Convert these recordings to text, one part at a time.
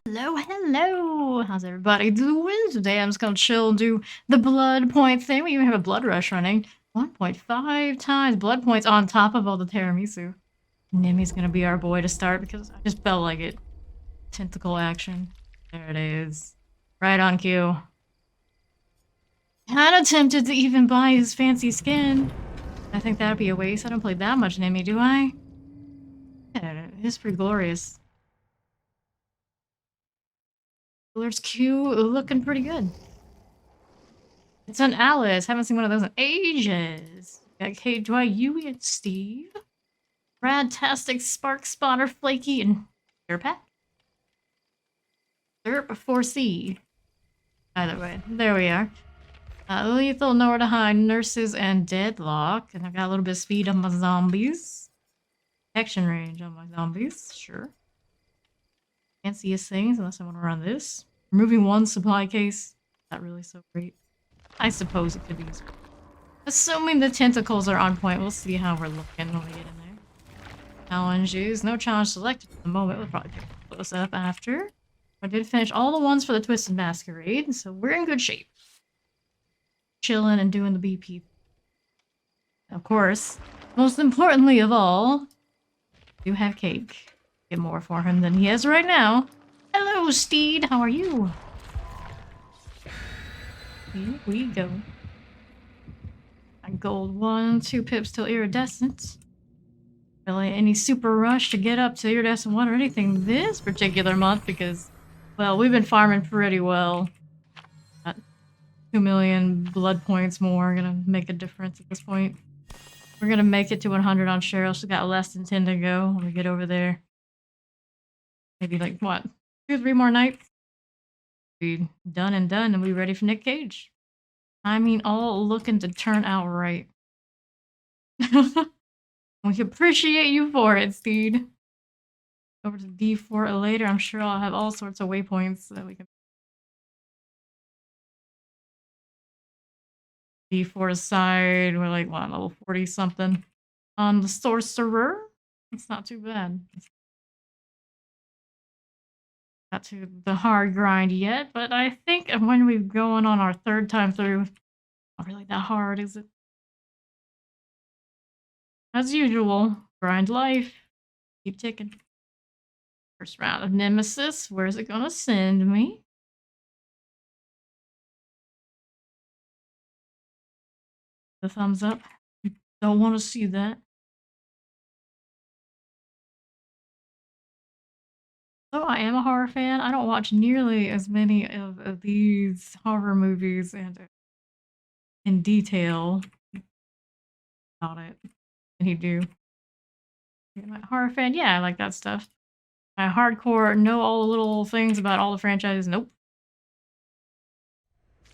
Hello, hello. How's everybody doing? Today I'm just gonna chill and do the blood point thing. We even have a blood rush running. 1.5 times blood points on top of all the tiramisu. Nimi's gonna be our boy to start because I just felt like it. Tentacle action. There it is. Right on cue. Kinda tempted to even buy his fancy skin. I think that'd be a waste. I don't play that much Nimi, do I? Yeah, it is pretty glorious. Color's cute, looking pretty good. It's an Alice. Haven't seen one of those in ages. Got Kate, Dwight, Yui, and Steve. Radtastic, Spark, Spotter, Flaky, and Pack. Derp 4C. Either way, there we are. Lethal, Nowhere to Hide, Nurses, and Deadlock. And I've got a little bit of speed on my zombies. Action range on my zombies, sure. Can't see his things unless I want to run this. Removing one supply case. Not really so great. I suppose it could be useful. Assuming the tentacles are on point, we'll see how we're looking when we get in there. Challenges. No challenge selected at the moment. We'll probably pick those up after. I did finish all the ones for the Twisted Masquerade, so we're in good shape. Chilling and doing the BP. Of course, most importantly of all, we do have cake. Get more for him than he has right now. Hello, Steed. How are you? Here we go. Gold 1, 2 pips till iridescent. Really any super rush to get up to iridescent 1 or anything this particular month because, well, we've been farming pretty well. Got 2 million blood points more. Gonna make a difference at this point. We're gonna make it to 100 on Cheryl. She's got less than 10 to go when we get over there. Maybe like, what, 2 or 3 more nights? Be done and we'll be ready for Nick Cage. I mean, all looking to turn out right. We appreciate you for it, Steed. Over to D4 later. I'm sure I'll have all sorts of waypoints that we can. D4 side, we're like, what, level 40 something. On the sorcerer, it's not too bad. Not to the hard grind yet, but I think when we're going on our 3rd time through, not really that hard, is it? As usual, grind life. Keep ticking. First round of Nemesis. Where's it gonna send me? The thumbs up. Don't want to see that. So I am a horror fan. I don't watch nearly as many of these horror movies and in detail about it than he do. Am I a horror fan? Yeah, I like that stuff. I hardcore know all the little things about all the franchises. Nope.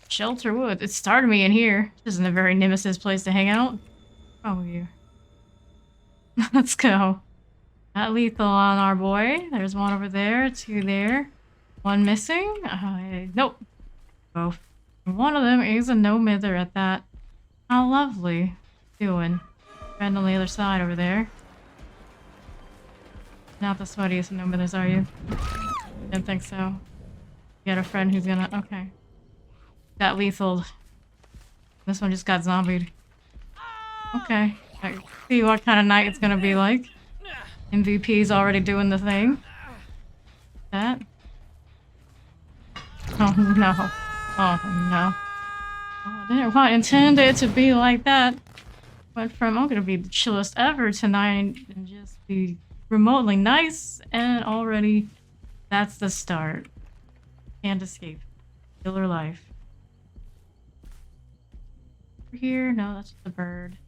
Shelterwood. It started me in here. This isn't a very Nemesis place to hang out. Oh, you. Let's go. Got lethal on our boy. There's one over there, 2 there. 1 missing. Nope. Both. One of them is a no-mither at that. How lovely. Doing. Friend on the other side over there. Not the sweatiest of no-mithers, are you? Didn't think so. You got a friend who's gonna... Okay. Got lethal. This one just got zombied. Okay. I see what kind of night it's gonna be like. MVP's already doing the thing. That. Oh no. Oh no. Oh, I didn't quite intend it to be like that. Went from, I'm gonna be the chillest ever tonight and just be remotely nice, and already that's the start. Can't escape. Killer life. Over here? No, that's the bird.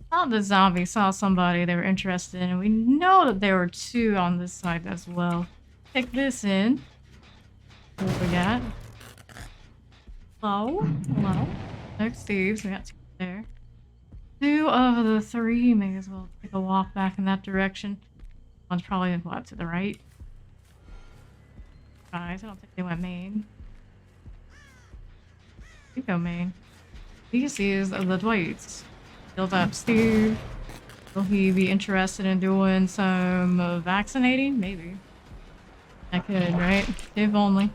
Thought the zombie saw somebody they were interested in, and we know that there were 2 on this side as well. Pick this in. What we got? Hello? Hello? There's Steve, so we got 2 there. 2 of the 3, may as well take a walk back in that direction. One's probably, what, to the right? Guys, I don't think they went main. You go main. These is the Dwights. Build up Steve. Will he be interested in doing some vaccinating? Maybe. I could, right? If only.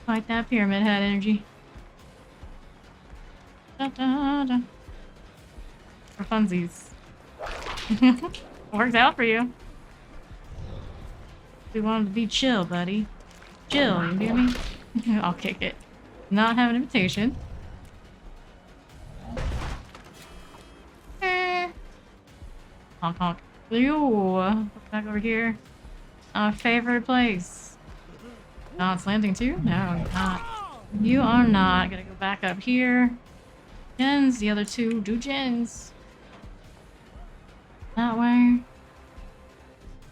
Like that pyramid head energy. Da, da, da. For funsies. Worked out for you. We wanted to be chill, buddy. Chill, you hear me? I'll kick it. Not have an invitation. Honk honk. Ew. Back over here. Our favorite place. Oh, it's landing too? No, you're not. You are not. Gotta go back up here. Gens, the other two. Do gens. That way.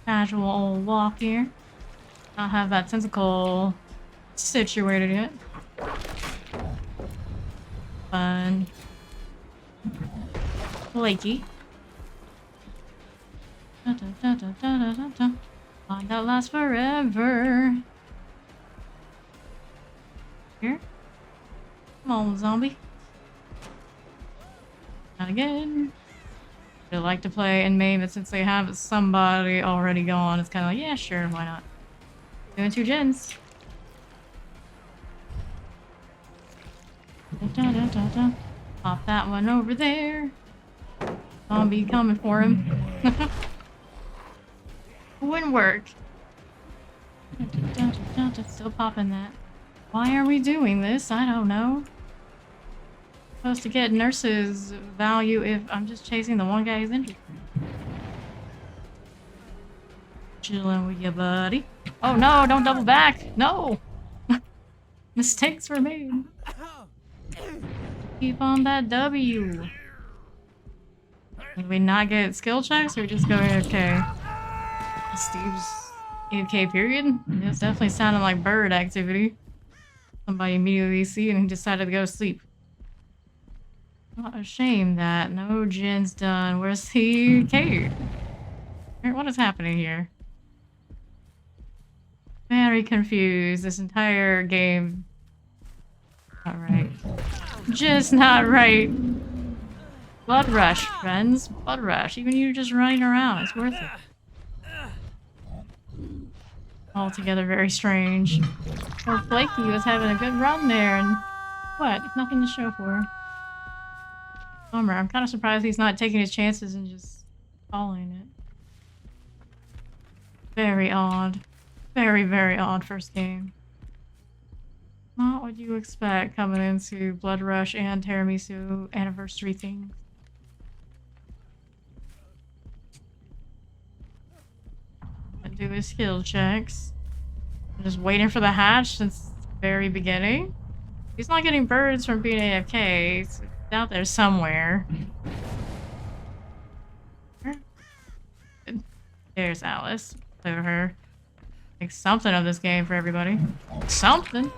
Casual old walk here. Not have that tentacle situated yet. Fun. Flaky. Da, da, da, da, da, da, da. Find out lasts forever. Here. Come on, zombie. Not again. They like to play and maim, but since they have somebody already gone, it's kind of like, yeah, sure, why not? Doing two gens. Da, da, da, da, da. Pop that one over there. Zombie coming for him. Wouldn't work. Da, da, da, da, still popping that. Why are we doing this? I don't know. Supposed to get nurses value if I'm just chasing the one guy who's injured. Chilling with you, buddy. Oh no, don't double back! No! Mistakes were made. Keep on that W. Did we not get skill checks or just go AFK? Steve's AFK period? It's definitely sounding like bird activity. Somebody immediately see and he decided to go to sleep. What a shame that no gen's done. Where's the cave? What is happening here? Very confused. This entire game. Not right. Just not right. Blood rush, friends. Blood rush. Even you just running around. It's worth it. Altogether very strange. Well, Flaky was having a good run there and what? Nothing to show for. Bummer. I'm kind of surprised he's not taking his chances and just following it. Very odd. Very, very odd first game. Not what you expect coming into Blood Rush and Tiramisu anniversary things. Do his skill checks. I'm just waiting for the hatch since the very beginning. He's not getting birds from being AFK. It's out there somewhere. There's Alice. Play with her. Make something of this game for everybody. Something.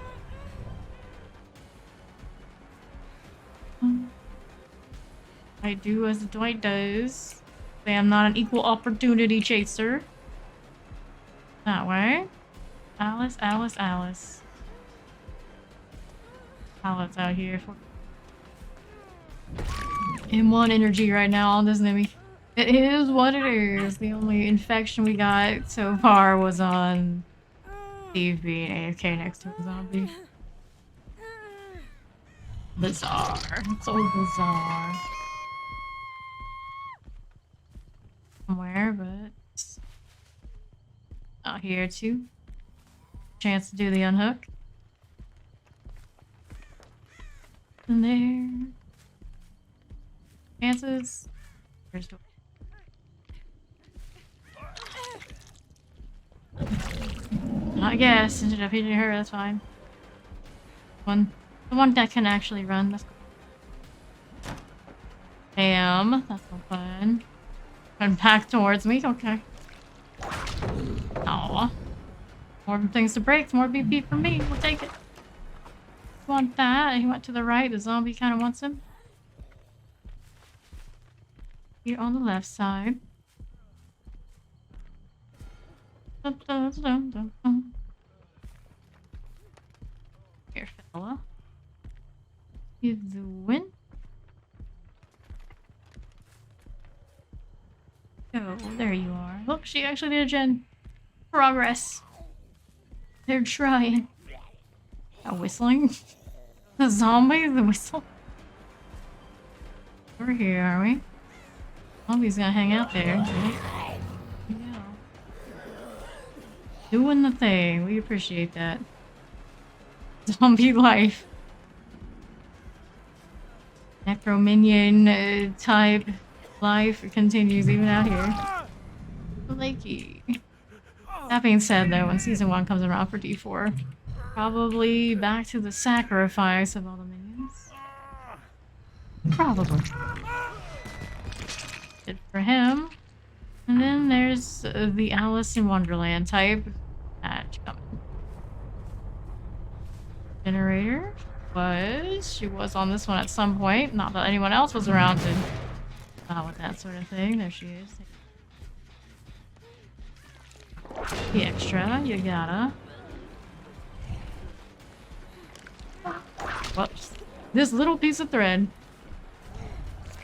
I do as Dwight does. Say I'm not an equal opportunity chaser. That way. Alice, Alice, Alice. Alice out here for in one energy right now on this Nimmy. It is what it is. The only infection we got so far was on Steve being AFK next to a zombie. Bizarre. It's so bizarre. Somewhere, but not here too. Chance to do the unhook. And there. Chances. There's door. I guess ended up hitting her. That's fine. The one that can actually run. That's cool. Damn, that's no fun. And back towards me. Okay. Aw. More things to break, more BP for me. We'll take it. Want that? He went to the right. The zombie kind of wants him. Here on the left side. Here, fella. You doing? Oh, there you are. Look, she actually did a gen. Progress. They're trying. Whistling? The zombie? The whistle? We're here, are we? Zombie's gonna hang out there. Yeah. Doing the thing. We appreciate that. Zombie life. Necro-minion type life continues even out here. Flaky. That being said, though, when season 1 comes around for D4, probably back to the sacrifice of all the minions. Probably. Good for him. And then there's the Alice in Wonderland type patch coming. Generator she was on this one at some point. Not that anyone else was around to with that sort of thing. There she is. The extra, you gotta. Whoops. This little piece of thread.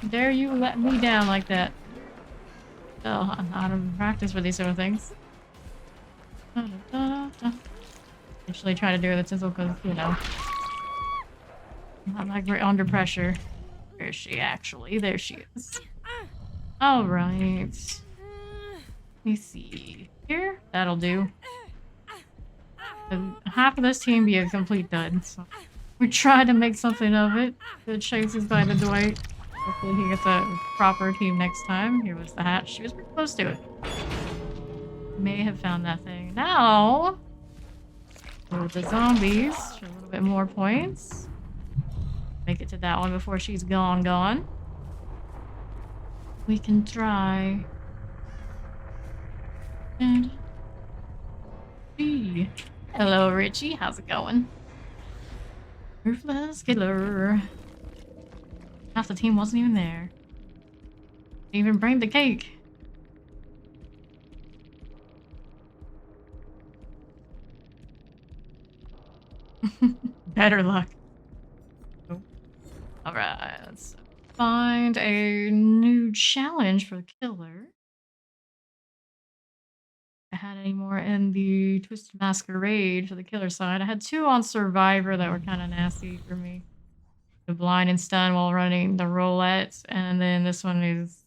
Dare you let me down like that? Oh, I'm out of practice for these sort of things. Actually try to do the tinsel because, you know, not like we're under pressure. Where is she actually? There she is. Alright. Let me see. Here? That'll do. Half of this team be a complete dud, so we try to make something of it. The chases by the Dwight. Hopefully he gets a proper team next time. Here was the hatch. She was pretty close to it. May have found that thing. Now, with the zombies for a little bit more points. Make it to that one before she's gone. We can try. And B. Hello, Richie. How's it going? Ruthless killer. Half the team wasn't even there. Didn't even bring the cake. Better luck. Oh. Alright, let's find a new challenge for the killer. I had any more in the Twisted Masquerade for the killer side. I had 2 on Survivor that were kind of nasty for me. The blind and stun while running the roulette, and then this one is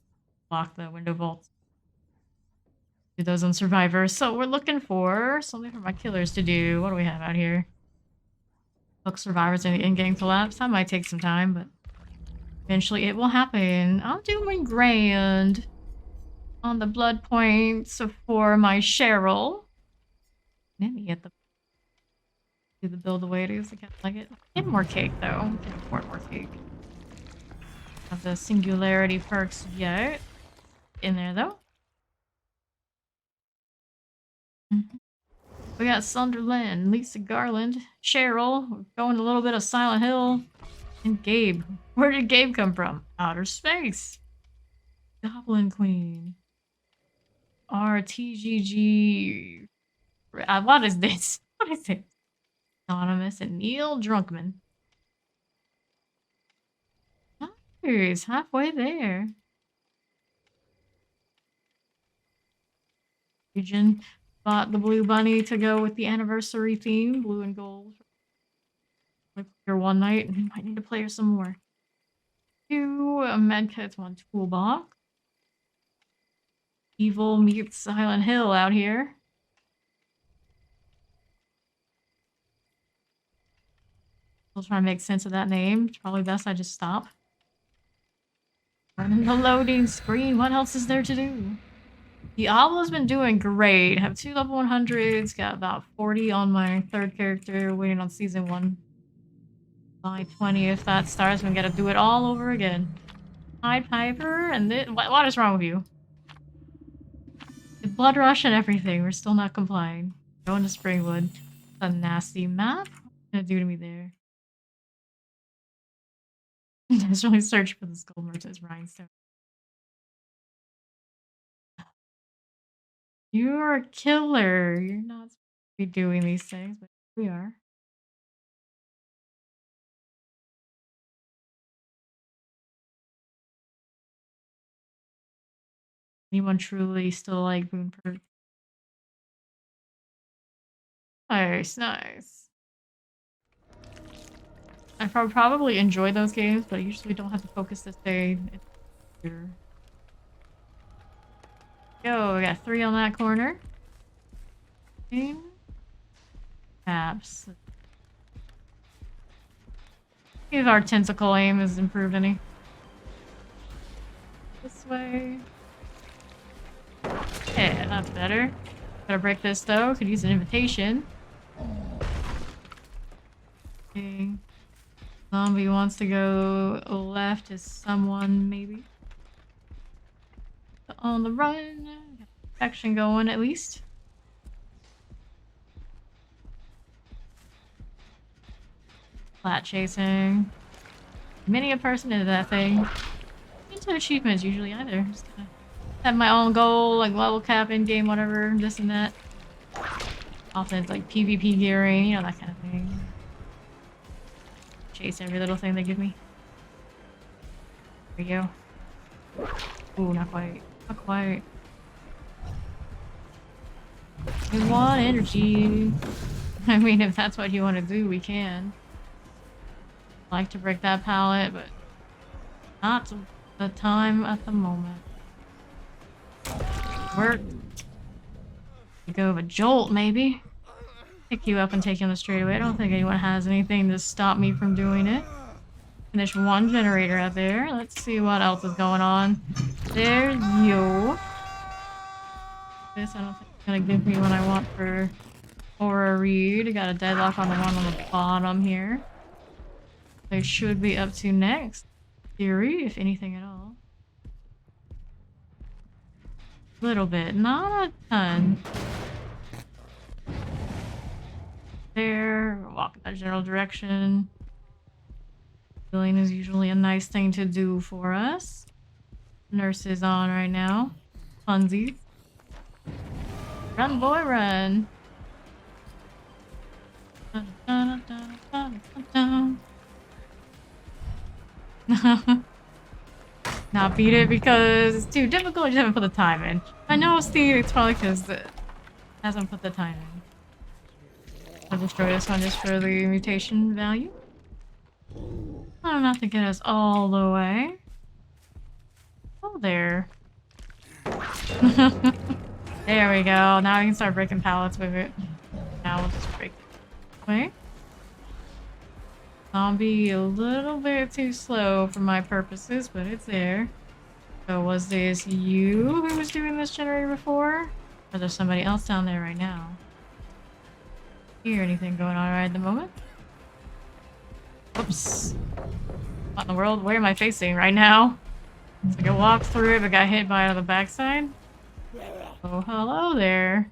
block the window vault. Do those on Survivor. So we're looking for something for my killers to do. What do we have out here? Book survivors in the in-game collapse. That might take some time, but eventually it will happen. I'm doing grand on the blood points for my Cheryl. Let me get the do the build the way it is. I like it. Get more cake though. Get more cake. Have the singularity perks yet. In there though. We got Sunderland, Lisa Garland, Cheryl, we're going a little bit of Silent Hill, and Gabe. Where did Gabe come from? Outer space. Goblin Queen. RTGG. What is this? What is it? Anonymous and Neil Drunkman. Nice, halfway there. Region bought the blue bunny to go with the anniversary theme, blue and gold. Like here one night, and might need to play her some more. 2 medkits, 1 toolbox. Evil meets Silent Hill out here. Still trying to make sense of that name. It's probably best I just stop. Running the loading screen. What else is there to do? Diablo's been doing great. Have 2 level 100s. Got about 40 on my 3rd character. Waiting on season 1. By 20 if that starts. We gotta do it all over again. Pied Piper and this. What is wrong with you? The blood rush and everything. We're still not complying. Going to Springwood. A nasty map. What's it gonna do to me there? Just really search for the skull merchant's rhinestone. You're a killer. You're not supposed to be doing these things, but we are. Anyone truly still like Boonperk? Nice, nice. I probably enjoy those games, but I usually don't have to focus this day. Here. Yo, we got 3 on that corner. Tabs. See if our tentacle aim has improved any. This way. Yeah, that's better. Gotta break this though. Could use an invitation. Okay. Zombie wants to go left to someone, maybe. On the run. Action going at least. Flat chasing. Many a person into that thing. Into achievements usually either. Just kinda have my own goal, like level cap in game, whatever, this and that. Often it's like PvP gearing, you know, that kind of thing. Chase every little thing they give me. There we go. Ooh, not quite. Not quite. We want energy. I mean, if that's what you want to do, we can. I'd like to break that pallet, but not the time at the moment. Work. Go of a jolt, maybe. Pick you up and take you on the straightaway. I don't think anyone has anything to stop me from doing it. Finish one generator out there. Let's see what else is going on. There's you. This I don't think it's gonna give me what I want for Aura Reed. Got a deadlock on the one on the bottom here. They should be up to next. Theory, if anything at all. Little bit, not a ton. There, walk in that general direction. Healing is usually a nice thing to do for us. Nurse is on right now. Funsies. Run, boy, run. Not beat it because it's too difficult. I just haven't put the time in. I know, Steve, it's probably because it hasn't put the time in. I'll destroy this one just for the mutation value. Oh, not to get us all the way. Oh, there. There we go. Now we can start breaking pallets with it. Now we'll just break it. Wait. Zombie a little bit too slow for my purposes, but it's there. So was this you who was doing this generator before? Or there's somebody else down there right now? Hear anything going on right at the moment? Oops. What in the world? Where am I facing right now? It's like I walked through it but got hit by it on the backside. Oh, hello there.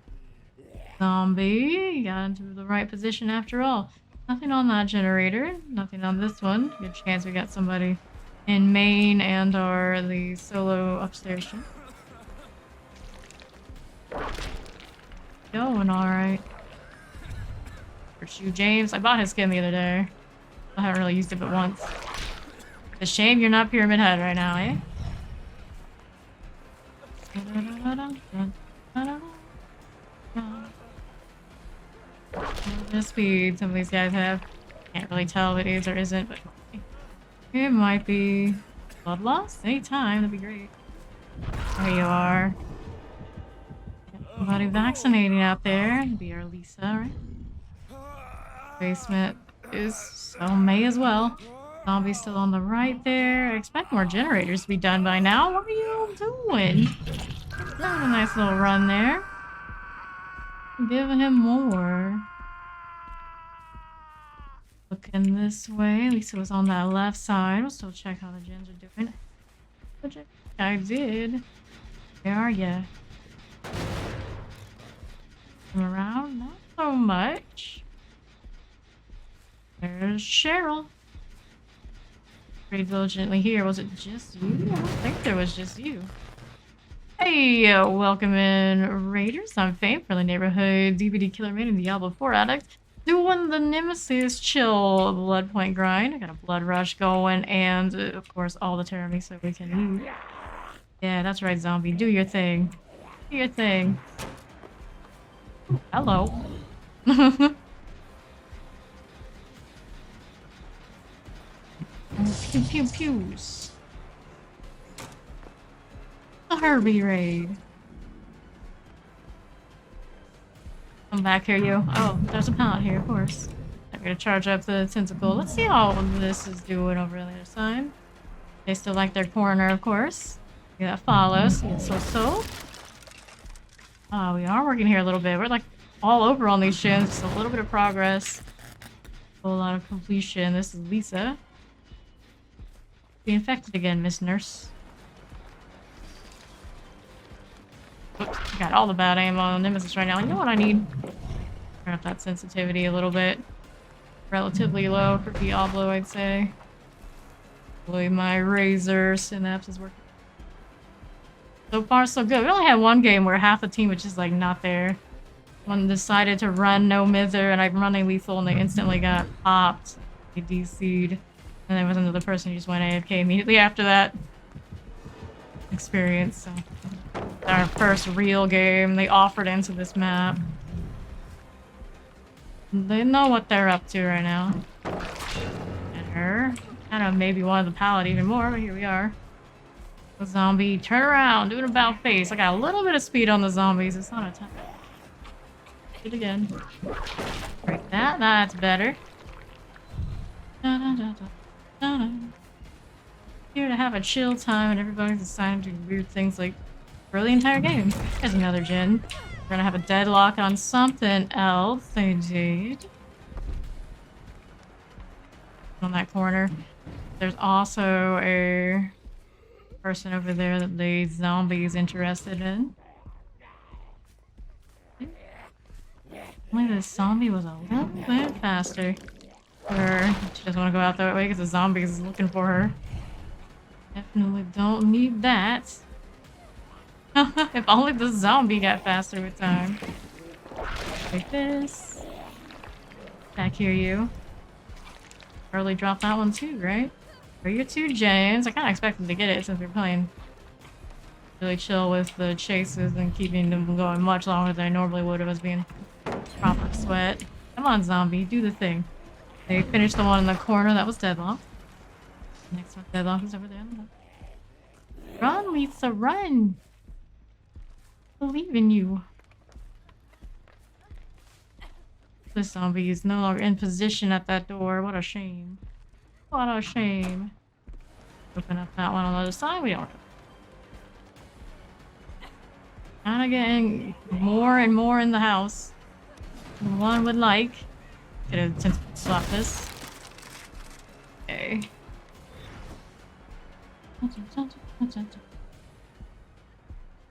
Zombie. You got into the right position after all. Nothing on that generator. Nothing on this one. Good chance we got somebody in main and or the solo upstairs. Going alright. Shoe James. I bought his skin the other day. I haven't really used it but once. It's a shame you're not Pyramid Head right now, eh? The speed some of these guys have. Can't really tell if it is or isn't, but it might be blood loss anytime. That'd be great. There you are. Somebody vaccinating out there. It'd be our Lisa, right? Basement is so may as well. Zombie's still on the right there. I expect more generators to be done by now. What are you doing? Having a nice little run there. Give him more. Looking this way. Lisa was on that left side. We'll still check how the gens are doing. I did. Where are ya? Come around? Not so much. There's Cheryl. Pretty diligently here. Was it just you? I don't think there was just you. Hey, welcome in, Raiders. I'm Fame for the neighborhood DVD killer man and Diablo 4 addict. Doing the Nemesis chill blood point grind. I got a blood rush going, and of course, all the terror me so we can move. Yeah, that's right, zombie. Do your thing. Do your thing. Ooh, hello. Pew pew pews. The Herbie raid. Come back here, you. Oh, there's a pallet here, of course. I'm gonna charge up the tentacle. Let's see how this is doing over on the other side. They still like their corner, of course. Yeah, that follows. So. We are working here a little bit. We're like all over on these shins. Just a little bit of progress. A whole lot of completion. This is Lisa. Be infected again, Miss Nurse. Oops, got all the bad aim on Nemesis right now. You know what I need? Turn up that sensitivity a little bit. Relatively low for Diablo, I'd say. Boy, my razor synapse is working. So far, so good. We only had one game where half the team was just like not there. One decided to run no mither, and I'm running lethal, and they instantly got popped. They DC'd. And there was another person who just went AFK immediately after that experience. So, our first real game. They offered into this map. They know what they're up to right now. And her. Kind of maybe wanted the pallet even more, but here we are. The zombie, turn around, do an about face. I got a little bit of speed on the zombies. It's not a ton. Do it again. Break that. That's better. Da, da, da, da, da, da. Here to have a chill time, and everybody's deciding to do weird things like for the entire game. There's another gen. We're gonna have a deadlock on something else. They did. On that corner. There's also a person over there that the zombie's interested in. Only this zombie was a little bit faster. Or she doesn't want to go out that way because the zombie is looking for her. Definitely don't need that. If only the zombie got faster with time. Like this. Back here, you. Early drop that one too, right? Or your 2 gens. I kind of expected to get it since we're playing really chill with the chases and keeping them going much longer than I normally would if I was being proper sweat. Come on, zombie, do the thing. They finished the one in the corner that was deadlocked. The next one deadlock is over there. Run, Lisa, run! Believe in you. This zombie is no longer in position at that door. What a shame. What a shame. Open up that one on the other side. We don't. Kind of getting more and more in the house than one would like. Could have swapped this. Okay.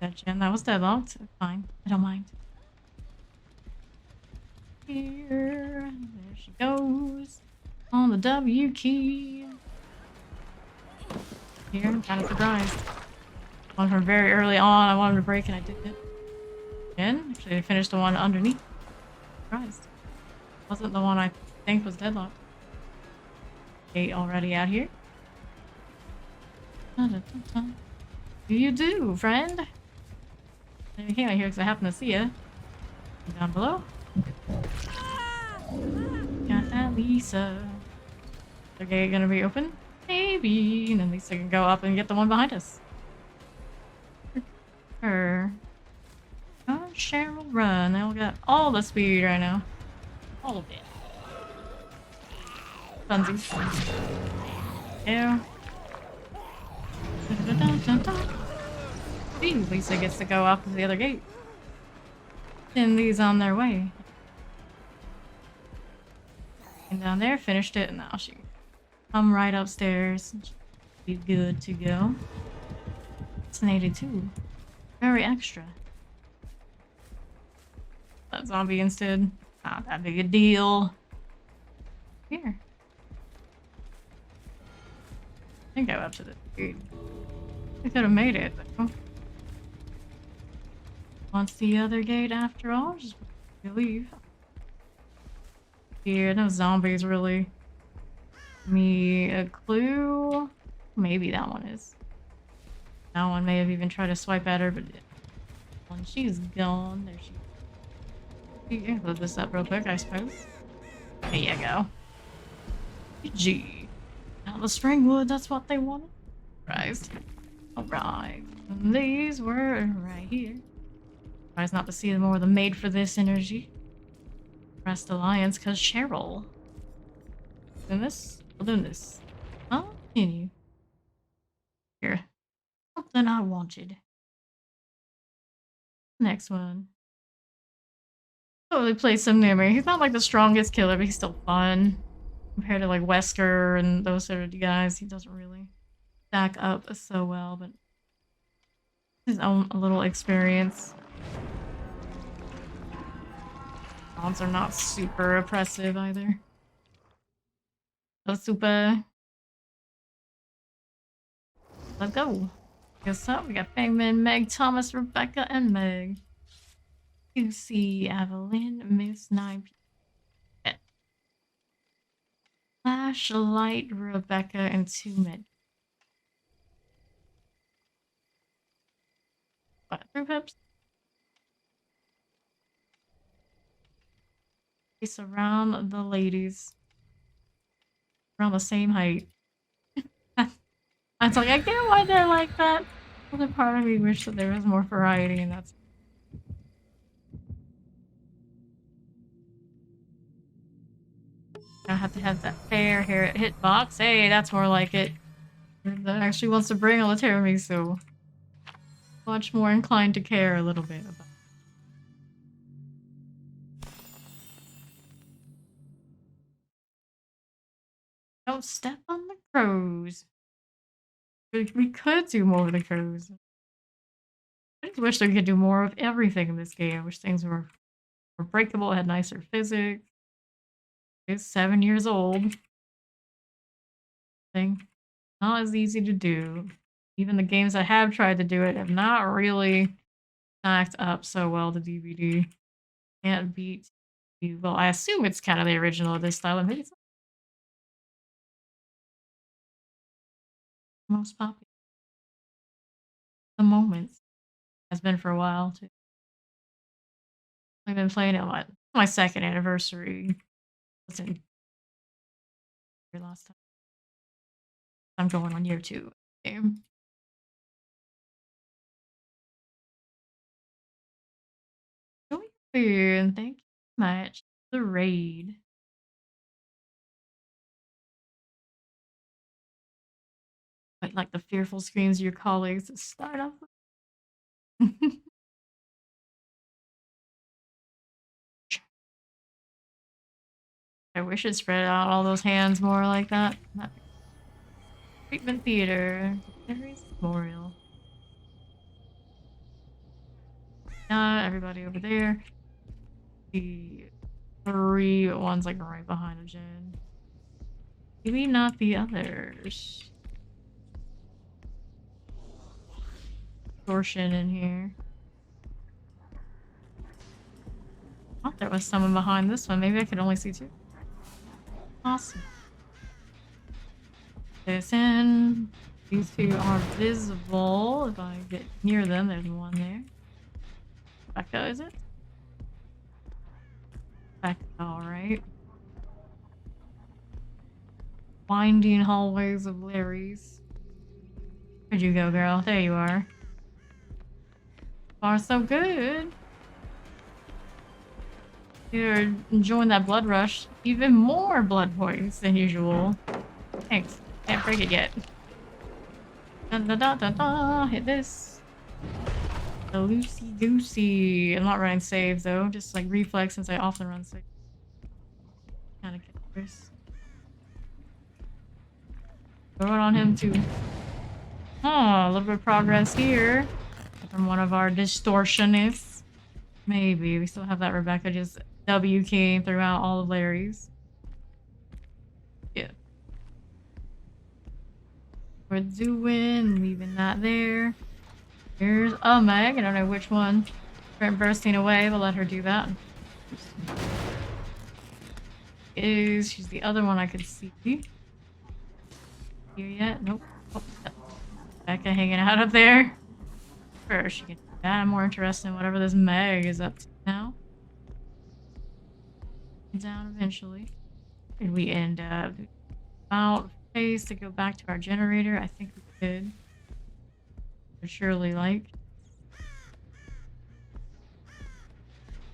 That gen that was deadlocked. Fine. I don't mind. Here. There she goes. On the W key. Here, I'm kind of surprised. One from very early on, I wanted to break and I didn't. Again, actually I finished the one underneath. Surprised. Wasn't the one I think was deadlocked. Gate already out here. Dun, dun, dun, dun. Do you do, friend? I came out here because I happen to see you. Down below. Got that Lisa. Is the gate gonna be open? Maybe. And then Lisa can go up and get the one behind us. Her. Oh, Cheryl, run. They all got all the speed right now. All of it. Funsies. Yeah. Dun, dun, dun, dun. See, Lisa gets to go up to the other gate. Send these on their way. And down there, finished it, and now she come right upstairs. Be good to go. It's an 82. Very extra. That zombie instead. Not that big a deal. Here. I think I went up to the gate. I could have made it, but oh. Wants the other gate after all? Just leave. Here, no zombies really. Me a clue? Maybe that one is. That one may have even tried to swipe at her, but when she's gone, there she You can close this up real quick, I suppose. There you go. G. Now the string wood, that's what they wanted. Right. Alright. These were right here. Tries not to see them more than made for this energy. Rest Alliance, cause Cheryl. Doing this? I'll do this. I'll continue. Here. Something I wanted. Next one. Totally plays some near me. He's not like the strongest killer, but he's still fun. Compared to like Wesker and those sort of guys, he doesn't really stack up so well, but his own little experience. Odds are not super oppressive either. So super. Let's go. Guess up. We got Bangman, Meg, Thomas, Rebecca, and Meg. QC, Evelyn, Miss 9P. Flashlight, Rebecca, and 2 Med. What? 3 pips? They surround the ladies. Around the same height. It's like, I get why they're like that. Other part of me wish that there was more variety, and that's. I have to have that fair hair hitbox. Hey, that's more like it. That actually wants to bring on the tiramisu. Much more inclined to care a little bit about. Don't step on the crows. We could do more with the crows. I just wish they could do more of everything in this game. I wish things were more breakable, had nicer physics. It's 7 years old. Thing. Not as easy to do. Even the games that have tried to do it have not really stacked up so well to DVD. Can't beat. Well, I assume it's kind of the original of this style. I think it's the most popular. The moments has been for a while too. I've been playing it my 2nd anniversary. Wasn't your last time. I'm going on year 2 game. And thank you so much. The raid. But like the fearful screams of your colleagues to start off with. I wish it spread out all those hands more like that. Treatment Theater. Terry's Memorial. Everybody over there. The 3 ones like right behind a Jen. Maybe not the others. Distortion in here. I thought there was someone behind this one. Maybe I could only see 2. Awesome. This in. These 2 are visible. If I get near them, there's one there. Becca, is it? Becca, alright. Winding hallways of Larry's. Where'd you go, girl? There you are. Far so good. You're enjoying that blood rush. Even more blood points than usual. Thanks. Can't break it yet. Dun, dun, dun, dun, dun. Hit this. The loosey goosey. I'm not running save though. Just like reflex since I often run save. Kind of careless. Throw it on him too. Oh, a little bit of progress here from one of our distortionists. Maybe we still have that Rebecca just W keying throughout all of Larry's. Yeah. We're doing, leaving that there. Here's a Meg. I don't know which one. Bursting away, but let her do that. She's the other one I could see. Here yet? Nope. Oh, Becca hanging out up there. Sure, she can do that. I'm more interested in whatever this Meg is up to now. down eventually. Where did we end up? About space to go back to our generator. I think we could. Would surely like.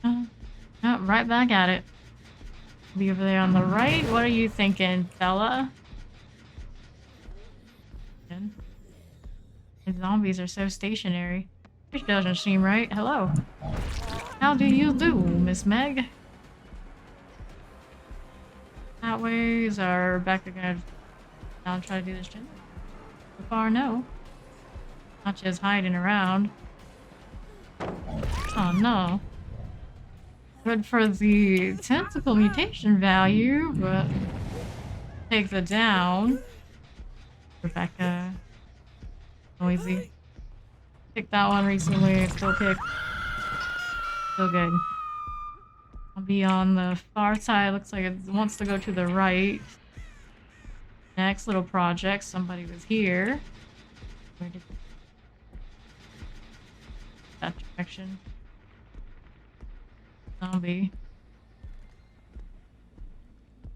Oh, right back at it. Be over there on the right. What are you thinking, fella? The zombies are so stationary. Which doesn't seem right. Hello. How do you do, Miss Meg? That way is our Rebecca gonna down try to do this shit? So far, no. Not just hiding around. Oh no. Good for the tentacle mutation value, but take the down. Rebecca. Noisy. Picked that one recently. It's still kicked. Still good. I'll be on the far side. Looks like it wants to go to the right. Next little project. Somebody was here. Where did that direction? Zombie.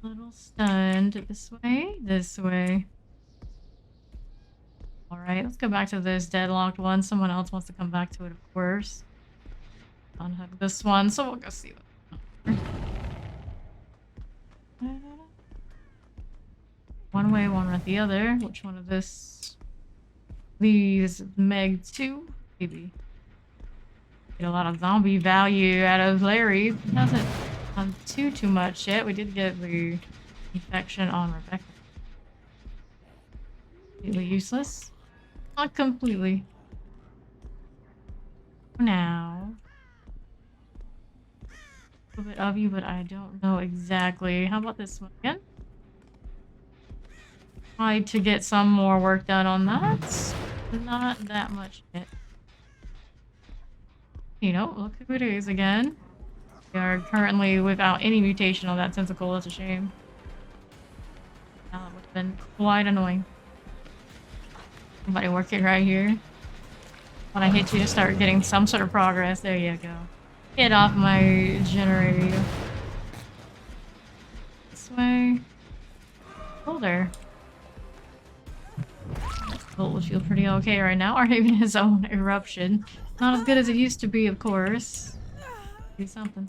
Little stunned. This way? This way. Alright, let's go back to this deadlocked one. Someone else wants to come back to it, of course. Unhook this one, so we'll go see what. One way, one with the other. Which one of this? These Meg 2? Maybe. Get a lot of zombie value out of Larry. Hasn't done too much yet. We did get the infection on Rebecca. Completely useless. Not completely. For now. A little bit of you, but I don't know exactly. How about this one again? Try to get some more work done on that. Not that much yet. You know, look who it is again. We are currently without any mutation on that tentacle. That's a shame. That would have been quite annoying. Somebody working right here. When I hit you to start getting some sort of progress. There you go. Get off my generator. This way. Older. Bolt would feel pretty okay right now. Or even his own eruption. Not as good as it used to be, of course. Do something.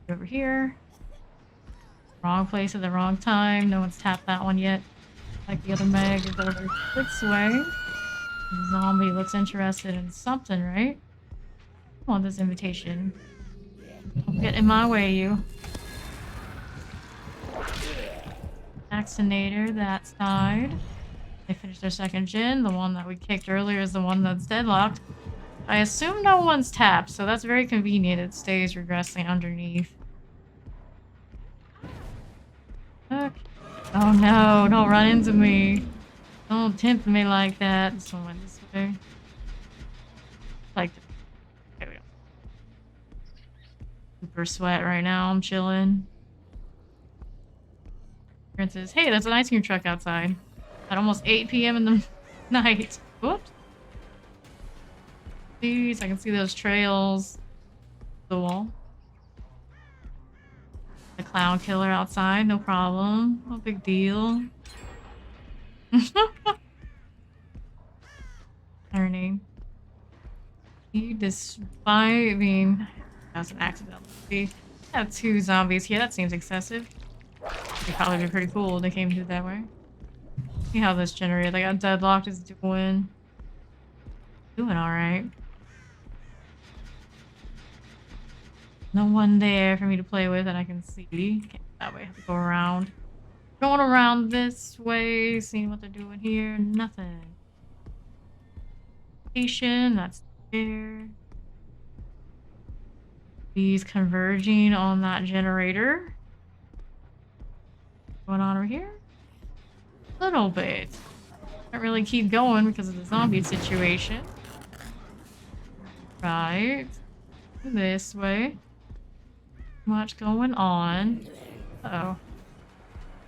Over here. Wrong place at the wrong time. No one's tapped that one yet. Like the other Meg is over this way. The zombie looks interested in something, right? I want this invitation. Don't get in my way, you. Vaccinator, that side. They finished their second gen. The one that we kicked earlier is the one that's deadlocked. I assume no one's tapped, so that's very convenient. It stays regressing underneath. Okay. Oh no, don't run into me. Don't tempt me like that. This one went this way. Like, there we go. Super sweat right now. I'm chilling. Says, hey, there's an ice cream truck outside. At almost 8 p.m. in the night. Whoops. Please, I can see those trails. The wall. The clown killer outside, no problem. No big deal. Her name. Despite, I mean, that was an accident. We have 2 zombies here. That seems excessive. It'd probably be pretty cool if they came through that way. See how this generator they got deadlocked is doing. Doing alright. No one there for me to play with that I can see. Okay, that way I have to go around. Going around this way, seeing what they're doing here. Nothing. Station, that's there. These converging on that generator. Going on over here? A little bit. Can't really keep going because of the zombie situation. Right. This way. Much going on. Uh-oh.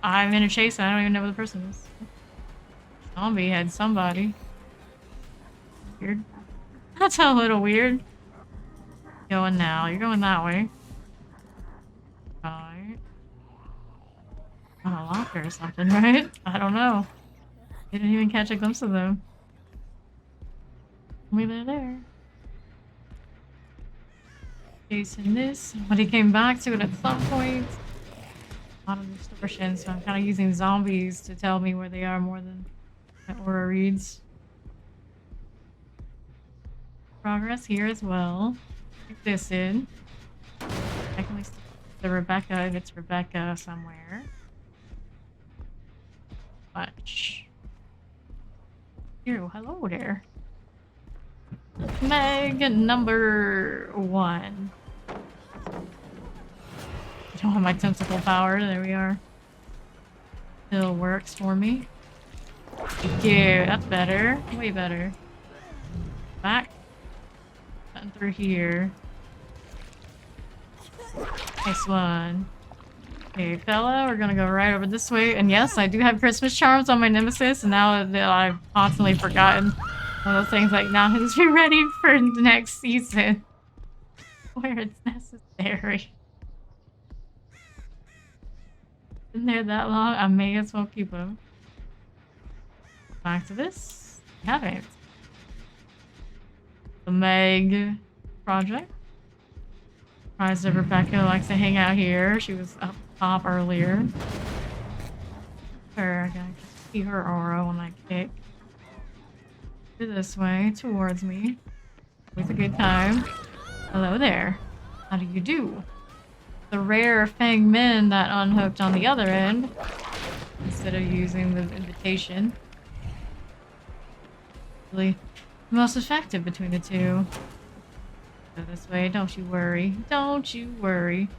I'm in a chase and I don't even know who the person is. Zombie had somebody. Weird. That's a little weird. Going now. You're going that way. Right. locker or something, right? I don't know. Didn't even catch a glimpse of them. Maybe they're there. Chasing this. Somebody came back to it at some point. A lot of distortion, so I'm kind of using zombies to tell me where they are more than my aura reads. Progress here as well. Take this in. I can at least the Rebecca if it's Rebecca somewhere. Much. Ew, hello there. Meg number 1. I don't have my tentacle power. There we are. Still works for me. Thank you. That's better. Way better. Back. Cutting through here. Nice one. Okay, fella, we're gonna go right over this way. And yes, I do have Christmas charms on my nemesis, and now that I've constantly forgotten one of those things, like, now just be ready for the next season where it's necessary. Been there that long, I may as well keep them. Back to this. Haven't. The Meg project. Surprised that Rebecca likes to hang out here. She was up top earlier. Her, I gotta see her aura when I kick. Do this way, towards me. Always a good time. Hello there. How do you do? The rare Fang Min that unhooked on the other end. Instead of using the invitation. Really the most effective between the two. Go this way, don't you worry. Don't you worry.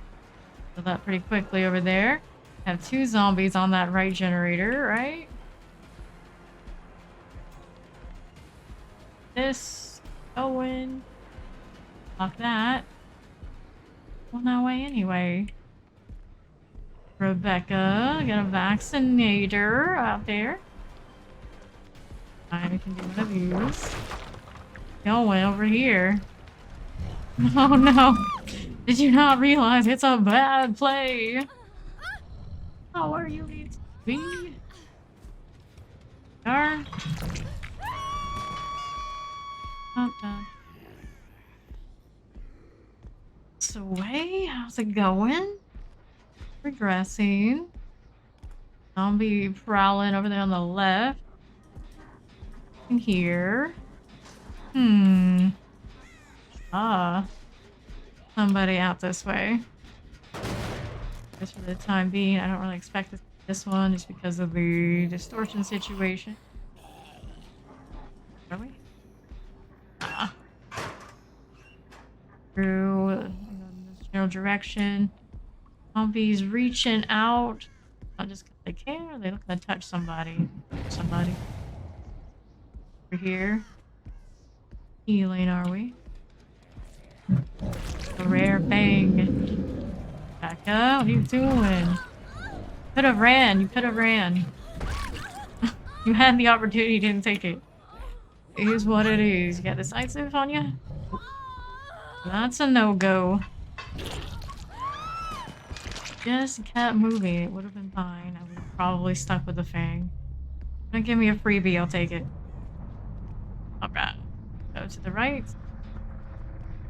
Kill that pretty quickly over there. Have 2 zombies on that right generator, right? This going. Lock that. On that way anyway. Rebecca, got a vaccinator out there. Fine, we can do one of these. Going over here. Oh no! Did you not realize it's a bad play? How are you need to be? Darn. Not done. Sway, how's it going? Regressing. Zombie prowling over there on the left. In here. Somebody out this way. Just for the time being, I don't really expect this one just because of the distortion situation. Are we? Through this general direction. Zombies reaching out. Not just because they can, they look to touch somebody. Over here. Healing, are we? A rare bang. Back up. What are you doing? Could have ran. You could have ran. You had the opportunity, you didn't take it. It is what it is. You got decisive on you? That's a no-go. Just kept moving. It would have been fine. I would have probably stuck with the fang. Don't give me a freebie. I'll take it. Alright. Go to the right.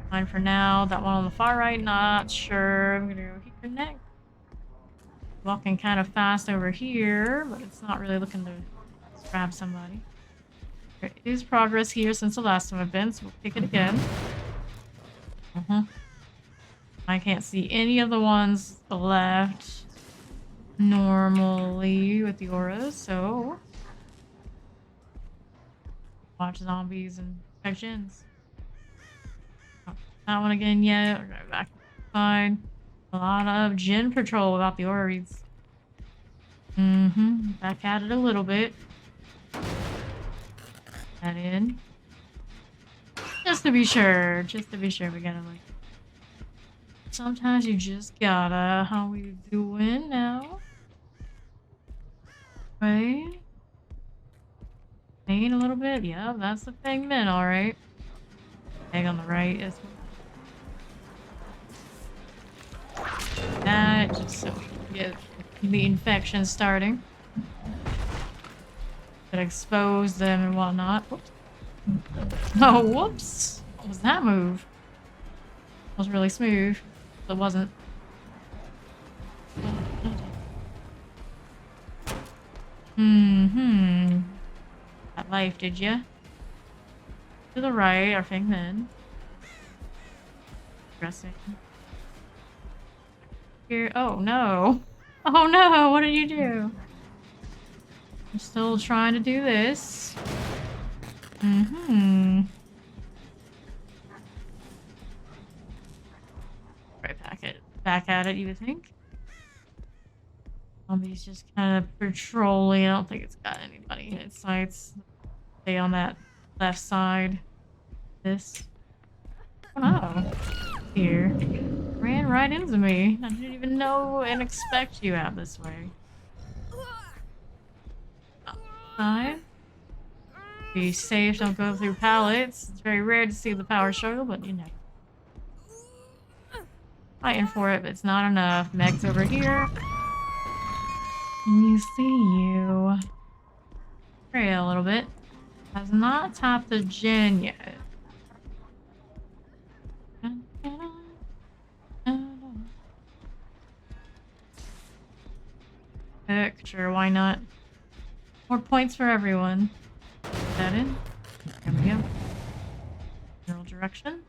Fine for now. That one on the far right, not sure. I'm gonna go here next. Walking kind of fast over here, but it's not really looking to grab somebody. There is progress here since the last time I've been, so we'll pick it again. I can't see any of the ones left normally with the auras, so watch zombies and infections. That one again yet. We're going back. Fine. A lot of Jin patrol without the aura reads. Back at it a little bit. That in. Just to be sure. Just to be sure we gotta like. Sometimes you just gotta. How we doing now? Right? Pain a little bit? Yeah, that's the thing then, alright. Egg on the right as well. That just so we can get The infection starting. Could expose them and whatnot. Whoops. Oh, whoops! What was that move? It was really smooth. It wasn't. That life, did ya? To the right, our thing then. Dressing. Here. Oh no! Oh no! What did you do? I'm still trying to do this. Right back at it, you would think. Zombie's just kind of patrolling. I don't think it's got anybody in its sights. Stay on that left side. This. Oh. Here. Ran right into me. I didn't even know and expect you out this way. Outside. Be safe, don't go through pallets. It's very rare to see the power struggle, but you know. Fighting for it, but it's not enough. Meg's over here. We see you. Pray a little bit. Has not topped the gen yet. Heck, sure, why not? More points for everyone. Put that in. There we go. General direction.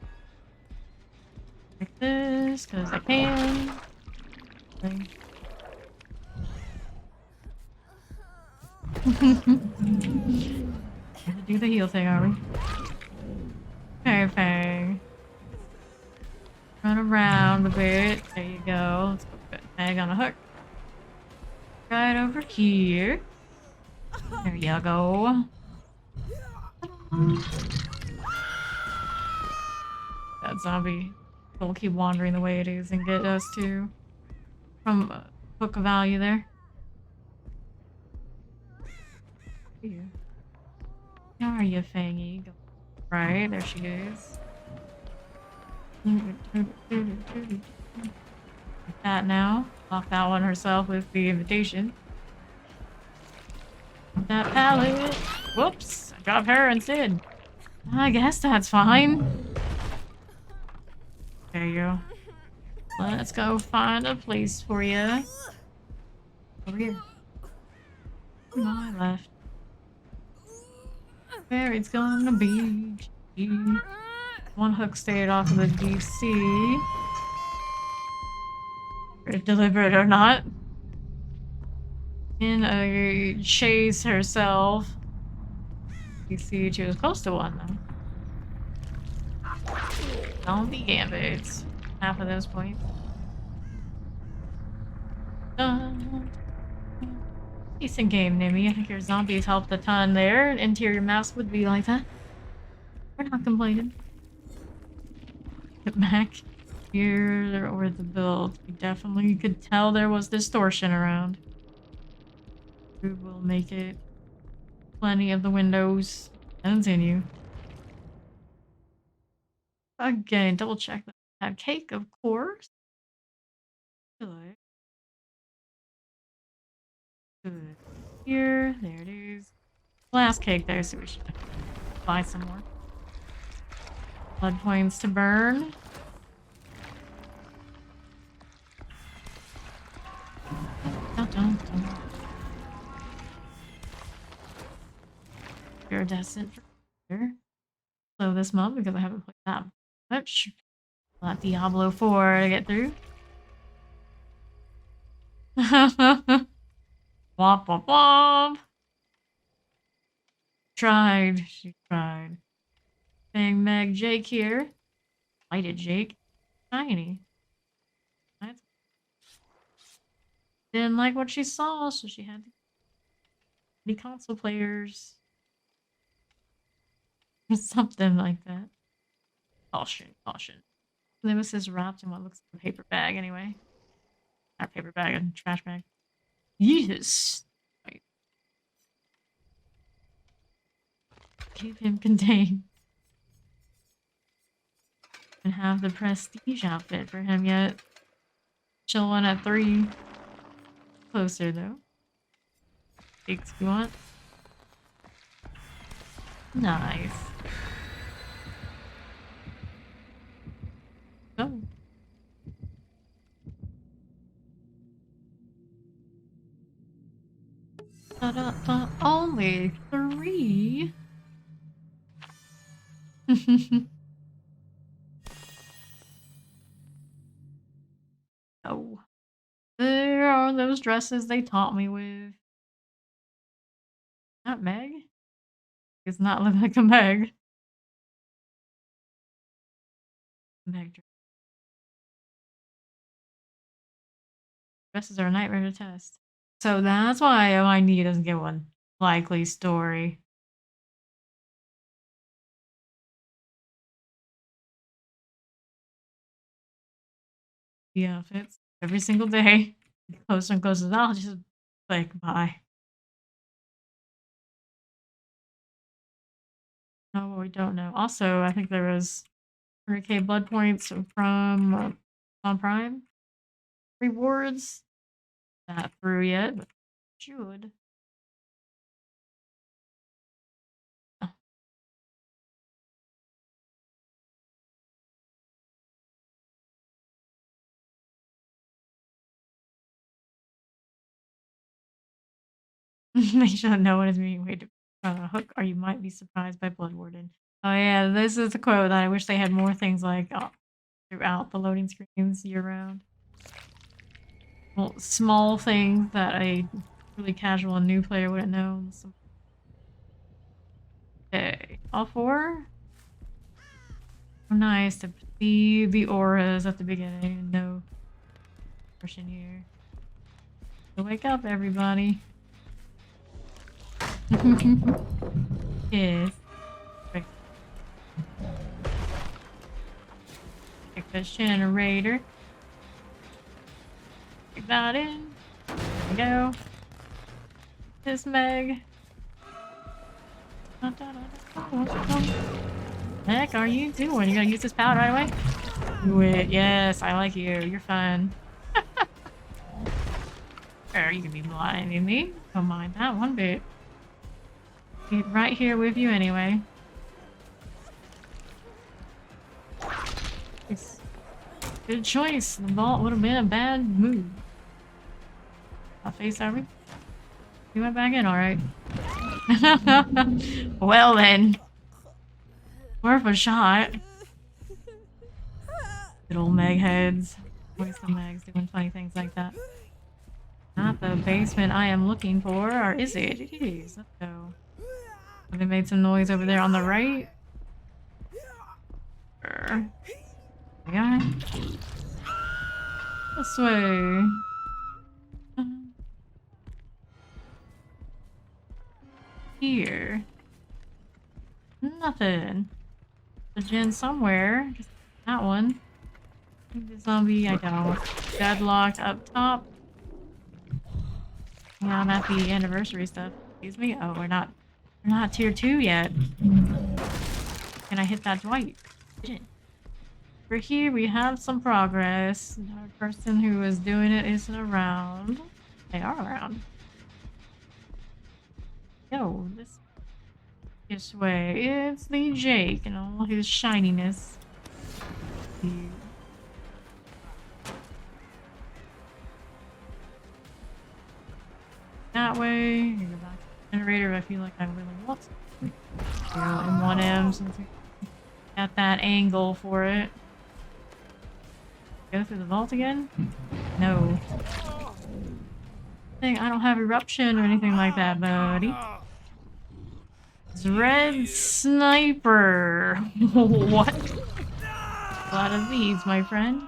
Like this, because I can. Okay. Gonna do the heal thing, are we? Okay. Run around a bit. There you go. Let's go put Meg on a hook. Right over here. There you go. That zombie will keep wandering the way it is and get us to from hook of value there. Here. How are you, Fangy? Right, there she is. Like that now. Lock that one herself with the invitation. That pallet. Whoops! I dropped her instead. I guess that's fine. There you go. Let's go find a place for you. Over here. To my left. Where it's gonna be. One hook stayed off of the DC. Deliberate or not. In a chase herself. DC, she was close to one though. Zombie gambits. Half of those points. Decent game, Nimmy. I think your zombies helped a ton there. Interior maps would be like that. We're not complaining. Get back here or the build. We definitely could tell there was distortion around. We will make it plenty of the windows. Continue. Again, double check that. Have cake, of course. Good. Good. Here, there it is. Last cake there, so we should buy some more. Blood points to burn. Dun, dun, dun. Iridescent for here. Slow this month because I haven't played that much. Let Diablo 4 to get through. Womp womp womp. Tried. She tried. Bang Meg Jake here. Lighted Jake. Shiny. That's... Didn't like what she saw, so she had to be console players. Or something like that. Caution, caution. Nemesis wrapped in what looks like a paper bag anyway. Not a paper bag, a trash bag. Yes! Right. Keep him contained. And have the prestige outfit for him yet. Chillin' at 3. Closer though. Cakes if you want. Nice. Oh. Da-da-da. Only 3. Oh. There are those dresses they taught me with. Not Meg? It's not look like a Meg. Meg dresses are a nightmare to test. So that's why my knee doesn't get one. Likely story. The outfits every single day. Closer and closer. I'll just click bye. No, we don't know. Also, I think there was 100k blood points from on Prime rewards. Not through yet, but should. They should know what is being waited hook, or you might be surprised by Blood Warden. Oh yeah, this is a quote that I wish they had more things like throughout the loading screens year round. Well, small things that a really casual and new player wouldn't know. Okay, all 4? Oh, nice to see the auras at the beginning. No portion here. So wake up, everybody. Yes. Check this generator. Take that in. There we go. This Meg. Heck are you doing? You gonna use this pallet right away? Do it. Yes, I like you. You're fun. Sure, you can be blinding me. Don't mind that one bit. Be right here with you anyway. It's good choice. The vault would have been a bad move. I'll face over. You went back in, alright. Well then. Worth a shot. Good old Meg heads. Always the Megs doing funny things like that. Not the basement I am looking for, or is it? It is. Let's go. Have they made some noise over there on the right? Yeah. This way. Here. Nothing. The gen somewhere. Just that one. I think the zombie, I don't. Deadlocked up top. Yeah, I'm at the anniversary stuff. Excuse me? Oh, we're not tier 2 yet. Can I hit that Dwight? For here, we have some progress. The person who is doing it isn't around. They are around. Yo, this way. It's the Jake and all his shininess. That way. You go back to the generator if I feel like I really want to. M1M since we got that angle for it. Go through the vault again? No. I don't have eruption or anything like that, buddy. It's Red Sniper. What? A lot of these, my friend.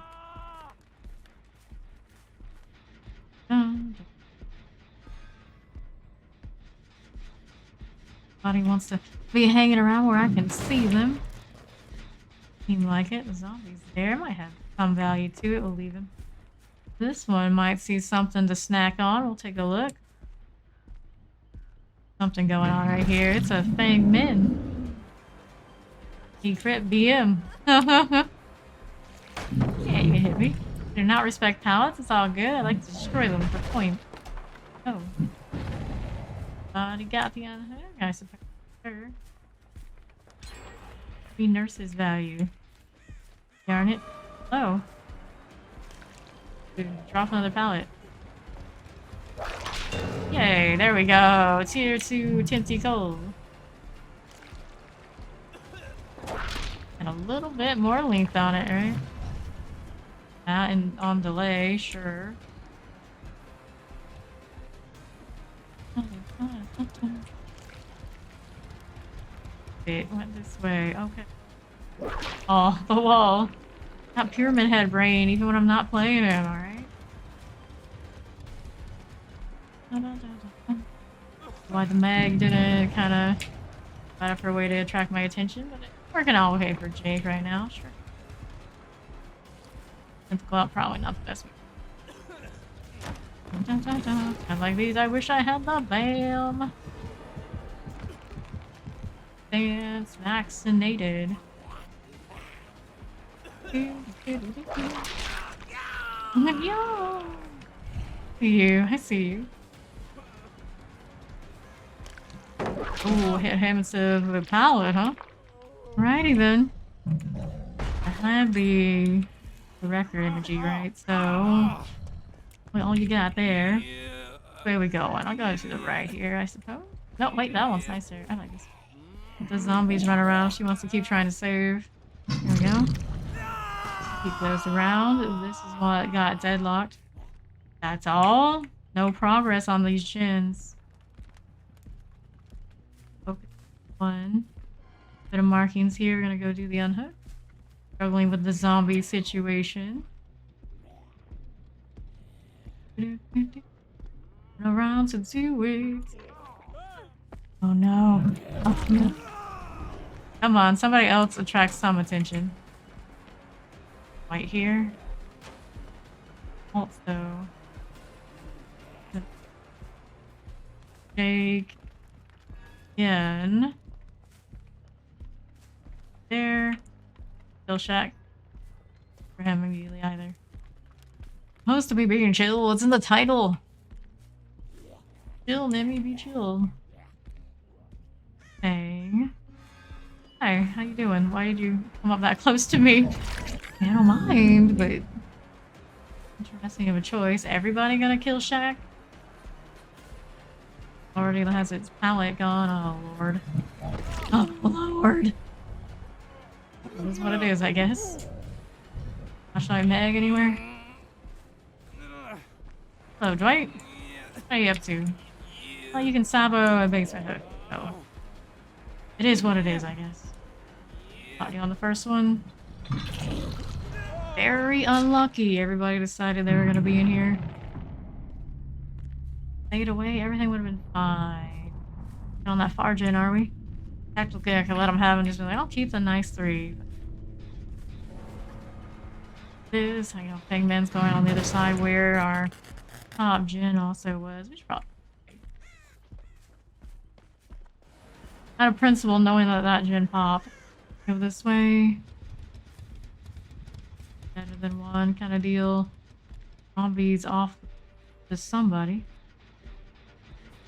Body wants to be hanging around where I can see them. Seem like it. The zombies there might have some value to it. We'll leave him. This one might see something to snack on. We'll take a look. Something going on right here. It's a Fang Min. Secret BM. Yeah, you can hit me. Do not respect pallets. It's all good. I like to destroy them for points. Oh. Body got the unhook, I suppose. Sure. The nurse's value. Darn it. Oh. Dude, drop another pallet. Yay, there we go. Tier 2 tentacle. And a little bit more length on it, right? And on delay, sure. It went this way. Okay. Oh, the wall. Got pyramid head brain even when I'm not playing it, alright? Why the mag didn't kind of find out her way to attract my attention, but it's working out okay for Jake right now, sure. Tentacle out, probably not the best. And like these, I wish I had the BAM. Dance vaccinated. Yo! I see you. Oh, hit him instead of the pallet, huh? Alrighty then. I have the record energy, right? So, well, all you got there. Where we going? I'll go to the right here, I suppose. No, wait, that one's nicer. I like this. The zombies run around. She wants to keep trying to save. Here we go. Keep those around. This is what got deadlocked. That's all. No progress on these gens. Okay. One. Bit of markings here. We're gonna go do the unhook. Struggling with the zombie situation. Around to do it. Oh no. Oh, no. Come on, somebody else attracts some attention. Right here. Also. Jake. Again. There. Still shack. For him immediately either. Supposed to be being chill. It's in the title. Chill, Nimmy, be chill. Bang. Hi, how you doing? Why did you come up that close to me? I don't mind, but interesting of a choice. Everybody gonna kill Shaq? Already has its palette gone. Oh lord. Oh lord. This is what it is, I guess. Flashlight Meg anywhere? Hello, Dwight. What are you up to? Oh, you can sabo a basement hook. Oh. It is what it is, I guess. Caught you on the first one. Very unlucky. Everybody decided they were going to be in here. Fade away, everything would have been fine. Not on that far gen, are we? Technically, I could let them have and just be like, I'll keep the nice 3. This, I know, Pigman's going on the other side where our top gen also was. We should probably. Out of principle, knowing that that gen popped. Go this way. Better than one kind of deal. Zombies off to somebody.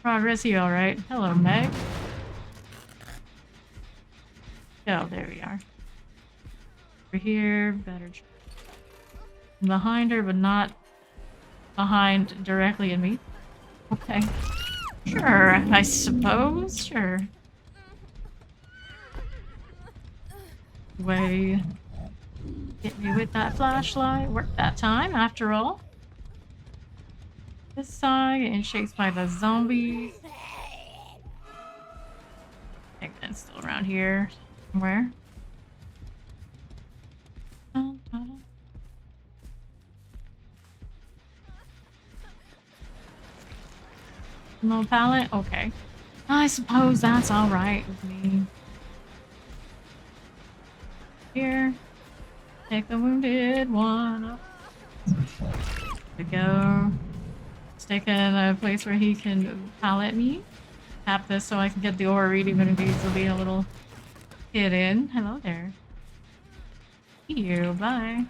Progress here, alright. Hello, Meg. Oh, there we are. Over here, better. Behind her, but not behind directly in me. Okay. Sure, I suppose. Sure. Way. Hit me with that flashlight. Worked that time, after all. This side, getting chased by the zombies. I think that's still around here somewhere. No pallet? Okay. I suppose that's alright with me. Here. Take the wounded one up. To go. Stick in a place where he can pallet me. Tap this so I can get the aura read even if these will be a little hidden. Hello there. You, bye.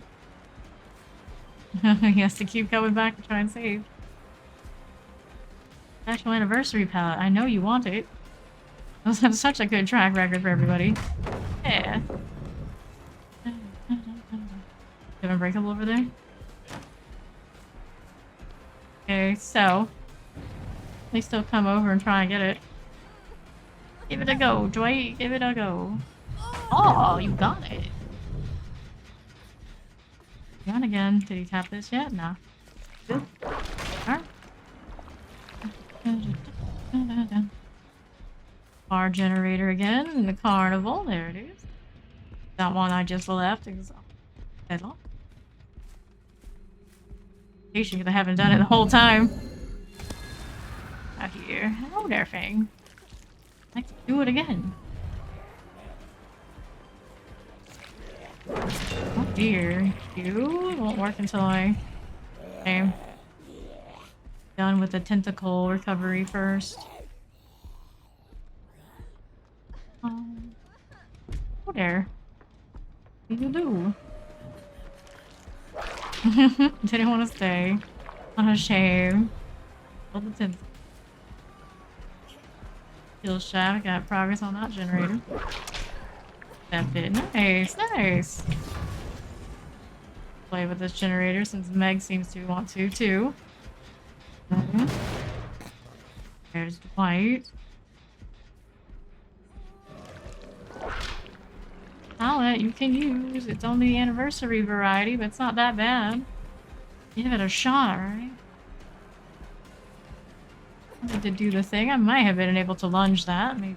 He has to keep going back to try and save. Actual anniversary palette. I know you want it. Those have such a good track record for everybody. Yeah. You have Unbreakable over there? Okay, so they still come over and try and get it. Give it a go, Dwight. Give it a go. Oh, you got it. Run again. Did he tap this yet? No. Good. Alright. Car generator again in the carnival. There it is. That one I just left is deadlock. Because I haven't done it the whole time. Out here. Hello there, Fang. Let's do it again. Oh dear. You won't work until I am done with the tentacle recovery first. Oh there. What do you do? Didn't want to stay. On a shame. All the tentacle. Kill shaft. Got progress on that generator. That bit. Nice, nice. Play with this generator since Meg seems to want to too. There's Dwight. Palette you can use. It's only the anniversary variety, but it's not that bad. Give it a shot, right? I did do the thing. I might have been able to lunge that, maybe.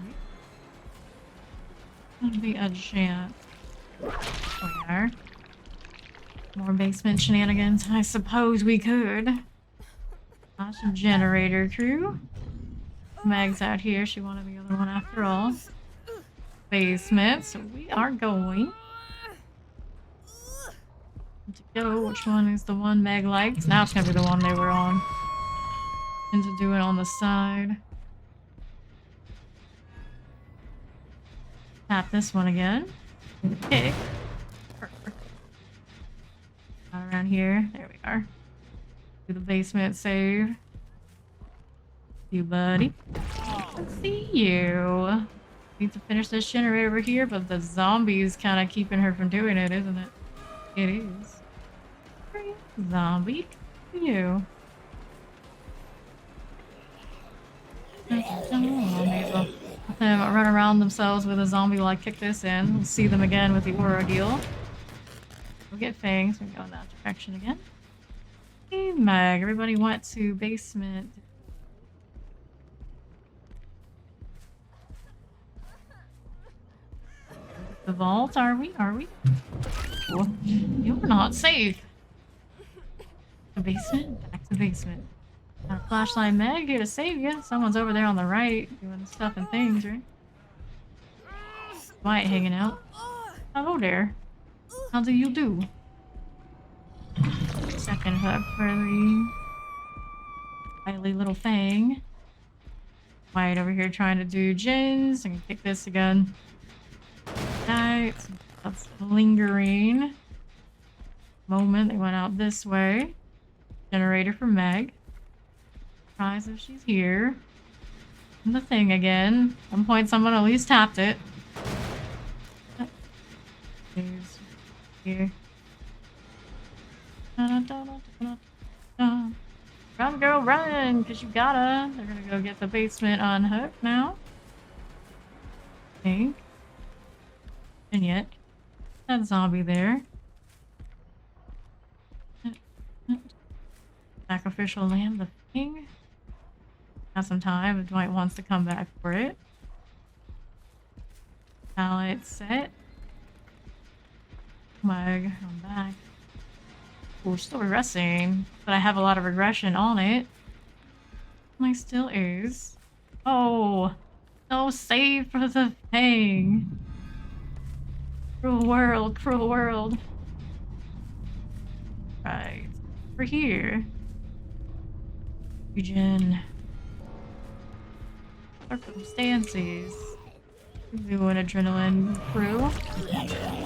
That'd be a chance. There we are. More basement shenanigans. I suppose we could. Awesome generator crew. Meg's out here. She wanted the other one after all. Basement. So we are going to go. Which one is the one Meg liked? Now it's gonna be the one they were on. And to do it on the side. Tap this one again. Pick. Around here. There we are. Do the basement save. You buddy. See you. Need to finish this generator over here, but the zombie's kind of keeping her from doing it, isn't it? It is. Zombie. You. May as well let them run around themselves with a zombie while I kick this in. We'll see them again with the aura deal. We'll get fangs. We'll go in that direction again. Hey, Meg. Everybody went to basement. The vault, are we? Are we? Oh, you're not safe. The basement? Back to the basement. Got a flashlight, Meg, here to save you. Someone's over there on the right doing stuff and things, right? White hanging out. Hello there. How do you do? Second hook for the wily little Fang. White over here trying to do gins. I can kick this again. Right. That's lingering. Moment. They went out this way. Generator for Meg. Tries if she's here. And the thing again. At one point someone at least tapped it. She's here. Run, girl, run! Because you gotta. They're gonna go get the basement unhooked now. I think. And yet, that zombie there. Sacrificial lamb, the thing. Got some time if Dwight wants to come back for it. Palette set. Meg, I'm back. We're still regressing, but I have a lot of regression on it. I still is. Oh, no save for the thing. Cruel world, cruel world. Right, we're here. Region. Circumstances. Doing adrenaline crew.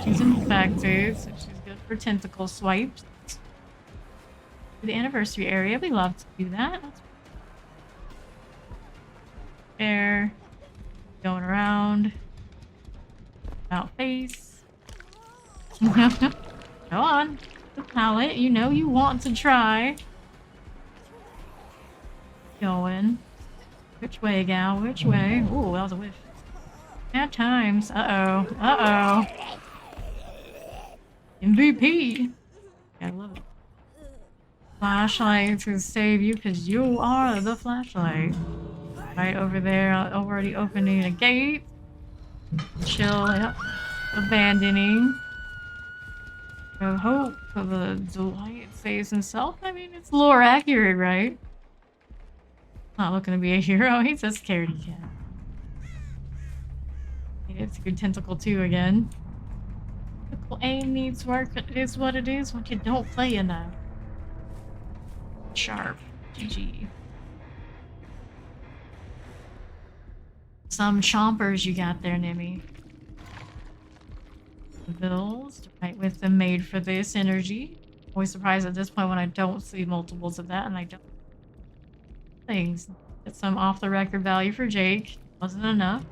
She's infected, so she's good for tentacle swipes. The anniversary area, we love to do that. there. Going around. About face. Go on. The pallet. You know you want to try. Going. Which way, gal? Which way? Ooh, that was a whiff. Bad times. Uh-oh. Uh-oh. MVP. I love it. Flashlight to save you because you are the flashlight. Right over there, already opening a gate. Chill, yep. Abandoning. No hope for the delight saves himself. I mean, it's lore accurate, right? Not looking to be a hero. He's a scaredy cat. It's a good tentacle too again. Critical aim needs work. It is what it is when you don't play enough. Sharp. GG. Some chompers you got there, Nimmy. The bills, right with them made for this energy. Always surprised at this point when I don't see multiples of that and I don't. Things. Get some off the record value for Jake. Wasn't enough.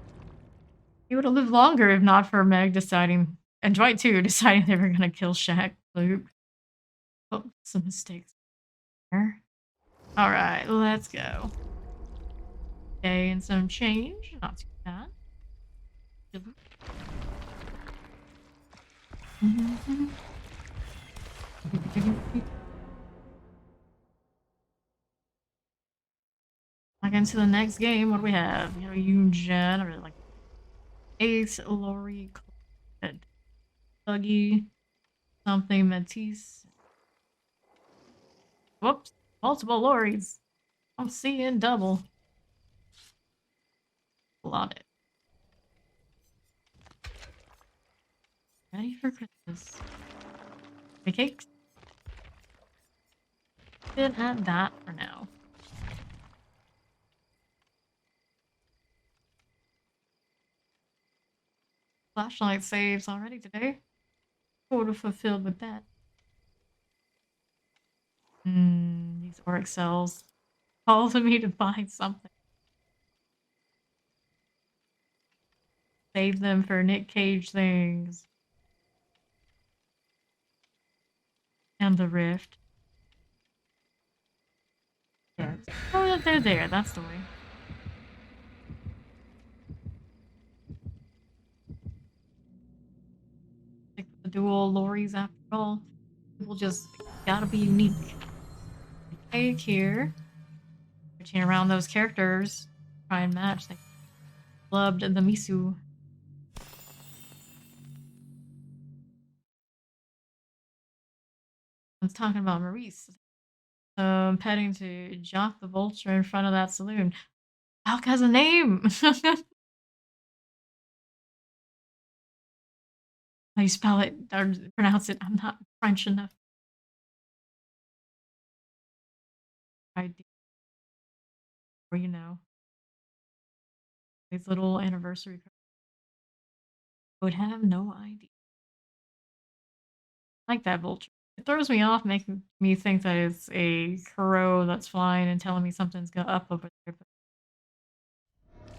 He would have lived longer if not for Meg deciding, and Dwight too, deciding they were gonna kill Shaq. Luke. Oh, some mistakes there. Alright, let's go. Okay, and some change. Not too bad. Back into the next game. What do we have? We have a Yoon-Jen. I really like Ace, Lori, Buggy, something Matisse. Whoops. Multiple Loris. I'm seeing double. Love it. Ready for Christmas. The cakes. Didn't have that for now. Flashlight saves already today. Quota fulfilled with that. These Oric cells call to me to find something. Save them for Nick Cage things. And the rift. Yeah. Oh, they're there. That's the way. Like the dual Loris after all. People just gotta be unique. Cake here. Searching around those characters. Try and match. They loved the Misu. I was talking about Maurice. Petting to Jock the Vulture in front of that saloon. Jock has a name! How you spell it or pronounce it? I'm not French enough. Or you know. These little anniversary cards. Would have no idea. I like that vulture. It throws me off, making me think that it's a crow that's flying and telling me something's up over there. But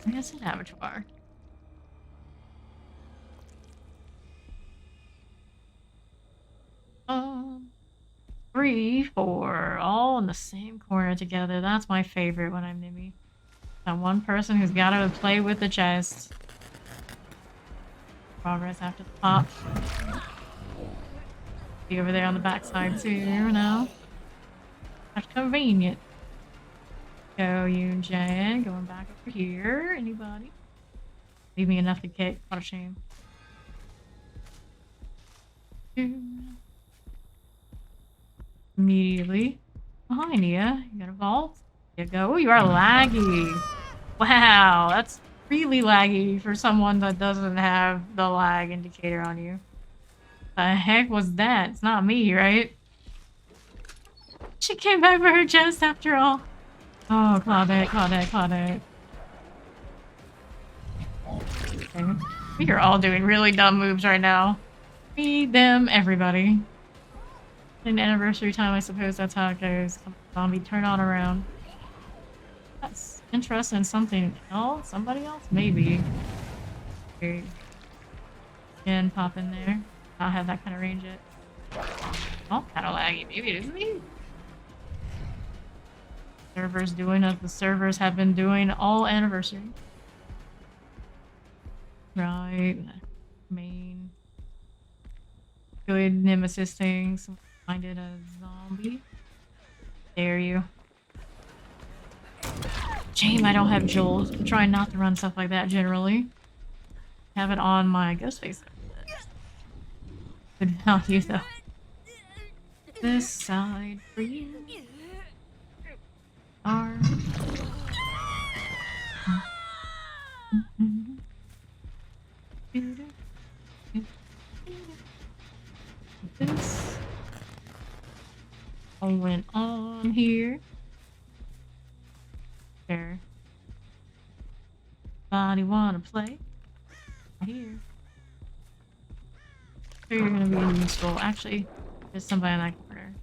I guess an abattoir. Three, four, all in the same corner together. That's my favorite when I'm Nimmy. That one person who's got to play with the chest. Progress after the pop. Be over there on the backside too, now. That's convenient. Go, Yoon-Jan. Going back over here. Anybody? Leave me enough to kick. What a shame. Immediately. Behind you. You got a vault. There you go. You are laggy. Wow, that's really laggy for someone that doesn't have the lag indicator on you. The heck was that? It's not me, right? She came back for her chest after all. Oh, Claudette, Claudette, Claudette. Okay. We are all doing really dumb moves right now. Feed them, everybody. In anniversary time, I suppose that's how it goes. Come on, zombie, turn on around. that's interested in something else? Somebody else? Maybe. Here. Jen, pop in there. I don't have that kind of range yet. Oh, kind of laggy. Maybe it is me. Servers doing as the servers have been doing all anniversary. Right. Main. Good nemesis things. Finded a zombie. Dare you. Shame I don't have Joel. I'm trying not to run stuff like that generally. Have it on my ghost face. Good value though. This side for you. Arm. This all went on here. There. Anybody wanna play? Here. Sure you're gonna be useful. Actually, there's somebody in that corner.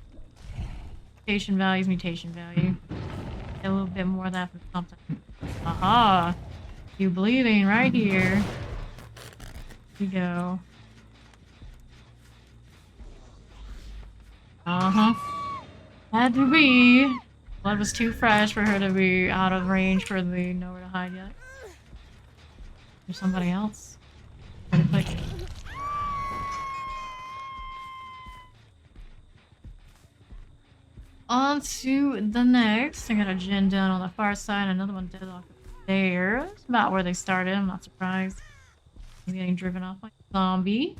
Mutation values, mutation value. Get a little bit more of that for something. Aha! You bleeding right here. Here we go. Had to be. Blood was too fresh for her to be out of range for the nowhere to hide yet. There's somebody else. Click. On to the next. I got a gen down on the far side, another one deadlock there. That's about where they started. I'm not surprised. He's getting driven off like a zombie.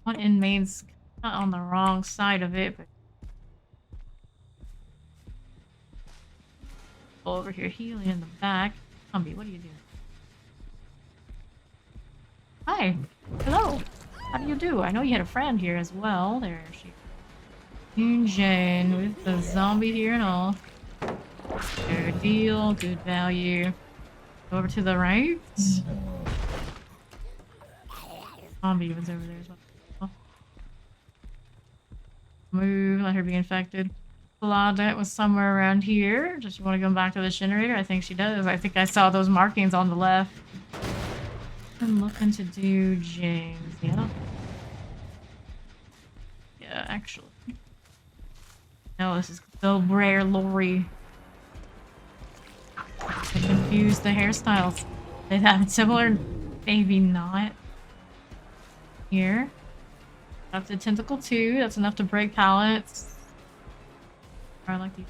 One inmate's not on the wrong side of it, but over here healing in the back. Zombie, what are you doing? Hi. Hello. How do you do? I know you had a friend here as well. There she is. Jane with the zombie here and all. Good deal. Good value. Over to the right. Zombie was over there as well. Move. Let her be infected. Claudette was somewhere around here. Does she want to go back to the generator? I think she does. I think I saw those markings on the left. I'm looking to do James. Yeah. Yeah, actually. No, this is the rare Lori. I confused the hairstyles. They have similar, maybe not. Here. Up to tentacle 2. That's enough to break pallets. I like these.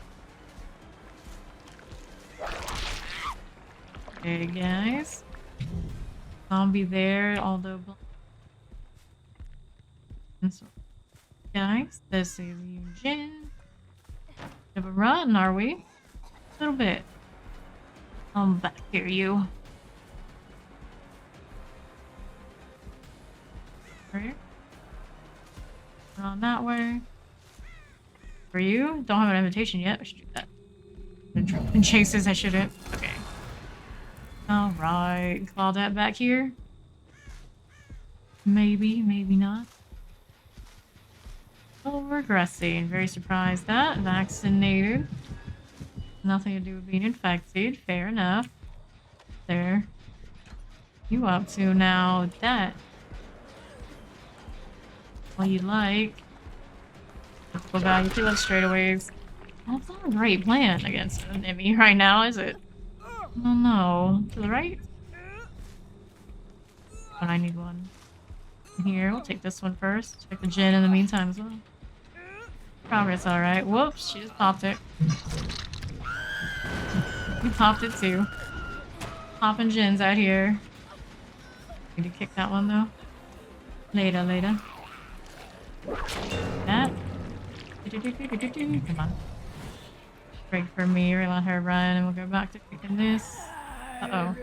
Okay, guys. Zombie there, although. Guys, this is Eugene. Bit of a run, are we? A little bit. I'm back here, you. Right here. Run that way. For you? Don't have an invitation yet. I should do that. And chases, I shouldn't. Okay. Alright. Claudette back here. Maybe, maybe not. Oh, regressing. Very surprised that. Vaccinated. Nothing to do with being infected. Fair enough. There. You up to now with that? What you like? Let's go back to those straightaways. That's not a great plan against an enemy right now, is it? Oh no. To the right? But I need one. Here, we'll take this one first. Check the gen in the meantime as well. Progress, alright. Whoops, she just popped it. You popped it too. Popping gens out here. Need to kick that one though. Later, later. That. Come on. Break for me, or let her run, and we'll go back to kicking this. Uh-oh.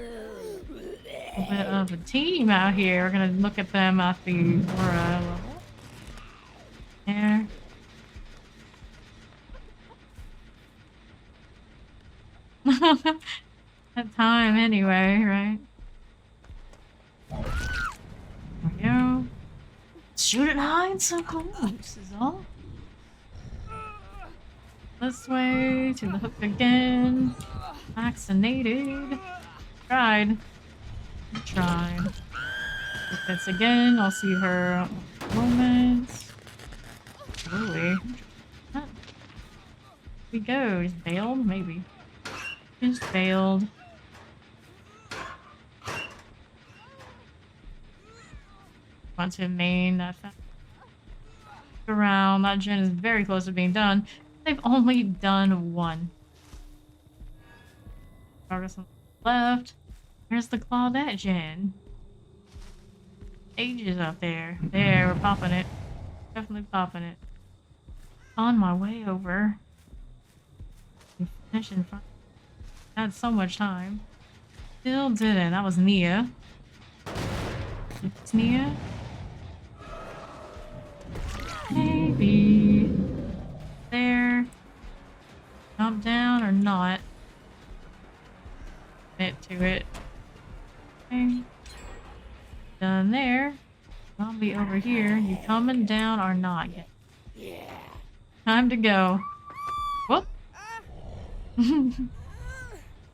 A bit of a team out here. We're gonna look at them at the aura level. There. That time anyway, right? There we go. Shoot it high and so close is all. This way to the hook again. Vaccinated. Tried. Tried. If it's again, I'll see her in a moment. Really? Huh. We go. Just bailed? Maybe. Just bailed. Want to main that around. That gen is very close to being done. They've only done one. Progress on the left. Here's the Claudette gen. Ages up there. There, we're popping it. Definitely popping it. On my way over. Finish in front. Had so much time. Still didn't. That was Nia. It's Nia. Maybe. There. Jump down or not. Commit to it. Okay. Done there. Zombie over here. You coming down or not yet? Yeah. Time to go. Whoop.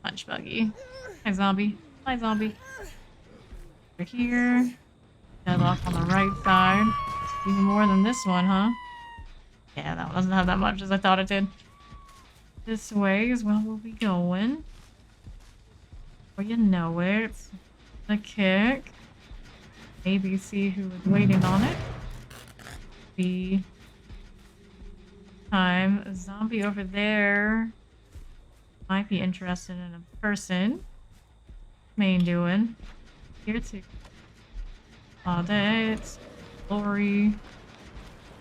Punch buggy. Hi, zombie. Hi, zombie. Over here. Deadlock on the right side. Even more than this one, huh? Yeah, that one doesn't have that much as I thought it did. This way is where we'll be going. Or you know it. The kick. Maybe see who was waiting on it. The time. A zombie over there might be interested in a person. Main doing. Here too. Claudette. Glory.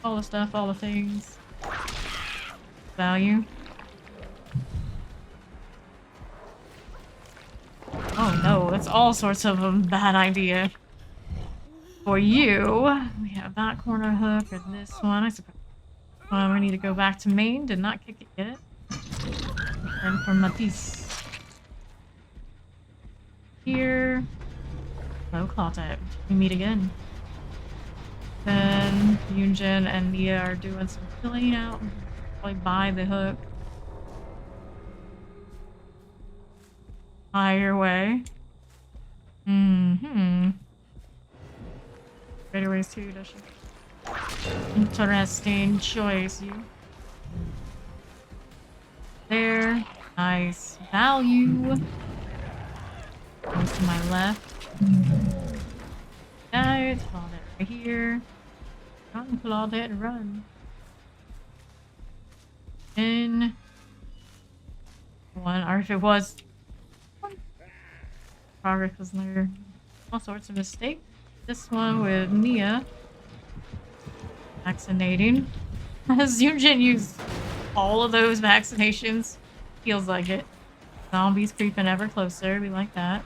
All the stuff, all the things. Value. Oh no, that's all sorts of a bad idea. For you, we have that corner hook or this one. I suppose we need to go back to main. Did not kick it yet. And for Matisse. Here. Hello, Claudette. We meet again. Then Yunjin and Nia are doing some filling out. Probably by the hook. Higher way. Better ways too, does she? Interesting choice, you. There. Nice. Value. Goes to my left. Right. Claudette right here. Run, Claudette, run. In. One. Or if it was. Progress was there. All sorts of mistakes. This one with Nia. Vaccinating. Has Yunjin used all of those vaccinations? Feels like it. Zombies creeping ever closer. We like that.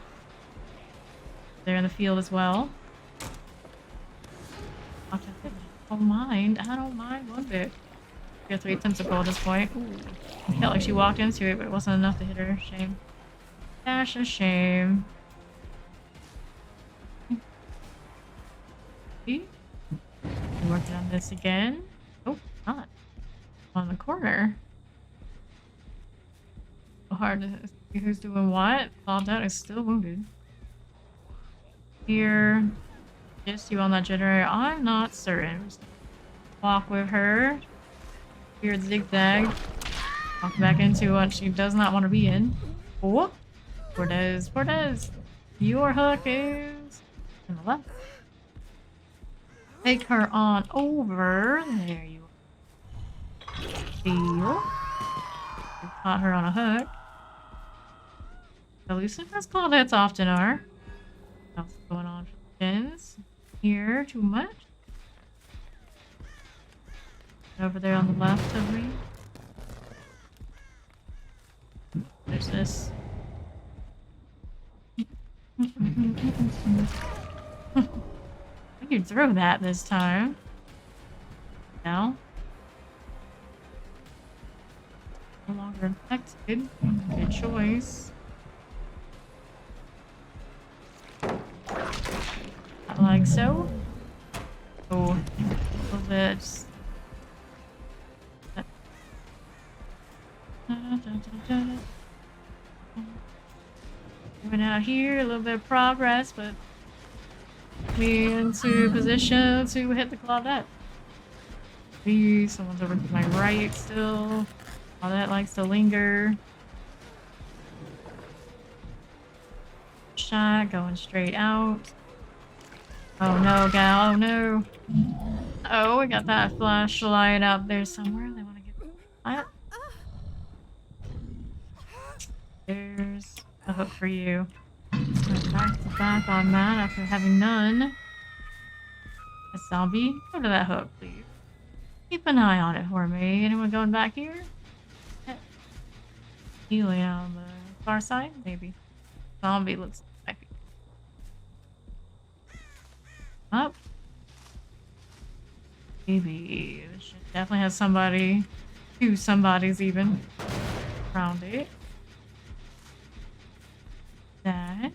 They're in the field as well. I don't mind. I don't mind one bit. She got 3 tentacle at this point. Ooh. I felt like she walked into it, but it wasn't enough to hit her. Shame. Dash a shame. Working on this again. Oh, not. On the corner. So hard to see who's doing what. Claudette is still wounded. Here. Just you on that generator. I'm not certain. Just walk with her. Weird zigzag. Walk back into what she does not want to be in. Oh. Cortez. Your hook is on the left. Take her on over. There you are. Feel. We caught her on a hook. Elusive as Claudette's often are. What's going on for fins? Here, too much. Over there on the left of me. There's this. I could throw that this time. No. No longer infected. Good choice. Like so. Oh, a little bit. Moving out here, a little bit of progress, but me into position to hit the Claudette. Please, someone's over to my right still. Claudette likes to linger. Shot going straight out. Oh no, gal, oh no. Oh, we got that flashlight out there somewhere. They want to get that. There's a hook for you. Back to back on that after having none. A zombie, go to that hook, please. Keep an eye on it for me. Anyone going back here? Healing on the far side, maybe. Zombie looks like up. Maybe this shit definitely has somebody, two somebodies even around it. That.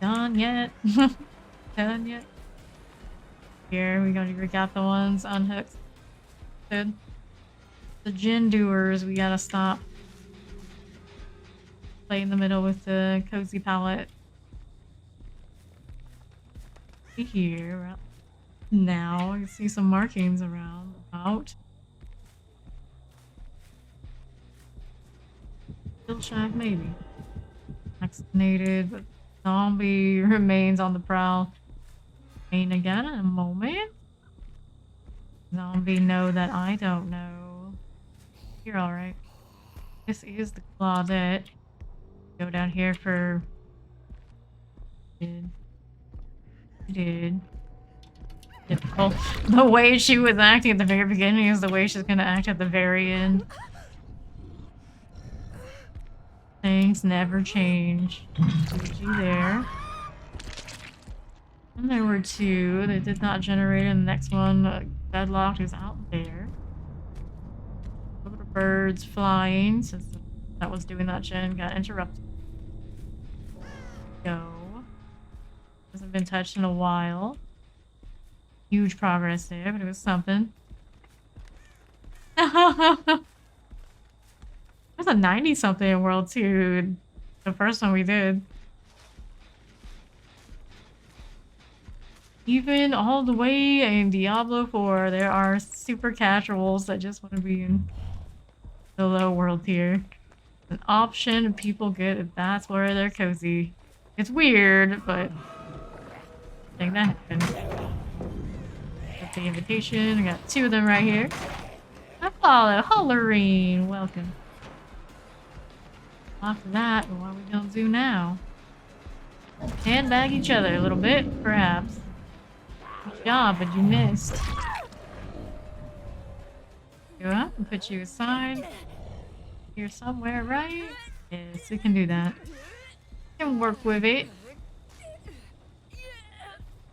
Done yet? Done yet? Here, we got the ones unhooked. Good. The gin doers, we gotta stop. Play in the middle with the cozy palette. Here. Now, you see some markings around about. Still shack, maybe. Vaccinated, but zombie remains on the prowl. Ain't again in a moment. Zombie know that I don't know. You're alright. This is the Claudette. Go down here for... Did. Difficult. The way she was acting at the very beginning is the way she's gonna act at the very end. Things never change. GG there. And there were two that did not generate, and the next one, deadlocked, is out there. Little birds flying, since that was doing that gen got interrupted. Go. Hasn't been touched in a while. Huge progress there, but it was something. There's a 90-something world too. The first one we did. Even all the way in Diablo 4, there are super casuals that just want to be in the low world tier. An option people get if that's where they're cozy. It's weird, but I think that happened. Got the invitation. I got two of them right here. I follow Hollerine. Welcome. After that, what are we gonna do now? Handbag each other a little bit, perhaps. Good job, but you missed. Go up and put you aside. Here somewhere, right? Yes, we can do that. Can work with it.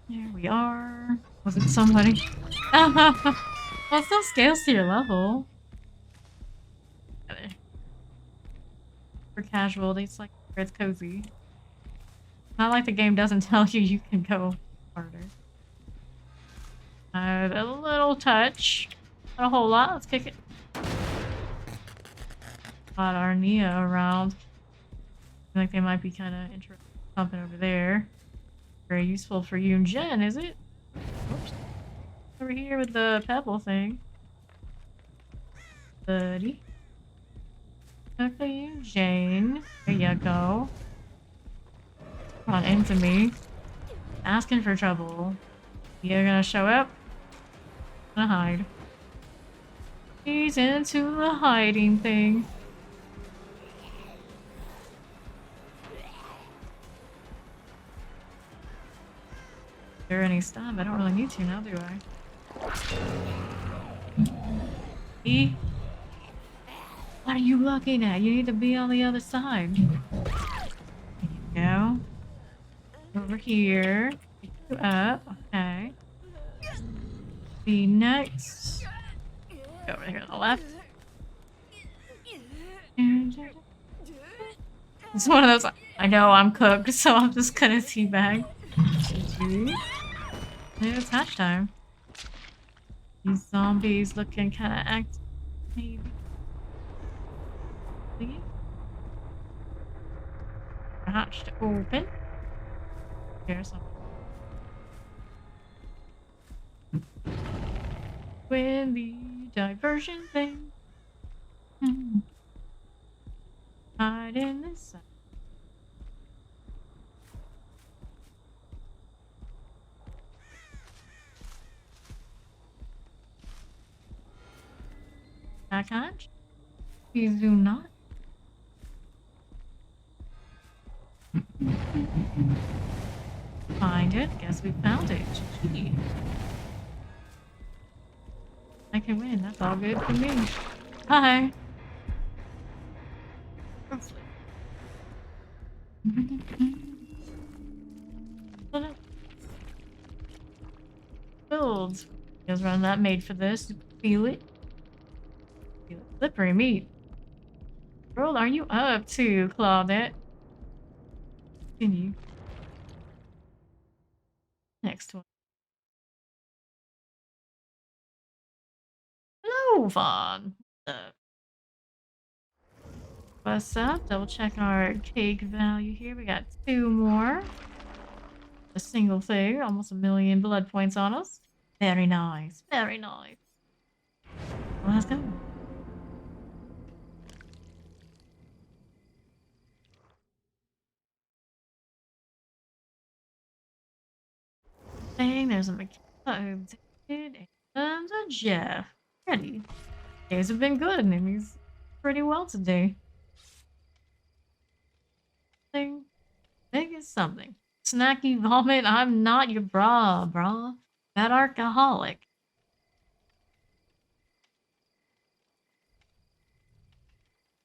There we are. Was it somebody? Well, it still scales to your level. For casual, it's like it's cozy. Not like the game doesn't tell you you can go harder. A little touch. Not a whole lot. Let's kick it. Got our Nia around. I feel like they might be kind of interested in something over there. Very useful for you and Jen, is it? Oops. Over here with the pebble thing. Buddy. Look for you, Jane. There you go. Come on, into me. Asking for trouble. You're gonna show up? Gonna hide. He's into the hiding thing. Is there any stop? I don't really need to now, do I? E? What are you looking at? You need to be on the other side. There you go. Over here. Pick you up. Okay. The next. Go over here to the left. It's one of those. I know I'm cooked, so I'm just gonna teabag. Maybe it's hatch time. These zombies looking kind of active. Maybe. Hatch to open. Here's something. When the diversion thing. Hide in the sun. I can't. Please do not. Find it. Guess we found it. GG. I can win. That's all good for me. Hi. Builds. Because run that made for this. Feel it. Feel it. Slippery meat. Girl, are you up to, Claudette? Continue. Next one. Hello, Vaughn. What's up? Double check our cake value here. We got 2 more. A single thing. Almost 1,000,000 blood points on us. Very nice. Very nice. Well, let's go. Dang, there's a Michaela, David, and a Jeff. Ready. Days have been good, and he's pretty well today. Thing. Big is something. Snacky vomit, I'm not your brah. That alcoholic.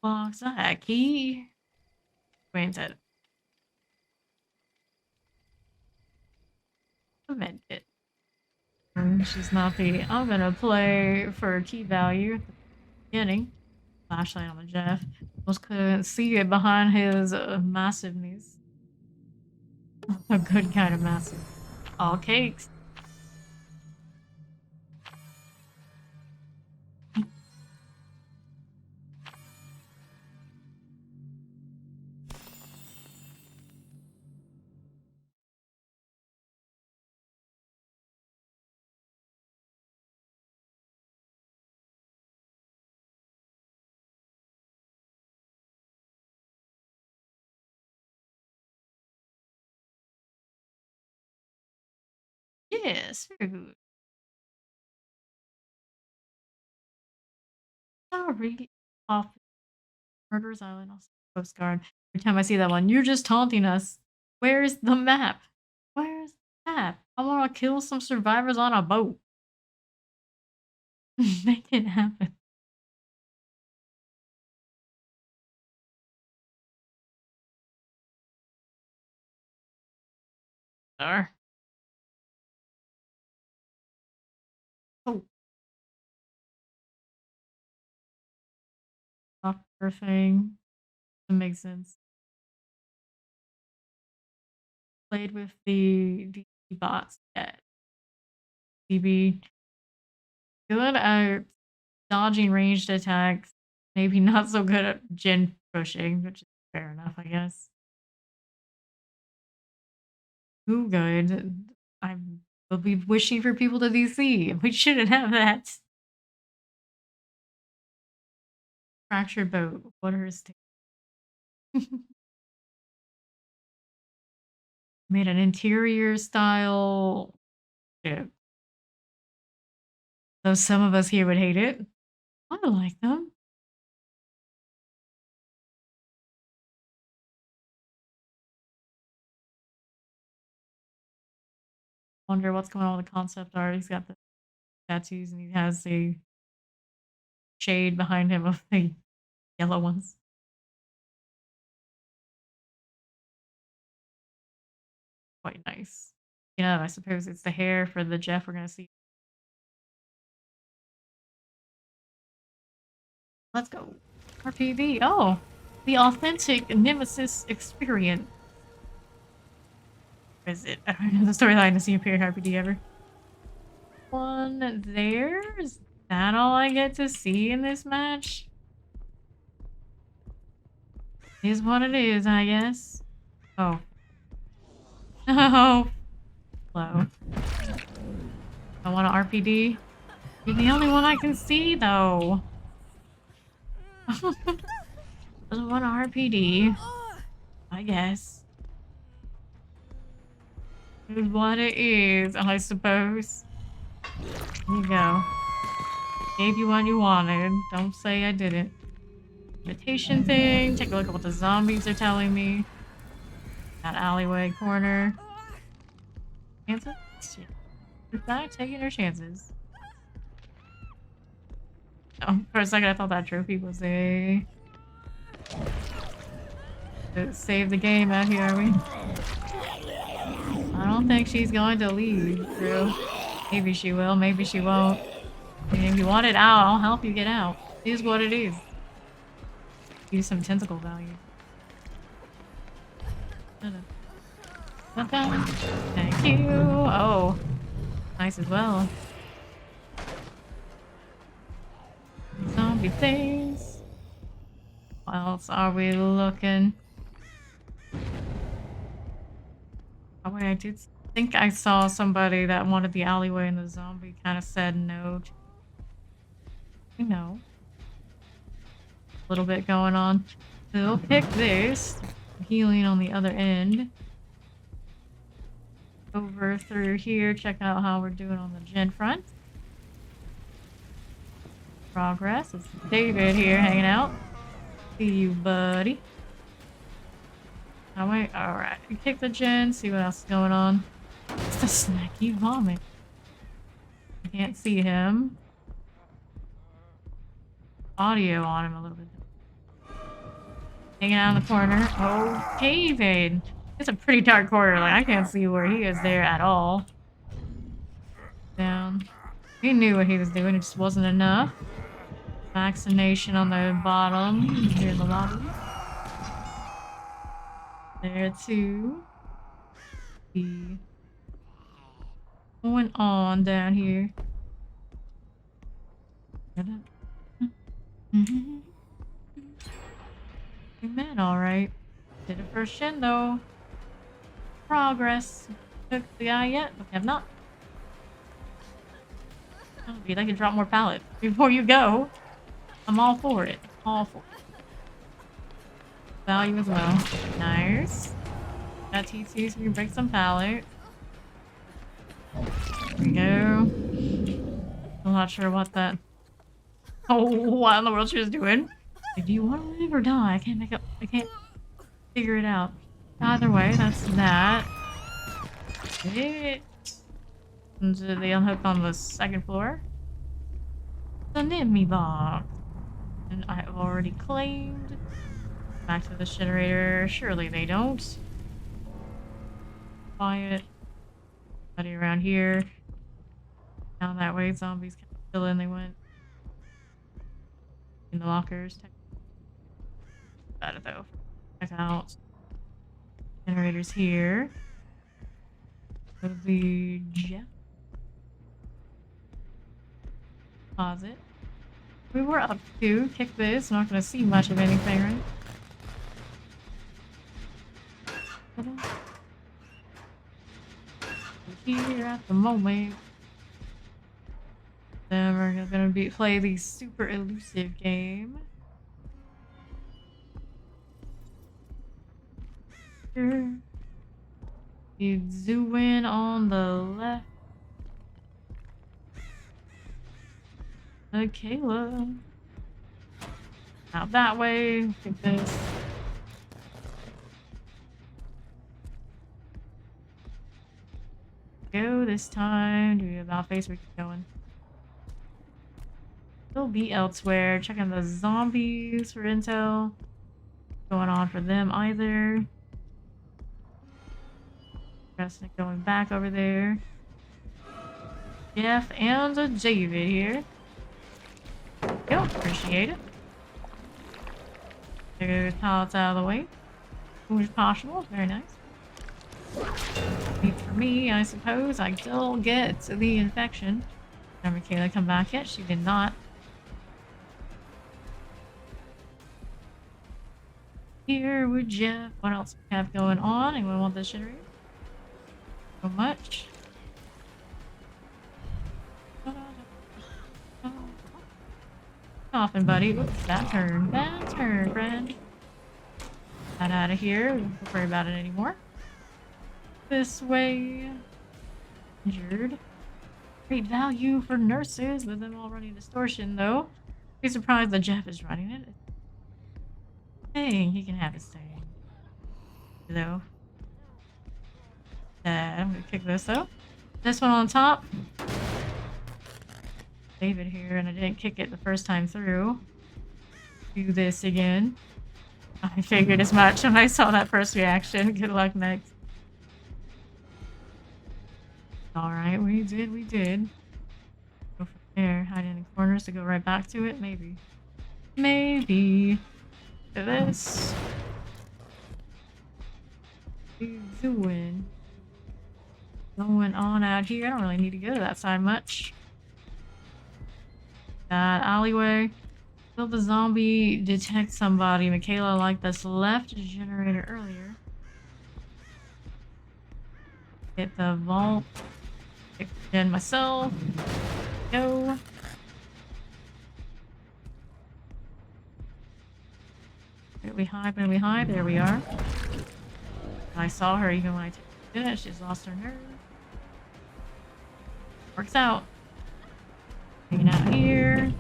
Box a key. Granted. A medkit. She's not the. I'm gonna play for key value at the beginning. Flashlight on the Jeff. Almost couldn't see it behind his massiveness. A good kind of massive. All cakes. Yes, very good. Sorry. Off Murderers Island, also Coast Guard. Every time I see that one, you're just taunting us. Where's the map? Where's the map? I want to kill some survivors on a boat. Make it happen. Sure. Oh, doctor thing. That makes sense. Played with the bots at DB. Good at dodging ranged attacks. Maybe not so good at gen pushing, which is fair enough, I guess. Who good? I will be wishing for people to DC. We shouldn't have that. Fractured boat. What are his Made an interior style ship. Though some of us here would hate it. I like them. Wonder what's going on with the concept art. He's got the tattoos and he has a shade behind him of the yellow ones. Quite nice. You know, I suppose it's the hair for the Jeff we're gonna see. Let's go. RPD. Oh, the authentic Nemesis experience. Or is it? I don't know the storyline to see a period RPD ever. One there? Is that all I get to see in this match? Is what it is, I guess. Oh. Oh. Hello. I want an RPD. You're the only one I can see, though. Doesn't want an RPD. I guess. Is what it is, I suppose. Here you go. Gave you what you wanted. Don't say I didn't. Invitation thing. Take a look at what the zombies are telling me. That alleyway corner. Chances? Shit. We're not taking our chances. Oh, for a second I thought that trophy was a... Save the game out here, are we? I don't think she's going to leave, Drew. Maybe she will, maybe she won't. I mean, if you want it out, I'll help you get out. It is what it is. Use some tentacle value. Thank you. Oh, nice as well. Zombie things. What else are we looking? Oh wait, I did think I saw somebody that wanted the alleyway and the zombie kind of said no. You know. A little bit going on. So we'll pick this. Healing on the other end. Over through here, check out how we're doing on the gen front. Progress. It's David here hanging out. See you, buddy. Oh wait, alright. Kick the gen, see what else is going on. It's the snacky vomit. I can't see him. Audio on him a little bit. Hanging out in the corner. Oh, David! It's a pretty dark corner, like I can't see where he is there at all. Down. He knew what he was doing, it just wasn't enough. Vaccination on the bottom. Here in the lobby. There too. See going on down here. Man, alright. Did it first shin though. Progress. Took the guy yet? We have not. Oh, dude, I can drop more pallets before you go. I'm all for it. All for it. Value as well. Nice. Got T2 so we can break some pallet. There we go. I'm not sure what that... Oh, what in the world she was doing? Do you want to live or die? I can't figure it out. Either way, that's that. It. Into the unhook on the second floor. The Nimmy box. And I have already claimed. Back to the generator. Surely they don't. Quiet. Nobody around here. Down that way, zombies kind of still in. They went in the lockers. Got it though. Check out. Generators here. The jet. Closet. We were up to kick this. Not gonna see much of anything, right? Here at the moment. Then we're gonna play the super elusive game. You zoom in on the left. Kayla. Out that way. Take this. Go this time. Do we have about face? We keep going. We'll be elsewhere. Checking the zombies for intel. Going on for them either. Going back over there. Jeff and David here. Yo, appreciate it. Take those pallets out of the way. As soon as possible. Very nice. For me, I suppose I still get the infection. Did Michaela come back yet? She did not. Here with Jeff. What else do we have going on? Anyone want this generator? So much. Coffin, buddy. Oops, bad turn. Bad turn, friend. Get out of here. We don't worry about it anymore. This way. Injured. Great value for nurses with them all running distortion, though. Be surprised that Jeff is running it. Dang, he can have his thing. Though. I'm gonna kick this up. This one on top. Leave it here, and I didn't kick it the first time through. Do this again. I figured as much when I saw that first reaction. Good luck next. Alright, we did. Go from there, hide in the corners to go right back to it, maybe. Maybe. Do this. What are you doing? Going on out here. I don't really need to go to that side much. That alleyway. Will the zombie detect somebody? Michaela liked this left generator earlier. Hit the vault. Pick in myself. Go. Where we hide? Where we hide? There we are. I saw her even when I took it. She's lost her nerve. Works out. Hanging out here.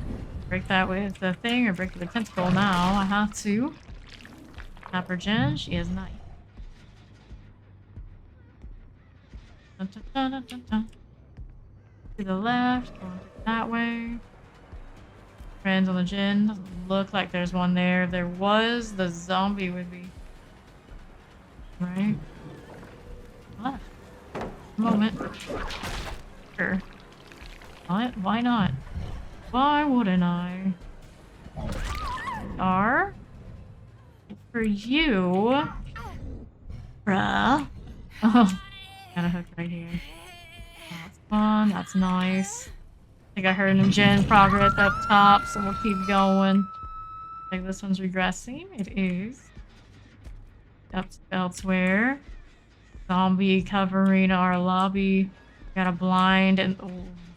Break that with the thing or break with the tentacle now. I have to. Tap her gen. She is not. Dun, dun, dun, dun, dun, dun. To the left. Going that way. Friends on the gen. Doesn't look like there's one there. If there was, the zombie would be. Right? Left. Moment. Sure. What? Why not? Why wouldn't I? R? For you? Bruh. Oh. Got a hook right here. That's fun. That's nice. I think I heard an gen progress up top, so we'll keep going. I think this one's regressing. It is. Up elsewhere. Zombie covering our lobby. Got a blind and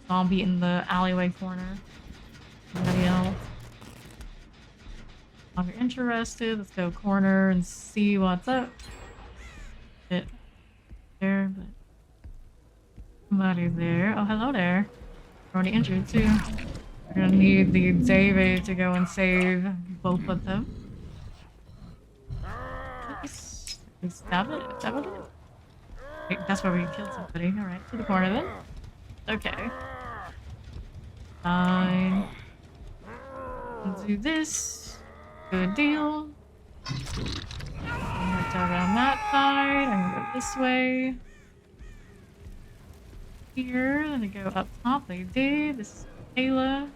zombie in the alleyway corner. Somebody else. If you're interested, let's go corner and see what's up. Bit there, but somebody's there. Oh, hello there. Already injured too. We're gonna need the David to go and save both of them. Stab it? Stab it? Wait, that's where we killed somebody. Alright, to the corner then. Okay. Fine. Let's do this. Good deal. I'm gonna go around that side. I'm gonna go this way. Here, then they go up top. They did. This is Kayla.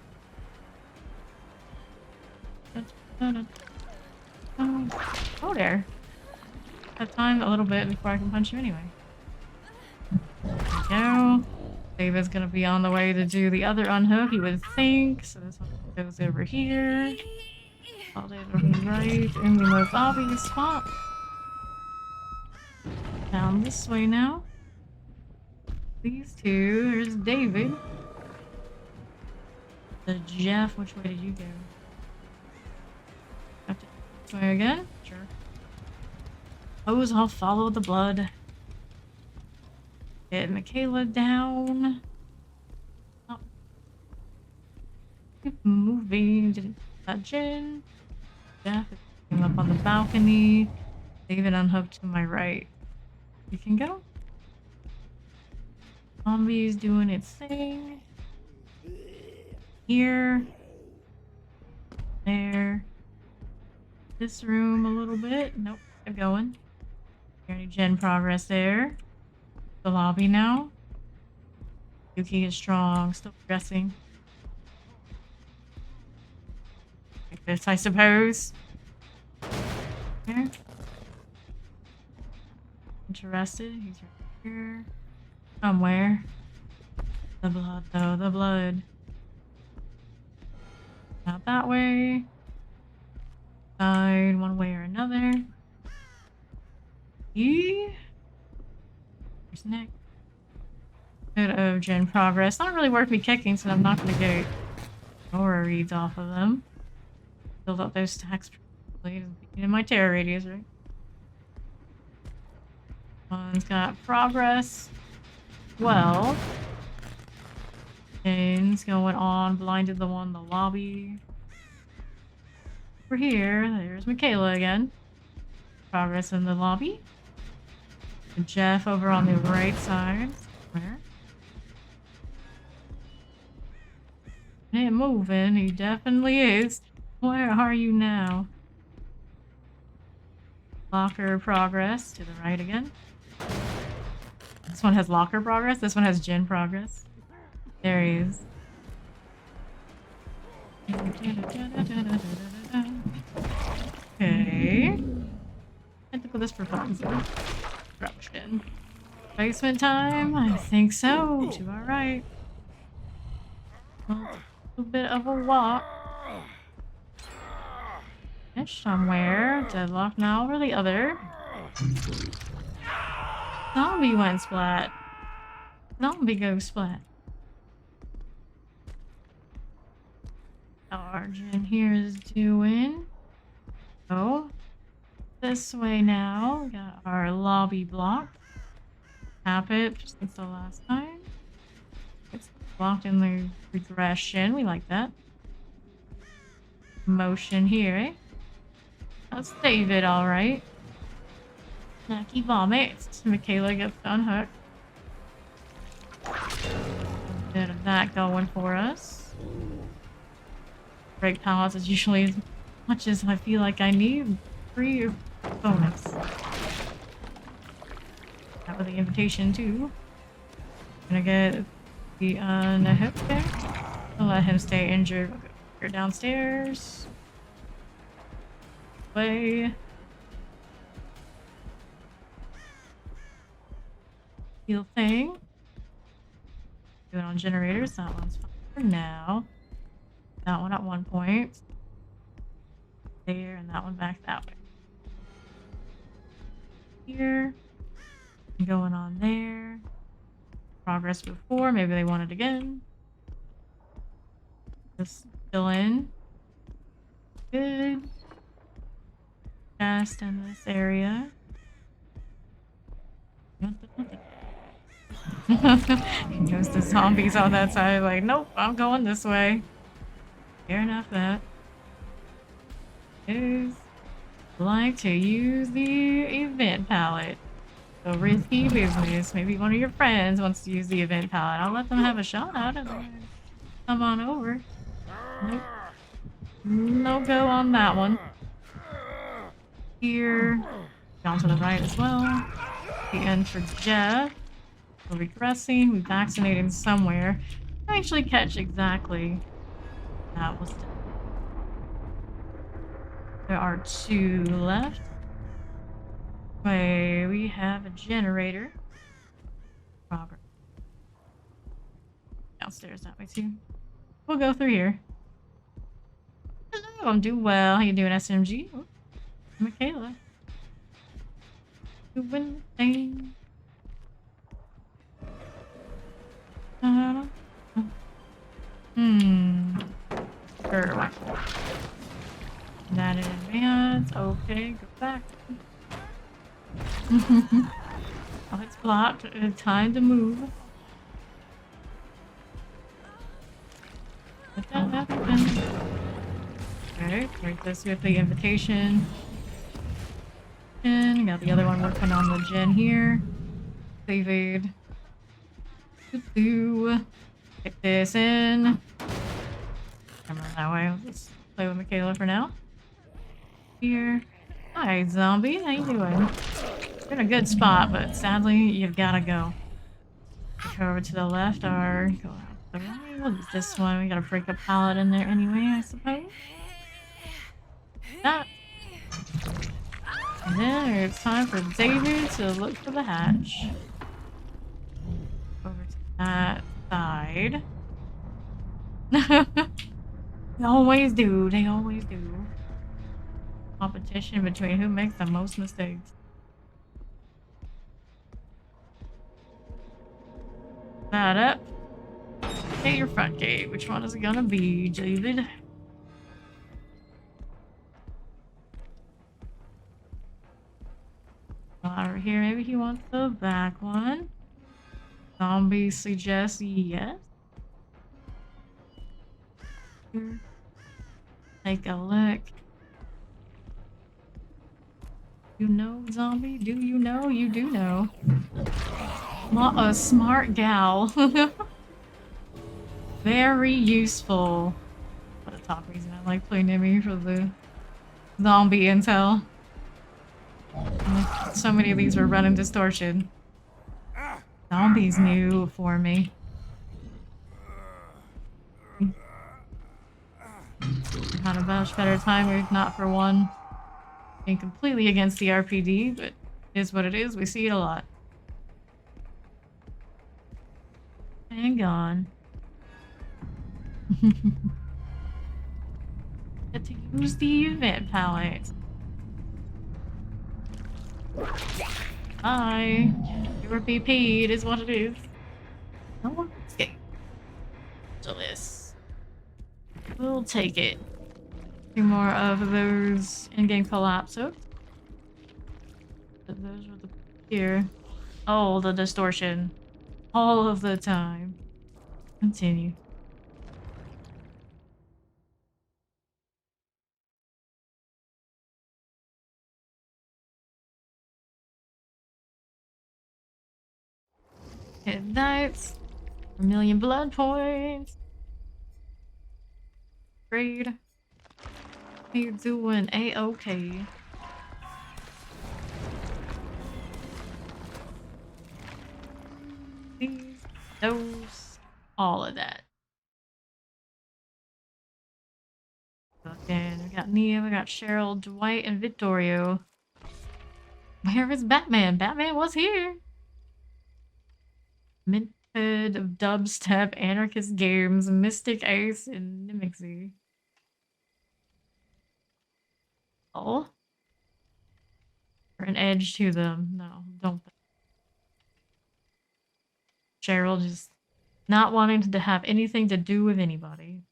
Oh, there. Have time a little bit before I can punch you anyway. There we go. David's gonna be on the way to do the other unhook, you would think. So this one goes over here. All day over right in the most obvious spot. Down this way now. These two. There's David. The Jeff. Which way did you go? Have to this way again? Sure. Suppose I'll follow the blood. Get Michaela down. Oh. Keep moving. Didn't touch in. Jeff came up on the balcony. David unhooked to my right. You can go. Zombie's doing its thing. Here. There. This room a little bit. Nope. Keep going. Any gen progress there. The lobby now. Yuki is strong. Still progressing. Like this, I suppose. Here. Interested? He's right here. Somewhere. The blood, though. The blood. Not that way. Side, one way or another. Where's Nick? Bit of gen progress. Not really worth me kicking, so I'm not going to get aura reads off of them. Build up those stacks. In my terror radius, right? One's got progress. Well. Chains going on. Blinded the one in the lobby. Over here, there's Michaela again. Progress in the lobby. And Jeff over on the right side. Where? He ain't moving. He definitely is. Where are you now? Locker progress to the right again. This one has locker progress. This one has gen progress. There he is. Okay. Tentacle this for fun. Rubbish in. Basement time? I think so. To our right. A little bit of a walk. Fish somewhere. Deadlock now over the other. Zombie went splat. Zombie go splat. Our gen here is doing. Oh. This way now. We got our lobby block. Tap it just like the last time. It's blocked in the regression. We like that. Motion here, eh? Let's save it, alright. Snacky vomit. Michaela gets unhooked. Bit of that going for us. Break pallets is usually as much as I feel like I need. Free bonus. That was the invitation too. Gonna get the unhooked there. I'll let him stay injured. We'll go here downstairs. Way. Heal thing. Do it on generators. That one's fine for now. That one at one point. There, and that one back that way. Here. And going on there. Progress before. Maybe they want it again. Just fill in. Good. Just in this area. Goes the zombies on that side, like, nope, I'm going this way. Fair enough, that is like to use the event palette. So risky business. Maybe one of your friends wants to use the event palette. I'll let them have a shot at it. Come on over. Nope. No go on that one. Here. Down to the right as well. The end for Jeff. We're regressing. We vaccinated somewhere. I actually catch exactly that was done. There are two left. Wait, we have a generator. Robert. Downstairs that way too. We'll go through here. Hello, I'm doing well. How you doing, SMG? Oh, Michaela. Doing thing. Sure. That in advance. Okay, go back. Oh, it's blocked. Time to move. Let that happen. Okay, break this with the invitation. And got the other one working on the gen here. Save aid. Get this in. Come on that way. Let's play with Michaela for now. Here. Hi, zombie. How you doing? You're in a good spot, but sadly, you've gotta go. Go over to the left or go out the right. What is this one? We gotta break a pallet in there anyway, I suppose. That. And then it's time for David to look for the hatch. Over to that side. They always do. They always do. Competition between who makes the most mistakes. That up. Okay, your front gate. Which one is it gonna be, David? Over here, maybe he wants the back one. Zombie suggests yes. Here. Take a look. You know, zombie? Do you know? You do know. A smart gal. Very useful. What a top reason I like playing Emmy for the zombie intel. So many of these were running distortion. Zombies new for me. Had a much better time if not for one being completely against the RPD, but it is what it is. We see it a lot. And gone. Get to use the event palette. Bye. Your PP, it is what it is. Oh, escape. Chillest. We'll take it. Two more of those in-game collapsos. Those were the here. Oh, the distortion. All of the time. Continue. Hit that. 1,000,000 blood points. Great. You're doing A-okay. These, those, all of that. Okay, we got Nia, we got Cheryl, Dwight, and Vittorio. Where is Batman? Batman was here. Minthead of Dubstep, Anarchist Games, Mystic Ace, and Nimixy. Oh? Or an edge to them. No, don't. Cheryl just not wanting to have anything to do with anybody.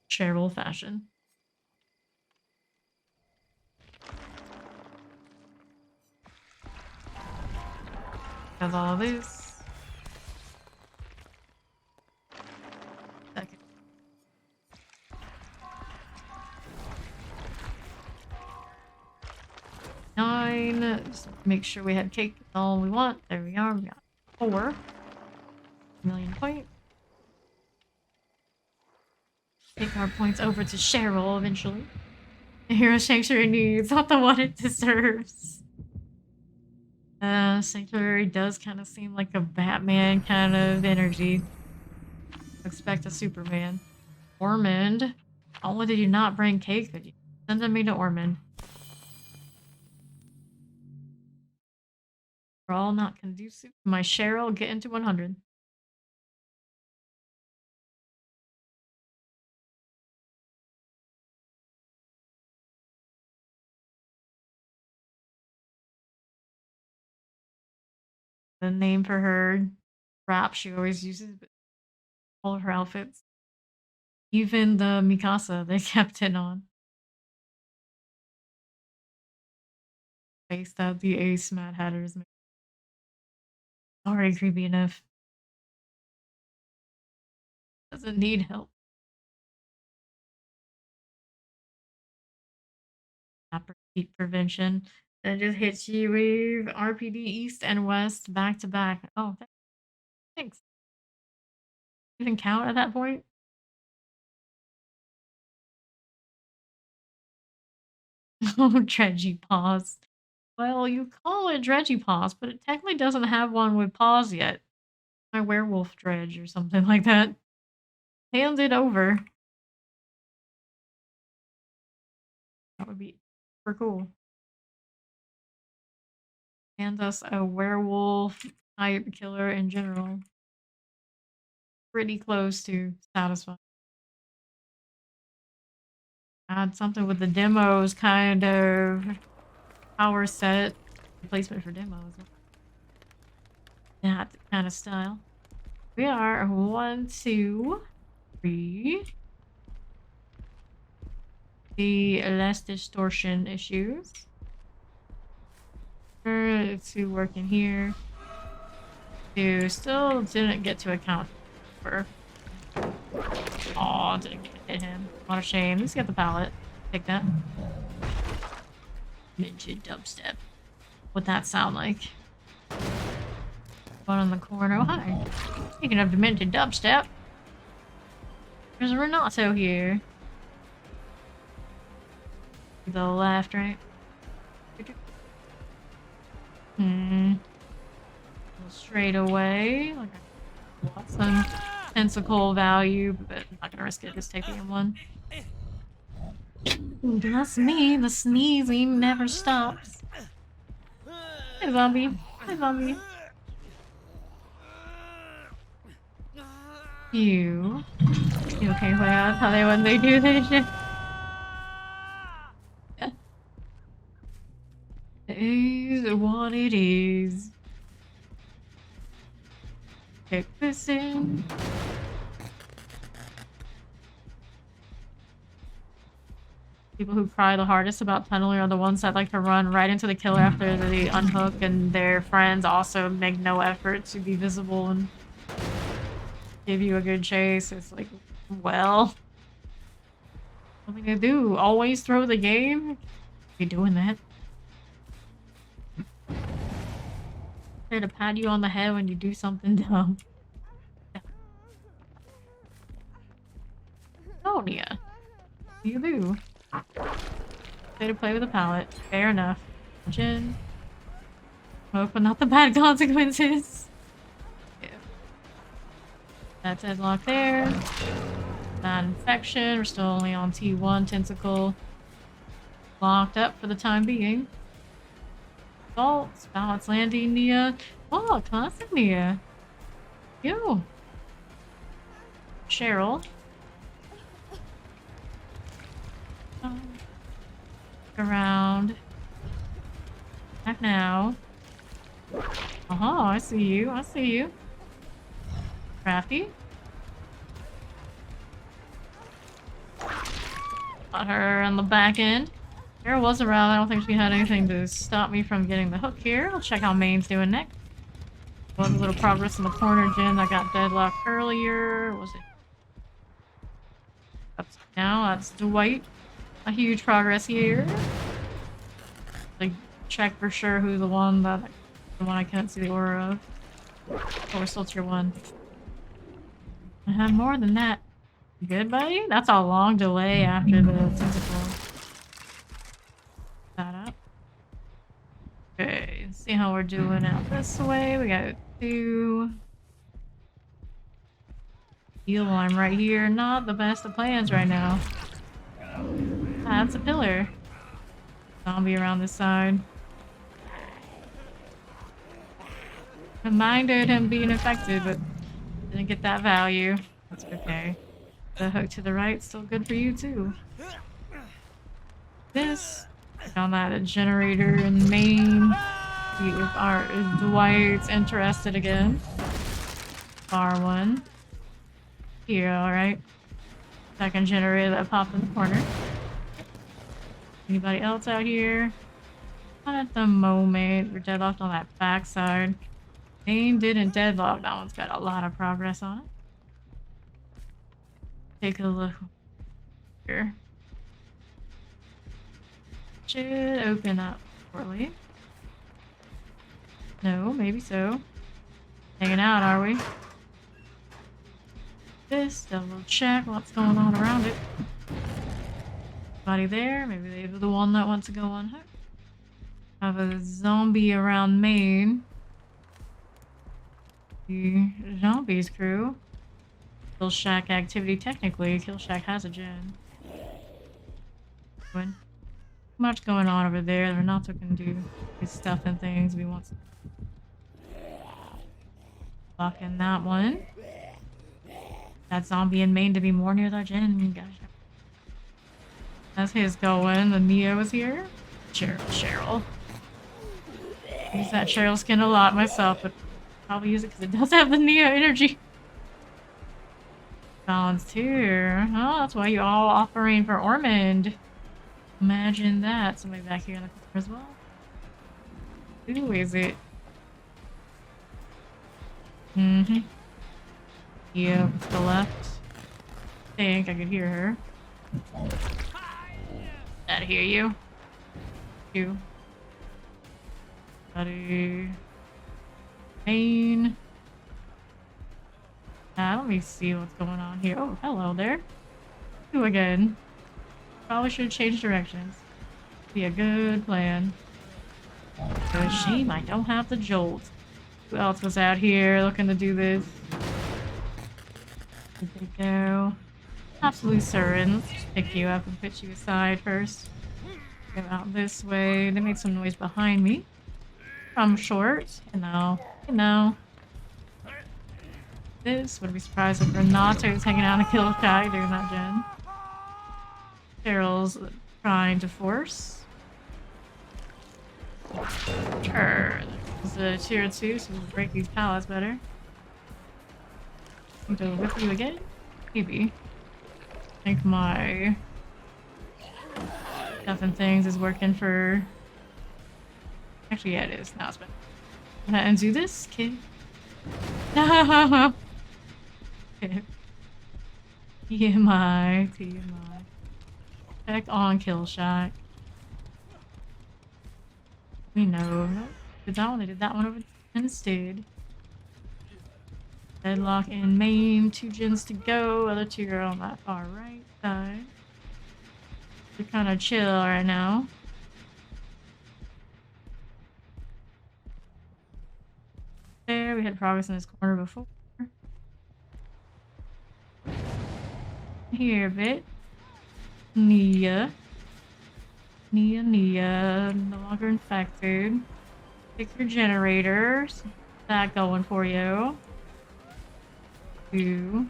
Cheryl fashion. Has all of this. Okay. Nine. Just make sure we had cake. That's all we want. There we are. We got 4,000,000 points. Take our points over to Cheryl eventually. The hero sanctuary needs, not the one it deserves. Sanctuary does kind of seem like a Batman kind of energy. Expect a Superman. Ormond. Only did you not bring cake with you? Send me to Ormond. We're all not conducive. My Cheryl get into 100. The name for her wrap she always uses, but all of her outfits. Even the Mikasa they kept it on. Face that the Ace Mad Hatters. Already creepy enough. Doesn't need help. Heat prevention. That just hits you with RPD East and West back to back. Oh, thanks. Even count at that point? Oh, Dredgy Paws. Well, you call it Dredgy Paws, but it technically doesn't have one with paws yet. My werewolf dredge or something like that. Hand it over. That would be super cool. And us a werewolf type killer in general. Pretty close to satisfying. Add something with the demos kind of power set replacement for demos. That kind of style. We are 1, 2, 3. The less distortion issues. Let's see, working here. You still didn't get to account for. Aw, didn't hit him. What a shame. Let's get the pallet. Take that. Ninja dubstep. What that sound like? One on the corner. Oh, hi. Speaking of demented dubstep, there's a Renato here. To the left, right? Straight away. Like I want some tentacle value, but I'm not gonna risk it. Just take the M1. Ooh, that's me. The sneezing never stops. Hey, zombie. Hi, zombie. You okay, Wea? How they when they do this shit? It is what it is. Take this in. People who cry the hardest about tunneling are the ones that like to run right into the killer after they unhook, and their friends also make no effort to be visible and give you a good chase. It's like, well, what are they gonna do? Always throw the game? You doing that? There to pat you on the head when you do something dumb. Sonia, what do you do? There to play with a pallet. Fair enough. Jin. Hope but not the bad consequences. Yeah. That deadlock there. Bad infection. We're still only on T1 tentacle. Locked up for the time being. Assaults. Balance landing, Nia. Oh, classic Nia. You. Cheryl. Around. Back now. I see you. I see you. Crafty. Got her on the back end. Cheryl was around. I don't think she had anything to stop me from getting the hook here. I'll check how Main's doing next. Was a little progress in the corner gen that got deadlocked earlier. Was it? Up now, that's Dwight. A huge progress here. Like, check for sure who's the one I can't see the aura of. Oh, we're still tier 1. I have more than that. You good, buddy? That's a long delay after the tentacle. That up. Okay, let's see how we're doing out this way. We got 2. Heal while I'm right here. Not the best of plans right now. Ah, that's a pillar. Zombie around this side. I minded him being affected, but didn't get that value. That's okay. The hook to the right, still good for you too. This, on that generator in main. See if our Dwight's interested again. Bar 1. Here, alright. Second generator that popped in the corner. Anybody else out here? Not at the moment. We're deadlocked on that backside. Main didn't deadlock. That one's got a lot of progress on it. Take a look here. Should open up shortly. No, maybe so. Hanging out, are we? This, double check what's going on around it. Anybody there? Maybe they're the one that wants to go on her. Have a zombie around main. The zombies crew. Kill Shack activity. Technically, Kill Shack has a gen. Win. much going on over there. Renato can do his stuff and things if he wants to. Lock in that one. That zombie in Maine to be more near the gen. Gosh. That's his going. The Neo is here. Cheryl. I use that Cheryl skin a lot myself, but probably use it because it does have the Neo energy. Balanced here. Oh, that's why you all offering for Ormond. Imagine that. Somebody back here in the corner as well. Who is it? Mm-hmm. Yeah, to the left. I think I could hear her. Did I hear you? You. Buddy. Main. Let me see what's going on here. Oh, hello there. You again. Probably should change directions. Be a good plan. Good shame I don't have the jolt. Who else was out here looking to do this? Did they go? Absolute certain. Let's just pick you up and put you aside first. Go out this way. They made some noise behind me. From short. You know. This would be surprised if Renato's hanging out in the kill shot doing that gen. Cheryl's trying to force. Sure. It's a tier 2, so we'll break these pallets better. I'm gonna whip you again? Maybe. I think my stuff and things is working for... Actually, yeah, it is. Now it's been. Can I undo this, kid? No! TMI. Check on kill shot. We know. Did that one? They did that one over instead. Deadlock in main. 2 gens to go. Other 2 are on that far right side. They're kind of chill right now. There, we had progress in this corner before. Here a bit. Nia, no longer infected. Pick your generators. That going for you. 2.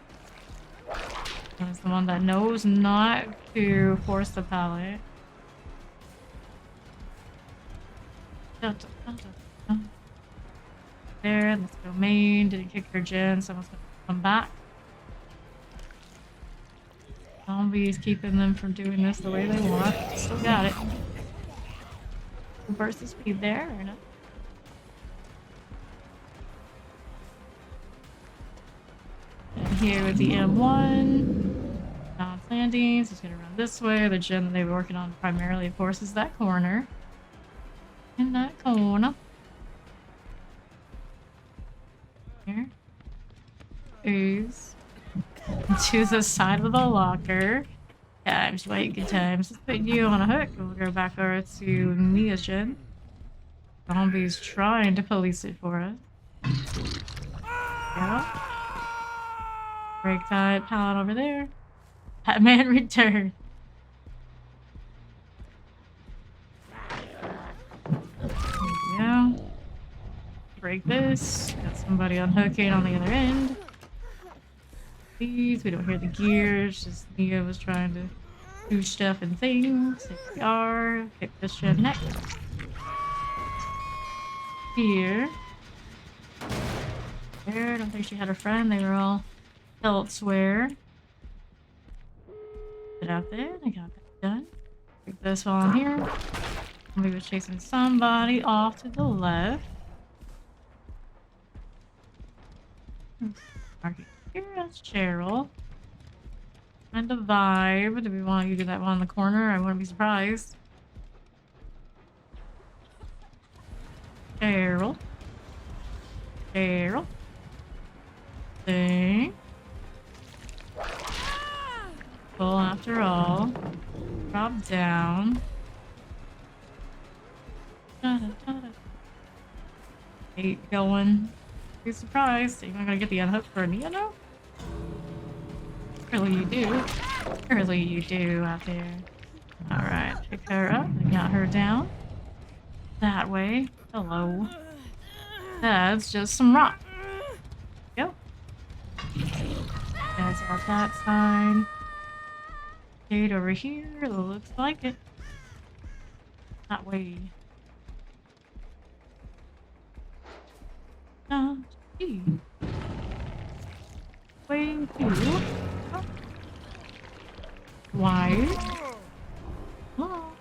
That's the one that knows not to force the pallet. There, let's go main. Didn't kick her gen, someone's gonna come back. Zombies keeping them from doing this the way they want. Still got it. Burst the speed there, or not? And here with the M1. Balance landings. He's gonna run this way. The gen that they were working on primarily, of course, is that corner. In that corner. Here. Ooze. To the side of the locker. Times, wait, good times. Let's put you on a hook. We'll go back over to Mia's gen. Zombie's trying to police it for us. Yeah. Break that pallet over there. Batman return. Yeah. Break this. Got somebody unhooking on the other end. These, we don't hear the gears, just Nia was trying to do stuff and things. Here we are. Pick this gen next. Here. There, I don't think she had a friend, they were all elsewhere. Get out there, I got that done. Pick this one here. Somebody was chasing somebody off to the left. Mark it here, that's Cheryl. And a vibe. Do we want you to do that one in the corner? I wouldn't be surprised. Cheryl. Thing. Full after all. Drop down. Eight going. Be surprised. You're not gonna get the unhook for Nia now? Surely you do. Surely you do out there. Alright. Pick her up. We got her down. That way. Hello. That's just some rock. Go. Guys on that side. Gate over here. Looks like it. That way. Gee. Way to. Wide. Oh.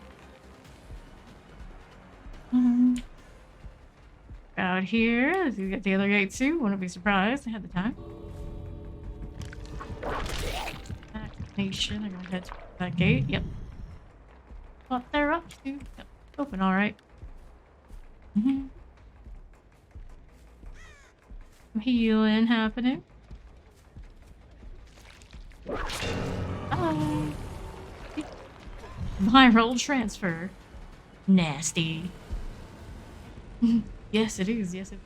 Out here, if you get the other gate too, wouldn't be surprised. I had the time. Activation. I'm gonna head to that gate. Yep. What they're up to. Yep. Open, all right. Some healing happening. Oh. Viral transfer. Nasty. Yes, it is. Yes, it is.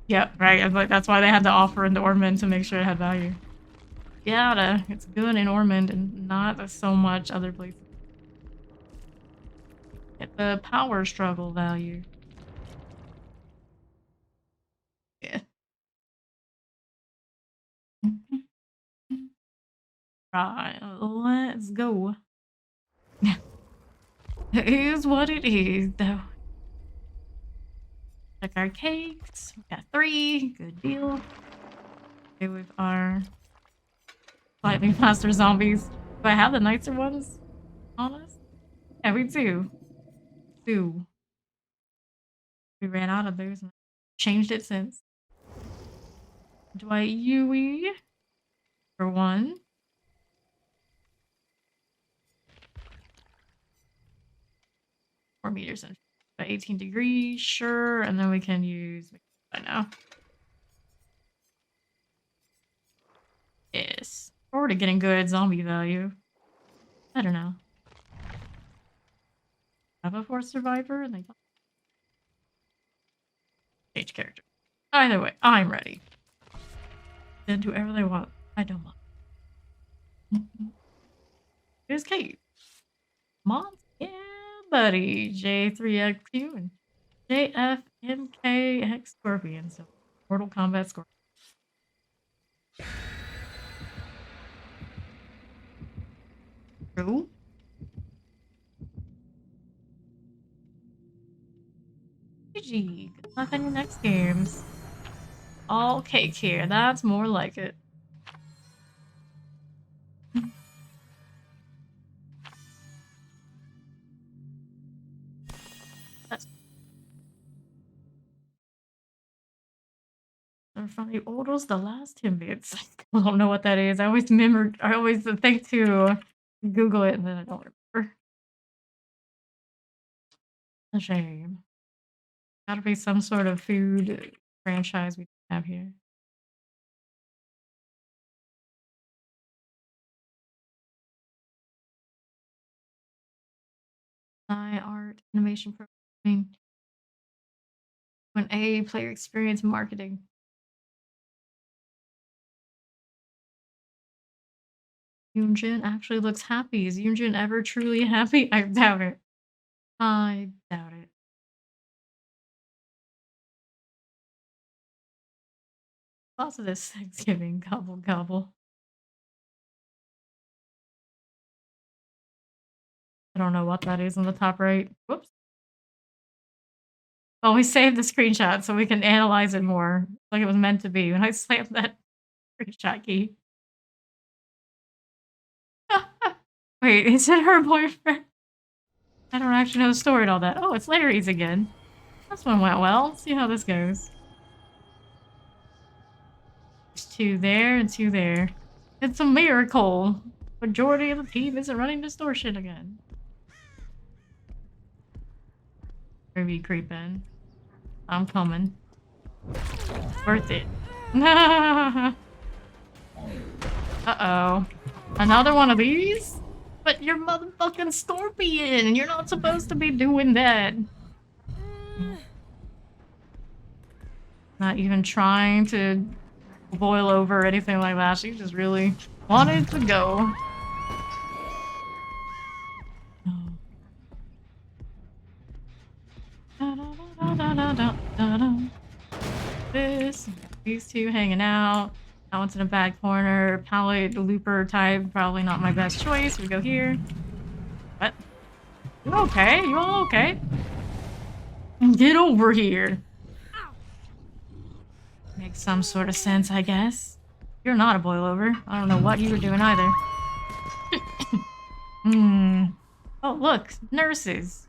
Yep, right. Like, that's why they had to offer into Ormond to make sure it had value. Yeah, it's good in Ormond and not so much other places. Get the power struggle value. Yeah. Right, let's go. It is what it is, though. Check our cakes. We got 3. Good deal. Okay, with our slightly faster zombies. Do I have the nicer ones on us? Yeah, we do. We ran out of those and changed it since. Dwight Yui for 1. 4 meters and 18 degrees, sure. And then we can use by now. Yes. We're already getting good zombie value. I don't know. Have a force survivor and they change character. Either way, I'm ready. Then do whatever they want. I don't mind. Here's Kate. Mom? Yeah, buddy. J3XQ and JFMKX Scorpion. So, Mortal Kombat Scorpion. True. GG. Good luck on your next games. All cake here. That's more like it. That's from the Ordos, the last tidbits. I don't know what that is. I always think to Google it and then I don't remember. A shame. Gotta be some sort of food franchise we have here. Art, animation programming. When A, player experience marketing. Yoonjin actually looks happy. Is Yoonjin ever truly happy? I doubt it. I doubt it. Also this Thanksgiving gobble gobble. I don't know what that is on the top right. Whoops. Oh, we saved the screenshot so we can analyze it more. Like it was meant to be when I slammed that screenshot key. Wait, is it her boyfriend? I don't actually know the story and all that. Oh, it's Larry's again. This one went well. Let's see how this goes. There's 2 there and 2 there. It's a miracle. Majority of the team isn't running distortion again. Maybe creeping. I'm coming. Worth it. Uh-oh. Another one of these? But you're motherfucking Scorpion! You're not supposed to be doing that. Not even trying to boil over or anything like that. She just really wanted to go. this. These two hanging out. That one's in a bad corner. Palette looper type. Probably not my best choice. We go here. What? You okay? You all okay? Get over here. Makes some sort of sense, I guess. You're not a boilover. I don't know what you were doing either. Oh, look. Nurses.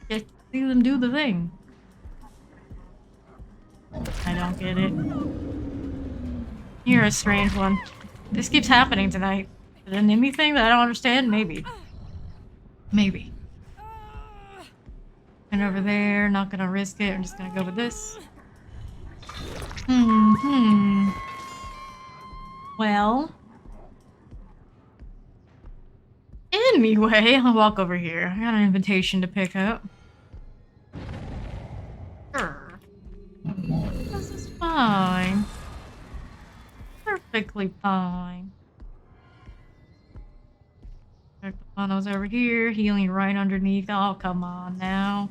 Get to see them do the thing. I don't get it. You're a strange one. This keeps happening tonight. Is it an Emmy thing that I don't understand? Maybe. Maybe. And over there, not gonna risk it. I'm just gonna go with this. Well. Anyway, I'll walk over here. I got an invitation to pick up. Sure. This is fine. Perfectly fine. The funnel's over here, healing right underneath. Oh, come on now.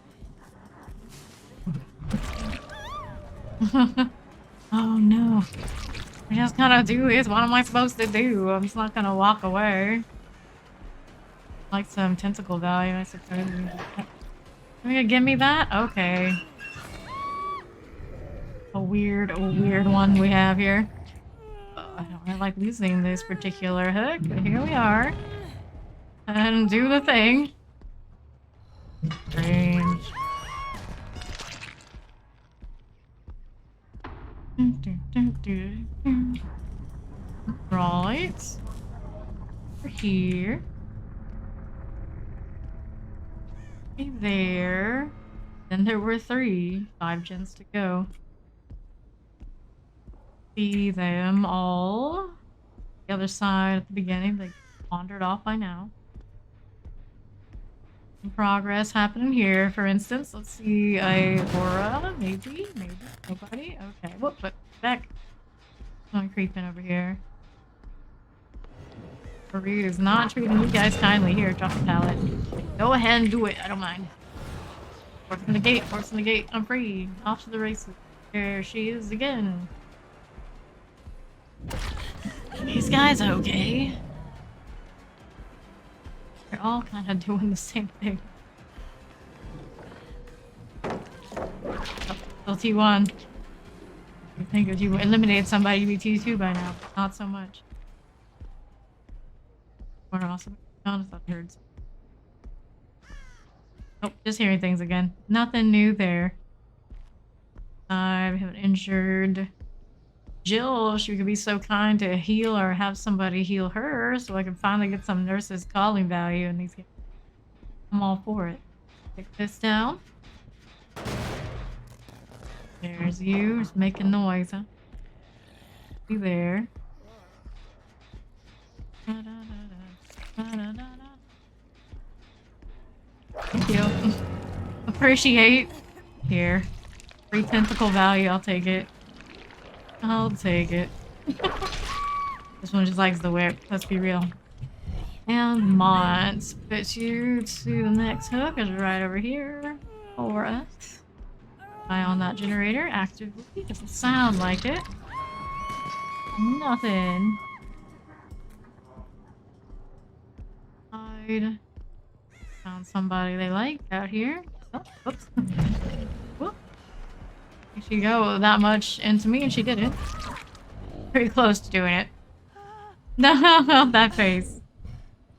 Oh no. I just gotta do this. What am I supposed to do? I'm just not gonna walk away. Like some tentacle value, I suppose. Are you gonna give me that? Okay. A weird one we have here. I don't really like losing this particular hook, but here we are. And do the thing. Strange. Right. Over here. There. Then there were 3. 5 gens to go. See them all. The other side at the beginning, they wandered off by now. Some progress happening here, for instance. Let's see a aura, maybe. Nobody? Okay. Whoop, but back. Someone creeping over here. Fareed is not treating you guys kindly. Here, drop the pallet. Go ahead and do it. I don't mind. Forcing the gate. Forcing the gate. I'm free. Off to the races. There she is again. These guys okay? They're all kind of doing the same thing. Oh, T1. I think if you eliminated somebody, you'd be T2 by now. Not so much. Or also, honest, I've heard. Oh, just hearing things again. Nothing new there. I have an injured Jill. She could be so kind to heal or have somebody heal her so I can finally get some nurses calling value in these games. I'm all for it. Take this down. There's you. Just making noise, huh? Be there. Thank you. Appreciate. Here. Free tentacle value. I'll take it. I'll take it. This one just likes the whip. Let's be real. And Mons. Fits you to the next hook is right over here for us. Eye on that generator actively. Doesn't sound like it. Nothing. Hide. Found somebody they like out here. Oh, whoops. Whoop. She go that much into me and she did it. Pretty close to doing it. No, that face.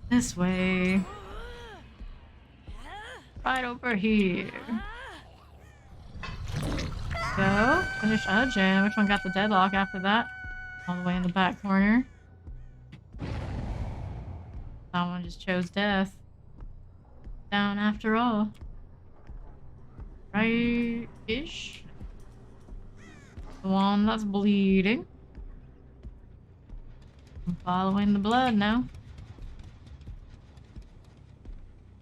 This way. Right over here. So, finish a gen. Which one got the deadlock after that? All the way in the back corner. That one just chose death. Down after all. Right-ish. The one that's bleeding. I'm following the blood now.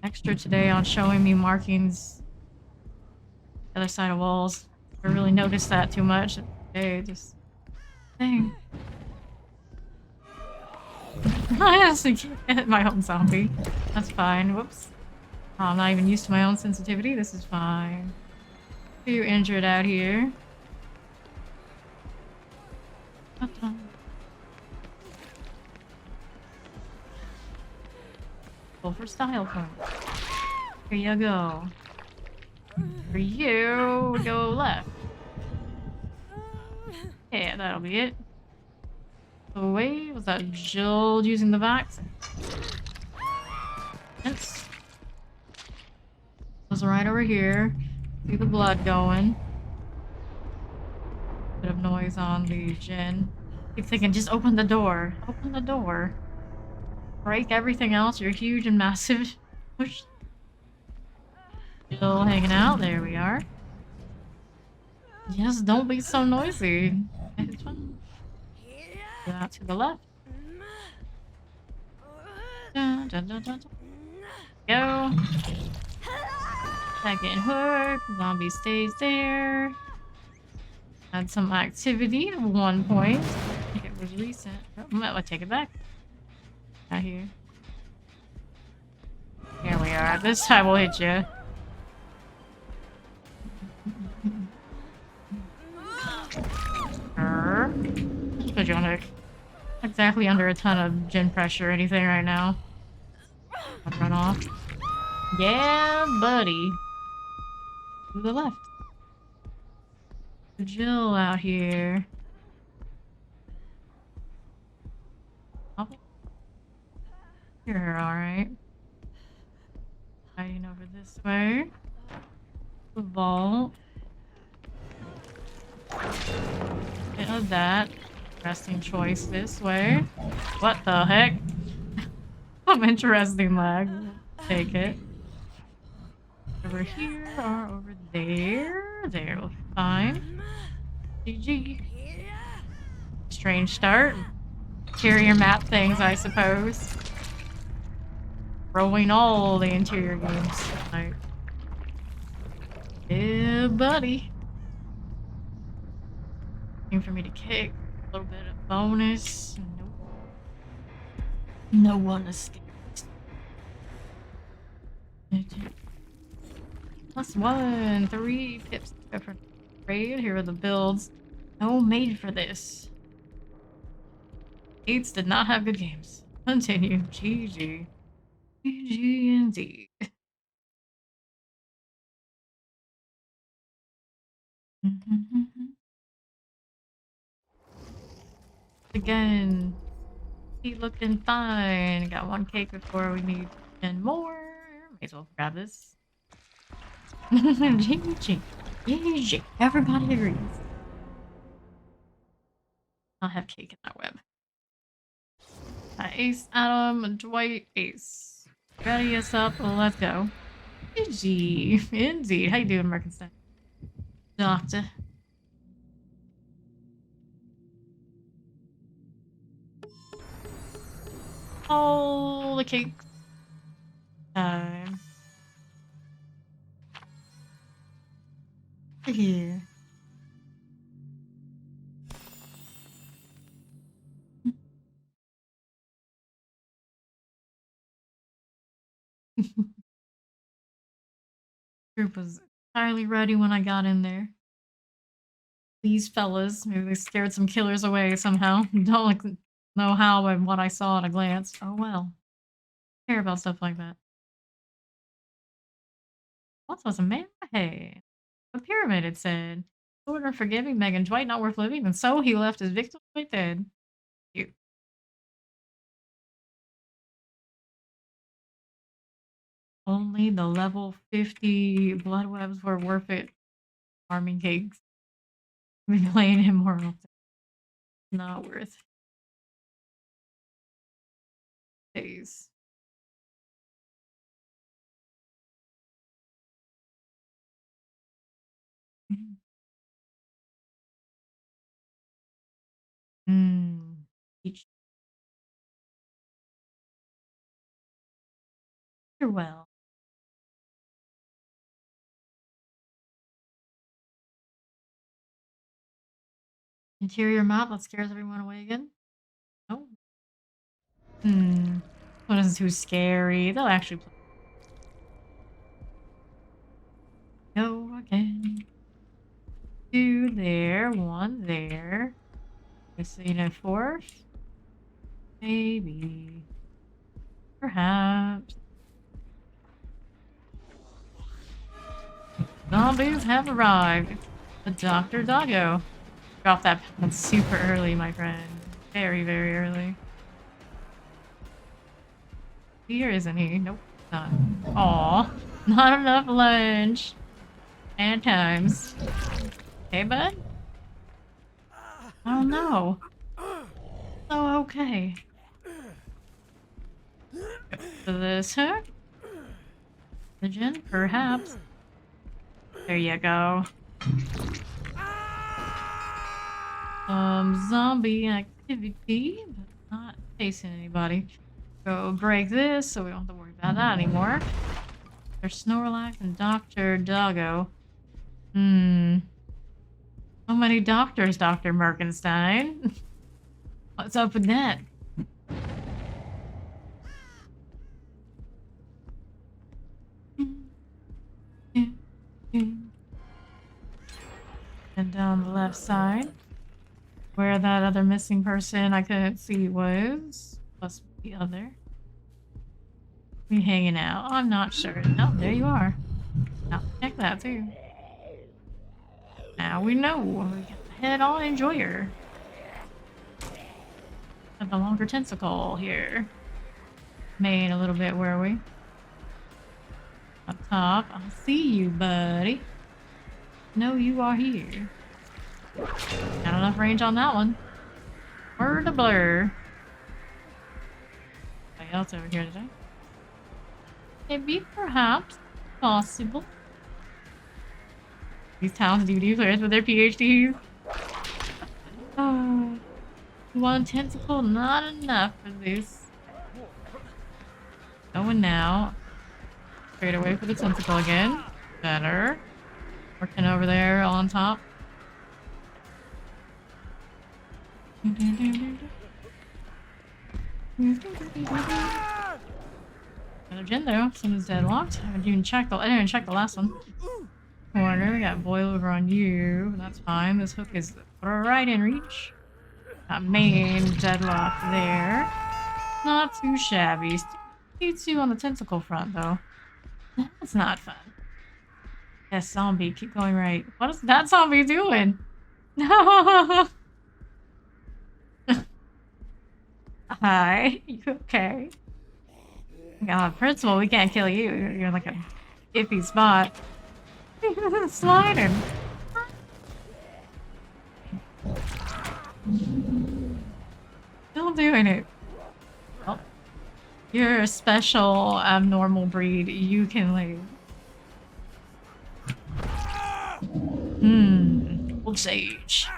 Extra today on showing me markings the other side of walls. I really noticed that too much. Hey, just dang. I actually hit my own zombie. That's fine. Whoops. Oh, I'm not even used to my own sensitivity. This is fine. Too injured out here. Go for style points. Here you go. For you, go left. Yeah, that'll be it. Oh wait, was that Jill using the vax? Yes. Was right over here. See the blood going. Bit of noise on the gin. Keep thinking, just open the door. Open the door. Break everything else. You're huge and massive. Push. Still hanging out. There we are. Yes, don't be so noisy. It's fine. Go out to the left. Dun, dun, dun, dun, dun. Go. Second hook. Zombie stays there. Had some activity at one point. I think it was recent. Oh, I'll take it back. Out here. Here we are. This time we'll hit you. Put you on hook. Exactly under a ton of gin pressure or anything right now. I'll run off. Yeah, buddy. To the left. Jill out here. Oh. You're alright. Hiding over this way. The vault. Bit of that. Resting choice this way. What the heck? Some interesting lag. Take it. Over here or over there. There, looks fine. GG. Strange start. Interior map things, I suppose. Rolling all the interior games tonight. Yeah, buddy. Looking for me to kick. A little bit of bonus. Nope. No one escaped. +1, 3 pips for trade. Here are the builds. No made for this. Eights did not have good games. Continue. GG. GG indeed. Again. Keep looking fine. Got 1 cake before we need 10 more. May as well grab this. GG. GG. Everybody agrees. I'll have cake in that web. Ace, Adam, Dwight, Ace. Ready us up. Let's go. GG. Indeed. How you doing, Merkenstein? Doctor. Oh, the cake. Time. Here. Group was entirely ready when I got in there. These fellas, maybe they scared some killers away somehow. Don't know how and what I saw at a glance. Oh well. Care about stuff like that. What was a man? Hey. A pyramid, it said. Order forgiving Megan Dwight not worth living, and so he left his victim right dead. Cute. Only the level 50 blood webs were worth it. Farming cakes. We playing him more often. Not worth days. Mmm. You're well. Interior map that scares everyone away again? Oh. Hmm. One isn't too scary. They'll actually play. Go again. 2 there, 1 there. So you know, fourth? Maybe. Perhaps. Zombies have arrived. The Dr. Doggo. Drop that pad super early, my friend. Very, very early. Here, isn't he? Nope, not. Aw, not enough lunch. And times. Hey, bud? Oh no. Oh, okay. For this, huh? Religion? Perhaps. There you go. Zombie activity, but not facing anybody. Go break this so we don't have to worry about that anymore. There's Snorlax and Dr. Doggo. So many doctors, Dr. Merkenstein. What's up with that? And down the left side, where that other missing person I couldn't see was, plus the other. We hanging out? I'm not sure. No, there you are. Now check that too. Now we know. We can head on enjoyer. Have the longer tentacle here. Made a little bit, were we? Up top. I see you, buddy. No, you are here. Not enough range on that one. Word to blur. Anybody else over here today? Maybe, perhaps, possible. These talented DVD players with their PhDs. Oh, one tentacle, not enough for this. Going now. Straight away for the tentacle again. Better. Working over there on top. Another gen though. Someone's deadlocked. I didn't even check the last one. Corner, we got boil over on you. That's fine. This hook is right in reach. Got main deadlock there. Not too shabby. Still two on the tentacle front though. That's not fun. Yes, zombie, keep going right. What is that zombie doing? No. Hi, you okay? God, principal, we can't kill you. You're like a iffy spot. Sliding. Still doing it. Well, you're a special abnormal breed. You can leave. Old sage.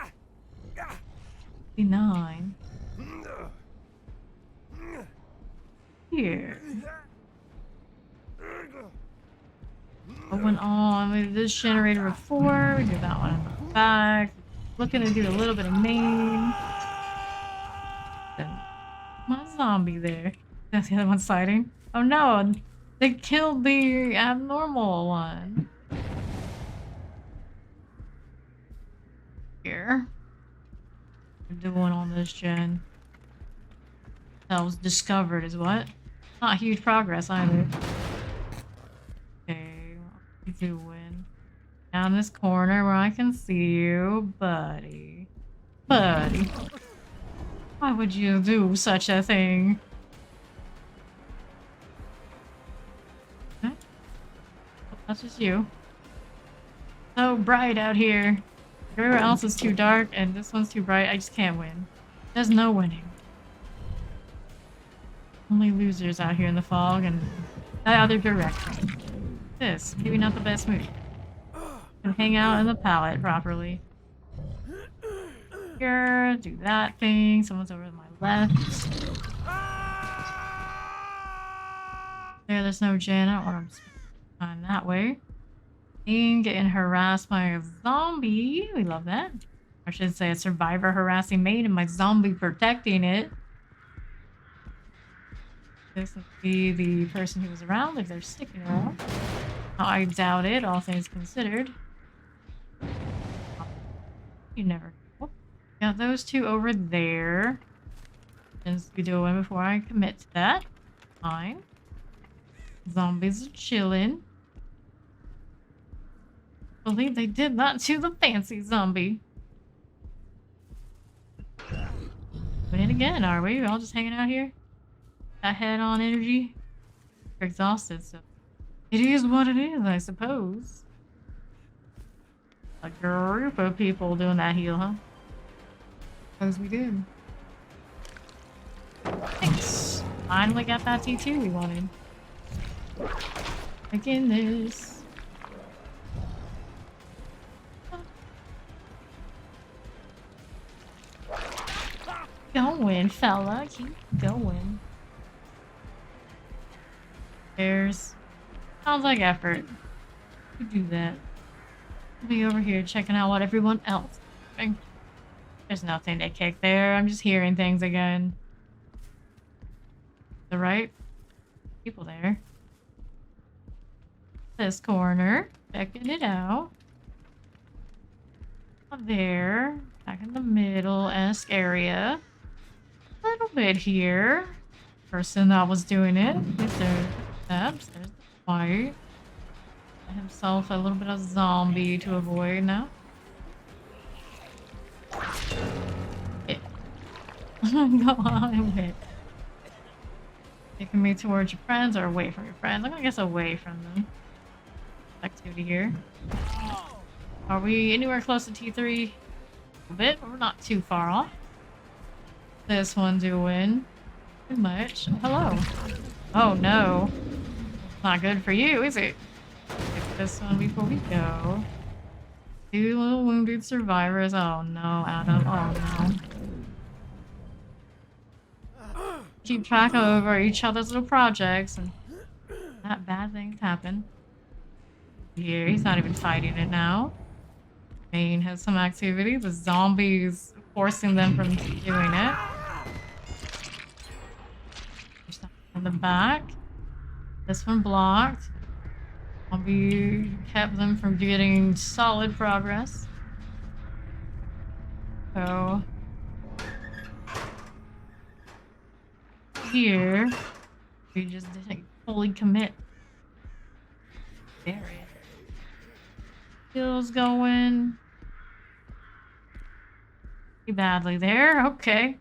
59. Here. Going on with this generator of 4. We do that one in the back. Looking to do a little bit of main. Then my zombie there. That's the other one sliding. Oh no! They killed the abnormal one. Here. We're doing on this gen. That was discovered is what? Not huge progress either. Okay, what are you doing? Down this corner where I can see you, buddy. Buddy. Why would you do such a thing? Huh? Oh, that's just you. So bright out here. Everywhere else is too dark and this one's too bright. I just can't win. There's no winning. Only losers out here in the fog and the other direction. This, maybe not the best move. Can hang out in the pallet properly. Here, do that thing. Someone's over to my left. There's no gen. I don't want to spend that way. Being getting harassed by a zombie. We love that. I should say a survivor harassing mate and my zombie protecting it. This would be the person who was around if they're sticking around. I doubt it, all things considered. You never know. Got those two over there. Just be doing before I commit to that. Fine. Zombies are chilling. Believe they did that to the fancy zombie. But it again, are we? We're all just hanging out here? That head on energy? We're exhausted, so it is what it is, I suppose. A group of people doing that heal, huh? As we did. Thanks. Finally got that T2 we wanted. Again, this. Going, fella. Keep going. There's. Sounds like effort. You do that. I'll be over here checking out what everyone else is doing. There's nothing to kick there. I'm just hearing things again. The right people there. This corner. Checking it out. There. Back in the middle-esque area. A little bit here. Person that was doing it. There's the steps. There's the fight. Himself a little bit of zombie to avoid now. Yeah. Go on with. Taking me towards your friends or away from your friends? I'm gonna guess away from them. Activity here. Are we anywhere close to T3? A bit, but we're not too far off. This one doing too much. Hello. Oh no. Not good for you, is it? Get this one before we go. Two little wounded survivors. Oh no, Adam. Oh no. Keep track over each other's little projects and that bad things happen. Here, he's not even fighting it now. Maine has some activity. The zombies forcing them from doing it. In the back. This one blocked. Zombie kept them from getting solid progress. So here we just didn't fully commit. There it is. Kills going pretty badly there. Okay.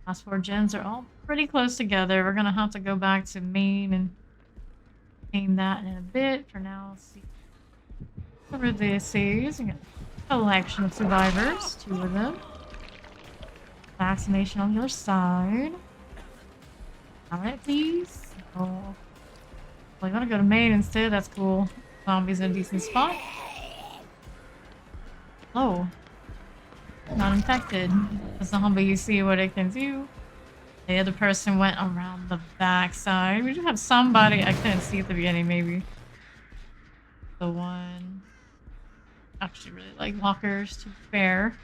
Last four gens are all pretty close together. We're gonna have to go back to main and aim that in a bit. For now, let's see. Whatever this is. We got a collection of survivors. Two of them. Vaccination on the other side. Alright, please. Oh. Well, I gotta go to main instead. That's cool. Zombies in a decent spot. Oh. Not infected. The zombie, you see what it can do. The other person went around the back side. We do have somebody I couldn't see at the beginning, maybe. The one. Actually, really like walkers, to be fair.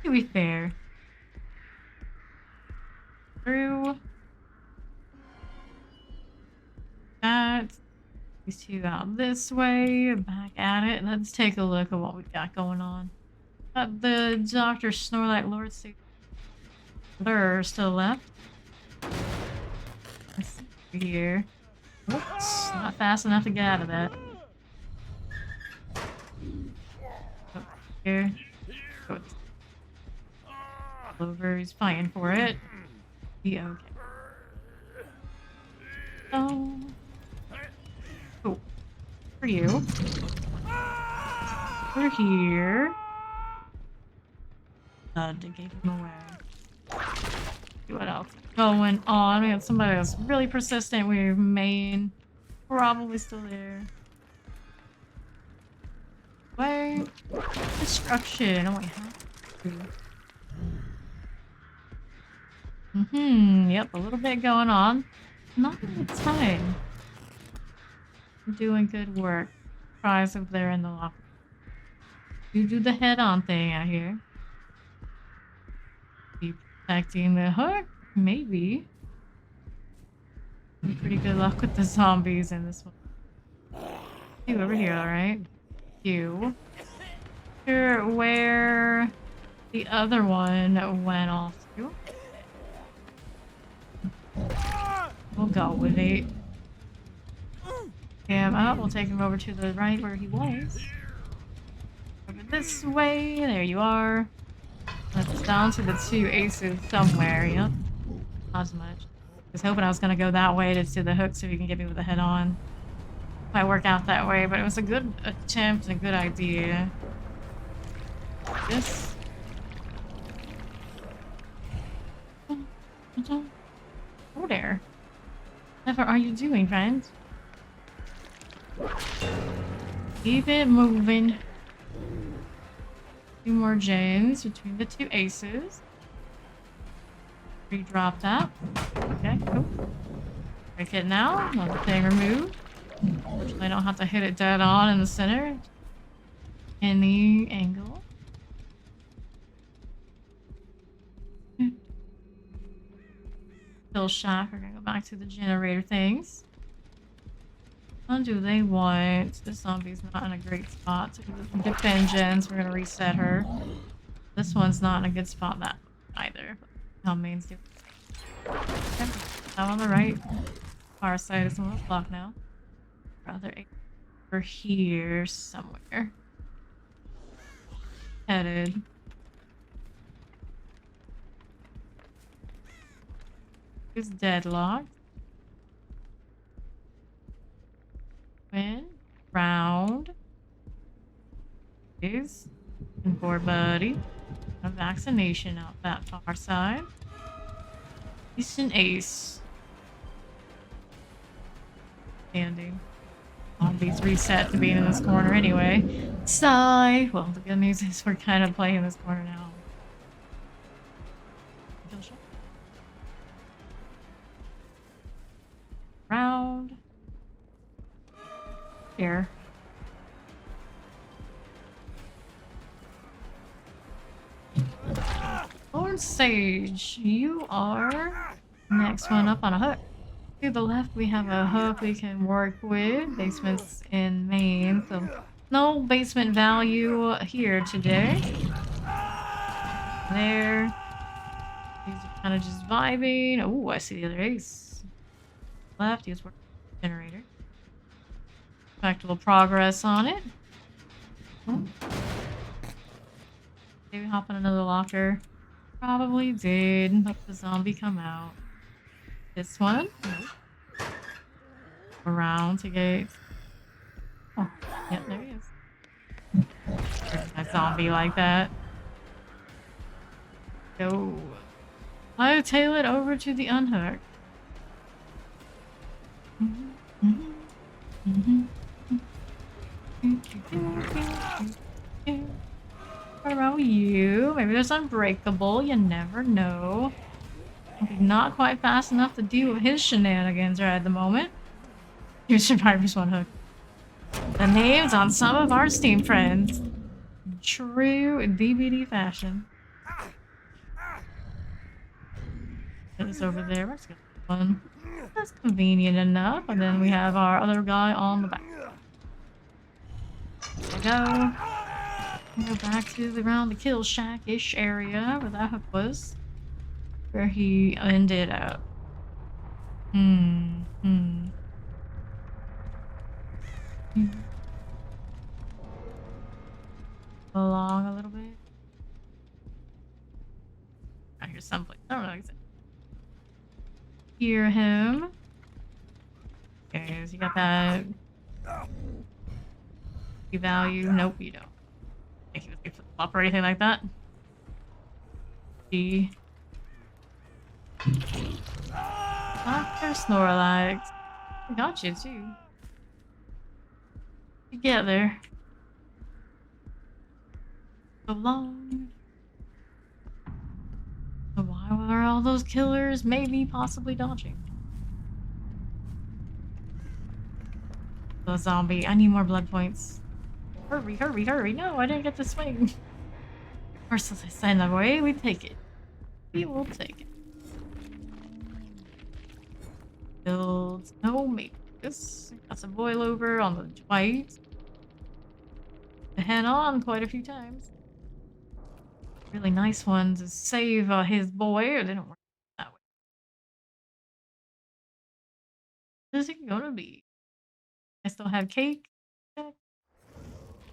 To be fair. Through. That. These two out this way. Back at it. Let's take a look at what we got going on. Got the Dr. Snorlax Lord suit. Blur still left. Let's see here. Oops, not fast enough to get out of that. Oh, here. Go. Over, he's fighting for it. Be okay. Oh. Oh. For you. We're here. To give him away. See what else is going on. We have somebody else really persistent. We have main. Probably still there. Wait. Destruction. Oh, I have to. Yep, a little bit going on. Not a time. Doing good work. Prize up there in the locker. You do the head-on thing out here. Be protecting the hook? Maybe. Pretty good luck with the zombies in this one. You over here, alright? You. Here, where The other one went off too. We'll go with it. Yeah, we'll take him over to the right where he was. Over this way. There you are. That's down to the 2 aces somewhere. Yep. Not as much. I was hoping I was going to go that way to the hook so he can get me with a head on. Might work out that way, but it was a good attempt and a good idea. This. Oh there. Whatever are you doing, friend? Keep it moving. 2 more gems between the 2 aces. Redrop that. Okay, cool. Break it now. Another thing removed. Unfortunately, I don't have to hit it dead on in the center. Any angle. Still shock. We're gonna go back to the generator things. What do they want? This zombie's not in a great spot to defend gens. We're gonna reset her. This one's not in a good spot that either. How mains do. Okay. I'm on the right. Far side is almost blocked now. Rather over here somewhere. Headed. Is deadlocked. Win. Round. Is. And for buddy. A vaccination out that far side. Ace and ace. Standing. Zombies reset to being in this corner anyway. Sigh. Well, the good news is we're kind of playing this corner now. Round. Here. Lord Sage, you are next one up on a hook. To the left, we have a hook we can work with. Basements in main, so no basement value here today. There. These are kind of just vibing. Oh, I see the other ace. Left, he was working with the generator. Respectable progress on it. Oh. Maybe hop in another locker. Probably did. Let the zombie come out. This one? Nope. Around to get. Oh, yep, there he is. There's a zombie like that. Go. I'll tail it over to the unhook. What about you? Maybe there's unbreakable. You never know. Not quite fast enough to deal with his shenanigans right at the moment. Here's Survivor's one hook. The names on some of our Steam friends. True DVD fashion. It is over there. Let's get one. That's convenient enough. And then we have our other guy on the back. There we go. Go back to around the kill shack-ish area where that hook was. Where he ended up. Along a little bit. I hear someplace. I don't know exactly. Hear him. Okay, so you got that. Value? Nope, you don't. Think he was flip flop or anything like that. Dr. Snorlax. I got you too. Together. So long. So why were all those killers maybe possibly dodging? The zombie. I need more blood points. Hurry, hurry, hurry. No, I didn't get to swing. Merciless anyway, we take it. We will take it. Build. No, make this. Got some boil over on the white. The head on quite a few times. really nice one to save his boy. It didn't work that way. What is it gonna be? I still have cake. Yeah,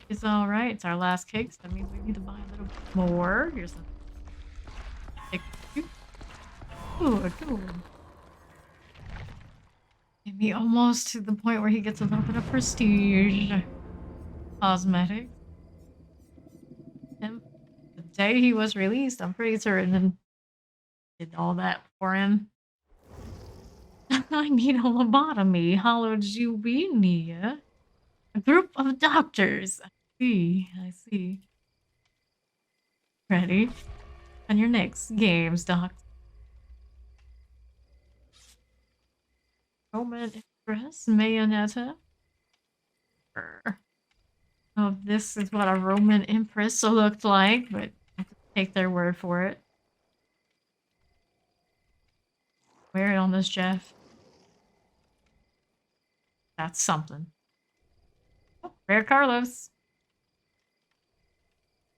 it's all right. It's our last cake, so that means we need to buy a little bit more. Here's some cake. Ooh, cool. Maybe almost to the point where he gets a little bit of prestige. Cosmetic. Him. The day he was released, I'm pretty certain and did all that for him. I need a lobotomy. Hollowed Juvenia. A group of doctors. I see. Ready? On your next games, Doc. Roman Express, Mayonetta. Oh, this is what a Roman Empress looked like, but I have to take their word for it. Wear it on this, Jeff. That's something. Oh, rare Carlos.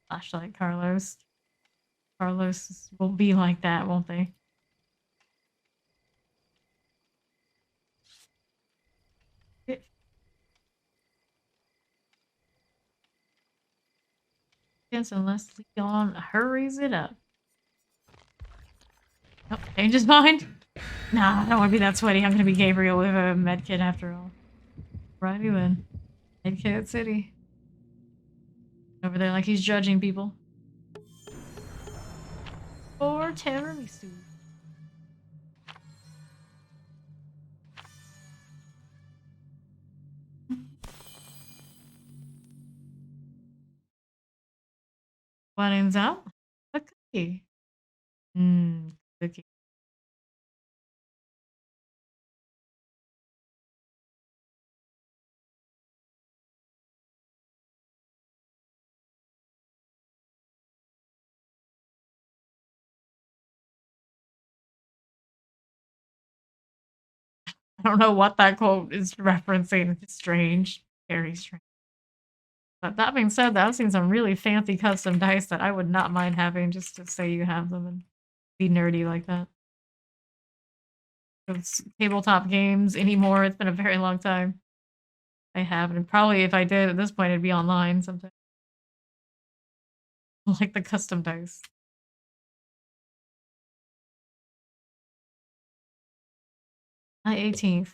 Flashlight Carlos. Carlos will be like that, won't they? Unless Leon hurries it up. Oh, change his mind. Nah, I don't want to be that sweaty. I'm gonna be Gabriel with a medkit after all. Righty then. Medkit City. Over there like he's judging people. Or tiramisu. Wedding's out. A cookie. Cookie. I don't know what that quote is referencing. It's strange. Very strange. But that being said, I've seen some really fancy custom dice that I would not mind having just to say you have them and be nerdy like that. Those tabletop games anymore. It's been a very long time. I haven't. And probably if I did at this point, it'd be online sometime. Like the custom dice. My 18th.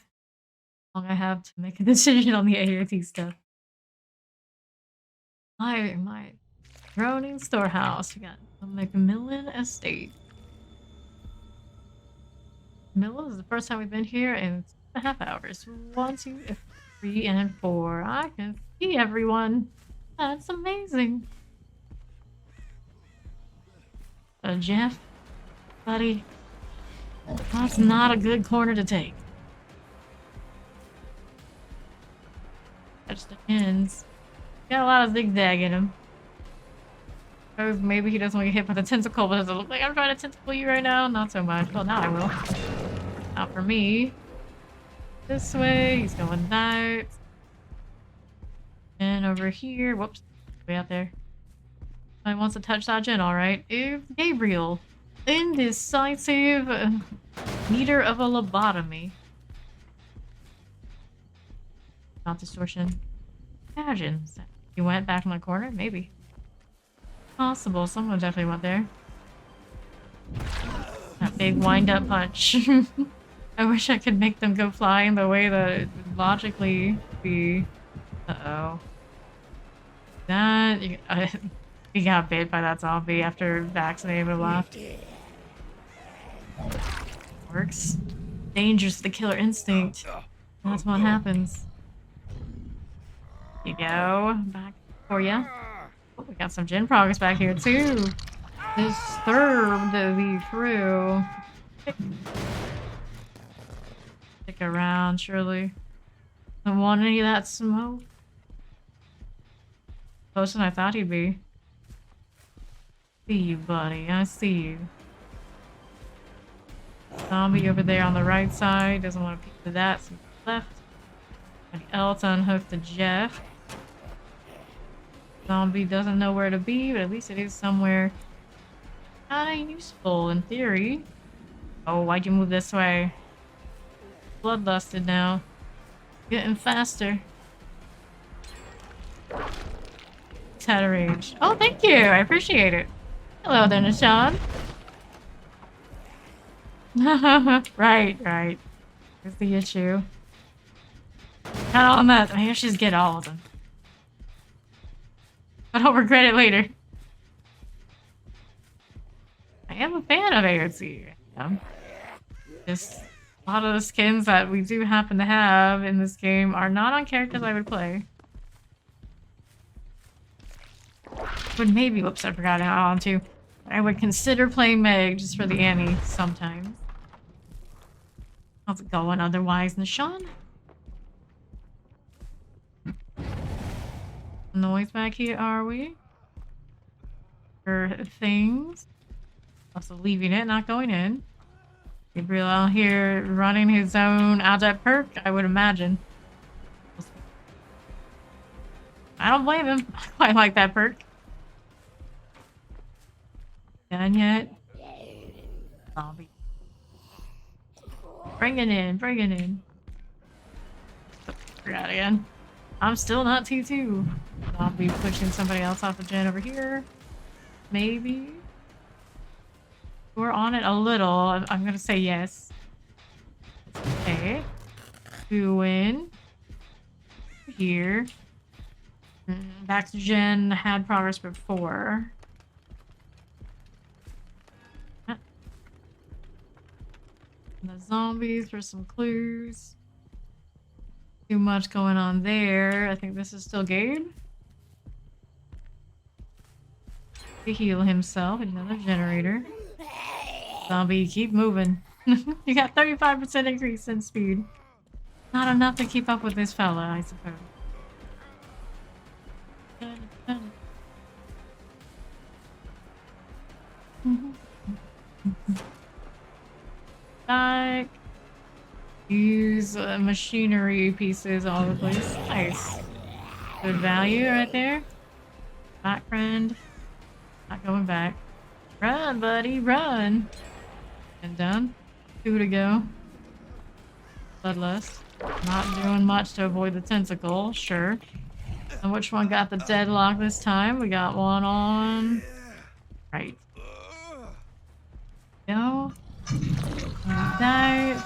How long I have to make a decision on the AOT stuff. My groaning storehouse. We got the McMillan Estate. Millen is the first time we've been here in 2.5 hours. 1, 2, 3, and 4. I can see everyone. That's amazing. Jeff, buddy, that's not a good corner to take. That just depends. Got a lot of zigzag in him. Maybe he doesn't want to get hit by the tentacle, but does it look like I'm trying to tentacle you right now? Not so much. Well, now I will. Not for me. This way. He's going that. And over here. Whoops. Way out there. I wants to touch that gin, alright. If Gabriel. Indecisive. Meter of a lobotomy. Not distortion. Imagine. He went back in the corner? Maybe. Possible. Someone definitely went there. That big wind-up punch. I wish I could make them go flying the way that it would logically be. Uh-oh. That... he got bit by that zombie after vaccinating and left. Works. Dangerous to the killer instinct. That's what happens. Here you go. Back for ya. Oh, we got some gin progress back here too. Disturbed the crew. Stick around, surely. Don't want any of that smoke. Closer than I thought he'd be. See you, buddy. I see you. Zombie over there on the right side. Doesn't want to piece of that. So left. Somebody else unhooked the Jeff. Zombie doesn't know where to be, but at least it is somewhere Kinda useful in theory. Oh, why'd you move this way? Bloodlusted now. Getting faster. It's had a rage. Oh, thank you. I appreciate it. Hello there, Nishan. Right, right. Here's the issue. Not on that. Maybe I should just get all of them. But I'll regret it later. I am a fan of AOC. Just a lot of the skins that we do happen to have in this game are not on characters I would play. Would maybe, whoops, I forgot how on to. I would consider playing Meg just for the Annie sometimes. How's it going otherwise, Nishan? Noise back here, are we? Or things? Also leaving it, not going in. Gabriel out here running his own adept perk, I would imagine. I don't blame him. I quite like that perk. Done yet? Zombie. Bring it in, bring it in. Oh, forgot again. I'm still not T2. I'll be pushing somebody else off the gen over here. Maybe. We're on it a little. I'm gonna say yes. Okay. Who win? Here. Back to gen. Had progress before. And the zombies for some clues. Too much going on there. I think this is still Gabe. To heal himself. Another generator. Zombie, keep moving. You got 35% increase in speed. Not enough to keep up with this fella, I suppose. Back. Use machinery pieces all over the place. Nice. Good value right there. Back, friend. Not going back. Run, buddy, run. And done. 2 to go. Bloodlust. Not doing much to avoid the tentacle, sure. And which one got the deadlock this time? We got one on. Right. Go. That.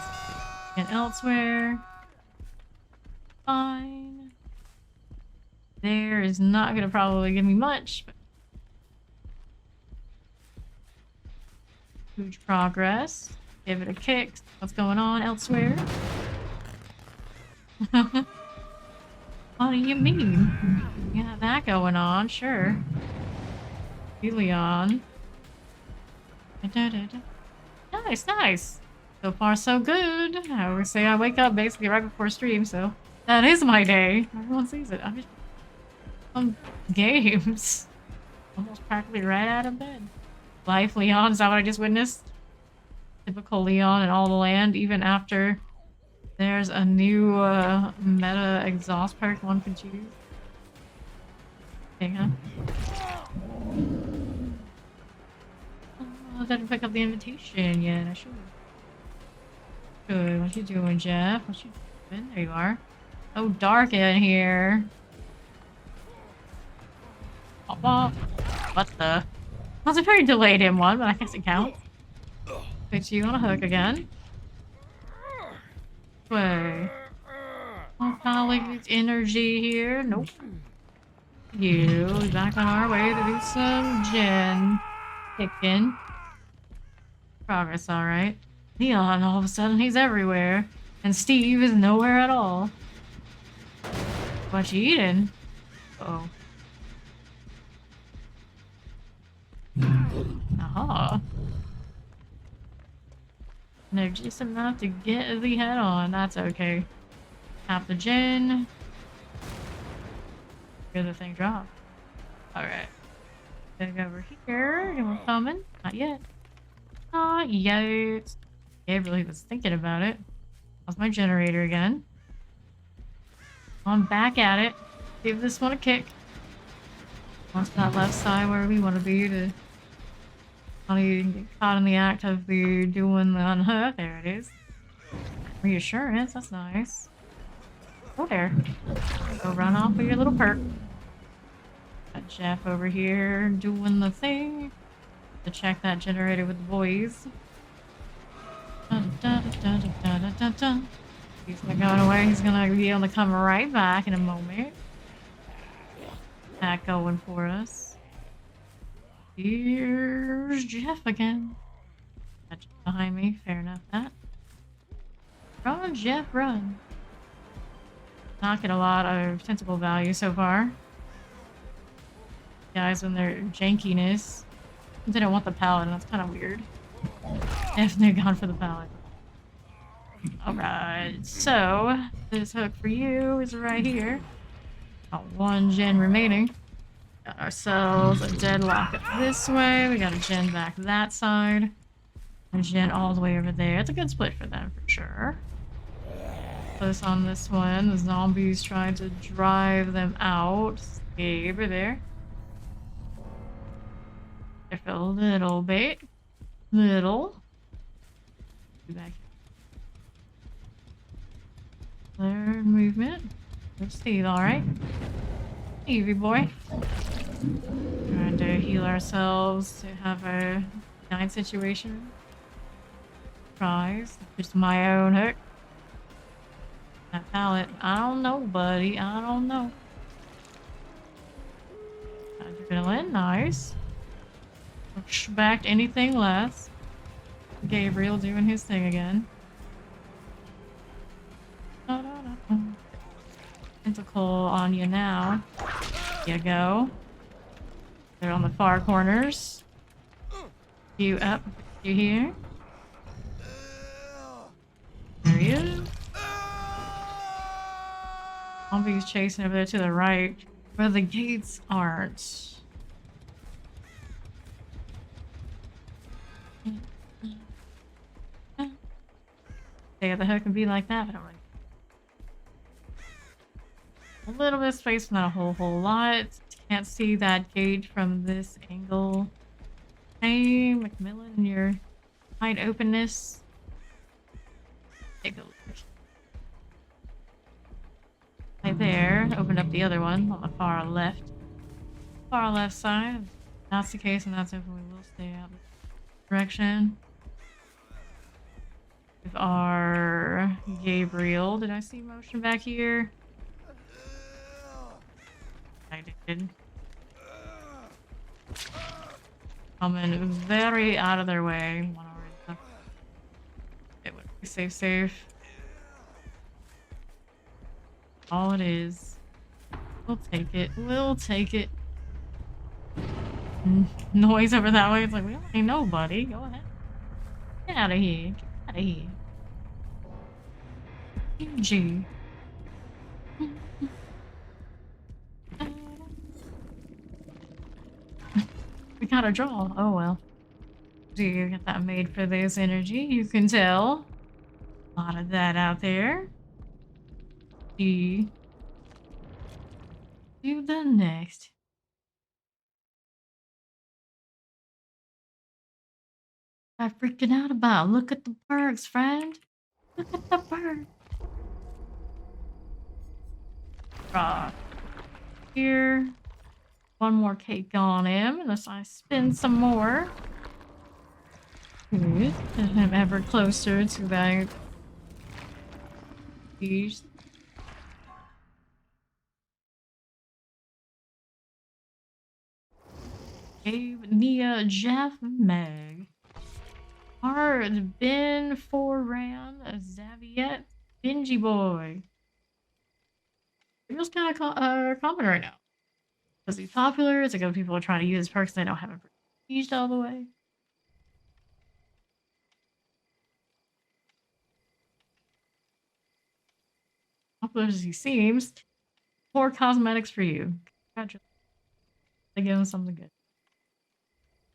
And elsewhere. Fine. There is not gonna probably give me much, but huge progress. Give it a kick. What's going on elsewhere? What do you mean? You got that going on, sure. Helion. Nice, nice. So far, so good. I always say I wake up basically right before stream, so that is my day. Everyone sees it. I'm just on games. Almost practically right out of bed. Life, Leon, is that what I just witnessed? Typical Leon and all the land, even after there's a new meta exhaust perk one could choose. Okay, huh? Oh, I didn't pick up the invitation yet. I should. Good. What you doing, Jeff? What you doing? There you are. Oh, dark in here. Pop off. What the? That's a very delayed in one, but I guess it counts. Put you on a hook again. Way. Oh, colleagues, energy here. Nope. You back on our way to do some gen kicking. Progress, all right. Leon, all of a sudden, he's everywhere, and Steve is nowhere at all. What you eating? Oh. Aha. No, just enough to get the head on. That's okay. Half the gen. Hear the thing drop. Alright. Gonna go over here. Anyone coming? Not yet. Not yet. Gabriel was thinking about it. How's my generator again? On back at it. Give this one a kick. Onto that left side where we want to be to You get caught in the act of the doing the unhook. There it is. Reassurance, that's nice. Oh there. Go run off with your little perk. Got Jeff over here doing the thing. To check that generator with the boys. He's not going away. He's gonna be able to come right back in a moment. That going for us. Here's Jeff again. Got Jeff behind me. Fair enough. That. Run, Jeff, run. Not get a lot of tentacle value so far. Guys, when their jankiness. Didn't want the paladin. That's kind of weird. Definitely gone for the paladin. Alright, so this hook for you is right here. Got 1 gen remaining. Got ourselves a deadlock up this way. We got a gen back that side. A gen all the way over there. It's a good split for them for sure. Close on this one. The zombies trying to drive them out. Stay over there. There for a little bit. Little. Be back here. There, movement. There's Steve, alright. Stevie boy. Trying to heal ourselves to have a nice situation. Tries. Just my own hook. That pallet. I don't know, buddy. I don't know. Adrenaline, nice. Expect anything less. Gabriel doing his thing again. Tentacle on you now. There you go. They're on the far corners. You up. You here? There he is. Zombie's chasing over there to the right, where the gates aren't. Stay at the hook and be like that, but I'm like a little bit of space, not a whole lot. Can't see that gate from this angle. Hey, Macmillan, your wide openness. Take a look. Right there. Open up the other one on the far left. Far left side. If that's the case, and that's open. We will stay out this direction. With our Gabriel. Did I see motion back here? I did. Coming very out of their way. One already. It would be safe. All it is. We'll take it. We'll take it. Noise over that way. It's like, we don't need nobody. Go ahead. Get out of here. Get out of here. G. We gotta draw. Oh well. Do you get that made for this energy? You can tell. A lot of that out there. Do the next. I'm freaking out about. Look at the perks, friend. Look at the perks. Here. One more cake on him, unless I spin some more. Good. And I'm ever closer to that. These. Gabe, Nia, Jeff, Meg. Hard, Ben, Foran, Zaviet, Benji Boy. Gabriel's kind of common right now. Because he's popular, it's like people are trying to use his perks, they don't have him prestiged all the way. Popular as he seems, more cosmetics for you. Congratulations. They give him something good.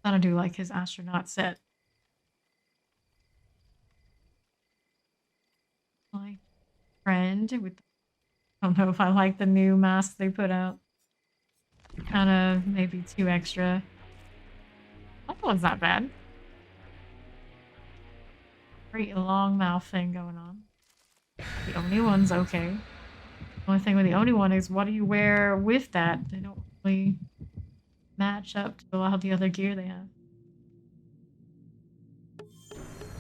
I do like his astronaut set. My friend with, I don't know if I like the new mask they put out. Kind of maybe too extra. That one's not bad. great long mouth thing going on. The only one's okay. The only thing with the only one is what do you wear with that? They don't really match up to a lot of the other gear they have.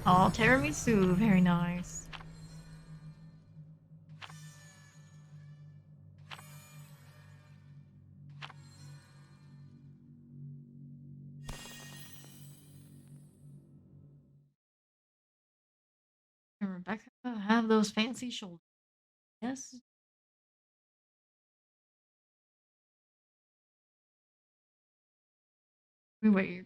Oh, tiramisu, very nice. And Rebecca have those fancy shoulders. Yes. We wait.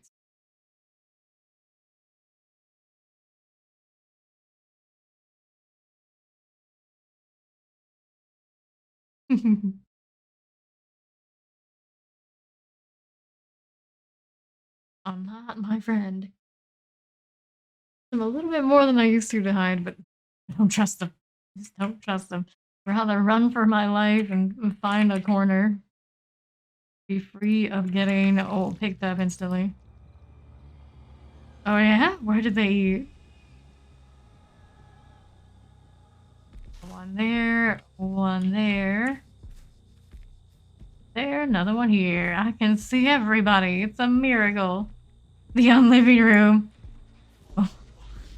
I'm not my friend. I'm a little bit more than I used to hide, but I don't trust them. Just don't trust them. I'd rather run for my life and find a corner. Be free of getting picked up instantly. Oh yeah? Where did they eat? One there, one there. There, another one here. I can see everybody. It's a miracle. The living room.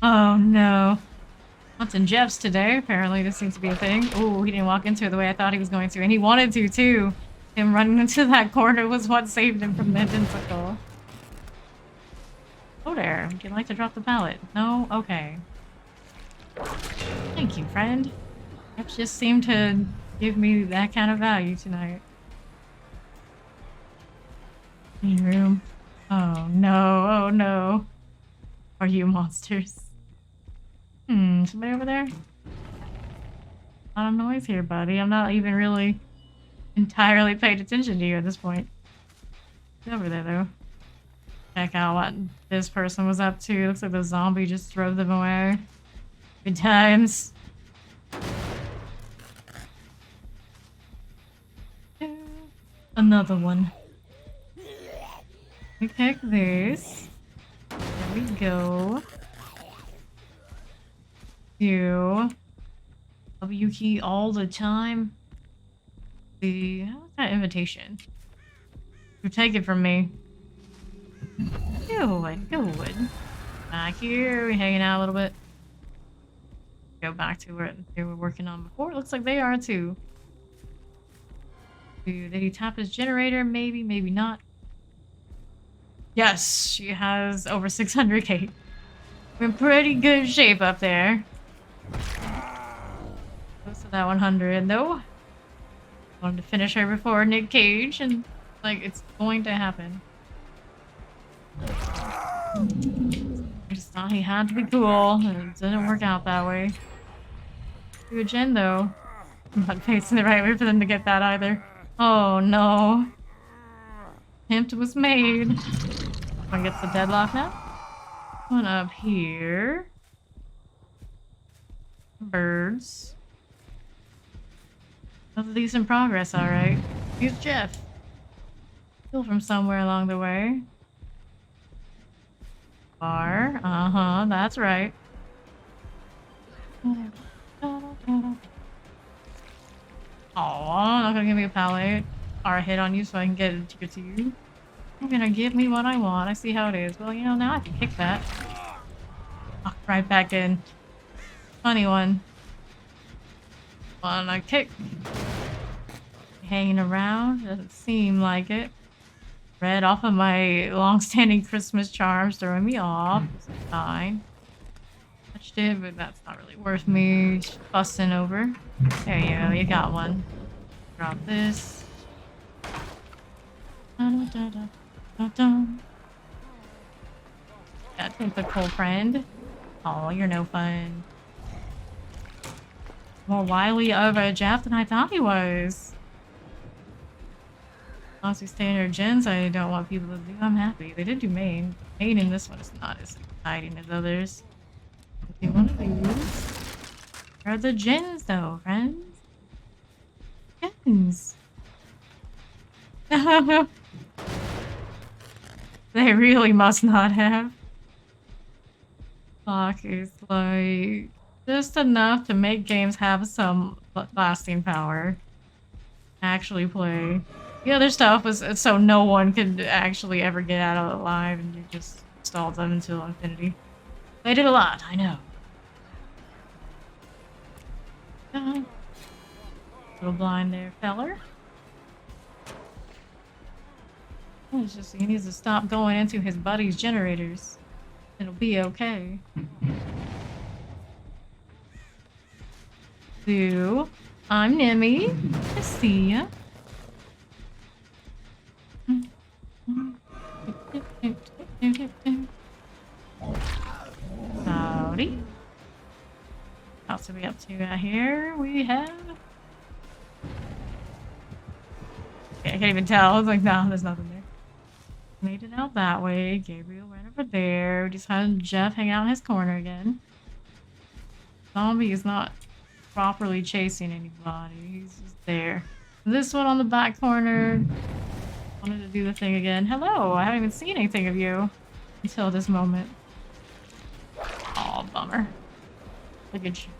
Oh no. What's in Jeff's today? Apparently this seems to be a thing. Oh, he didn't walk into it the way I thought he was going to. And he wanted to too. Him running into that corner was what saved him from the tentacle. Oh there. Would you like to drop the pallet? No? Okay. Thank you, friend. Jeff just seemed to give me that kind of value tonight. Room. Oh no, oh no. Are you monsters? Somebody over there? A lot of noise here, buddy. I'm not even really entirely paid attention to you at this point. Get over there, though. Check out what this person was up to. Looks like the zombie just drove them away. Good times. Another one. We pick this. There we go. You. W key all the time. How's that invitation? You take it from me. Good, good. Back here, we hanging out a little bit. Go back to where they were working on before. It looks like they are too. Did he tap his generator? Maybe, maybe not. Yes, she has over 600k. We're in pretty good shape up there. Close to that 100 though. Wanted to finish her before Nick Cage, and like it's going to happen. I just thought he had to be cool, and it didn't work out that way. Good gen though. I'm not facing the right way for them to get that either. Oh no. Attempt was made. One gets the deadlock now. One up here. Birds. That's a decent progress, alright. Here's Jeff. Still from somewhere along the way. Bar. Uh-huh, that's right. Aw, not gonna give me a pallet or a hit on you so I can get it to you. You're gonna give me what I want. I see how it is. Well, you know, now I can kick that. Oh, right back in. Funny one. Wanna kick. Hanging around. Doesn't seem like it. Read off of my long-standing Christmas charms, throwing me off. It's fine. Touched it, but that's not really worth me fussing over. There you go, you got one. Drop this. That typical friend. Oh, you're no fun. More wily of a Jeff than I thought he was. As long as we stay in our gens, I don't want people to do. I'm happy. They did do main. Main in this one is not as exciting as others. Do one of these. Where are the gens though, friends? Gens. They really must not have. Deadlock is like just enough to make games have some lasting power. Actually play. The other stuff was so no one could actually ever get out of it alive, and you just installed them until infinity. They did a lot, I know. Little blind there, feller. It's just he needs to stop going into his buddy's generators. It'll be okay. So, I'm Nimmy. I see ya. Howdy. What else are we up to out here? We have... I can't even tell. I was like, no, there's nothing there. Made it out that way. Gabriel right over there. We just had Jeff hang out in his corner again. Zombie is not properly chasing anybody. He's just there. This one on the back corner wanted to do the thing again. Hello, I haven't even seen anything of you until this moment. Aw, bummer. Look at you.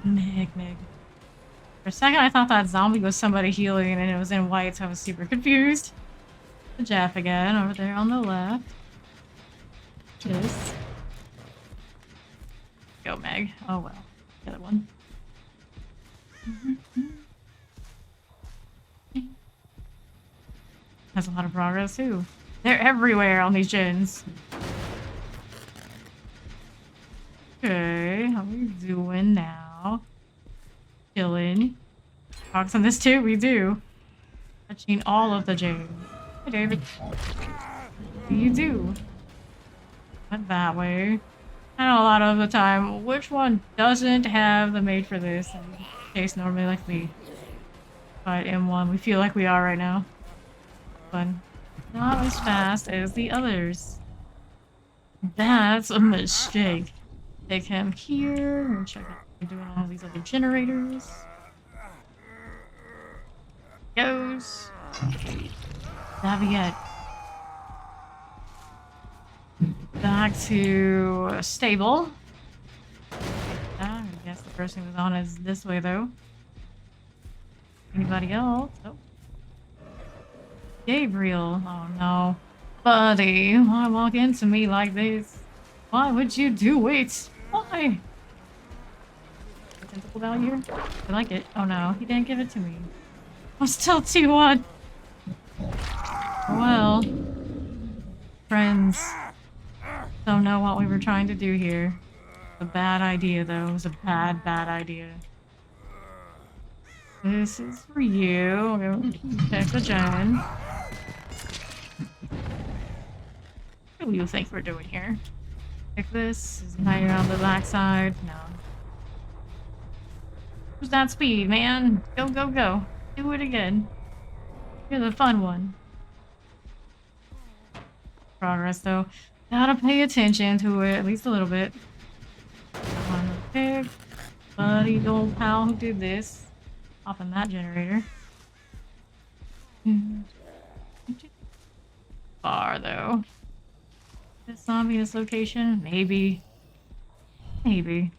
Meg. For a second, I thought that zombie was somebody healing and it was in white, so I was super confused. The Jeff again, over there on the left. This. Go, Meg. Oh well. The other one. Has a lot of progress too. They're everywhere on these gens. Okay, how are we doing now? Chilling. Talks on this too, we do. Touching all of the gens. Hey, David. What do you do? Went that way. I know a lot of the time, which one doesn't have the made for this? And chase normally like me. But in one, we feel like we are right now. Fun. Not as fast as the others. That's a mistake. Take him here and check out what we're doing all these other generators. Goes. Naviette. Back to stable. I guess the person who was on is this way though. Anybody else? Oh. Gabriel. Oh no. Buddy, why walk into me like this? Why would you do it? Why? Tentacle down here? I like it. Oh no, he didn't give it to me. I'm still T1. Well. Friends. Don't know what we were trying to do here. A bad idea though. It was a bad idea. This is for you. I'm gonna check the gen. What do you think we're doing here? Pick this. Is it hiding on the back side? No. Who's that speed, man? Go, go, go. Do it again. You're the fun one. Progress though. Gotta pay attention to it at least a little bit. On the pick. Buddy, old pal who did this. Popping that generator. Far though. This zombie in this location? Maybe. Maybe.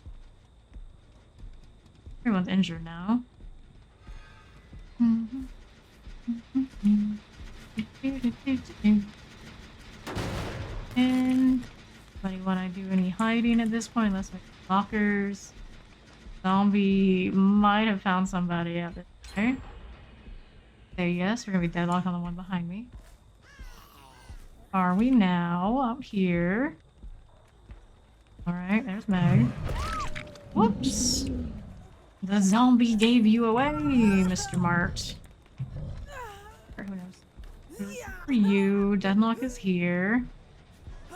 Everyone's injured now. And anybody want to do any hiding at this point? Let's make lockers. Zombie might have found somebody out there. Say yes, we're gonna be deadlocked on the one behind me. Are we now up here? Alright, there's Meg. Whoops! The zombie gave you away, Mr. Mart. Or who knows? For you, Deadlock is here.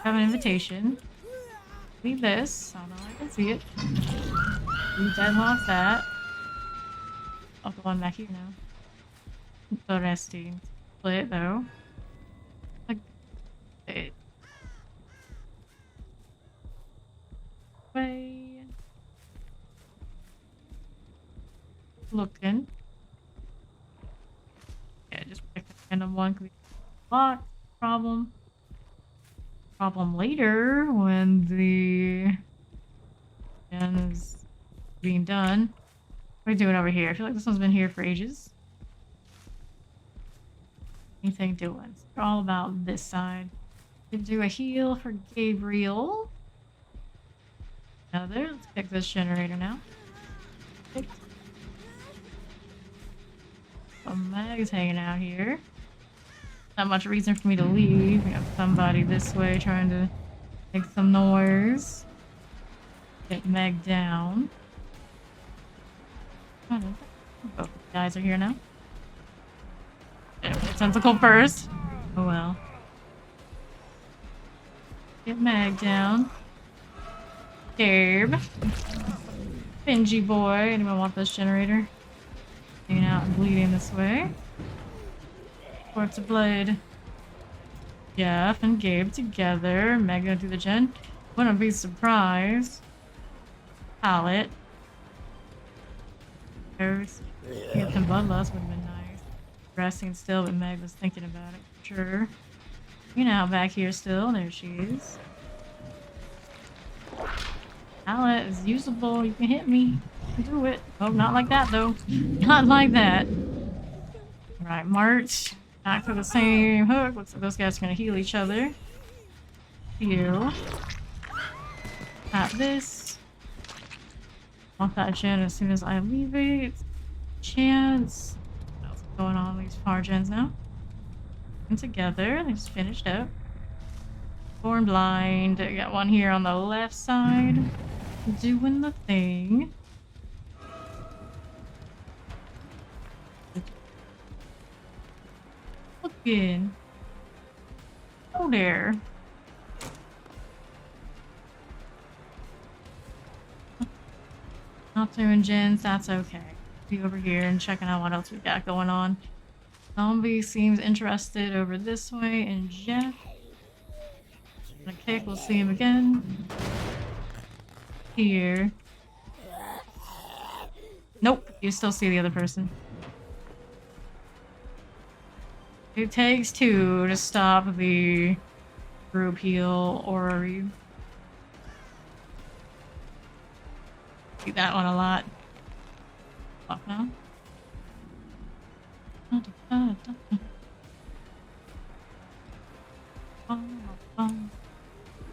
Have an invitation. Leave this. I don't know, I can see it. We deadlock that. I'll go on back here now. Interesting. Split though. It. Way. Looking. Yeah, just pick a random one. Lock. Problem. problem later when the gen is being done. What are we doing over here? I feel like this one's been here for ages. Anything doing? It's all about this side. We can do a heal for Gabriel. Another. Let's pick this generator now. Picked. So Meg's hanging out here. Not much reason for me to leave. We have somebody this way trying to make some noise. Get Meg down. Both the guys are here now. Tentacle first. Oh well. Get Meg down. Gabe. Benji boy. Anyone want this generator? Hanging out and bleeding this way. Quartz of Blade. Jeff and Gabe together. Meg gonna do the gen. Wouldn't be surprised. Palette. There's get some bloodlust would have been nice. Resting still, but Meg was thinking about it for sure. You know, back here still. There she is. Palette is usable. You can hit me. You can do it. Oh, not like that though. Not like that. Right, March. Back to the same hook. Looks like those guys are gonna heal each other. Heal. Tap this. Want that gen as soon as I leave it. Chance. What's going on with these far gens now? And together, they just finished up. Born blind. I got one here on the left side. Doing the thing. Looking. Oh there. Not doing gens, that's okay. Be over here and checking out what else we got going on. Zombie seems interested over this way, and Jeff. Gonna kick, we'll see him again. Here. Nope, you still see the other person. It takes two to stop the group heal or a read. See that one a lot. Fuck now.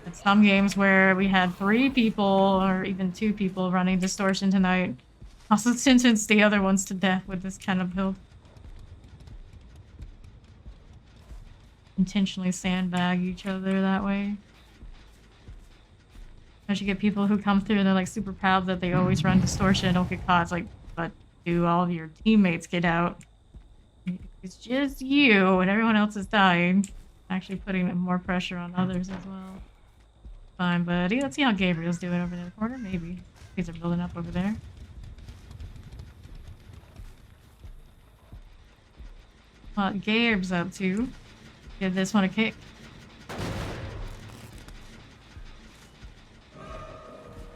At some games where we had 3 people or even 2 people running distortion tonight, also sentenced the other ones to death with this kind of build. Intentionally sandbag each other that way. As you get people who come through and they're like super proud that they always run distortion, don't get caught. It's like, but do all of your teammates get out? It's just you and everyone else is dying. Actually putting more pressure on others as well. Fine, buddy. Let's see how Gabriel's doing over in the corner. Maybe these are building up over there. What Gabe's up to. Give this one a kick.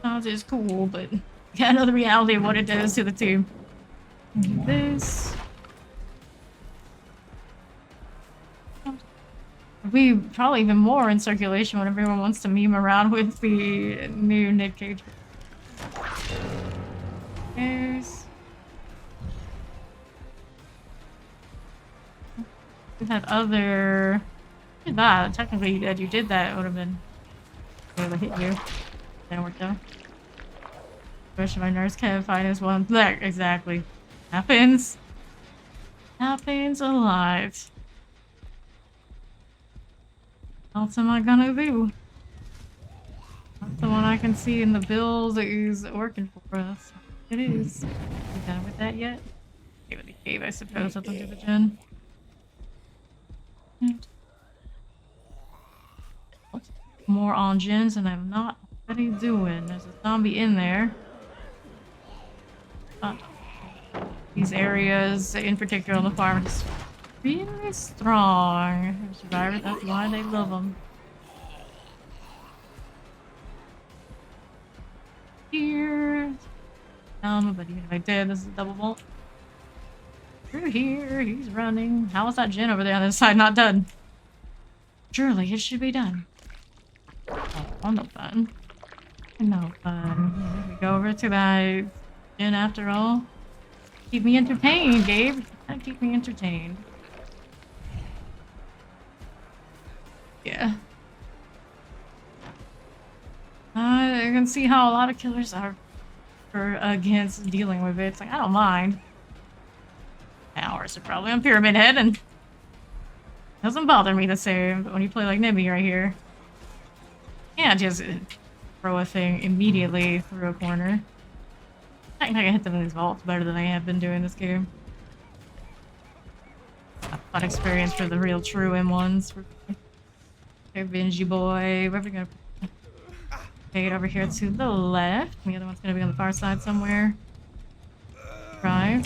Sounds is cool, but got another reality of what it does to the team. Do this. We probably even more in circulation when everyone wants to meme around with the new Nick Cage. There's. We had other. Look at that. Technically, that you did that, it would have been able to hit you. Didn't work though. Wish my nurse can't find us one. There, exactly. Happens. Happens a lot. What else am I gonna do? That's the one I can see in the bills is working for us. It is. You done with that yet? Give it a cave, I suppose. I'll do the gen. More on gens, and I'm not already doing. There's a zombie in there. These areas, in particular on the farm, are just really strong. Survivors, that's why they love them. Here. But even if I did, this is a double bolt. Through here, he's running. How is that gen over there on this side not done? Surely it should be done. no fun. No fun. We go over to that gin after all. Keep me entertained, Gabe. You gotta keep me entertained. Yeah. I can see how a lot of killers are against dealing with it. It's like, I don't mind. Hours are probably on Pyramid Head, and doesn't bother me the same. But when you play like Nibby right here, yeah, just throw a thing immediately through a corner. I think I can hit them in these vaults better than I have been doing this game. A fun experience for the real true M1s. Okay, Benji boy. Where are we gonna put it? Over here to the left. The other one's gonna be on the far side somewhere. Right.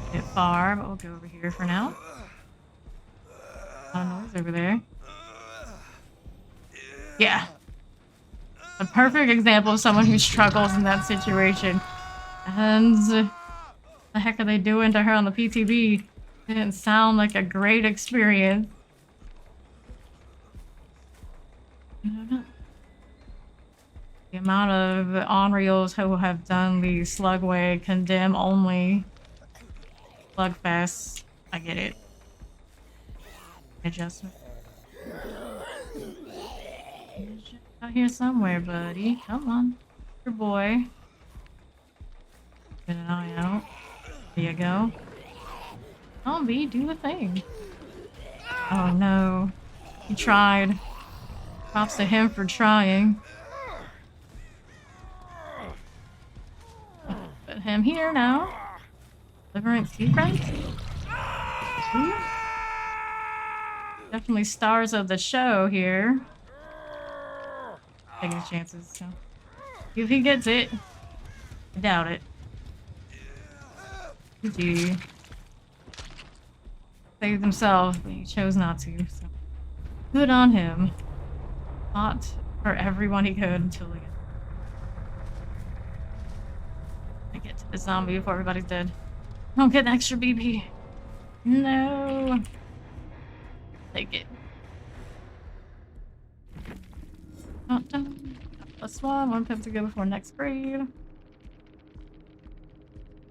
A bit far, but we'll go over here for now. A lot of noise over there. Yeah. A perfect example of someone who struggles in that situation. And the heck are they doing to her on the PTV? Didn't sound like a great experience. I don't know. The amount of Onreals who have done the Slugway condemn only Slugfest. I get it. Adjustment. Out here somewhere, buddy. Come on. Your boy. Get an eye out. There you go. Zombie, do the thing. Oh no. He tried. Props to him for trying. Put him here now. Deliverance secrets. Definitely stars of the show here. Taking his chances, so. If he gets it, I doubt it. GG. Saved himself, but he chose not to, so. Good on him. Fought for everyone he could until he get to the zombie before everybody's dead. Don't get an extra BB. No. Take it. +1 pip to go before next grade.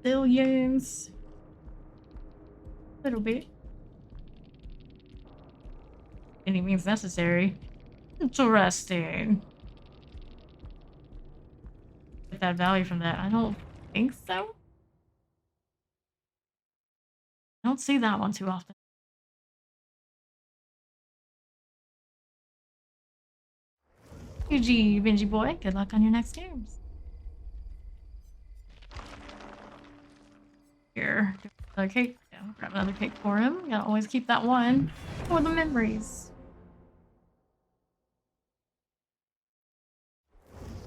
Billions. Little bit. Any means necessary. Interesting. Get that value from that. I don't think so. I don't see that one too often. GG, Benji boy. Good luck on your next games. Here. Another cake. Yeah, grab another cake for him. Gotta always keep that one for the memories.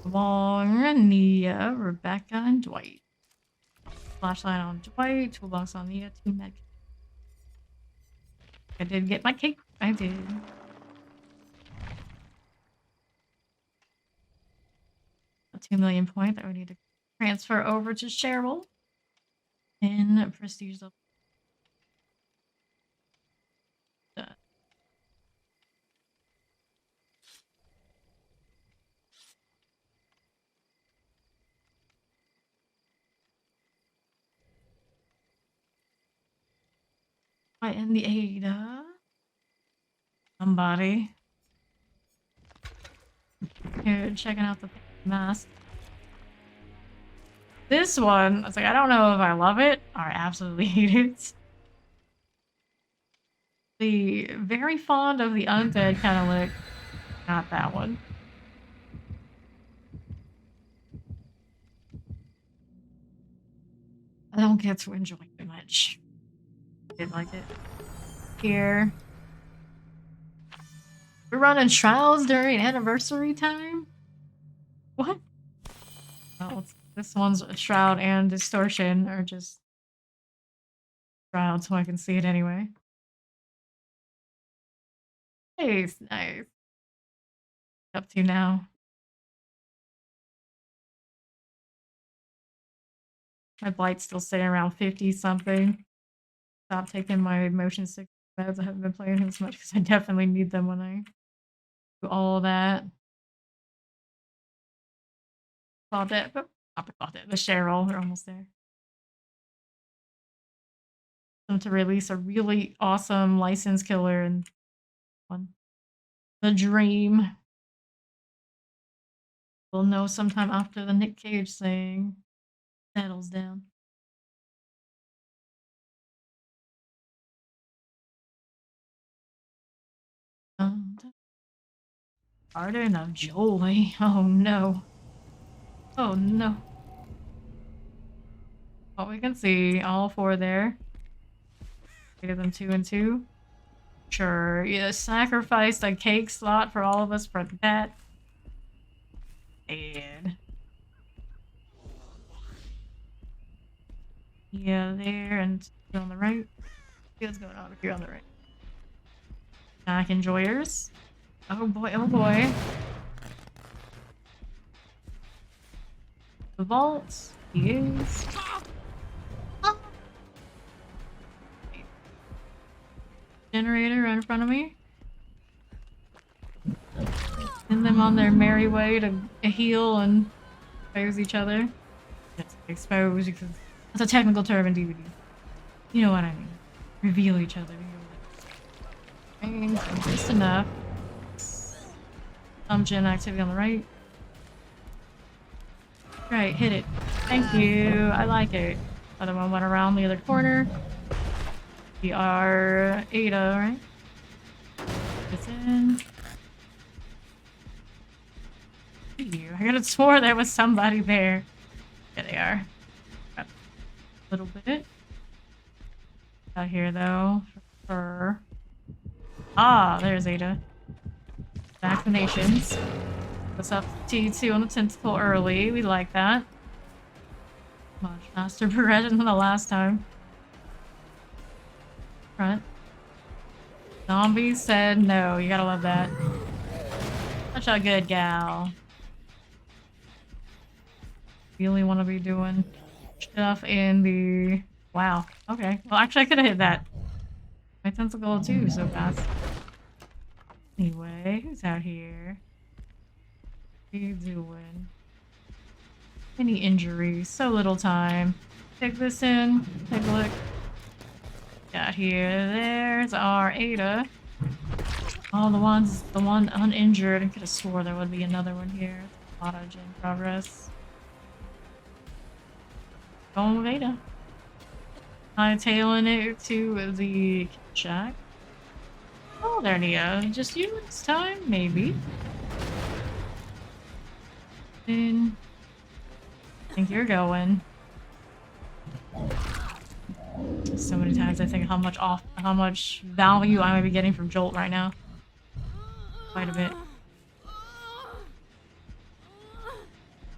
Long, Nia, Rebecca, and Dwight. Flashlight on Dwight, toolbox on Nia, 2 med. I did get my cake. I did. A 2 million point that we need to transfer over to Cheryl in prestige level. In the Ada. Somebody. Here, checking out the mask. This one, I was like, I don't know if I love it or I absolutely hate it. The very fond of the undead kind of look. Not that one. I don't get to enjoy it much. I did like it. Here. We're running trials during anniversary time? What? Well, this one's a Shroud and Distortion, or just Shroud, so I can see it anyway. Nice, nice. Up to now. My blight's still sitting around 50 something. Stop taking my motion sickness meds. I haven't been playing him as much because I definitely need them when I do all that. Claudette, but not the Claudette, the Cheryl. We're almost there. Them to release a really awesome license killer and one. The dream. We'll know sometime after the Nick Cage thing settles down. Garden of Joy. Oh no. Oh no. Well, we can see all four there. Greater than 2 and 2. Sure. You sacrificed a cake slot for all of us for that. And yeah, there and on the right. See what's going on if you're on the right. Back enjoyers. Oh boy, oh boy. The vault. He is. Generator right in front of me. Send them on their merry way to heal and expose each other. Yes, expose because that's a technical term in DVD. You know what I mean. Reveal each other. Just enough. Some gen activity on the right. Right, hit it. Thank you. I like it. Other one went around the other corner. We are Ada, right? It's in. I could have swore there was somebody there. Yeah, they are. A little bit. Out here, though. For ah, there's Ada. Vaccinations. What's up? T2 on the tentacle early. We like that. Much faster progression than the last time. Front. Zombie said no. You gotta love that. Such a good gal. Really want to be doing stuff in the... Wow. Okay. Well, actually, I could have hit that. My tentacle too, so fast. Anyway, who's out here? What are you doing? Any injuries? So little time. Take this in. Take a look. Got here. There's our Ada. All the one uninjured. I could have swore there would be another one here. A lot of gen progress. Going with Ada. Hightailing it to the shack. Oh, there, Nia. Just you this time? Maybe. Then I think you're going. So many times I think how much value I might be getting from Jolt right now. Quite a bit.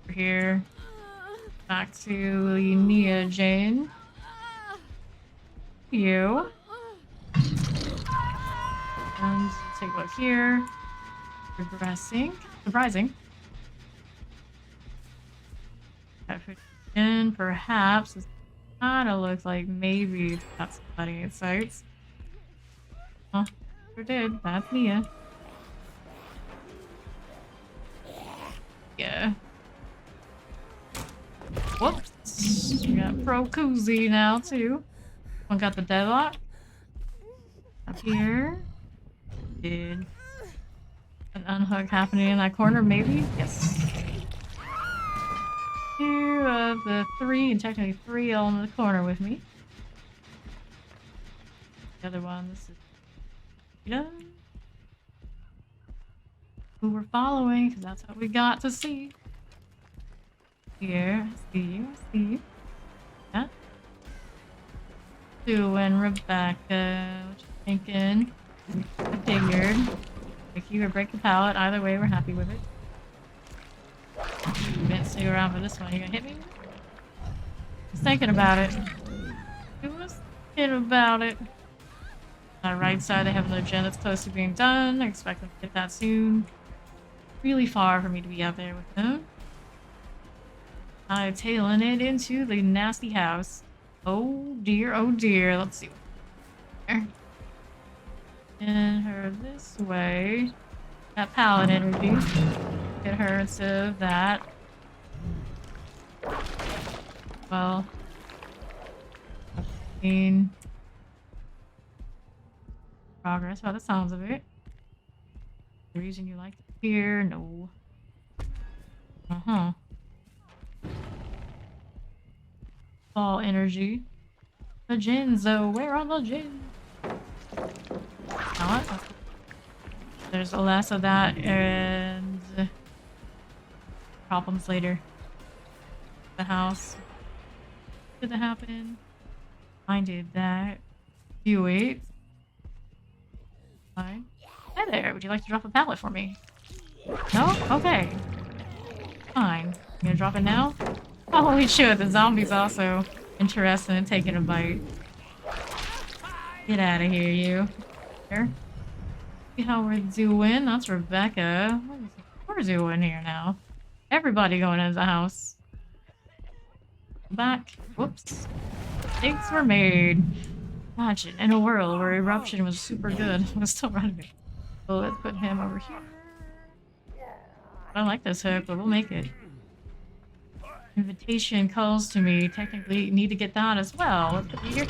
Over here. Back to the Nia Jane. You. And take a look here. Regressing. Surprising. And perhaps this kind of looks like maybe it's got somebody in sights. Huh? Sure did. That's Nia. Yeah. Whoops. We got Pro Koozie now too. One got the deadlock. Up here. Did an unhook happening in that corner, maybe? Yes. 2 of the 3, and technically 3 all in the corner with me. The other one, this is Ida. Who we're following, because that's what we got to see. Here, I see you, I see you. Yeah. Sue and Rebecca, what you thinking? I figured. Break you or break the pallet, either way we're happy with it. You didn't stay around for this one. You gonna hit me? Just thinking about it. He was thinking about it. On the right side, they have another gen that's close to being done. I expect them to get that soon. Really far for me to be out there with them. Tailing it into the nasty house. Oh dear, oh dear. Let's see. There. And her this way. That pallet energy. Get her instead of that. well. In progress by the sounds of it. The reason you like to hear? No. Uh-huh. Ball energy. The gins, though. Where are the gins? Not. There's less of that and problems later. The house. Did that happen? I did that. You wait. Fine. Hi there. Would you like to drop a pallet for me? No? Okay. Fine. You gonna drop it now? Holy shit, the zombie's also interested in taking a bite. Get out of here, you. Here. See how we're doing? That's Rebecca. We're doing here now. Everybody going into the house. Back. Whoops. Mistakes were made. Imagine in a world where eruption was super good. We're still running it. So let's put him over here. I don't like this hook, but we'll make it. Invitation calls to me. Technically, need to get that as well. Let's put you here.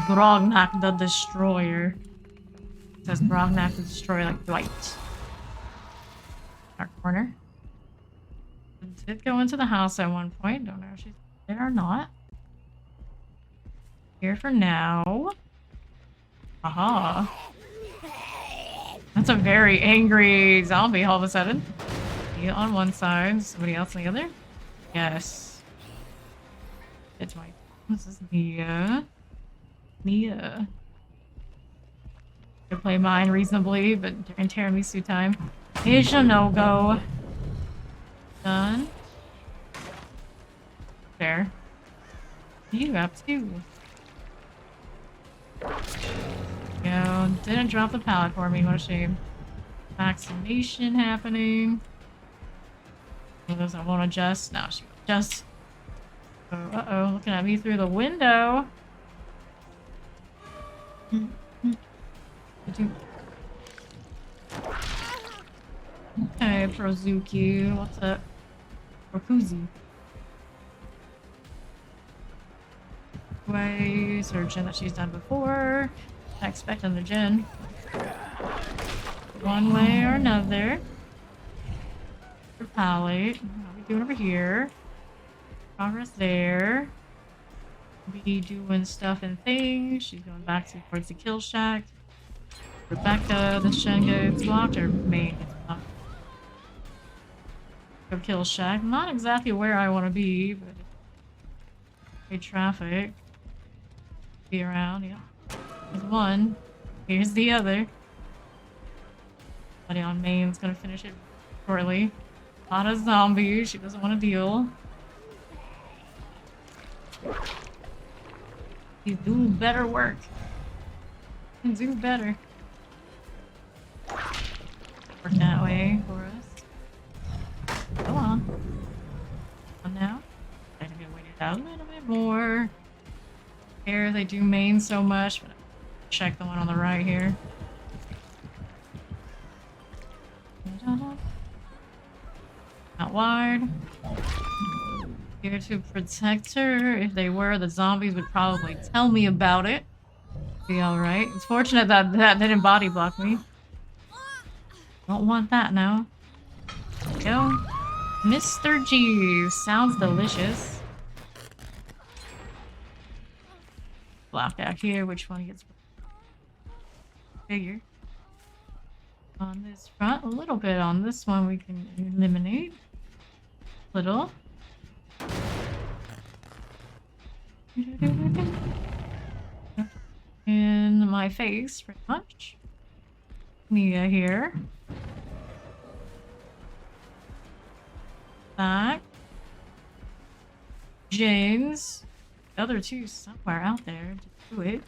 Grognak the Destroyer. It says Grognak the Destroyer like Dwight. Our corner. Did go into the house at one point. Don't know if she's there or not. Here for now. Aha. That's a very angry zombie all of a sudden. You on one side, somebody else on the other? Yes. It's my... This is Nia. Nia. Could play mine reasonably, but during tiramisu time. Asia no-go. Done. There. You up too. Yo, didn't drop the pallet for me, what a shame. Vaccination happening. She doesn't want to adjust. No, she won't adjust. Oh, uh-oh, looking at me through the window. Okay, Prozuki, what's up? Rokuzi. Way, searching that she's done before. Not expecting the gen. One way or another. For palette. What are we doing over here? Progress there. Be doing stuff and things. She's going back towards the kill shack. Rebecca, the Shen gets blocked, or main gets blocked. Go kill shack. Not exactly where I want to be, but hey, traffic. Be around, yeah. There's one. Here's the other. Buddy on main's gonna finish it shortly. A lot of zombies. She doesn't want to deal. You do better work. You do better. Work that way for us. Go on. On now. I gotta get weighted out a little bit more. Here they do main so much, but check the one on the right here. Out wide. Here to protect her. If they were, the zombies would probably tell me about it. Be alright. It's fortunate that that didn't body block me. Don't want that now. There we go. Mr. G. Sounds delicious. Block out here. Which one gets bigger? On this front, a little bit on this one we can eliminate. Little. In my face, pretty much. Nia here. Back. James. The other two somewhere out there to do it.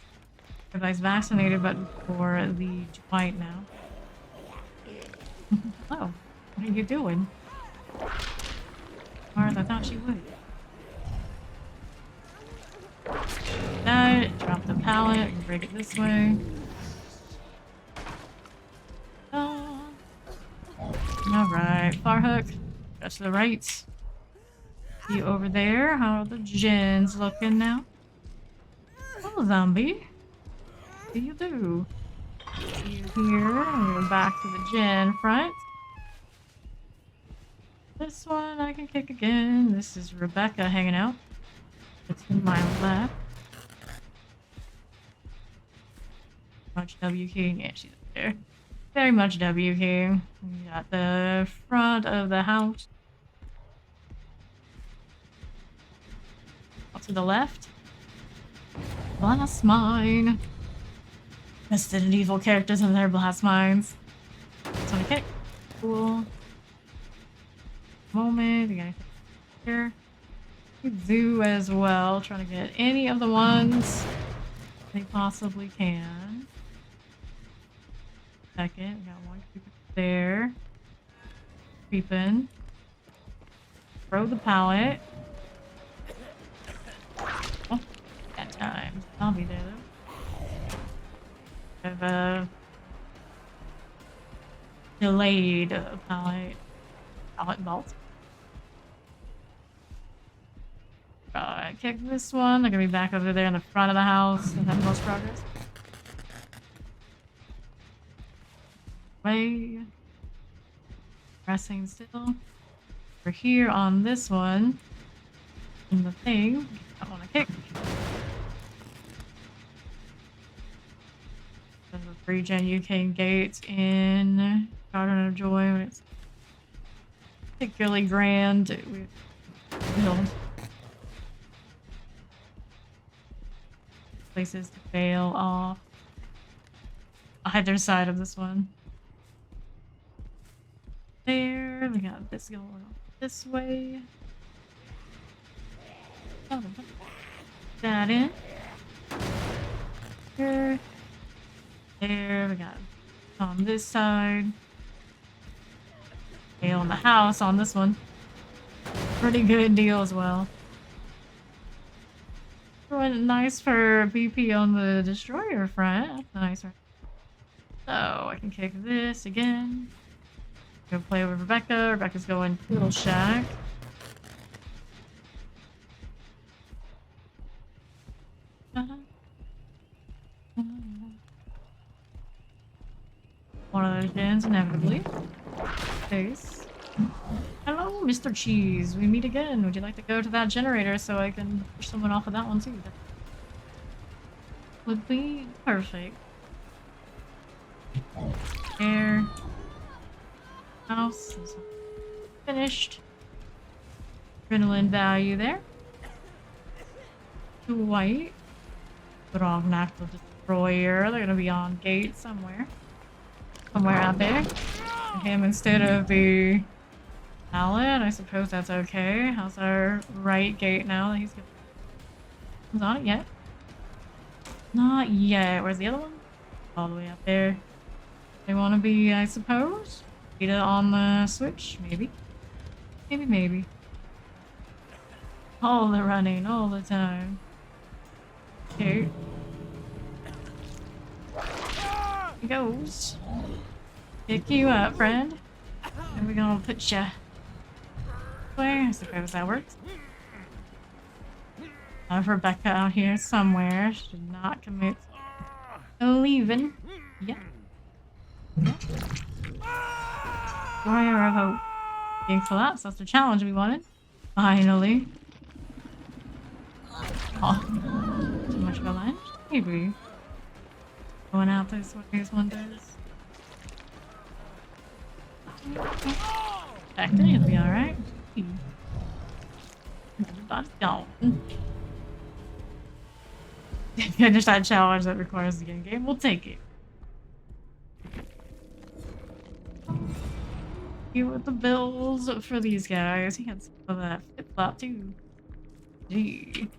Everybody's vaccinated, but for the Dwight now. Oh, what are you doing? Or I thought she would. That, drop the pallet, and break it this way. Alright, far hook. Go to the right. You over there? How are the gens looking now? Oh, zombie. What do you do? You here? I'm go back to the gen front. This one I can kick again. This is Rebecca hanging out. It's to my left. Much W King. Yeah, she's up there. Very much W King. We got the front of the house. Out to the left. Blast mine. Resident Evil characters in their blast mines. Just wanna kick. Cool. Moment. We gotta here. Zoo as well. Trying to get any of the ones they possibly can. Second. We got one creeper there. Creeping. Throw the pallet. Oh, that time. I'll be there though. Have a delayed pallet vault. Kick this one. They're gonna be back over there in the front of the house and have the most progress. Way. Pressing still. We're here on this one. And the thing. I want to kick. There's a 3-gen UK gate in Garden of Joy when it's particularly grand. Build places to fail off either side of this one. There, we got this going on this way. Oh, that in. Here. There, we got on this side. Fail in the house on this one. Pretty good deal as well. Nice for BP on the destroyer front. That's nice. So I can kick this again. Go play with Rebecca. Rebecca's going Little Shack. One of those gens, inevitably. Face. Hello, Mr. Cheese. We meet again. Would you like to go to that generator so I can push someone off of that one too? That would be perfect. There. House is finished. Adrenaline value there. Two white. Grognak the Destroyer. They're gonna be on gate somewhere. Somewhere out there. Him instead of the pallet. I suppose that's okay. How's our right gate now that he's on it yet? Not yet. Where's the other one? All the way up there. They want to be, I suppose. Get it on the switch, maybe. Maybe. All the running, all the time. Okay. He goes. Pick you up, friend. And we're gonna put you where? I suppose that works. I have Rebecca out here somewhere. She did not commit to leaving. Yeah. Warrior of Hope. Being collapsed. That's the challenge we wanted. Finally. Oh. Too much of a lunch? Maybe. Going out this way as one does. Protected, you'll be alright. Everybody's gone. Finish that challenge that requires the end game. We'll take it. Here with the bills for these guys. He had some of that flip flop too. Gee.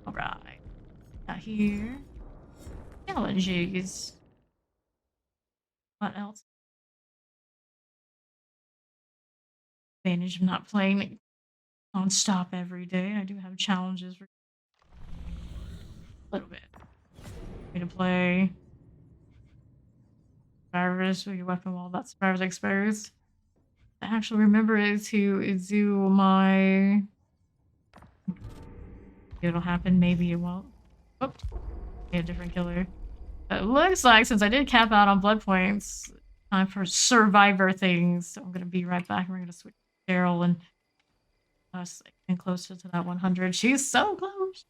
Alright. Out here. Challenges. What else? Advantage of not playing non-stop every day. I do have challenges for a little bit. Way to play survivors with your weapon while that survivor's exposed. I actually remember it to do my it'll happen, maybe it won't. Oops. A different killer. It looks like since I did cap out on blood points, time for survivor things. So I'm gonna be right back. We're gonna switch to Cheryl and us getting closer to that 100. She's so close.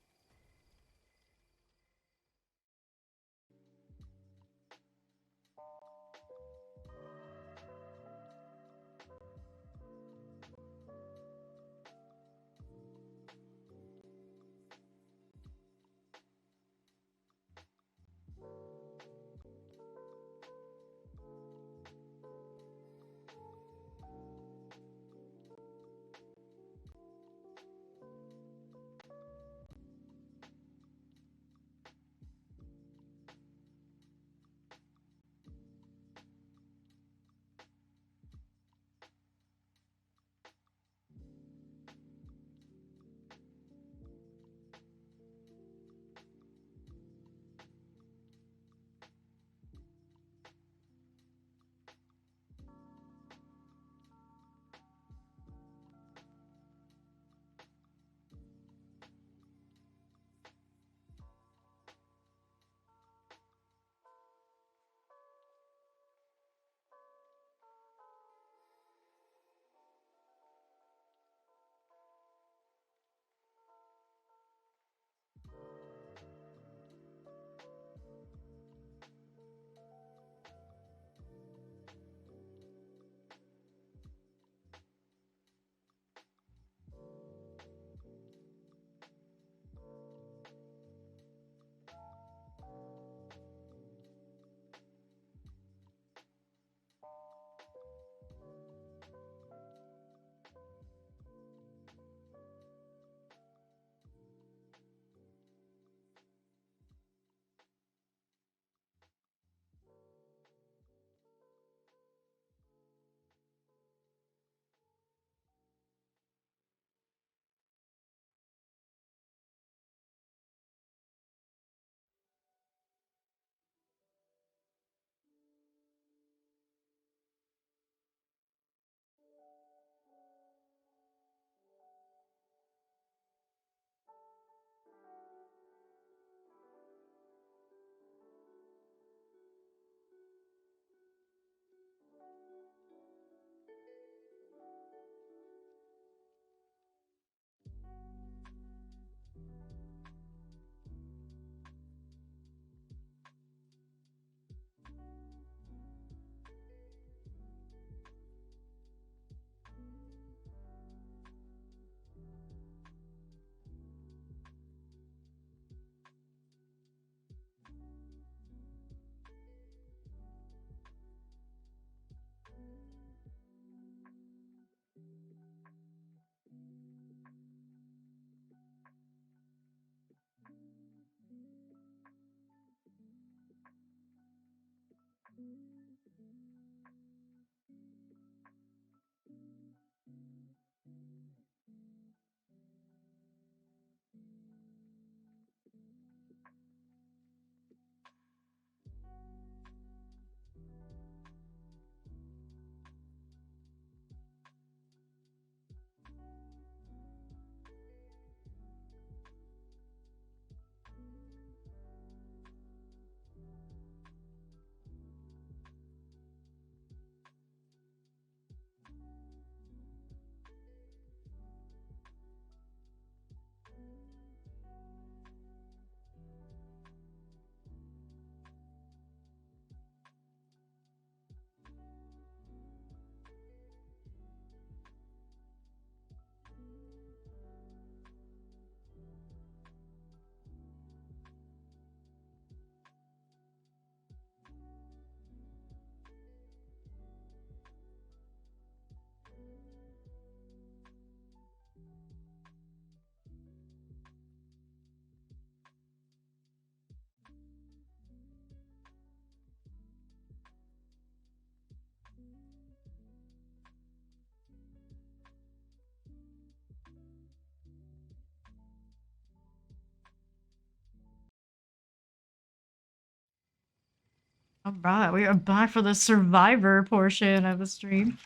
Alright, we are back for the survivor portion of the stream.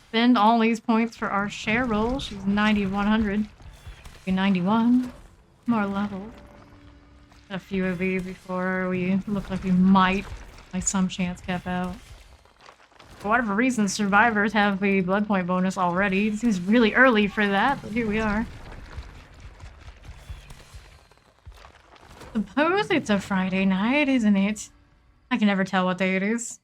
Spend all these points for our Cheryl. She's 90, 100. 91. More levels. A few of these before we look like we might, like some chance cap out. For whatever reason, survivors have the blood point bonus already. It seems really early for that, but here we are. Suppose it's a Friday night, isn't it? I can never tell what day it is.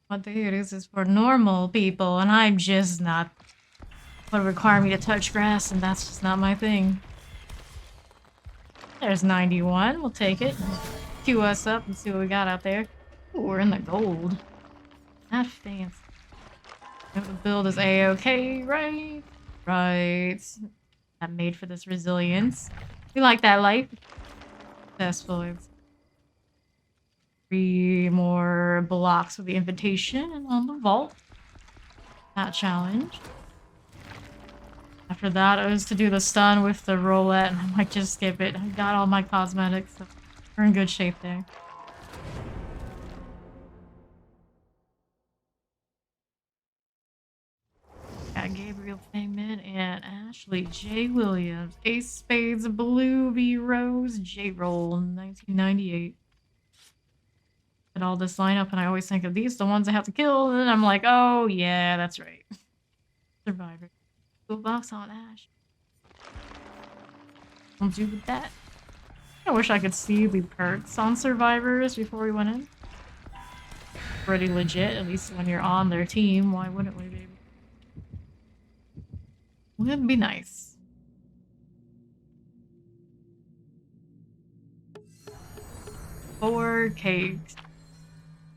What day it is for normal people, and I'm just not. It would require me to touch grass, and that's just not my thing. There's 91. We'll take it. Queue us up and see what we got out there. Ooh, we're in the gold. Not fancy. The build is A-okay, right? Right. That made for this resilience. We like that life. Successful. 3 more blocks with the invitation and on the vault. That challenge. After that, it was to do the stun with the roulette, and I might just skip it. I got all my cosmetics, so we're in good shape there. Got Gabriel Feynman and Ashley J. Williams. Ace Spades, Blue V Rose, J-Roll, 1998. At all this lineup, and I always think of these, the ones I have to kill, and then I'm like, oh yeah, that's right. Survivor. Box on Ash. I'll do with that. I wish I could see the perks on survivors before we went in. Pretty legit, at least when you're on their team. Why wouldn't we, baby? Wouldn't be nice. Four cakes.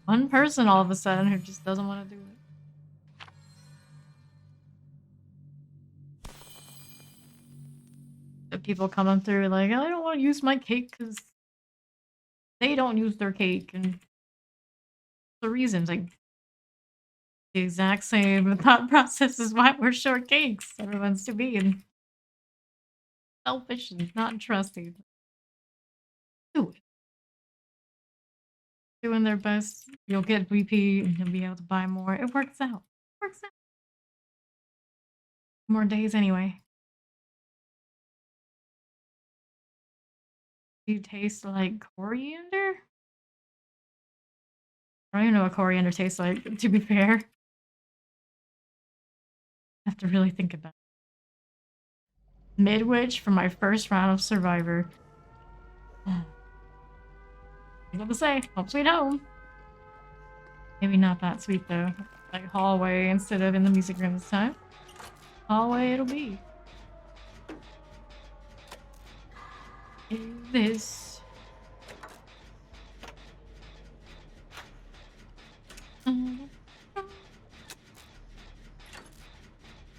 One person all of a sudden who just doesn't want to do it. People coming through like, I don't want to use my cake because they don't use their cake, and the reasons, like, the exact same thought process is why we're short cakes. Everyone's too being selfish and not trusting. Do it. Doing their best, you'll get VP and you'll be able to buy more. It works out. It works out. More days anyway. You taste like coriander? I don't even know what coriander tastes like, to be fair. I have to really think about it. Midwich for my first round of Survivor. I'm gonna say, home sweet home. Maybe not that sweet though. Like hallway instead of in the music room this time. Hallway it'll be. Is this?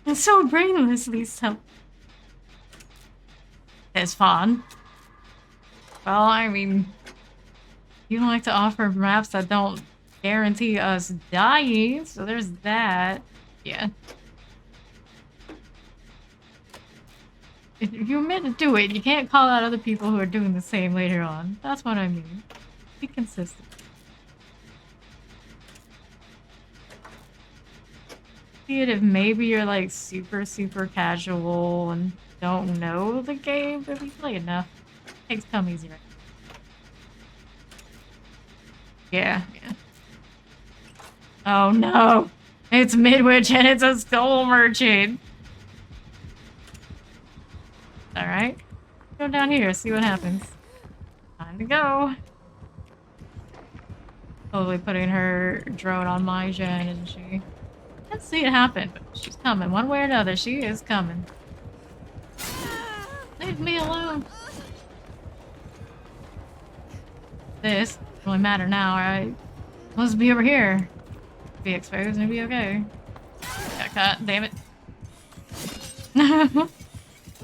It's so brainless, these help. It's fun. Well, I mean, you don't like to offer maps that don't guarantee us dying, so there's that. Yeah. If you're meant to do it, you can't call out other people who are doing the same later on. That's what I mean. Be consistent. See it if maybe you're like super casual and don't know the game, but if you play enough, things come easy, right? Yeah. Oh no! It's Midwich and it's a skull merchant! Alright. Go down here, see what happens. Time to go. Totally putting her drone on my gen, isn't she? Let's see it happen, but she's coming. One way or another, she is coming. Leave me alone. This doesn't really matter now, right? Let's be over here. Be exposed and be okay. Got caught, damn it.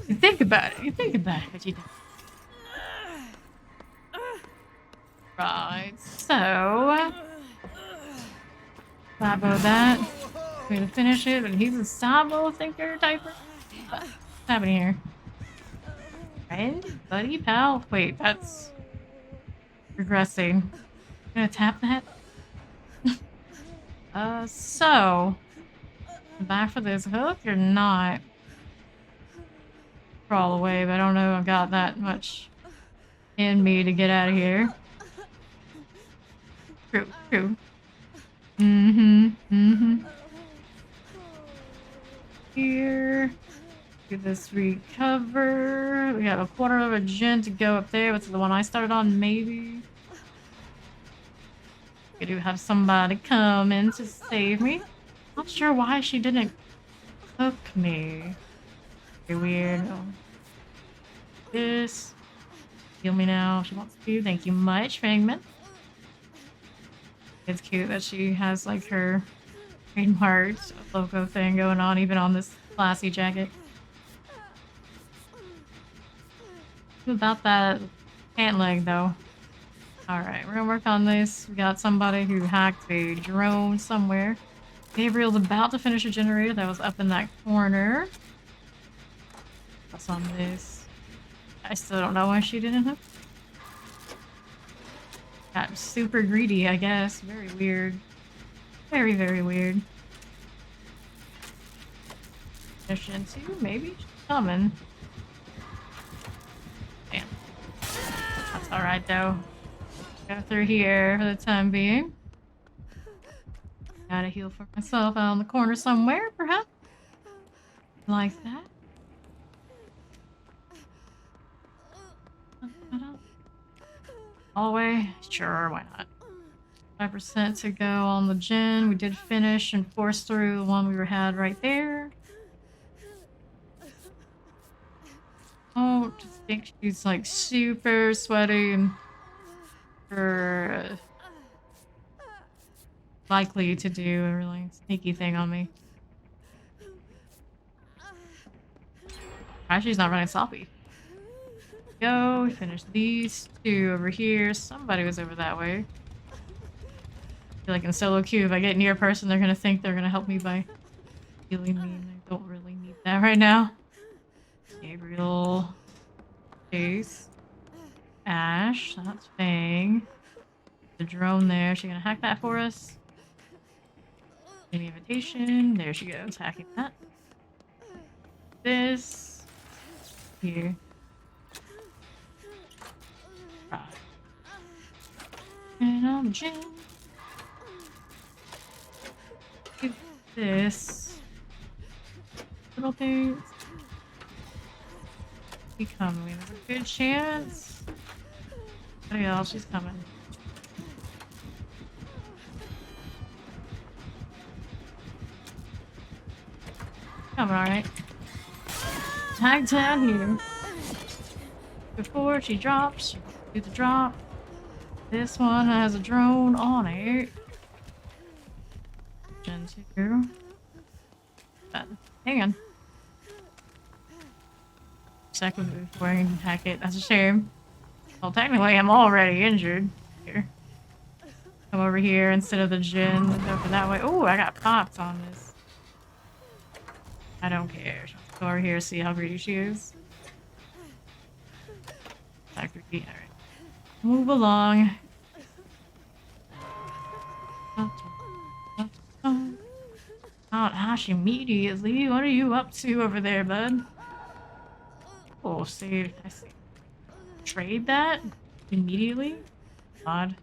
You think about it, but you don't. Right, so... Sabo that. We're gonna finish it, and he's a Sabo thinker typer. What's happening here? Friend? Buddy? Pal? Wait, that's... regressing. Gonna tap that? So... back for this hook or not? crawl away, but I don't know I've got that much in me to get out of here. True, true. Here. Do this recover. We have a quarter of a gen to go up there. What's the one I started on? Maybe. We do have somebody come in to save me. Not sure why she didn't cook me. Very weird. Oh. This. Heal me now if she wants to. Thank you much, Fangman. It's cute that she has like her trademarked logo thing going on even on this classy jacket. What about that pant leg though? Alright, we're gonna work on this. We got somebody who hacked a drone somewhere. Gabriel's about to finish a generator that was up in that corner. What's on this? I still don't know why she didn't have. Got super greedy, I guess. Very weird. Very, very weird. Mission 2, maybe? She's coming. Damn. That's alright though. Go through here for the time being. Gotta heal for myself out in the corner somewhere, perhaps? Like that. Hallway? Sure, why not? 5% to go on the gen. We did finish and force through the one we had right there. Oh, just think she's like super sweaty and likely to do a really sneaky thing on me. Actually, she's not running sloppy. Go, we finished these two over here. Somebody was over that way. I feel like in solo queue, if I get near a person, they're gonna think they're gonna help me by healing me, and I don't really need that right now. Gabriel. Chase. Ash. That's Fang. The drone there. Is she gonna hack that for us? Any invitation? There she goes, hacking that. This. Here. Right. And on the gym. Do this. Little things. She coming. We have a good chance. Oh yeah, she's coming. Coming, alright. Tag down here. Before she drops, do the drop. This one has a drone on it. Gen 2. But hang on. Second before I can hack it. That's a shame. Well, technically, I'm already injured. Here. Come over here instead of the gen. Go for that way. Oh, I got pops on this. I don't care. Go over here, see how greedy she is. That greedy. Alright. Move along. Out Ash immediately. What are you up to over there, bud? Oh, saved. I see. Trade that immediately? Odd.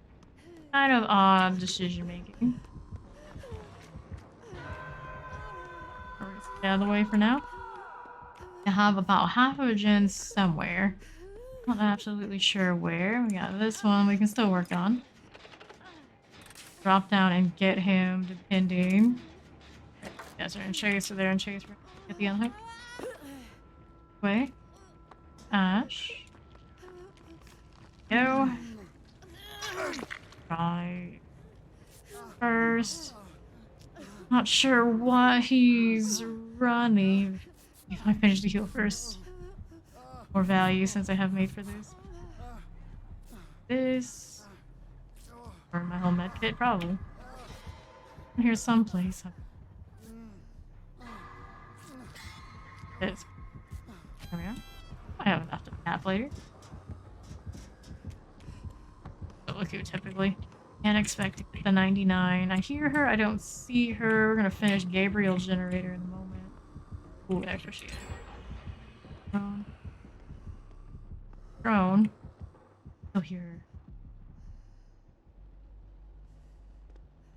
Kind of odd decision making. Get out of the way for now. I have about half of a gen somewhere. Not absolutely sure where. We got this one we can still work on. Drop down and get him, depending. Yes, they're in chase, so they're in chase. Get the other hook. Way. Ash. Go. Right. First. Not sure what he's running. If I finish the heal first. More value since I have made for this. This. Or my whole med kit, probably. Here's someplace. This. There we go. I have enough to nap later. But look who typically. Can't expect to get the 99. I hear her, I don't see her. We're gonna finish Gabriel's generator in a moment. Ooh, extra shield. drone. Oh, here.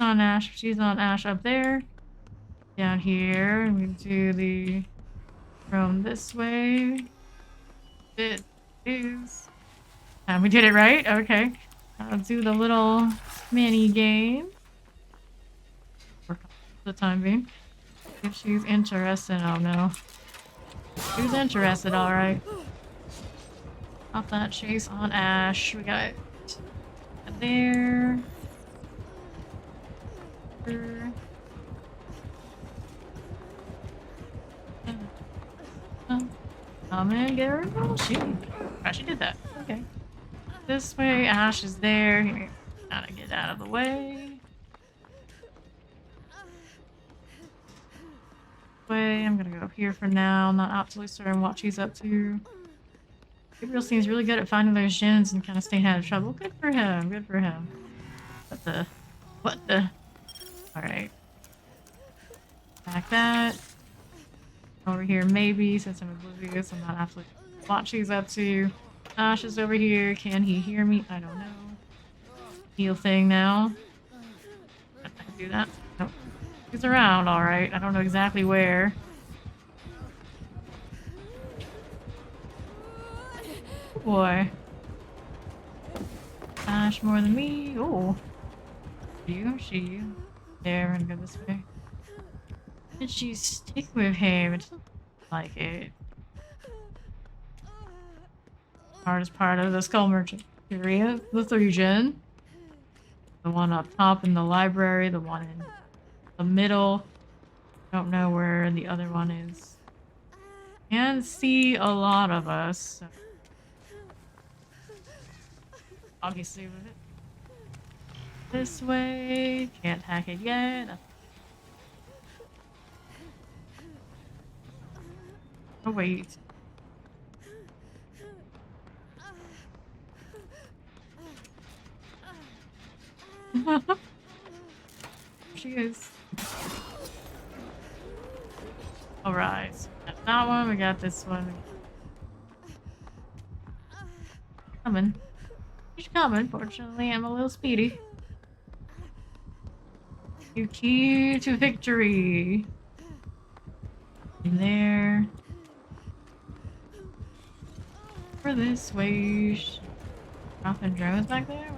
On Ash. She's on Ash up there. Down here. We do the drone this way. It is. We did it right? Okay. I'll do the little mini game. For the time being. If she's interested, oh no. She's interested, alright. Off that chase on Ash. We got there. Come and get her. Oh, she did that. Okay. This way, Ash is there. He gotta get out of the way. I'm gonna go here for now. I'm not absolutely certain what she's up to. Gabriel seems really good at finding those gens and kind of staying out of trouble. Good for him. Good for him. What the? Alright. Back that. Over here, maybe, since I'm oblivious. I'm not absolutely sure what she's up to. Ash is over here. Can he hear me? I don't know. Heal thing now. I can do that. Nope. He's around, alright. I don't know exactly where. Oh boy. Ash more than me. Oh. She. There, we're gonna go this way. Did she stick with him? It doesn't like it. Hardest part of the skull merchant area. The 3 gen. The one up top in the library, the one in the middle. Don't know where the other one is. Can't see a lot of us. So. Obviously with it. This way. Can't hack it yet. Oh wait. She is. Alright. Got that one, we got this one. Coming. She's coming. Fortunately, I'm a little speedy. You key to victory. In there. For this way. Dropping drones back there?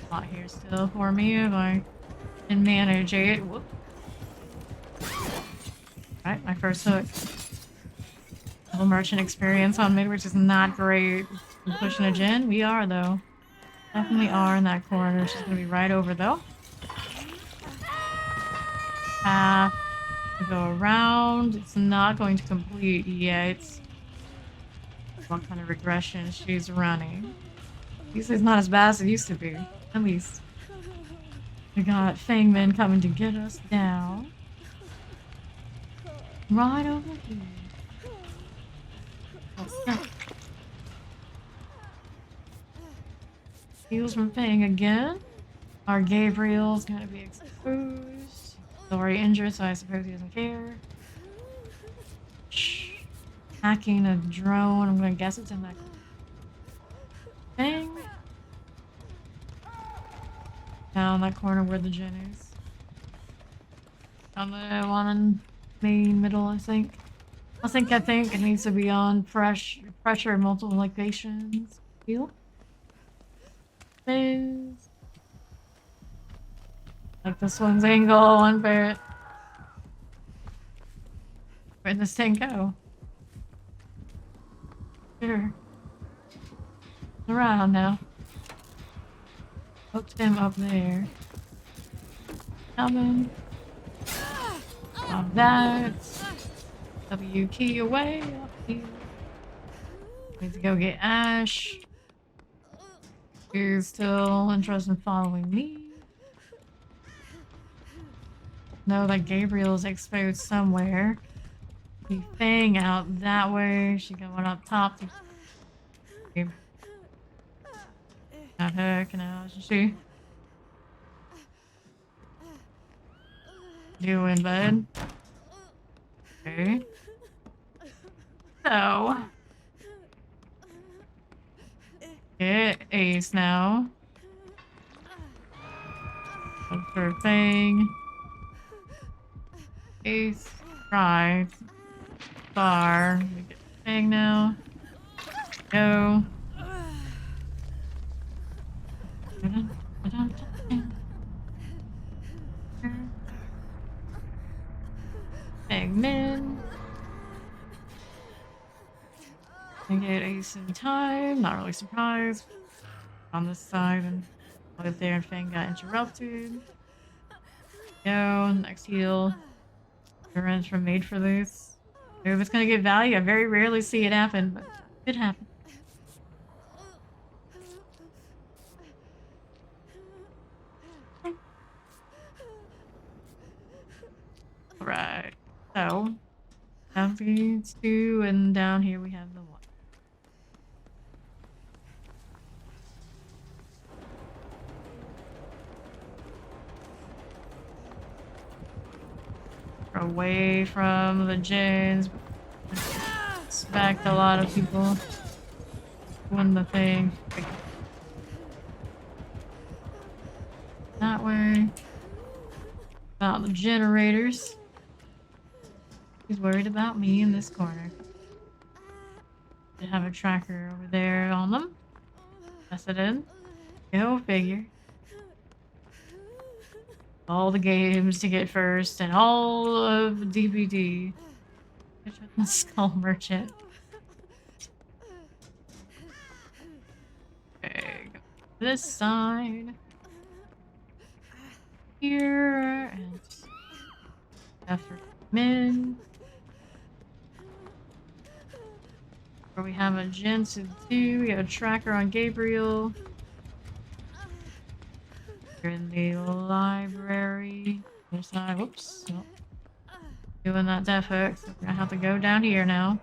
A lot here still for me if I can manage it. Whoop. Alright, my first hook. Double merchant experience on mid, which is not great. I'm pushing a gen. We are though. Definitely are in that corner. She's gonna be right over though. Path to go around. It's not going to complete yet. What kind of regression she's running. At least it's not as bad as it used to be. At least. We got Fangman coming to get us down. Right over here. Oh, heals from Fang again. Our Gabriel's gonna be exposed. He's already injured, so I suppose he doesn't care. Shh. Hacking a drone. I'm gonna guess it's in that thing. Down that corner where the gen is. On the one in main middle, I think. I think it needs to be on pressure multiple locations. Feel? Things. Like this one's angle, unfair. Where'd this thing go? Sure. It's around now. Hooked him up there. Coming. Stop that. W key away. Up here. Need to go get Ash. You're still interested in following me. Know that Gabriel's exposed somewhere. Be Fang out that way. She going up top. Got her, isn't she? Doing, bud? Okay. So. get Ace now. Look for Fang. Ace. Right. Bar. We get Fang now. Go. Eggman. I get Ace in time. Not really surprised. On this side and right there, and Fang got interrupted. Go. Next heal. Runs from made for this. If it's gonna get value, I very rarely see it happen, but it happened. Alright, so have these two, and down here we have the one. Away from the gens. Expect a lot of people doing the thing. That way. About the generators. He's worried about me in this corner. They have a tracker over there on them. Press it in. Go figure. All the games to get first and all of DPD. Skull Merchant. Okay, go this side. Here and effort min. Where we have a Jensen 2, we have a tracker on Gabriel. We're in the library. Other side. Whoops. Nope. Doing that def hook, so we're gonna have to go down here now.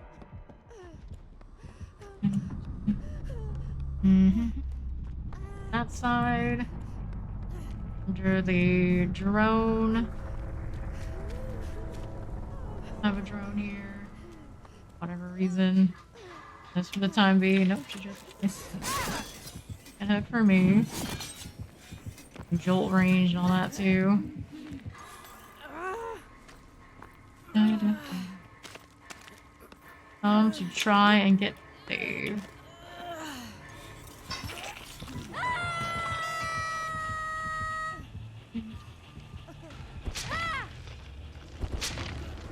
That side. Under the drone. I have a drone here. Whatever reason. Just for the time being. Nope, she just a hook for me. Jolt range and all that too. To try and get saved.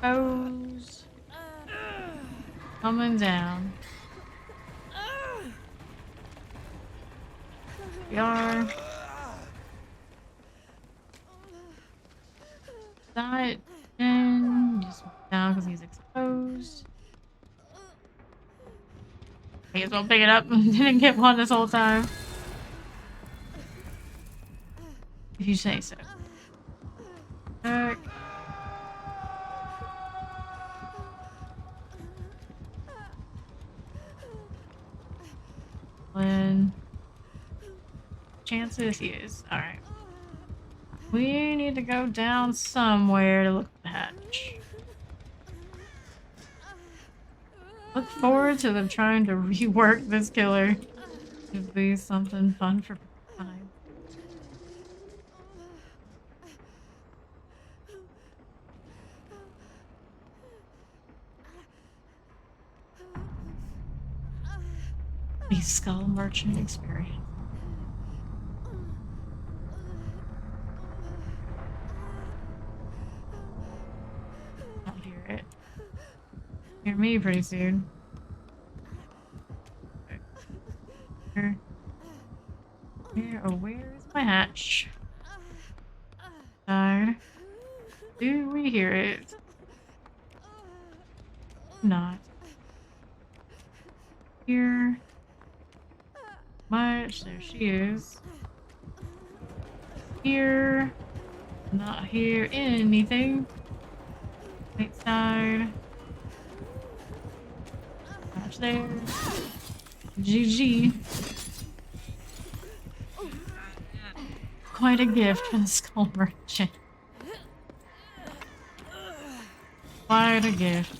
Foes coming down. We are. That and just down because he's exposed. May as well pick it up. Didn't get one this whole time. If you say so. Back. When chances he is. Alright. We need to go down somewhere to look at the hatch. Look forward to them trying to rework this killer. Should be something fun for time. The Skull Merchant experience. I'll hear it. Hear me pretty soon. Where's my hatch? Side. Do we hear it? Not. Here. Much. There she is. Here. Not hear anything. Right side. Hatch there. GG. Quite a gift for the Skull Merchant. Quite a gift.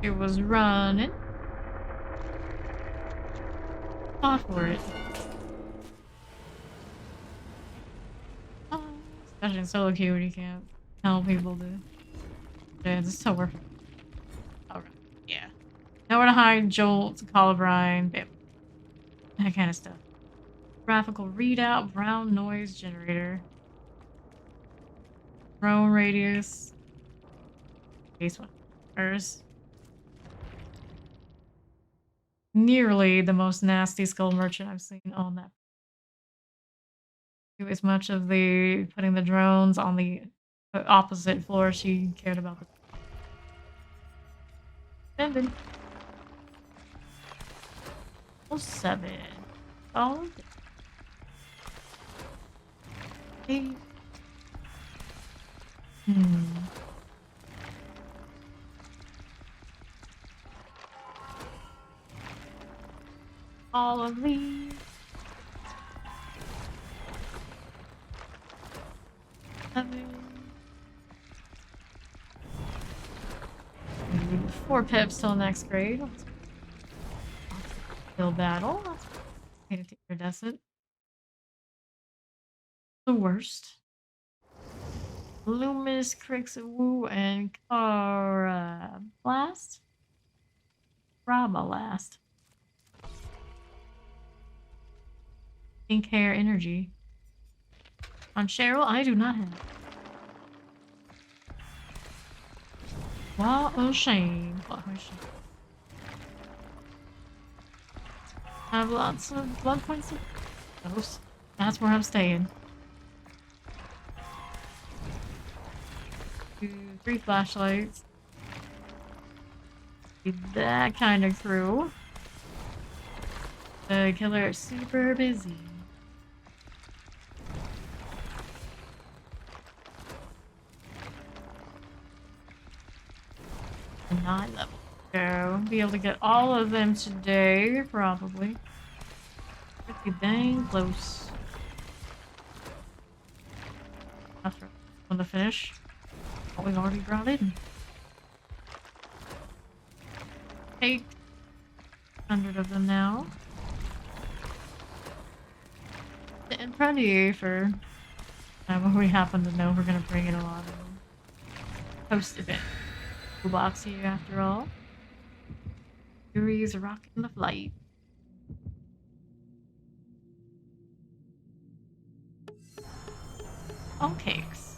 It was running. Fought for it. Oh, especially in solo queue when you can't tell people to. Yeah, it's so worth it. Alright, yeah. Nowhere to hide, Jolt, Colubrine, bam. That kind of stuff. Graphical readout, brown noise generator. Drone radius. Case one. Hers. Nearly the most nasty skull merchant I've seen on that. Do as much of the putting the drones on the opposite floor she cared about the defendant. Oh, 7. Oh, 8. All of these. 7. 4 pips till next grade. Kill battle. That's iridescent. The worst. Loomis, Crixawoo, and Cara Blast. Rabalast. Pink hair energy. On Cheryl, I do not have. What a shame. What a shame. I have lots of blood points. Those. That's where I'm staying. 2, 3 flashlights. That kind of crew. The killer is super busy. 9 level. So, be able to get all of them today, probably. Pretty dang close. After on the finish, what we've already brought in. Take 100 of them now. Sitting pretty for when we happen to know we're gonna bring in a lot of them. Post event. Box here after all. Yuri's rocking the flight. All cakes.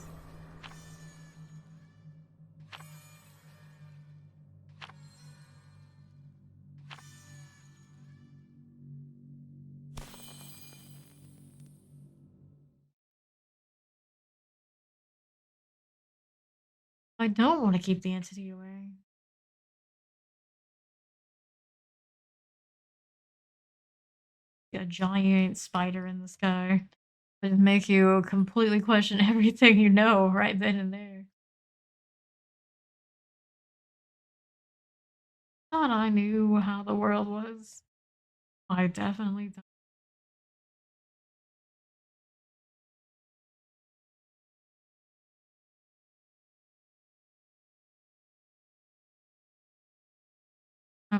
I don't want to keep the entity away. A giant spider in the sky. It'd make you completely question everything you know right then and there. Thought I knew how the world was. I definitely don't.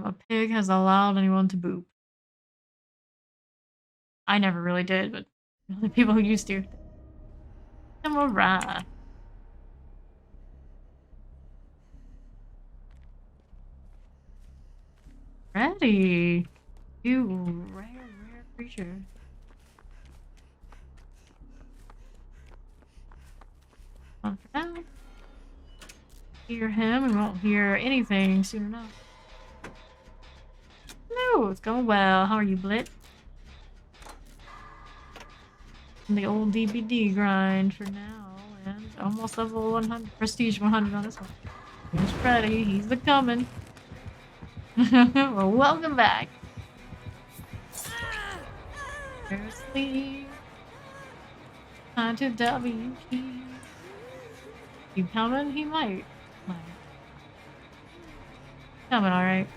A pig has allowed anyone to boop. I never really did, but the people who used to. Alright. Ready. You rare creature. On for now. Hear him, we won't hear anything soon enough. No, it's going well. How are you, Blit? The old DBD grind for now, and almost level 100, prestige 100 on this one. He's ready, he's the coming. Well, welcome back. There's Lee. Time to WP. You coming? He might. Coming, alright.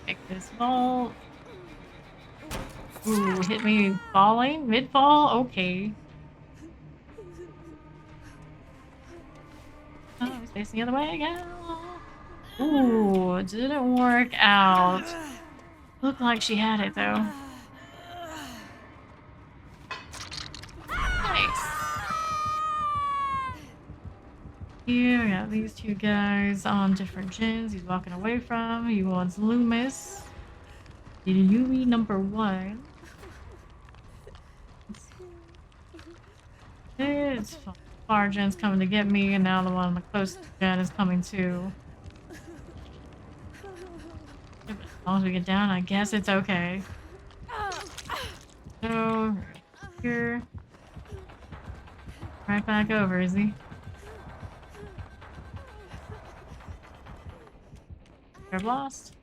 Take this ball. Ooh, hit me falling? Mid-fall? Okay. Oh, he's facing the other way again. Ooh, it didn't work out. Looked like she had it though. Nice. Here, we got these two guys on different gens he's walking away from. He wants Loomis. Yui #1. It's fine. Far gen's coming to get me, and now the one on the closest gen is coming too. As long as we get down, I guess it's okay. So, here. Right back over, is he? Grab last.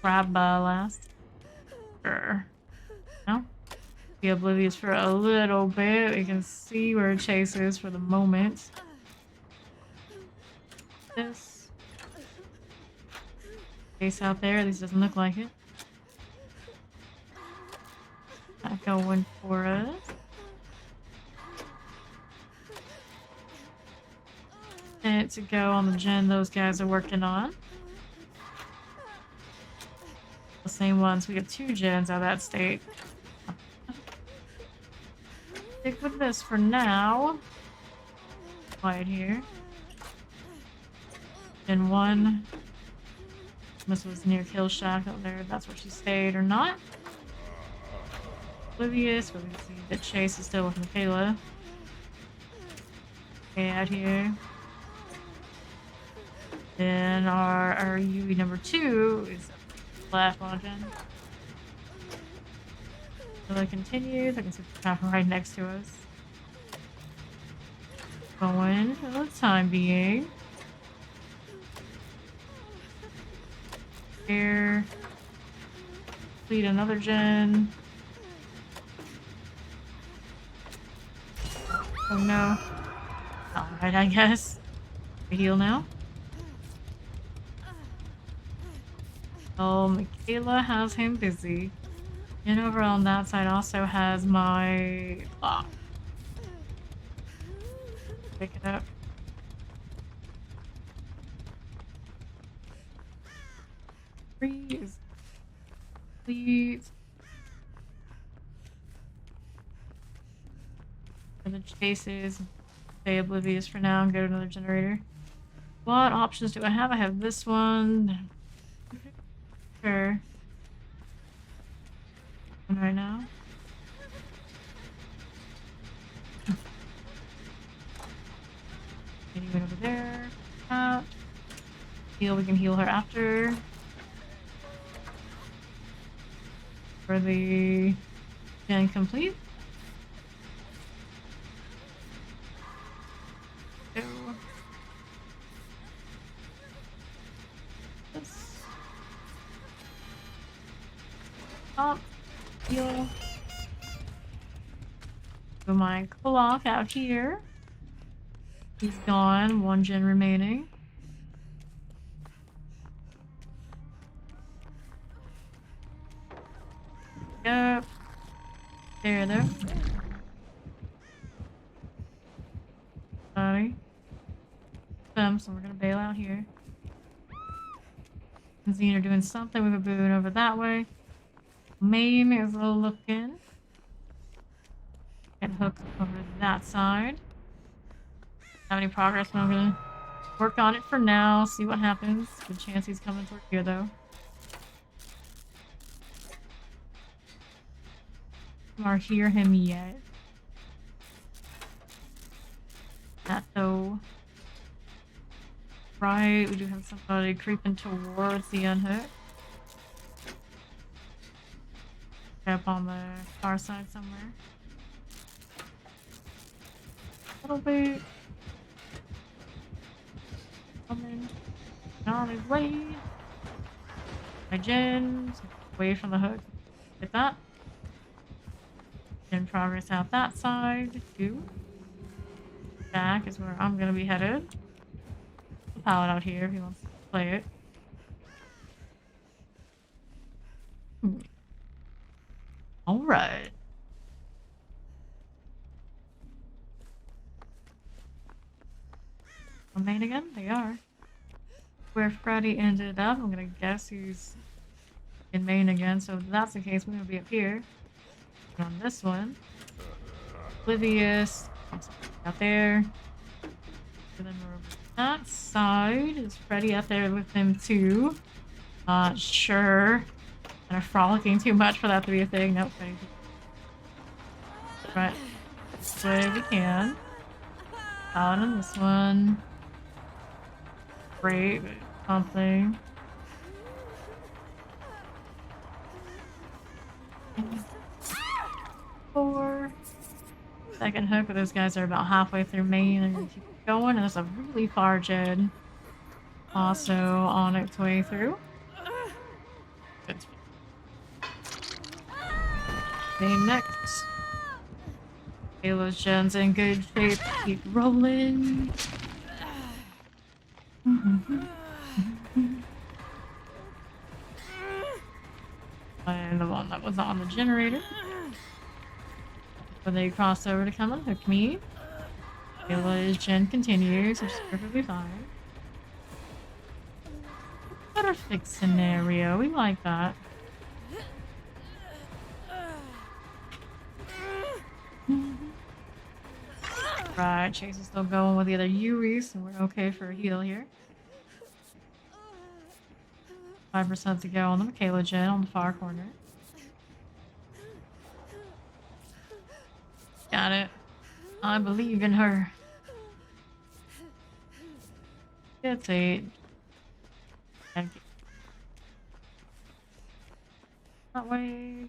Grab last. Sure. No? Be oblivious for a little bit. We can see where Chase is for the moment. This. Chase out there, at least doesn't look like it. Not going for us. Minute to go on the gen those guys are working on. The same ones. We get 2 gens out of that state. Stick with this for now. Quiet here. Gen 1. This was near Kill Shack out there. That's where she stayed or not. Oblivious, but we can see that Chase is still with Michaela. Okay, out here. Then our Yui #2 is left on gen. So it continues. I can see the trap right next to us. Going for the time being. Here. Complete another gen. Oh no. Alright, I guess. We heal now. Oh, Michaela has him busy. And over on that side also has my lock. Pick it up. Freeze. Please. For the chases. Stay oblivious for now and go to another generator. What options do I have? I have this one. Sure. One right now. Anyone over there? Out. Heal, we can heal her after. For the gen complete. So. This. Up. Heal. So my clock out here. He's gone. 1 gen remaining. Yep. There. Sorry. So we're gonna bail out here. Zine are doing something with a boon over that way. Main is looking. Get hooked over that side. Have any progress, but I'm gonna work on it for now, see what happens. Good chance he's coming toward here though. Or hear him yet. That though. Right, we do have somebody creeping towards the unhook. Up on the far side somewhere. Little bit. Coming. On his way. My gens. Away from the hook. Get that. In progress out that side. 2. Back is where I'm gonna be headed. I'll pallet out here if he wants to play it. Alright. Main again? They are. where Freddy ended up. I'm gonna guess he's in main again, so if that's the case, we're gonna be up here. And on this one, oblivious, out there. And then we're over that side. Is Freddy out there with him too? Not sure. Kind of frolicking too much for that to be a thing. Nope. Freddy. Right. This way we can. Out on this one. Great. Something. Four. Second hook, but those guys are about halfway through main. They're gonna keep going. And there's a really far Jed also on its way through. Good. Okay, next. Halo's Jen's in good shape. Keep rolling. And the one that was on the generator. When they cross over to come unhook me. Halo's Jen continues, which is perfectly fine. Perfect scenario. We like that. Right, Chase is still going with the other Yuri, so we're okay for a heal here. 5% to go on the Michaela Jen on the far corner. Got it. I believe in her. It's 8. That way.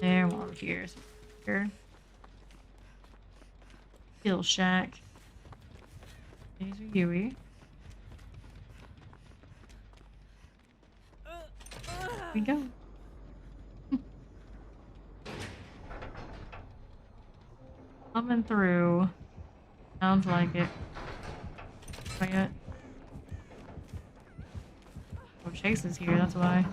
There, one here. So here. Kill Shack. These are Yui. Here we go. Coming through. Sounds like it. Right yet? Oh, Chase is here, that's why.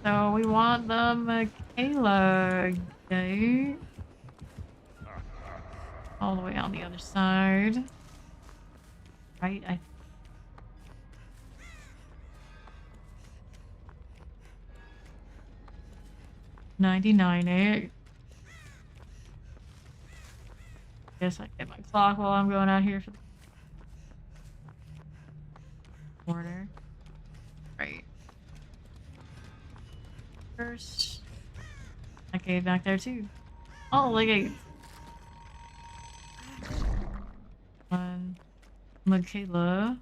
So we want the Michaela gate. All the way on the other side. Right? 99 Guess I get my clock while I'm going out here for the corner. Right. First. Okay, back there too. Oh, like a one. Michaela.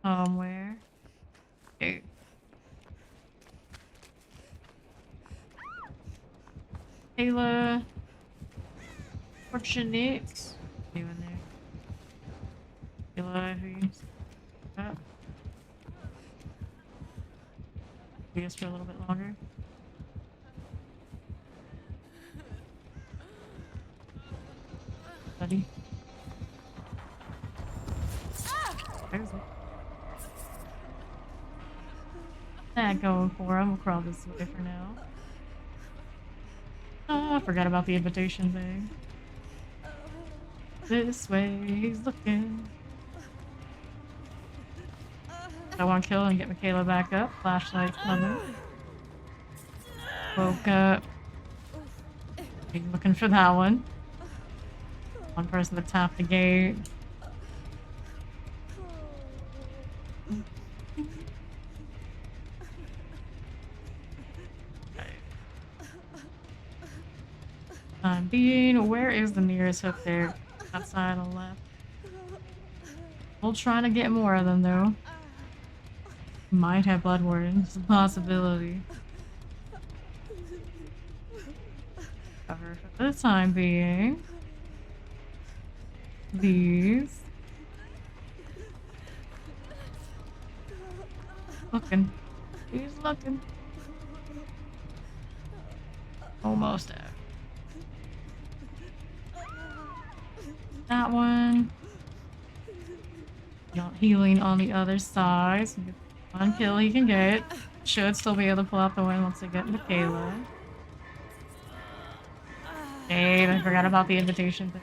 Where? Okay. Kayla. Fortunate. Doing there. Kayla, who's up? I guess for a little bit longer. Buddy. There's it. That going for him. We'll crawl this way for now. Oh, I forgot about the invitation thing. This way, he's looking. I want to kill and get Michaela back up. Flashlight coming. Woke up. He's looking for that one. One person to tap the gate. Time being, where is the nearest hook there? Outside on the left. We'll try to get more of them though. Might have blood wardens. It's a possibility. Cover for the time being. These. Looking. He's looking. Almost there. That one. Got healing on the other side. So one kill he can get. Should still be able to pull out the win once they get Michaela. Dave, I forgot about the invitation thing.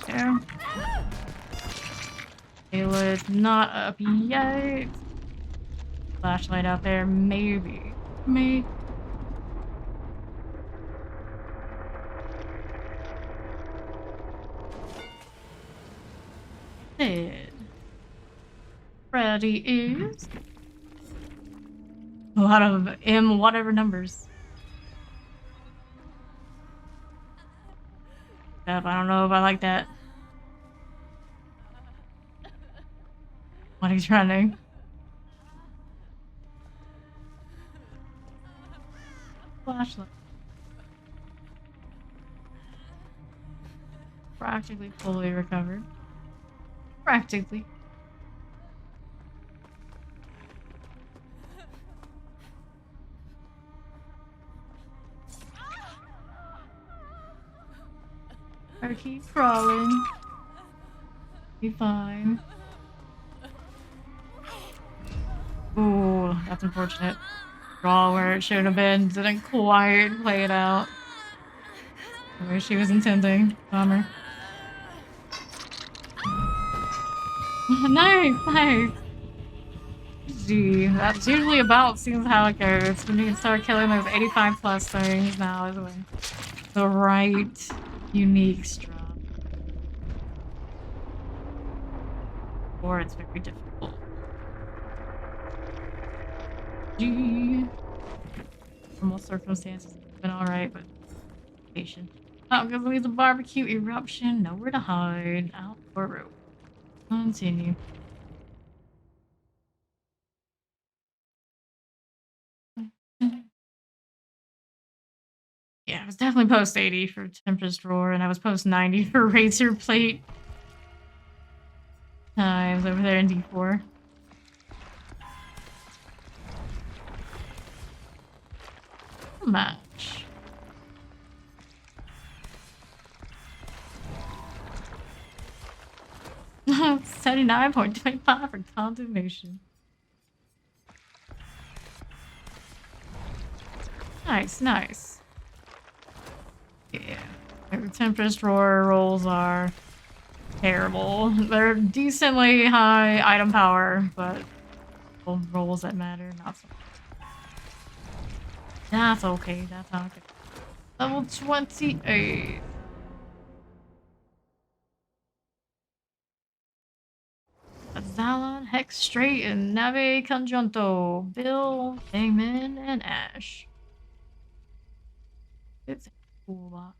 There. Ayla's not up yet. Flashlight out there, maybe. Maybe. Dead. Freddy is a lot of M whatever numbers. Yep, I don't know if I like that. What he's running. Flashlight. Practically fully recovered. Practically. Or keep crawling. Be fine. Ooh, that's unfortunate. Draw where it should have been. Didn't quite play it out the way she was intending. Bummer. Nice, nice. Gee, that's usually about seems how it goes. When you can start killing those 85 plus things now is when the right unique drop. Or it's very difficult. Gee. Normal circumstances have been alright, but patient. Oh, because we the barbecue eruption. Nowhere to hide. Out for rope. Continue. Yeah, it was definitely post 80 for Tempest Roar, and I was post 90 for Razor Plate times over there in D4. Match. $79.25 for condemnation. Nice, nice. Yeah. The Tempest Roar rolls are terrible. They're decently high item power, but rolls that matter, not so much. That's okay, that's okay. Level 28. Zalon, Hex Straight, and Nave Conjunto. Bill, Hangman, and Ash. It's a cool box.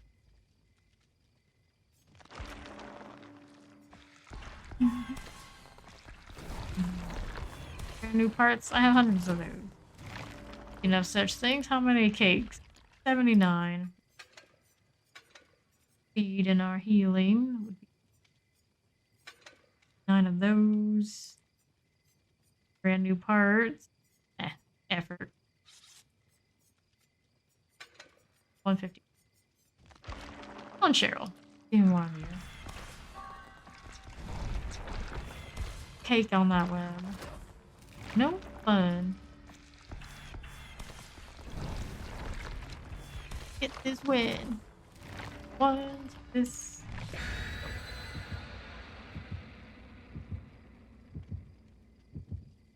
New parts, I have hundreds of those. Enough such things. How many cakes? 79. Speed in our healing would be 9 of those. Brand new parts. Effort. 150. On Cheryl. Even one of you. Cake on that web. No fun. Get this win. What's this?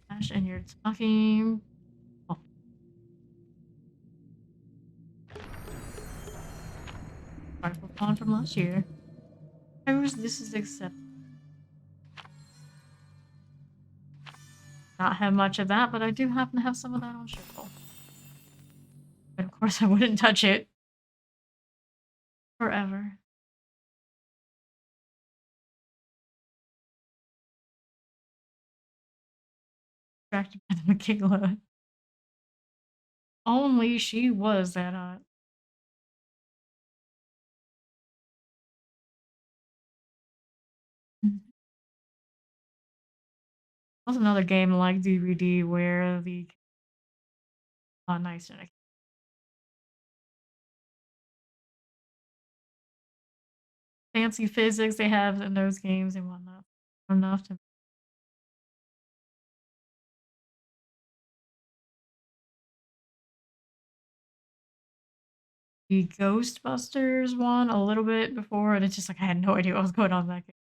Ash, and you're talking. Oh. Article pawn from last year. I wish this is accepted. Not have much of that, but I do happen to have some of that on Cheryl. But of course I wouldn't touch it. Forever. Distracted by the Makigla. Only she was that hot. Was another game like DVD where the nice. Fancy physics they have in those games and whatnot. Enough to the Ghostbusters one a little bit before, and it's just like I had no idea what was going on in that game.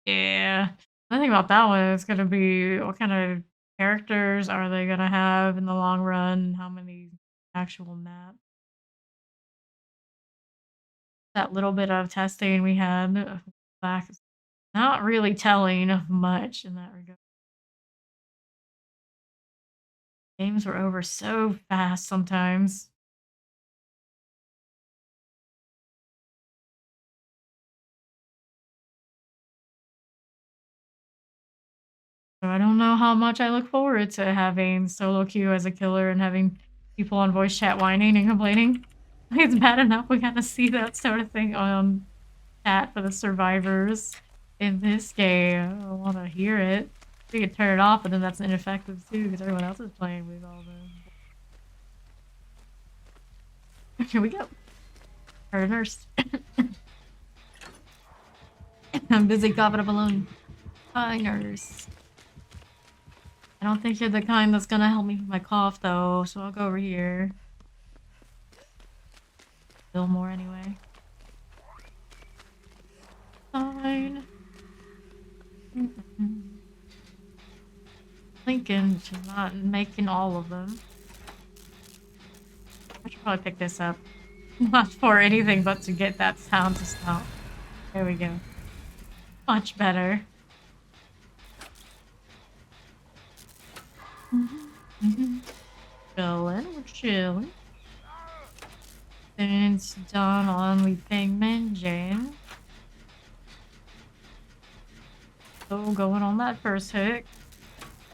Yeah. The thing about that one is gonna be what kind of characters are they gonna have in the long run? How many actual maps? That little bit of testing we had back is not really telling of much in that regard. Games were over so fast sometimes. So I don't know how much I look forward to having solo queue as a killer and having people on voice chat whining and complaining. It's bad enough we gotta see that sort of thing on chat for the survivors in this game. I don't wanna hear it. We could turn it off, but then that's ineffective too because everyone else is playing with all the. Here we go. Heard a nurse. I'm busy coughing up alone. Hi, nurse. I don't think you're the kind that's gonna help me with my cough, though, so I'll go over here. Still more anyway. Fine. Thinking she's not making all of them. I should probably pick this up. Not for anything but to get that sound to stop. There we go. Much better. Chillin', we're chillin'. Since done on we Pigman Jane. So going on that first hit.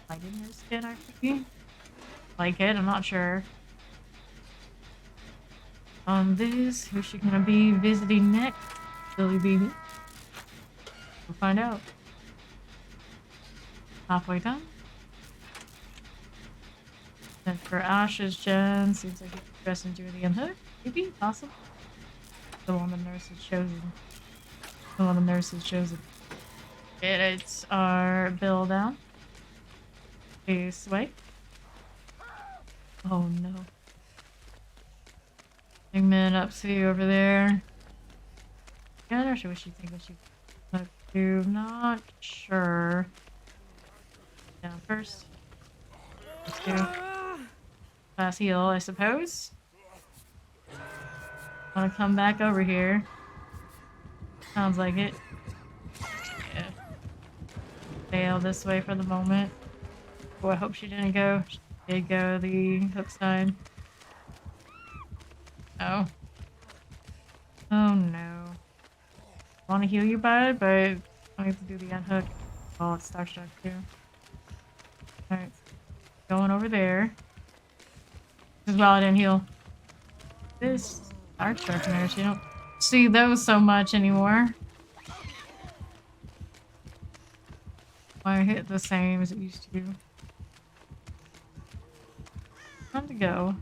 Liking your skin actually. Like it, I'm not sure. On this, who's she gonna be visiting next? Billy Baby. We'll find out. Halfway done. And for Ash's gen, seems like he's dressing to the unhook. Maybe, possible. The one the nurse has chosen. The one the nurse has chosen. It's our bill down. This way. Oh no. Pigman up to over there. Yeah, I'm not sure what she thinks she look to. Not sure. Down first. Let's do. Fast heal, I suppose. Wanna come back over here. Sounds like it. Yeah. Fail this way for the moment. Oh, I hope she didn't go. She did go the hook side. Oh. Oh no. Want to heal you, bud, but I have to do the unhook. Oh, it's Starstruck too. Alright. Going over there. This is well I didn't heal. This Starstruck nurse, you don't see those so much anymore. Why hit the same as it used to. Time to go.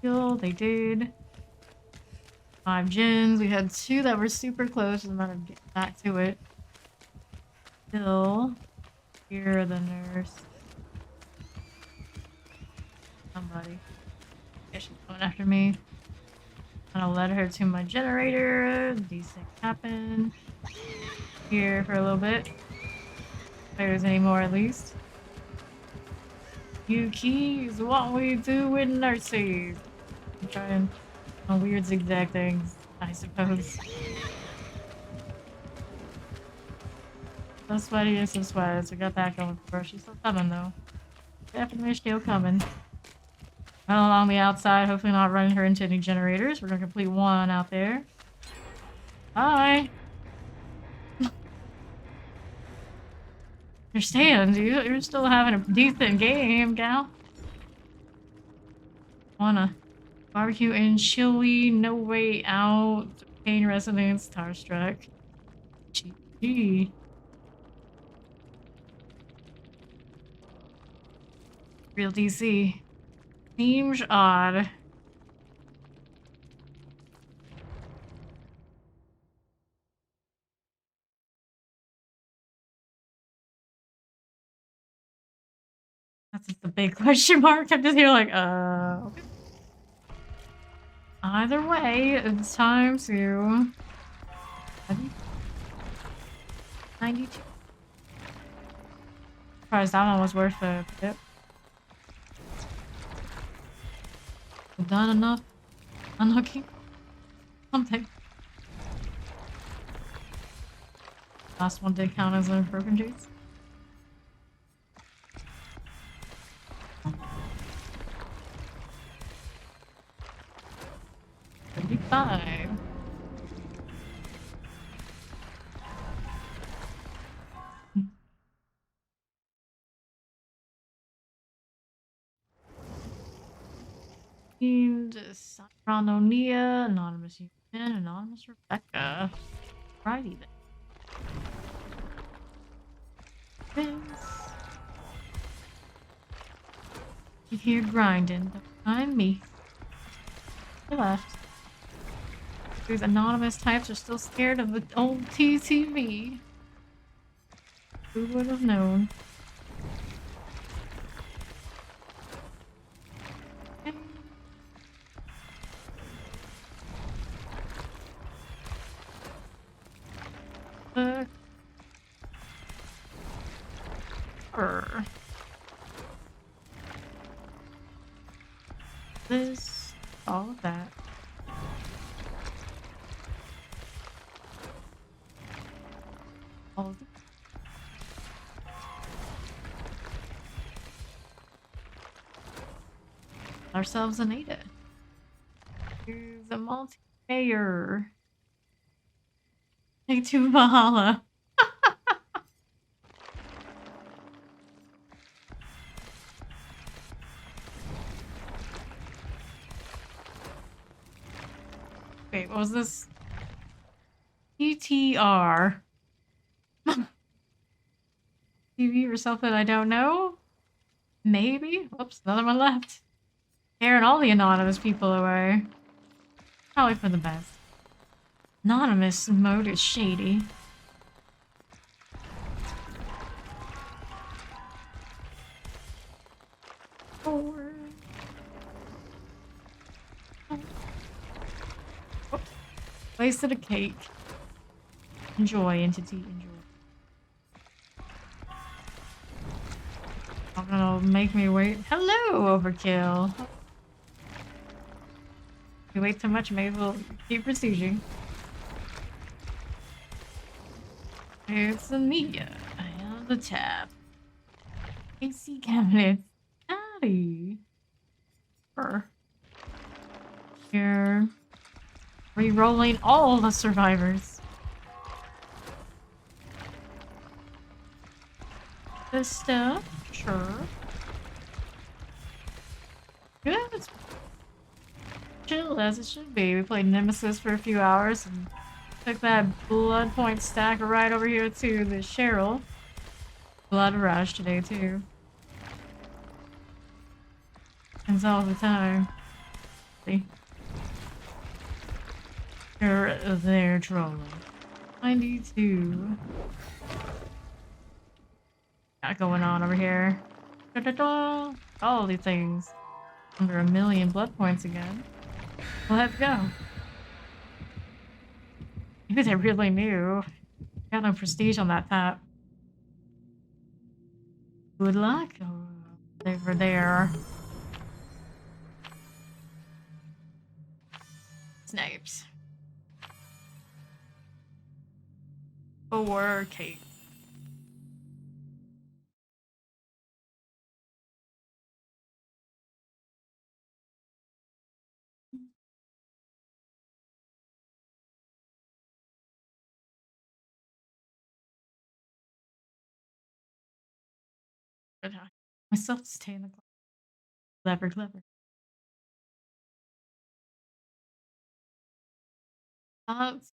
Heal, they did. 5 gens. We had 2 that were super close. I'm gonna get back to it. Still. Here, the nurse. Somebody. Yeah, she's going after me. I'm gonna let her to my generator. Decent happen. Here for a little bit. If there's any more at least. You keys, what we do with nurses. I'm trying on weird zigzag things, I suppose. So sweaty and so sweaty. So we got that going for her. She's still coming though. Definitely still coming. Well, along the outside, hopefully not running her into any generators. We're gonna complete one out there. Bye! Understand, you're still having a decent game, gal. Wanna barbecue and chili, no way out, pain resonance, starstruck. GG. Real DC. Seems odd. That's just a big question mark. I'm just here like, okay. Either way, it's time to 92. Surprised that one was worth a bit. We've done enough unhooking something. Last one did count as a broken chase. 35. Teamed Nia, Anonymous Human, Anonymous Rebecca. Righty then. You hear grinding behind me. To the left. These anonymous types are still scared of the old TTV. Who would have known? This, all of that. All of it. Ourselves an Ada. Here's a multi-player. Take two Valhalla. Wait, what was this? PTR. TV or something I don't know? Maybe? Whoops, another one left. Scaring all the anonymous people away. Probably for the best. Anonymous mode is shady. Four. Oh. Wasted a cake. Enjoy, entity, enjoy. Not gonna make me wait. Hello, overkill. If you wait too much, may as well keep besieging. It's Ania. I have the tab. AC cabinets. Howdy. Here. Re-rolling all the survivors. This stuff. Sure. Good. It's chill as it should be. We played Nemesis for a few hours and took that blood point stack right over here to the Cheryl. Blood rush today too. It's all the time. See? They're there trolling. 92. Got going on over here. Da -da -da. All these things. Under 1,000,000 blood points again. Let's go. Maybe they really knew. Got no prestige on that top. Good luck. Oh, they were there. Snipes. Or cake. Myself to stay in the clever, clever.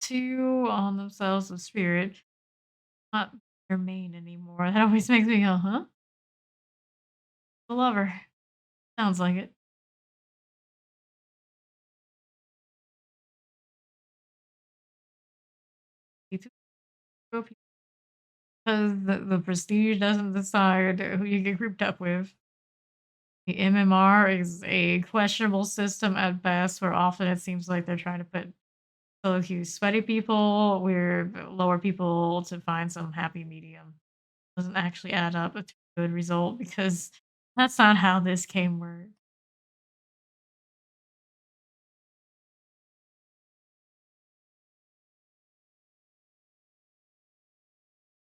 Two on themselves of spirit. Not their main anymore. That always makes me go, huh? The lover. Sounds like it. Because the prestige doesn't decide who you get grouped up with. The MMR is a questionable system at best, where often it seems like they're trying to put so accuse sweaty people, we're lower people to find some happy medium. Doesn't actually add up to a good result because that's not how this game works.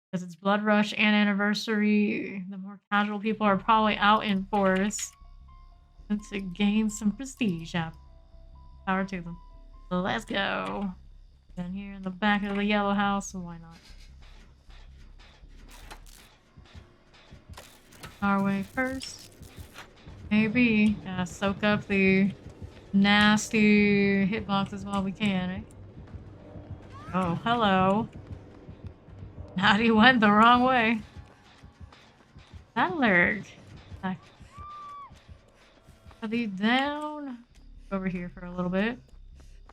Because it's Blood Rush and Anniversary, the more casual people are probably out in force to gain some prestige. Yeah, power to them. So let's go. Down here in the back of the yellow house, so why not? Our way first. Maybe. Gotta soak up the nasty hitboxes while we can, eh? Oh, hello. Howdy went the wrong way. That lurk. Are they down? Over here for a little bit.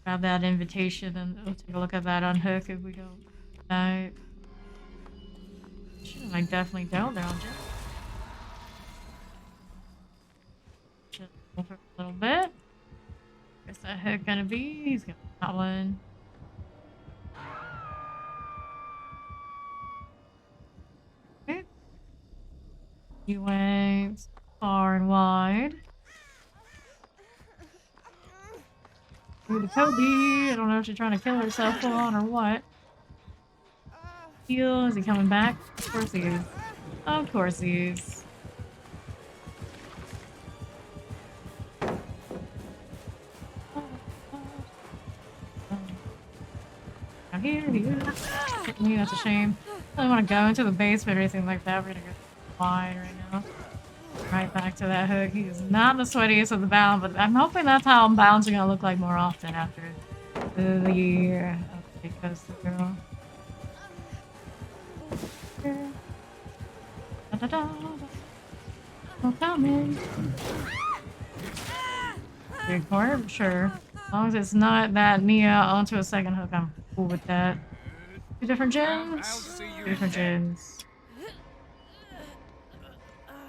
Grab that invitation and we'll take a look at that unhook if we don't die. I definitely don't down Jim. Just go for a little bit. Where's that hook gonna be? He's gonna that one. Okay. He went far and wide. Ooh, the Cody. I don't know if she's trying to kill herself full on or what. Heal. Is he coming back? Of course he is. Of course he is. Now here he is. Hitting me, that's a shame. I don't want to go into the basement or anything like that. We're gonna go wide right now. Right back to that hook. He is not the sweatiest of the balance, but I'm hoping that's how balance are gonna look like more often after the year. Okay, goes the girl. Da, da, da, da. I'm coming. Big corner, sure. As long as it's not that Nia onto a second hook, I'm cool with that. Two different gens. Two different gens.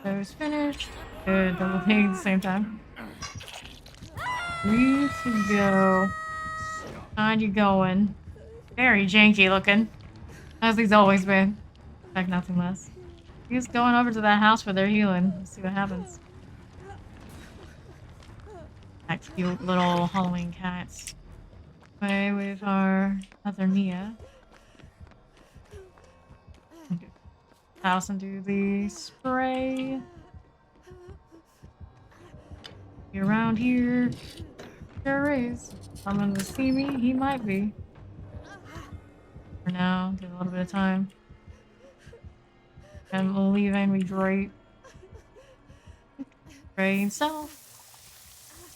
Those finished. Good, double ping at the same time. Free to go. Find you going. Very janky looking. As he's always been. Like nothing less. He's going over to that house where they're healing. Let's see what happens. That cute little Halloween cats. Play with our other Nia. House and do the spray. Be around here. Sure is. Someone to see me? He might be. For now, give a little bit of time. And leaving me great. Spray himself.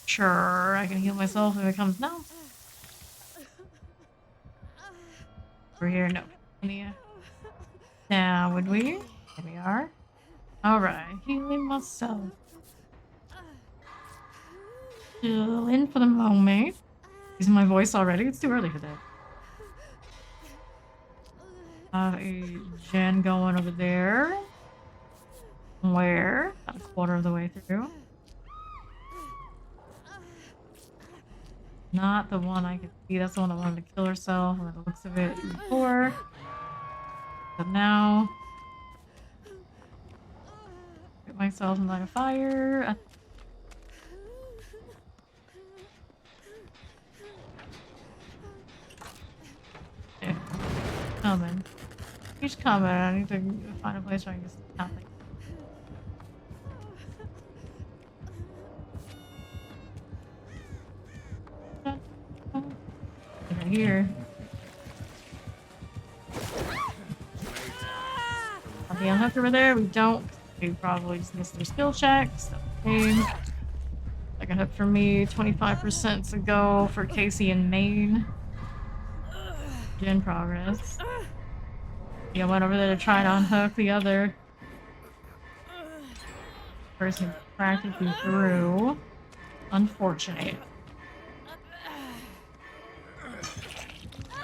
Sure, I can heal myself if it comes now. Over here, no. Nia. Now, would we? Here we are. Alright, healing myself. Still in for the moment. Using my voice already? It's too early for that. A gen going over there. Where? About a quarter of the way through. Not the one I could see. That's the one that wanted to kill herself. By the looks of it before. But now, get myself in line of fire. Okay. Coming. He's coming. I need to find a place where I can just stop it. Right here. The unhook over there, we don't. We probably just missed their skill checks. Okay. Second hook for me, 25% to go for Casey and Maine. In progress. Yeah, went over there to try to unhook the other person practically through. Unfortunate.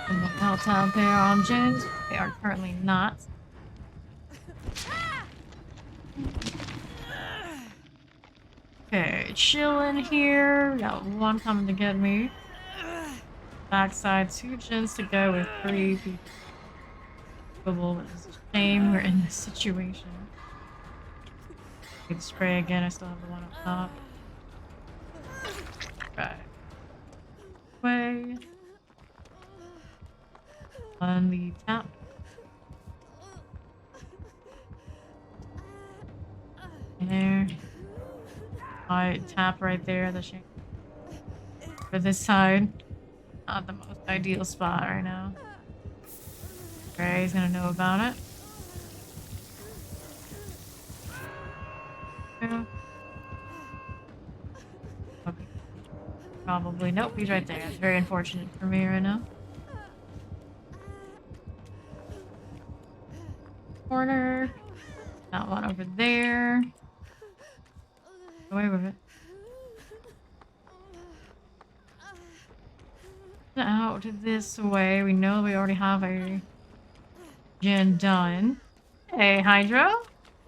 And the out out there on gens. They are currently not. chilling here. Got one coming to get me. Backside, 2 gens to go with 3 people. It's a shame we're in this situation. Good spray again. I still have the one up top. Right. Way. On the tap. There. Alright, tap right there. The shame. For this side. Not the most ideal spot right now. Gray's gonna know about it. Yeah. Okay. Probably. Nope, he's right there. It's very unfortunate for me right now. Corner. That one over there. Away with it. Out this way. We know we already have a gen done. Hey, Hydro.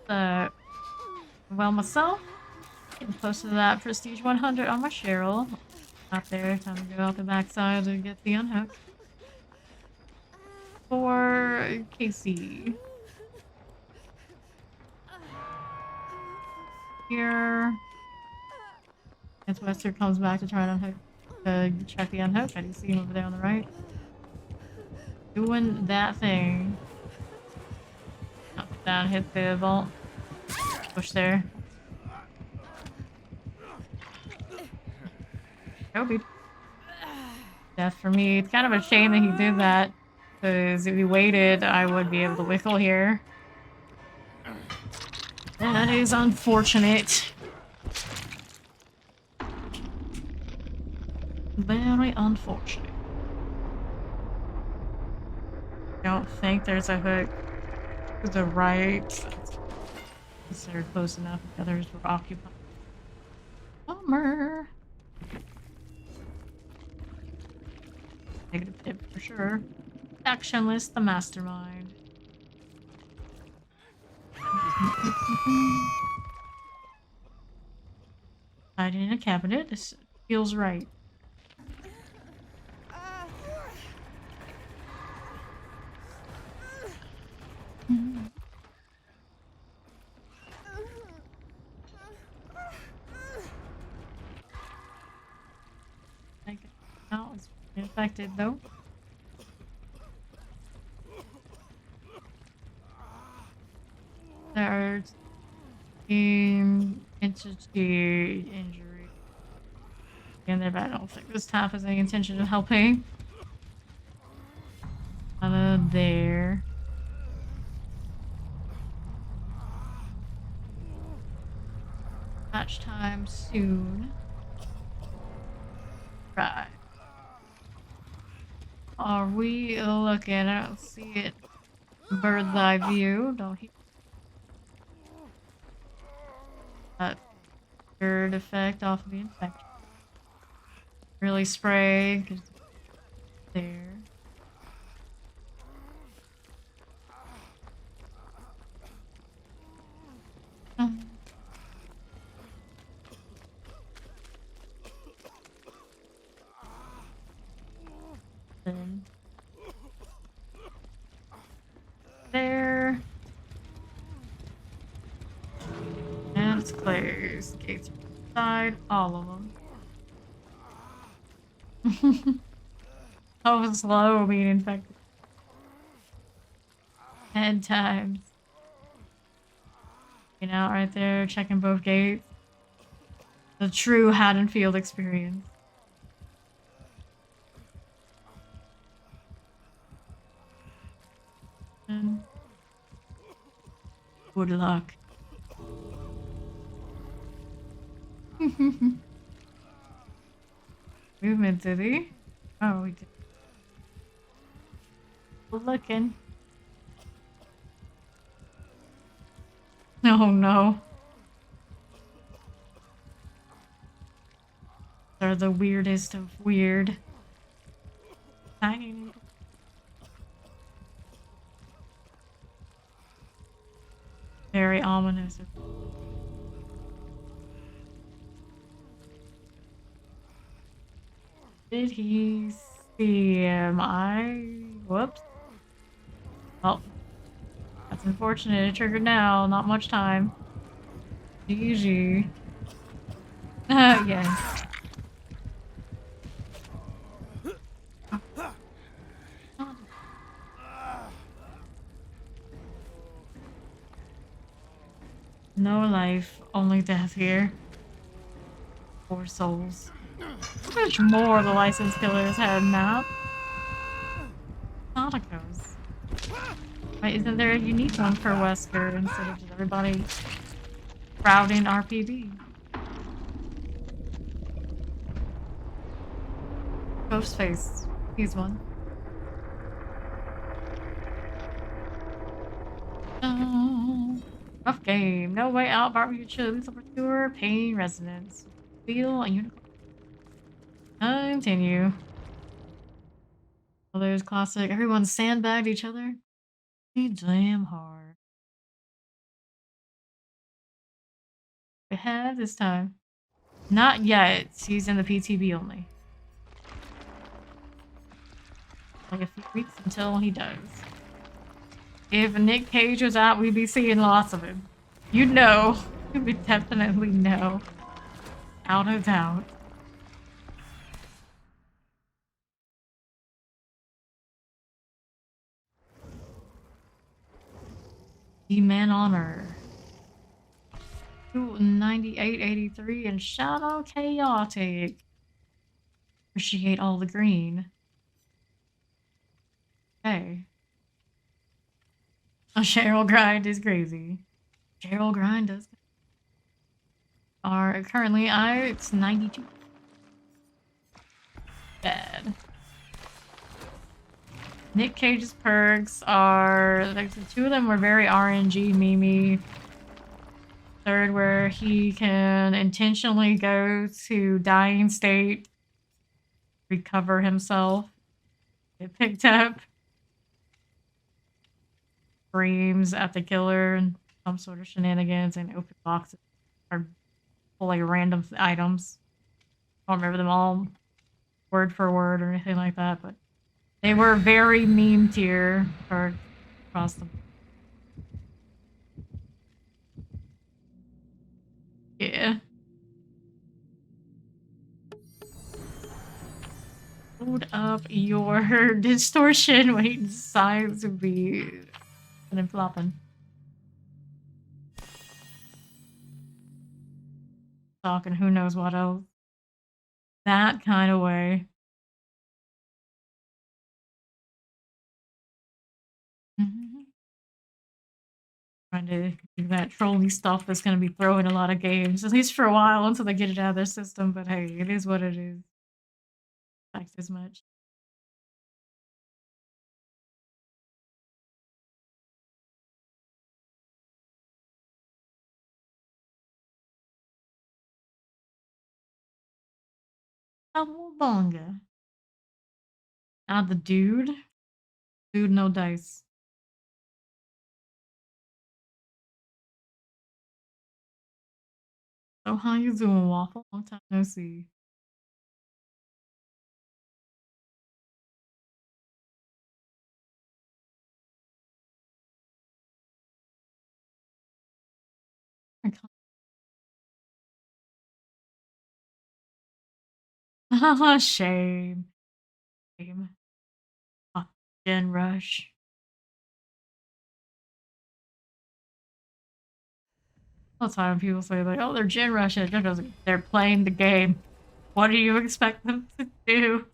Well, myself. Getting close to that prestige 100 on my Cheryl. Out there. Time to go out the backside to get the unhook. For Casey. Here. As Wester comes back to try and unhook. Check the unhook. I do see him over there on the right. Doing that thing. Up, down, hit the vault. Push there. Kobe. Death for me. It's kind of a shame that he did that. Because if he waited, I would be able to wiggle here. That is unfortunate. Very unfortunate. Don't think there's a hook to the right. They're close enough. The others were occupied. Bummer. Negative tip for sure. Actionless, the mastermind. Hiding in a cabinet. This feels right. No, it's infected though. There's entity injury. And I don't think this tap has any intention of helping. Out of there. Match time soon. Right. Are we looking? I don't see it. Bird's eye view. Don't he? That third effect off of the infection. Really spray. There. Then. There. And it's closed. Gates side, all of them. Oh, slow being infected. 10 times. You know, right there, checking both gates. The true Haddonfield experience. And good luck. Movement, did he? Oh, we did. Looking. Oh no. They're the weirdest of weird. Tiny needle. Very ominous. Did he see him? Whoops. Oh, that's unfortunate. It triggered now. Not much time. GG. Yes. No life, only death here. 4 souls. How much more the licensed killers had now? Nauticos. Why isn't there a unique one for Wesker instead of just everybody crowding RPB? Ghostface. He's one. Oh, rough game. No way out. Barbecue chili. Silver tour. Pain resonance. Feel and unicorn. Continue. Well, there's classic. Everyone sandbagged each other. Damn hard. We have this time. Not yet. He's in the PTB only. Like a few weeks until he does. If Nick Cage was out, we'd be seeing lots of him. You'd know. You would definitely know. Out of doubt. The Man Honor. 9883 and Shadow Chaotic. Appreciate all the green. Hey. A Cheryl grind is crazy. Cheryl grind does. Are currently it's 92. Bad. Nick Cage's perks are like the 2 of them were very RNG memey. Third, where he can intentionally go to dying state, recover himself, get picked up, screams at the killer, and some sort of shenanigans, and open boxes or pull like random items. I don't remember them all word for word or anything like that, but they were very meme tier or across the board. Yeah. Load up your distortion when he decides to be and flopping. Talking who knows what else. That kind of way. Trying to do that trolly stuff that's going to be throwing a lot of games, at least for a while until they get it out of their system. But hey, it is what it is. Thanks as much. Cowabunga. The dude. Dude, no dice. So how you doing, Waffle? Long time no see. Shame. Shame. Gen Rush. All the time people say like, oh, they're Gen Rushing. They're playing the game. What do you expect them to do?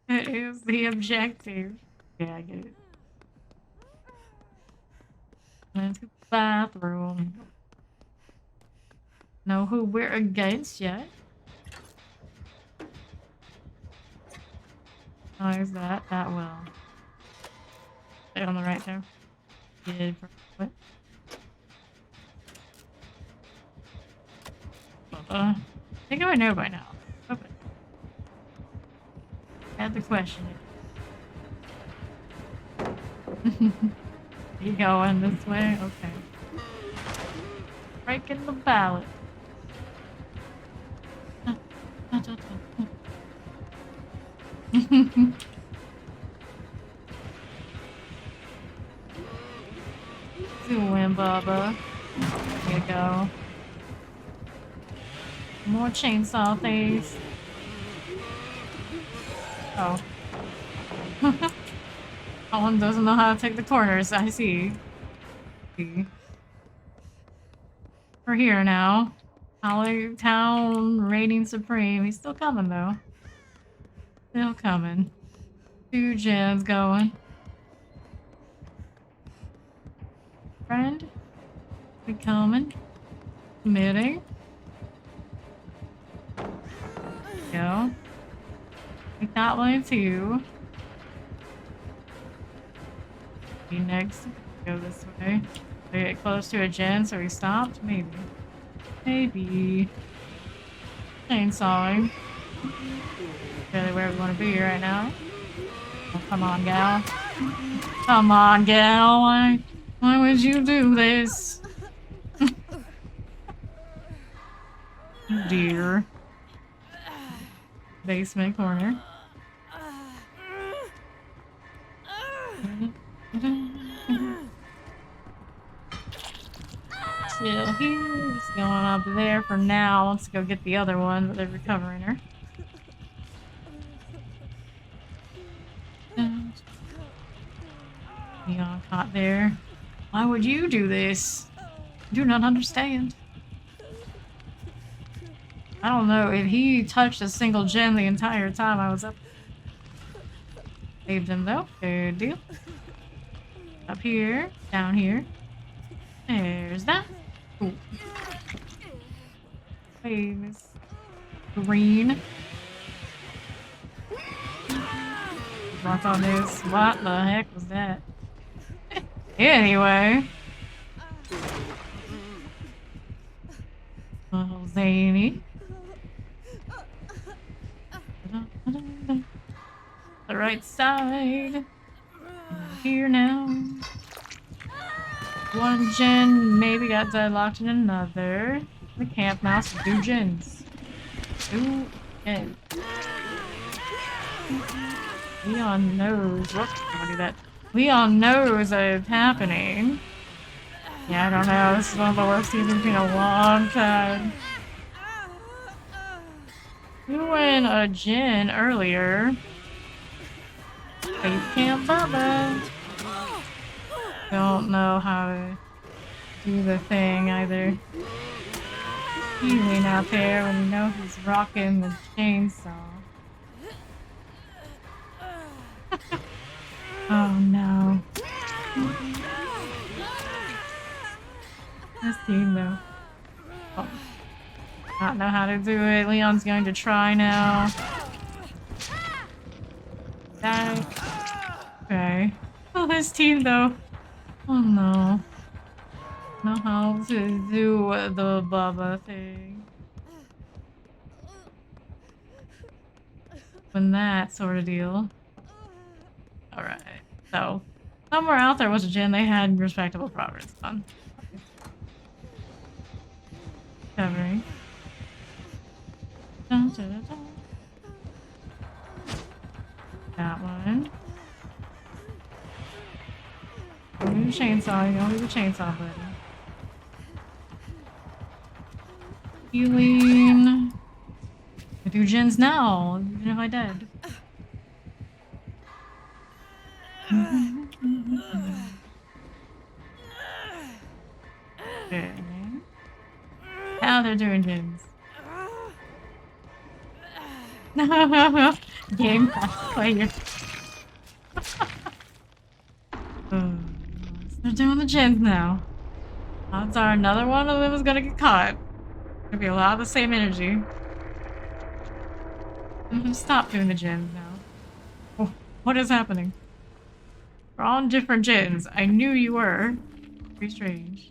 It is the objective. Yeah, I get it. Into the bathroom. Know who we're against yet? Oh, is that? That will. Stay on the right there. Did what? I think I would know by now. Okay. Had the question. You going this way? Okay. Breaking the ballot. Doing, Bubba. There you go. More chainsaw things. Oh. That one doesn't know how to take the corners, I see. We're here now. Holly Town reigning supreme. He's still coming though. Still coming. 2 gens going. Friend? We coming. Committing. Go. Take that one too. Be next. Go this way. We get close to a gen, so we stopped? Maybe. Maybe. Chainsawing. Really where we want to be right now. Oh, come on, gal. Come on, gal. Why would you do this? Dear. Basement corner. Still here. Just going up there for now. Let's go get the other one, but they're recovering her. Neon caught there. Why would you do this? I do not understand. I don't know if he touched a single gen the entire time I was up. Saved him though. Good deal. Up here. Down here. There's that. Ooh. Hey, Miss Green. What's on this? What the heck was that? Anyway. Oh, zany. The right side. Here now. One gen maybe got deadlocked in another. The camp mouse with 2 gens. 2 gens. Leon knows. Whoops, I'm gonna do that. Leon knows that it's happening. Yeah, I don't know. This is one of the worst seasons in a long time. We went a gen earlier. Base camp Bubba. Don't know how to do the thing either. Healing out there when you know he's rocking the chainsaw. Oh no. This team though. Oh. Not know how to do it. Leon's going to try now. Die. Okay. Oh, this team though. Oh no. Know how to do the Bubba thing. When that sort of deal. Alright. So, somewhere out there was a gen they had respectable progress on. Covering. Dun, dun, dun, dun. That one. Don't do the chainsaw, you don't do the chainsaw, buddy. Healing. I do gens now, even if I dead. Okay. Now they're doing gens. Game pass player. They're doing the gens now. Odds are another one of them is gonna get caught. Gonna be a lot of the same energy. Stop doing the gens now. Oh, what is happening? We're on different gens. I knew you were. Pretty strange.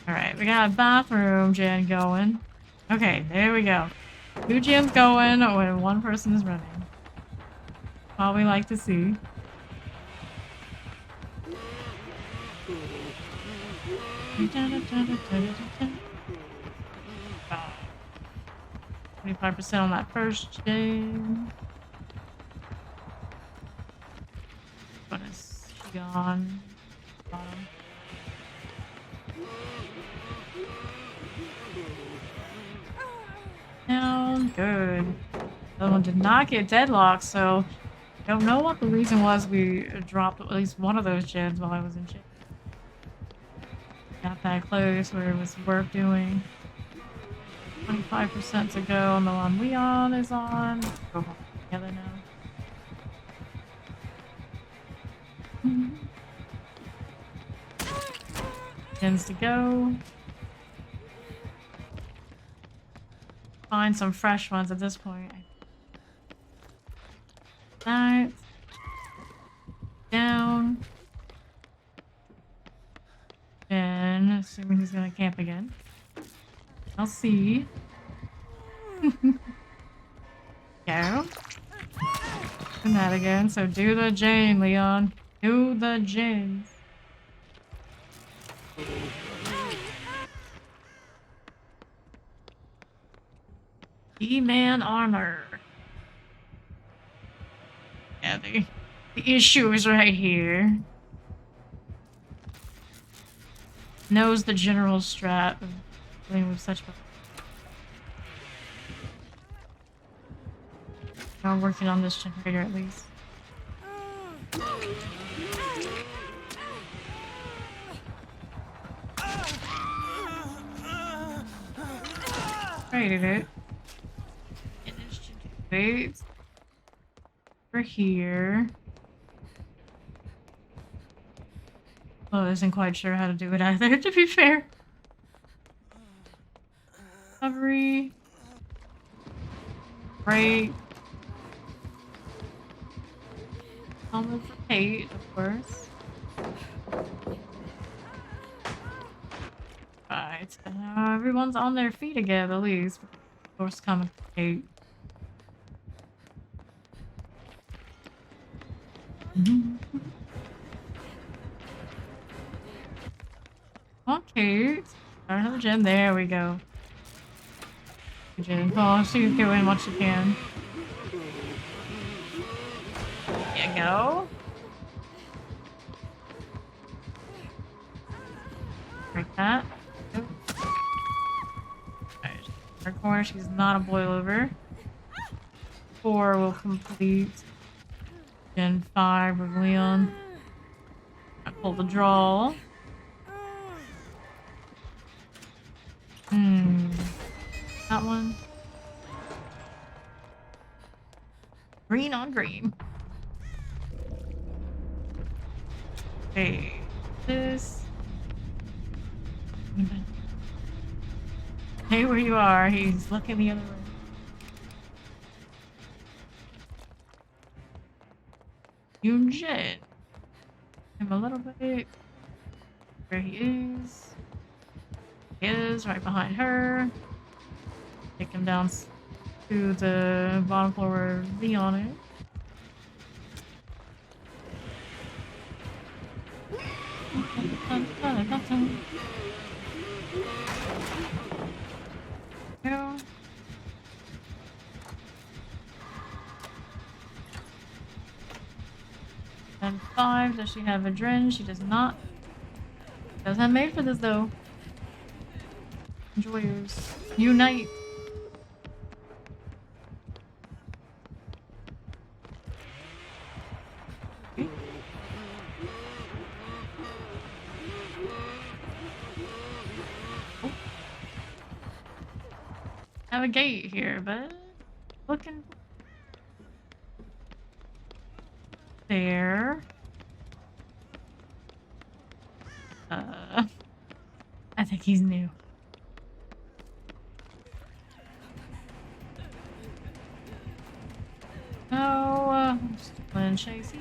Alright, we got a bathroom gen going. Okay, there we go. 2 gens going when 1 person is running. All we like to see. 25% on that first gen. What is she on? Bottom. Down. Good. The other one did not get deadlocked, so I don't know what the reason was we dropped at least one of those gens while I was in jail. Got that close where it was worth doing. 25% to go, and the one Leon is on. Go home together now. Gens to go. Find some fresh ones at this point. That. Down. And assuming he's gonna camp again. I'll see. Go. Do that again. So do the Jane, Leon. Do the Janes. E-Man armor. Yeah, the issue is right here. Knows the general strat of playing with such. I'm working on this generator at least. Traded it. Wait. Over here. Oh, I isn't quite sure how to do it either, to be fair. Recovery. Break. Almost repate, of course. Right. Everyone's on their feet again, at least. Of course, coming. Okay. Start another gen. There we go. Gen. Oh, she's doing what she can. There you go. Break that. Alright. Hardcore, she's not a boilover. 4 will complete. Gen 5 with Leon. I pull the draw. That one. Green on green. Okay. This. Hey, where you are. He's looking the other way. Yunjin. Him a little bit. Where he is. He is right behind her. Take him down to the bottom floor where Leon is. Go. And 5, does she have adrenaline? She does not. Doesn't have made for this though. Enjoyers. Unite. Have a gate here, but looking there. I think he's new. Oh, Lynn Chase here.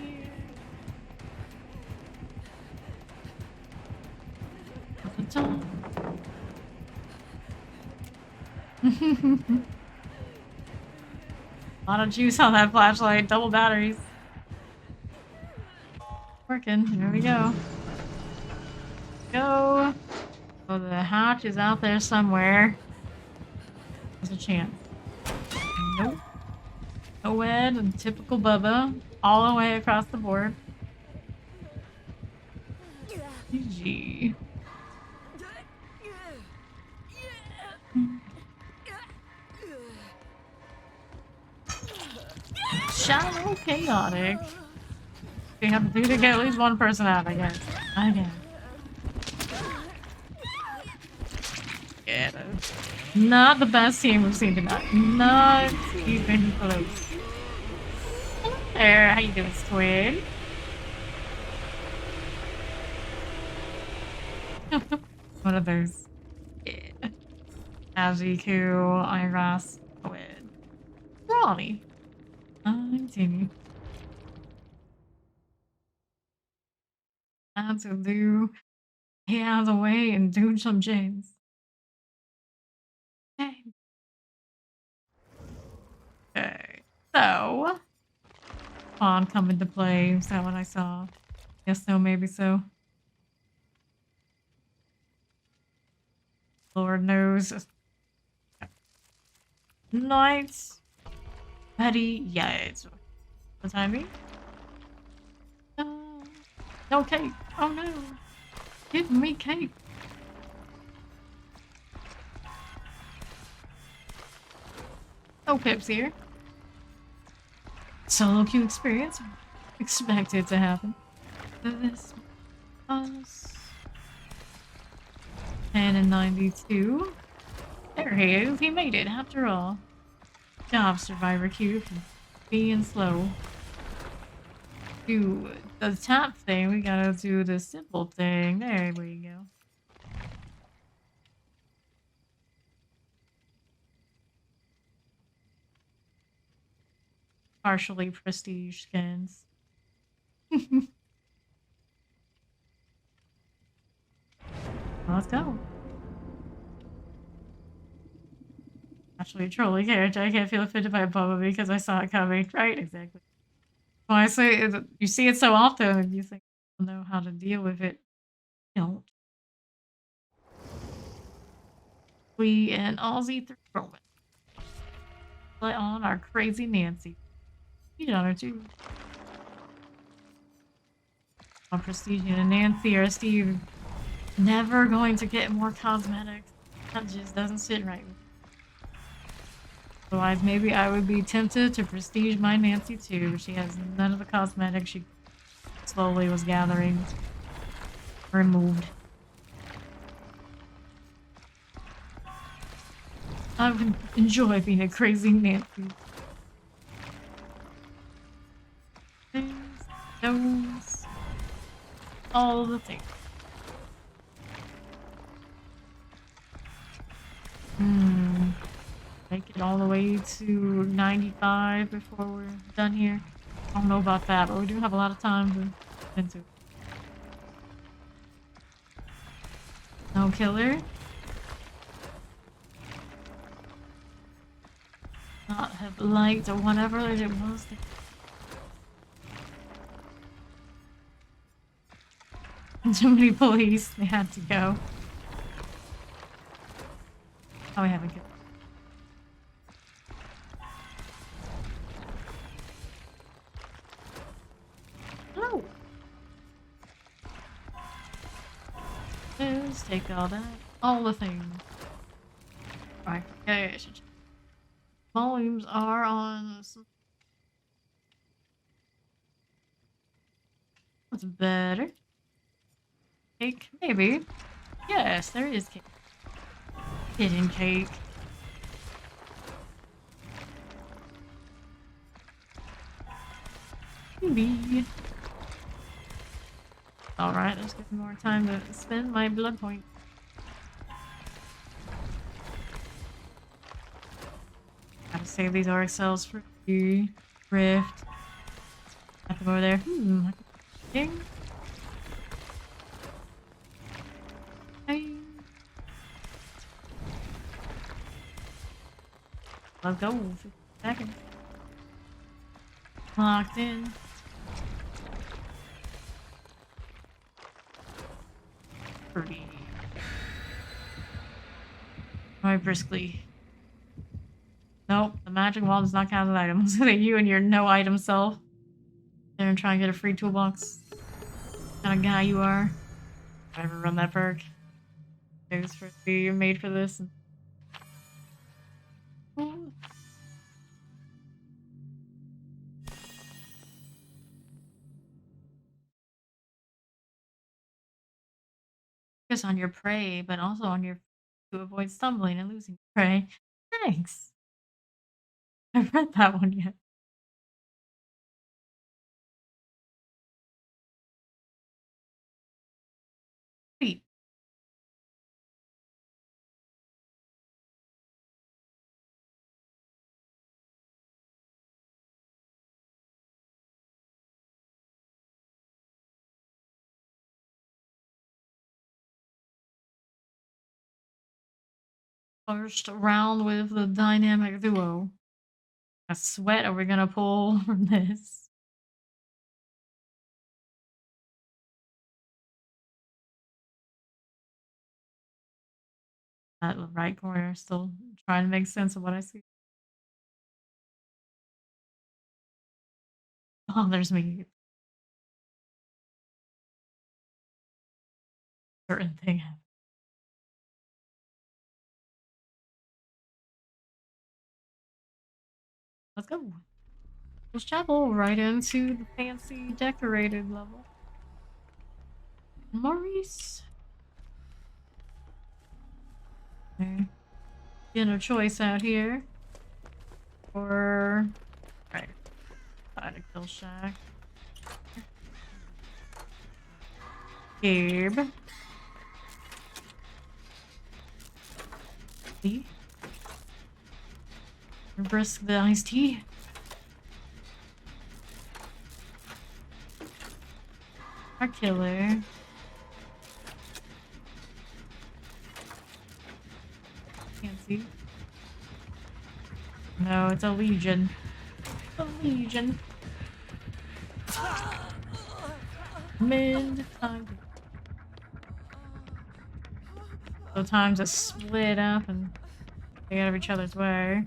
A lot of juice on that flashlight, double batteries. Working, here we go. Go. Oh, the hatch is out there somewhere. There's a chance. Co-ed and typical Bubba, all the way across the board. GG. Shallow chaotic. We have to get at least one person out, I guess. Yeah, not the best team we've seen tonight. Not even close. Hello there, how you doing, Squid? One of those. Yeah. Ajiku, Iras, Squid. Ronnie. I'm Timmy. I have to do. He has a way and do some James. Okay. So, Pawn come into play. Is that what I saw? Yes, no, maybe so. Lord knows. Knights. Petty. Yeah, it's the timing. No. No cake. Oh no. Give me cake. Oh, Pip's here. Solo queue experience. Expect it to happen. This was 10 and 92. There he is. He made it after all. Good job, Survivor Q, for being slow. Do the tap thing. We gotta do the simple thing. There we go. Partially prestige skins. Let's go. Actually, trolling character. I can't feel offended by a Bubba because I saw it coming. Right, exactly. Well, I say you see it so often, and you think you know how to deal with it. You don't. We and Aussie 3 Roman. Play on our crazy Nancy. You on her too. On Prestige and Nancy or Steve. Never going to get more cosmetics. That just doesn't sit right with me. Otherwise, maybe I would be tempted to prestige my Nancy too. She has none of the cosmetics she slowly was gathering. Removed. I would enjoy being a crazy Nancy. Those. All the things. Make it all the way to 95 before we're done here. I don't know about that, but we do have a lot of time to get into. No killer. Not have liked or whatever it was. Too many police, they had to go. Oh, we haven't killed. No. Let's take all that. All the things. Alright, okay. Volumes are on. What's better? Cake? Maybe. Yes, there is cake. Hidden cake. Maybe. Alright, let's get more time to spend my blood point. Gotta save these RXLs for the Rift. Have to go over there. King. Hey. Let's go. 50 seconds. Locked in. Pretty. Right, briskly. Nope, the magic wall does not count as items. So that you and your no item self there and try and get a free toolbox. Kind of guy you are. I ever run that perk. It's for you're made for this. Focus on your prey, but also on your to avoid stumbling and losing prey. Thanks. I've read that one yet. Sweet. First round with the dynamic duo. A sweat are we gonna pull from this? That right corner still trying to make sense of what I see. Oh, there's me. Certain thing. Let's go. Let's travel right into the fancy decorated level. Maurice. Okay. Getting a choice out here. Or right. Find a kill shack. Gabe. Tea. Brisk the iced tea. Our killer. Can't see. No, it's a legion. A legion. Mid time. So time to split up and get out of each other's way.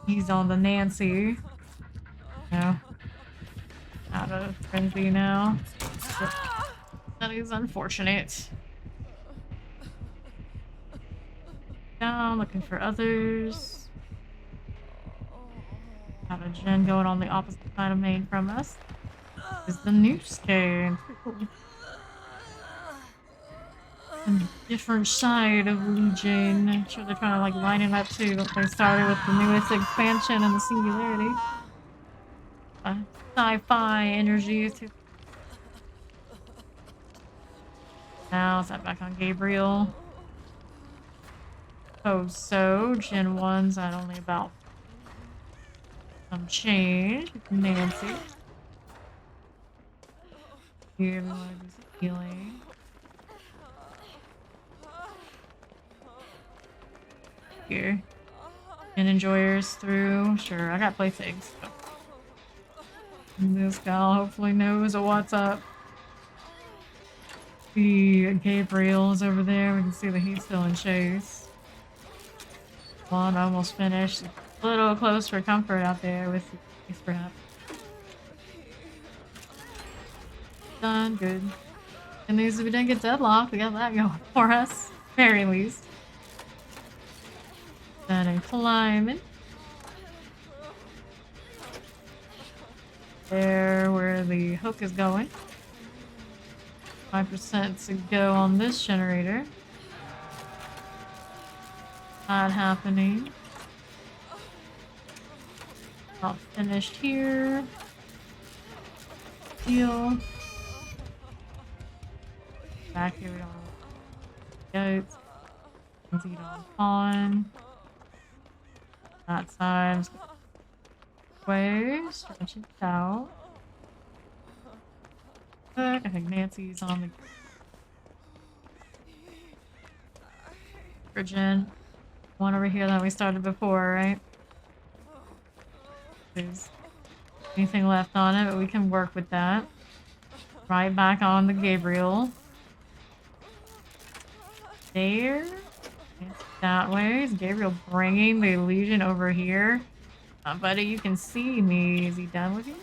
He's on the Nancy. No. Out of frenzy now. That is unfortunate. Down, looking for others. Have a gen going on the opposite side of main from us. Is the noose game. A different side of Legion. I'm sure they're trying to like line it up too. They started with the newest expansion and the Singularity. Sci-fi energy too. Now is that back on Gabriel? Oh, so Gen 1's at only about some change. Nancy. Here we want to do some healing. Here. And enjoyers through. Sure, I got playthings. So. This gal hopefully knows what's up. The Gabriel is over there. We can see that he's still in chase. One almost finished. A little close for comfort out there with the scrap. Done, good. And these we didn't get deadlocked. We got that going for us. Very least. Then a climbing. There where the hook is going. 5% to go on this generator. Not happening. Not finished here. Heal. Back here we don't goats. Eat on pawn. That side. Way, stretch it out. I think Nancy's on the Virgin. One over here that we started before, right? There's anything left on it, but we can work with that. Right back on the Gabriel. There. that way. Is Gabriel bringing the Legion over here? Buddy, you can see me. Is he done with you?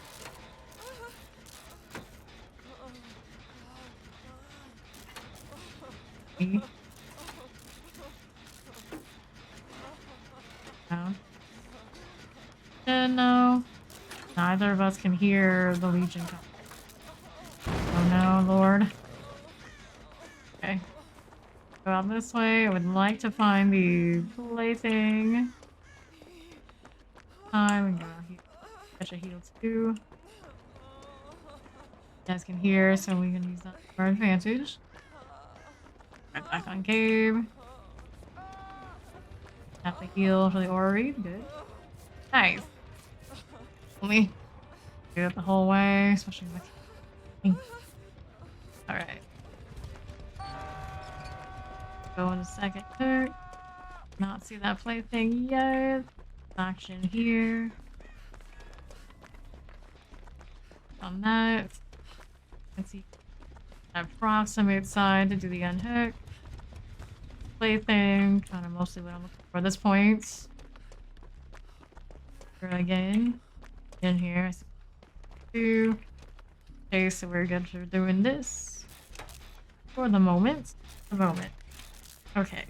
No. No. Neither of us can hear the Legion come. Oh no, Lord. Okay. Go out this way. I would like to find the plaything. We go out here. Catch a heal too. You guys can hear, so we can use that to our advantage. Right back on Gabe. Have the heal for the aura read. Good. Nice. Let me do it the whole way, especially like. Alright. Go into second turn. Not see that plaything yet. Action here. On that. Let's see. Approximate side to do the unhook. Plaything. Kind of mostly what I'm looking for at this point. Here again. In here. I see two. Okay, so we're good for doing this. For the moment. Okay.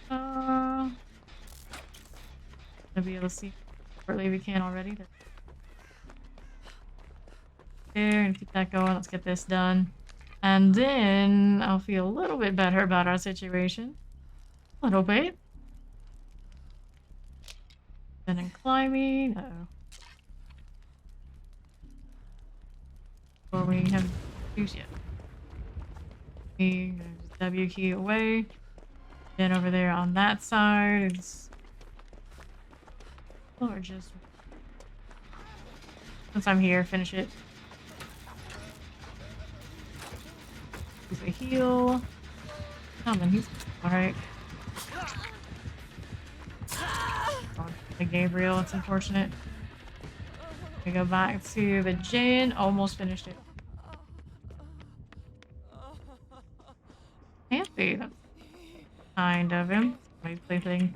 Gonna be able to see shortly we can already. There, and keep that going. Let's get this done. And then I'll feel a little bit better about our situation. A little bit. Then in climbing. Uh-oh. Well, we haven't used yet. W key away. Then over there on that side, it's just since I'm here, finish it. Use a heal. Coming, he's alright. The Gabriel, it's unfortunate. We go back to the Jin, almost finished it. Fancy, that's kind of him. My plaything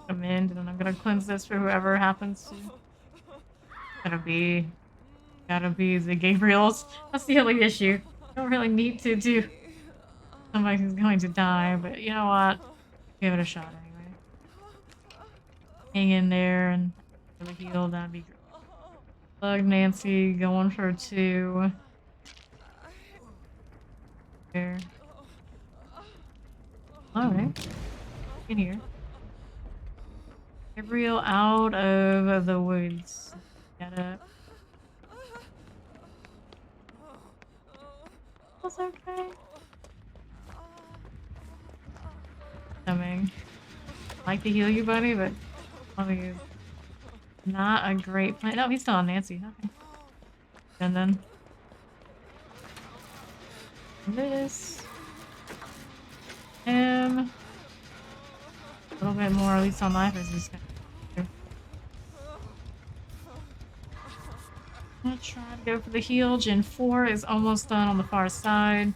come in, and I'm gonna cleanse this for whoever happens to. Gotta be the Gabriels. That's the only issue. Don't really need to do somebody who's going to die, but you know what? Give it a shot anyway. Hang in there and really heal, that'd be great. Plug Nancy going for 2. There. Alright. In here. Gabriel out of the woods. Get up. That's okay. Coming. I'd like to heal you, buddy, but probably not a great plan. No, he's still on Nancy. Okay. And then this. Him. A little bit more, at least on my business. I'm gonna try to go for the heal. Gen 4 is almost done on the far side.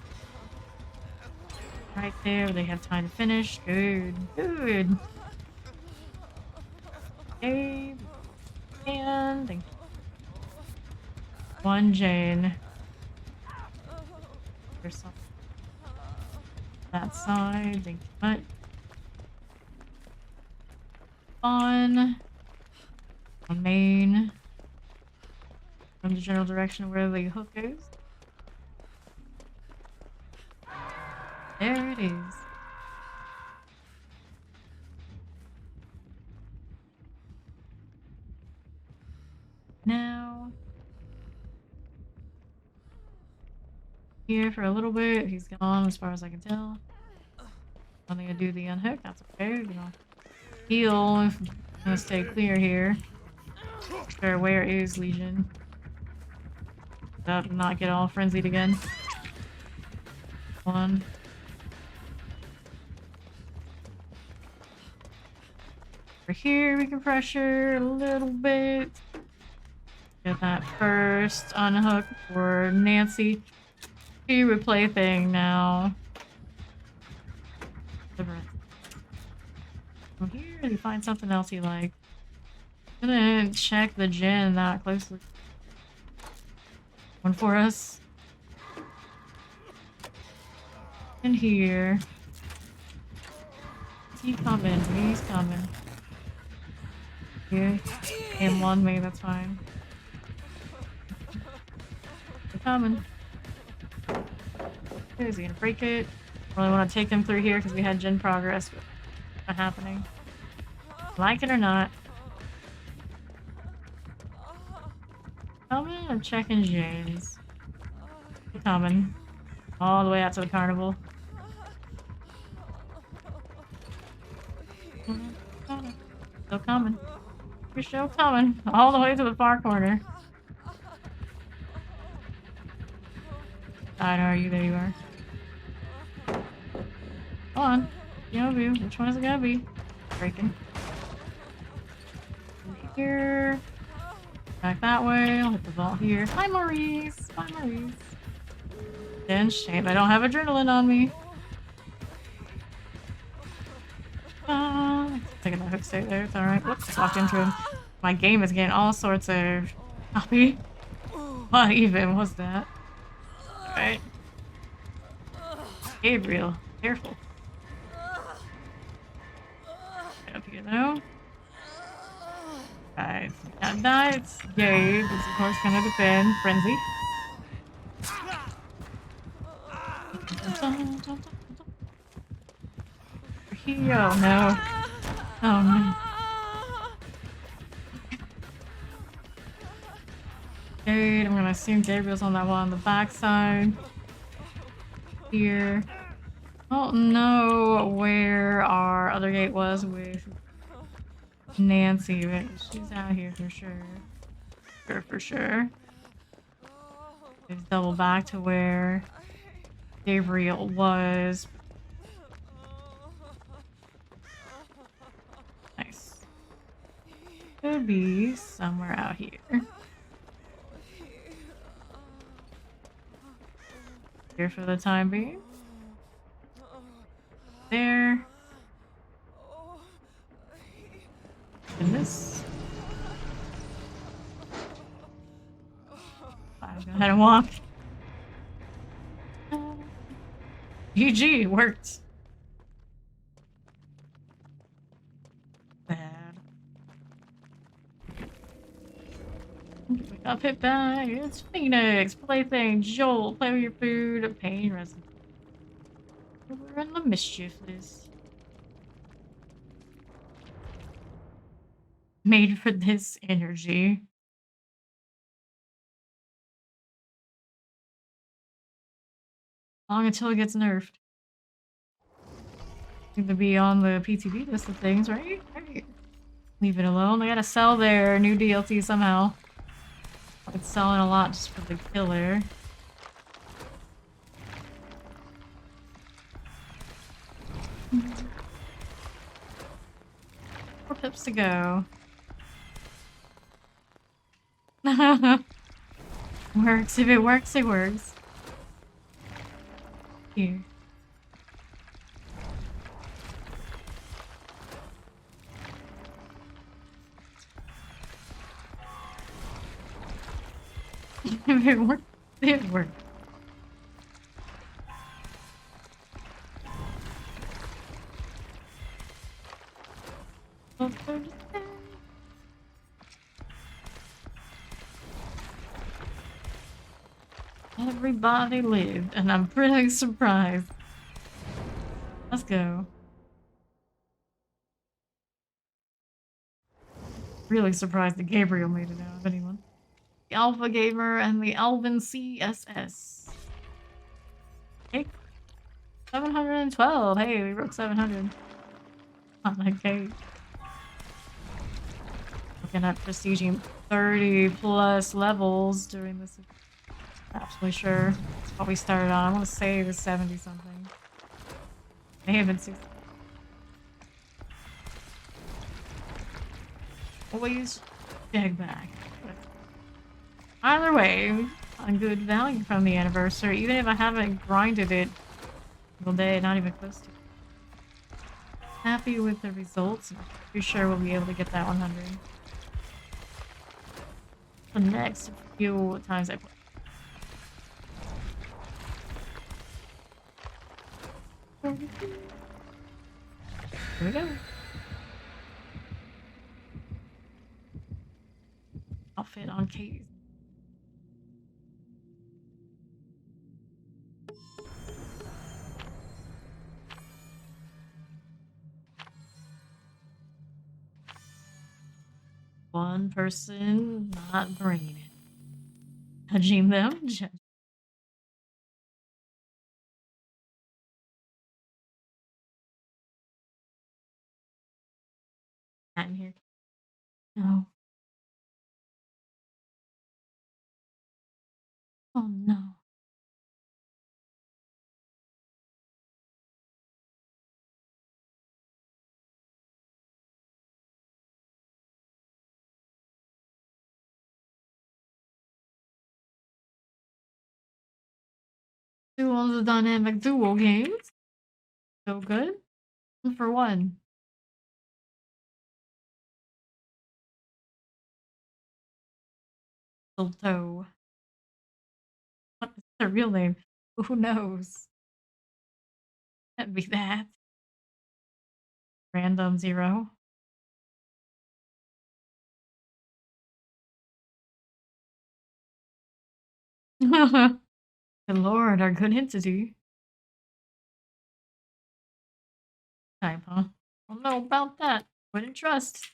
Right there, they have time to finish. Good. Good. Okay. And thank you. 1 Jane. There's some that side. Thank you much. On main. From the general direction where the hook goes. There it is. Now, here for a little bit. He's gone as far as I can tell. I'm gonna do the unhook. That's okay. You know, heal if I'm gonna stay clear here. Sure, where is Legion? Not get all frenzied again. 1. Over here we can pressure a little bit. Get that first unhook for Nancy. She would play thing now. From here, you find something else you like. I'm gonna check the gin that closely. One for us. In here. He's coming. He's coming. Yeah. And one me, that's fine. They're coming. Is he gonna break it? Really want to take them through here because we had gen progress, but not happening. Like it or not. Coming or checking J's? Coming. All the way out to the carnival. Still coming. You're still coming. All the way to the far corner. Side are you? There you are. Hold on. POV. Which one is it gonna be? Breaking. Here. Back that way. I'll hit the vault here. Hi, Maurice. Bye, Maurice. Then shame I don't have adrenaline on me. Taking that hook stay there. It's alright. Whoops. Walked into him. My game is getting all sorts of choppy. What even was that? Alright. Gabriel. Careful. Right up here though. Alright. Not die. It's Gabe. It's of course gonna defend. Frenzy. Oh no. Oh no. Okay, I'm gonna assume Gabriel's on that one on the backside. Here. I don't know where our other gate was with Nancy, but she's out here for sure. For sure. Let's double back to where Gabriel was. Nice. Could be somewhere out here. Here for the time being. There. And this. I'll go ahead and walk. GG, worked. Bad. We got hit back. It's Phoenix, Plaything, Joel, play with your food, pain, resident. We're in the mischief list. Made for this energy. Long until it gets nerfed. Need to be on the PTB list of things, right? Right. Leave it alone. They gotta sell their new DLC somehow. It's selling a lot just for the killer. Four pips to go. Works. If it works, it works. Here. If it works, it works. Everybody lived, and I'm pretty surprised. Let's go. Really surprised that Gabriel made it out of anyone. The Alpha Gamer and the Alvin CSS. Okay. 712. Hey, we broke 700. On that gate. Looking at prestiging 30 plus levels during this. Absolutely sure. That's what we started on. I want to say it was 70 something. May have been 60. Always jag back. But either way, a good value from the anniversary, even if I haven't grinded it all day, not even close to it. happy with the results. I'm pretty sure we'll be able to get that 100. The next few times I play. Here we go. Outfit on Kate. One person not bringing it. Judging them. Not in here. No. Oh no. Two of the dynamic duo games. So good. 1 for 1. Silto. What is their real name? Who knows? Can't be that. Random 0. Good lord, our good entity. Type, huh? I don't know about that. Wouldn't trust.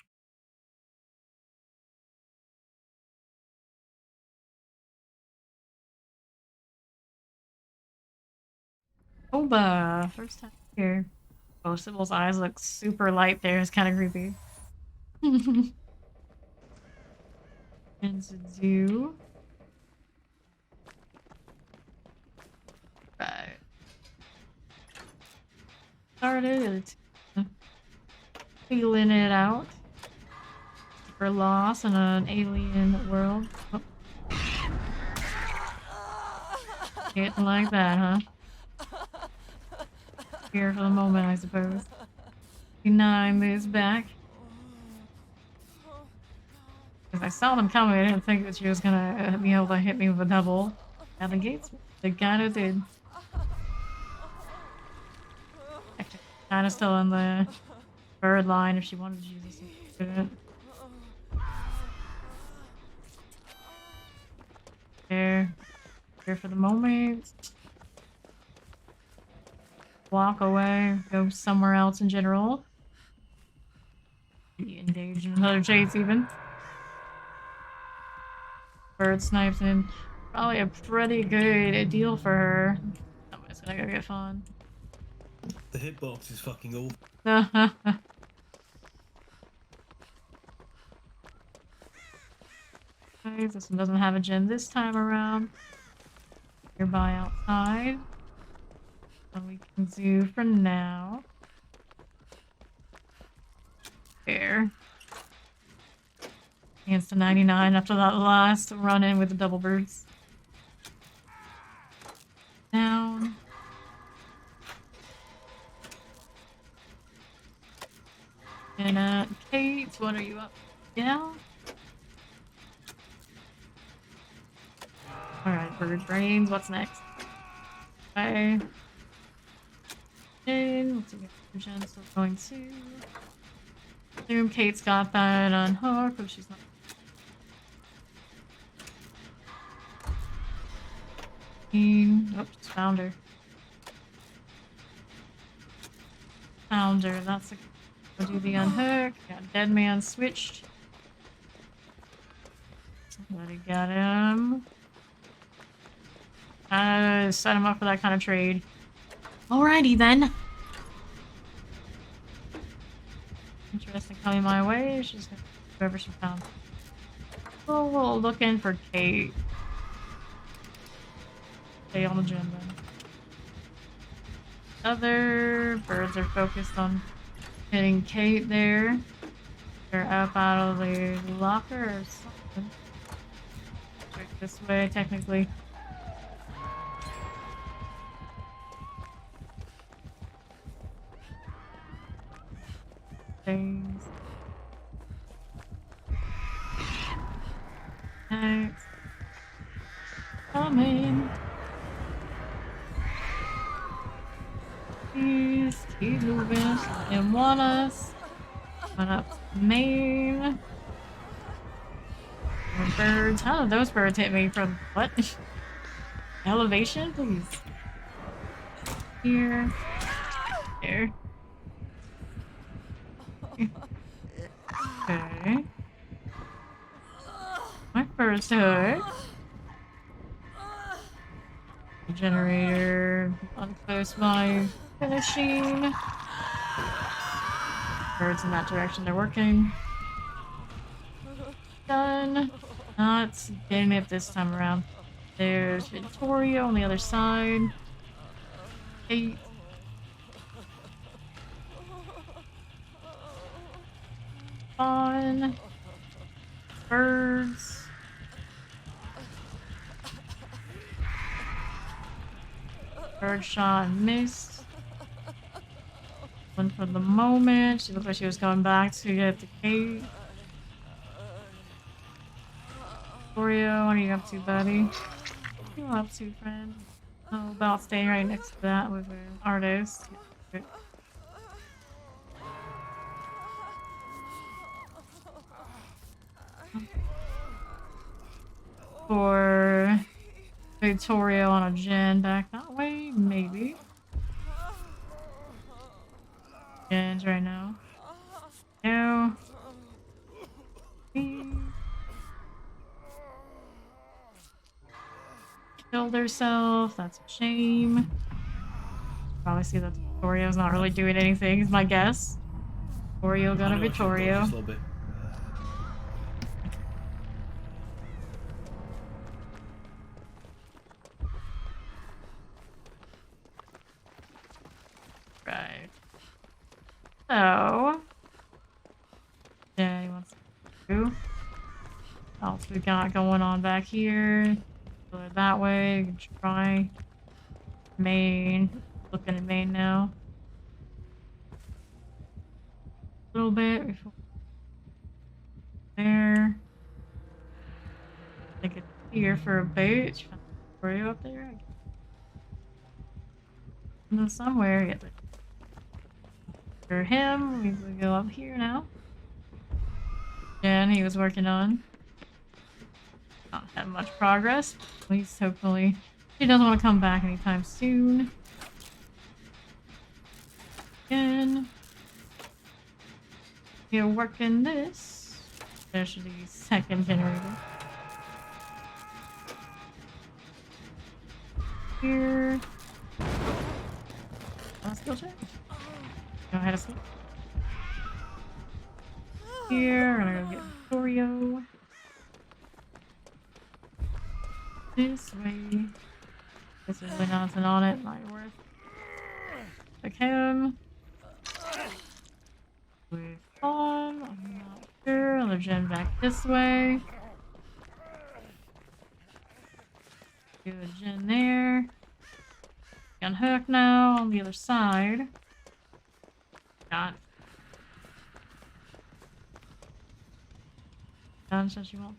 Oba, first time here. Oh, Sybil's eyes look super light there. It's kind of creepy. And to do. Right. Started. Feeling it out. For loss in an alien world. Oh. Getting like that, huh? Here for the moment, I suppose. Denying this back. Because I saw them coming, I didn't think that she was gonna be able to hit me with a double. At the gates, they kinda did. Actually, kinda still in the bird line if she wanted to use this. There. Here for the moment. Walk away. Go somewhere else in general. Be engaged in another chase even. Bird snipes in. Probably a pretty good deal for her. Somebody's gonna go get fun. The hitbox is fucking awful. Okay, this one doesn't have a gen this time around. Nearby outside. What we can do for now. There. Chance to 99 after that last run in with the double birds. Down. And Kate, what are you up? Yeah. Alright, bird brains, what's next? Okay. Let's see if Jen's still going to. Assume Kate's got that on hook, but she's not. Oh, just found her. Found her, that's a. We'll do the unhook. Got dead man switched. Somebody got him. Set him up for that kind of trade. Alrighty then. Interesting coming my way. She's gonna whoever she found. Oh, we'll look in for Kate. Stay on the gym then. Other birds are focused on hitting Kate there. They're up out of the locker or something. Check this way, technically. things. Next. Coming. Please keep moving. And want us. Run up to the main. More birds. How did those birds hit me from what? Elevation, please. Here. There. Okay. My first hook. Generator. Unclose my finishing. Birds in that direction, they're working. Done. Not getting it this time around. There's Victoria on the other side. 8. On. Birds. Bird shot missed. One for the moment. She looked like she was going back to get the cake. Oreo, what are you up to, buddy? What are you up to, friend? Oh, about staying right next to that with an artist. For Victoria on a gen back that way, maybe. Gens right now. No. Killed herself. That's a shame. Probably see that Victoria's not really doing anything, is my guess. Oreo got a Victoria. Right. So. Yeah, he wants to do. What else we got going on back here? Go that way. We can try main. Looking at main now. A little bit before there. I think it's here for a bait. Were you up there? No, somewhere. Yeah. For him, we can go up here now. And he was working on. Not had much progress. At least hopefully he doesn't want to come back anytime soon. Again. You're working this. There's the second generator. Here. Skill check. Go ahead of sleep. Here, we're gonna go get Victorio. This way. There's really nothing on it, not worth. Took him. We've gone. I'm not sure. Other gen back this way. Do a gen there. Unhook now on the other side. Got. Done says you won't.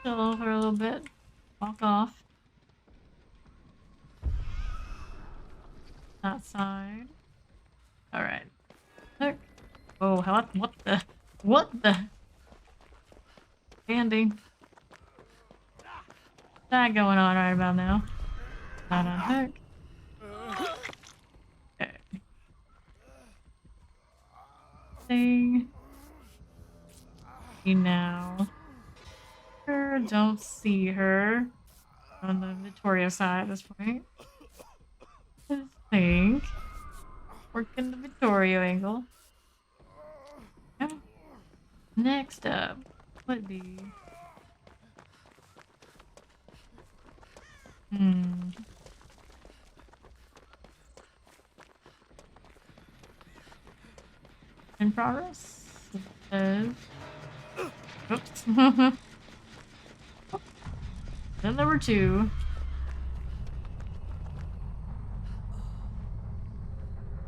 Chill over a little bit. Walk off. That side. Alright. Hook. Oh, what the? What the? Andy. What's that going on right about now? Not on hook. Okay. Thing. Now. Don't see her on the Victoria side at this point. I think. Working the Victoria angle. Yeah. Next up would be. In progress. It says. Oops. Then there were 2.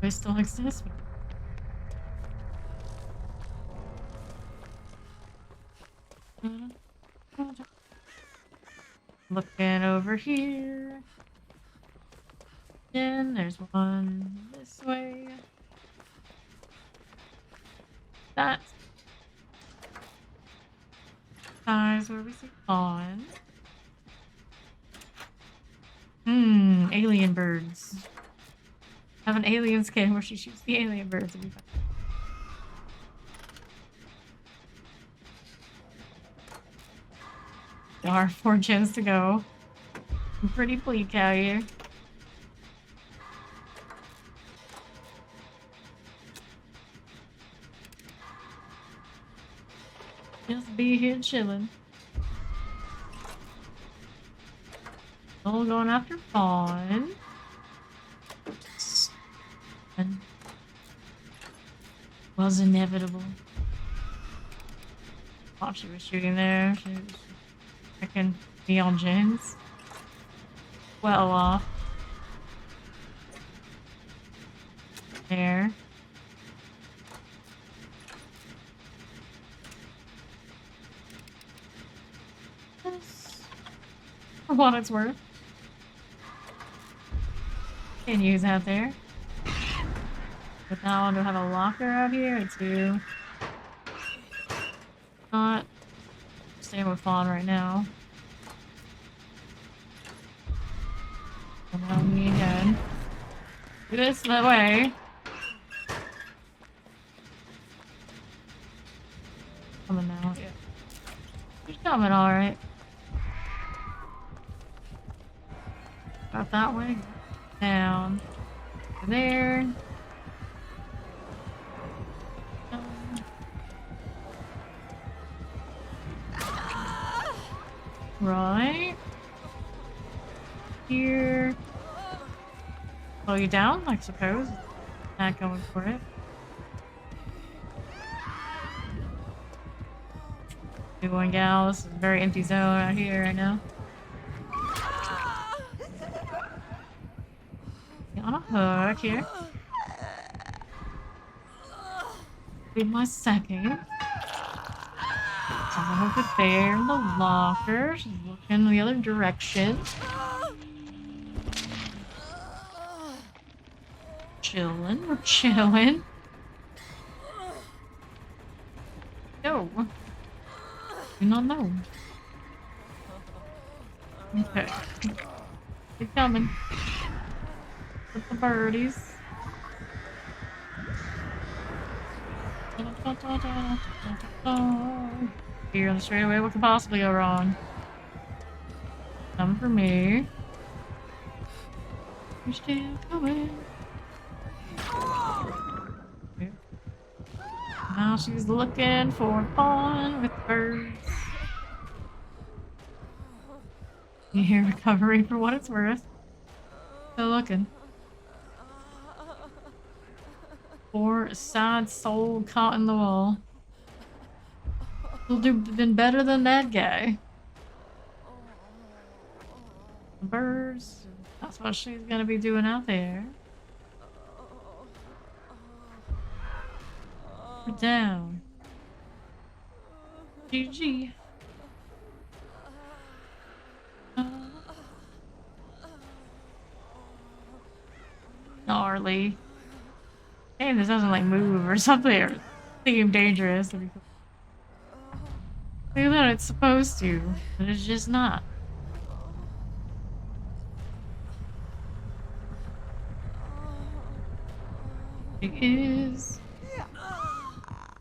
They still exist. Looking over here. Then there's one this way. That's eyes where we see on. Alien birds. Have an alien skin where she shoots the alien birds. It'd be fun. There are 4 gens to go. I'm pretty bleak out here. Just be here chilling. All going after Fawn. And was inevitable. Thought she was shooting there. She was freaking neon gens. Well off. There. For what it's worth. Can use out there. But now do I have a locker out here? I do. Not staying with Fawn right now. And now me again. Do this that way. Coming now, yeah. She's coming alright. Got that way. Down. There. Right. Here. Slow you down, I suppose. Not going for it. New one gal. This is a very empty zone out here right now. On a hook here. Be my second. I'm gonna hook it there in the locker. She's looking the other direction. Chilling, we're chilling. No. Do not know. Okay. Keep coming. With the birdies. Here on the straightaway, what could possibly go wrong? Come for me. You're still coming. Okay. Now she's looking for fun with birds. You hear recovery for what it's worth. Still looking. Poor sad soul caught in the wall. Will do been better than that guy. Birds. That's what she's gonna be doing out there. We're down. GG. Gnarly. Hey, this doesn't like move or something or seem dangerous. Look at that, it's supposed to, but it's just not. It is.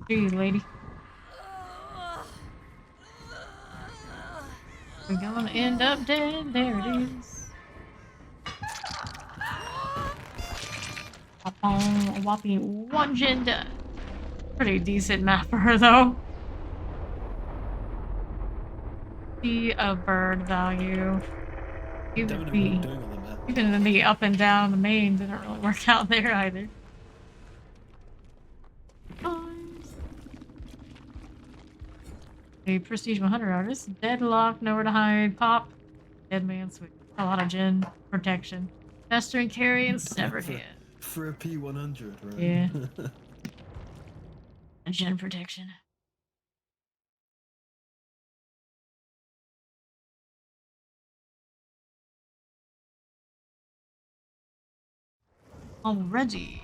Gee, lady. We're gonna end up dead. There it is. A whopping 1 gen done. Pretty decent map for her though. Be a bird value. Even the up and down the main didn't really work out there either. A prestige 100 artist. Deadlock, nowhere to hide. Pop. Dead man switch. A lot of gen protection. Festering carry and severed hand. For a P100, right? Yeah. Gen protection. Already.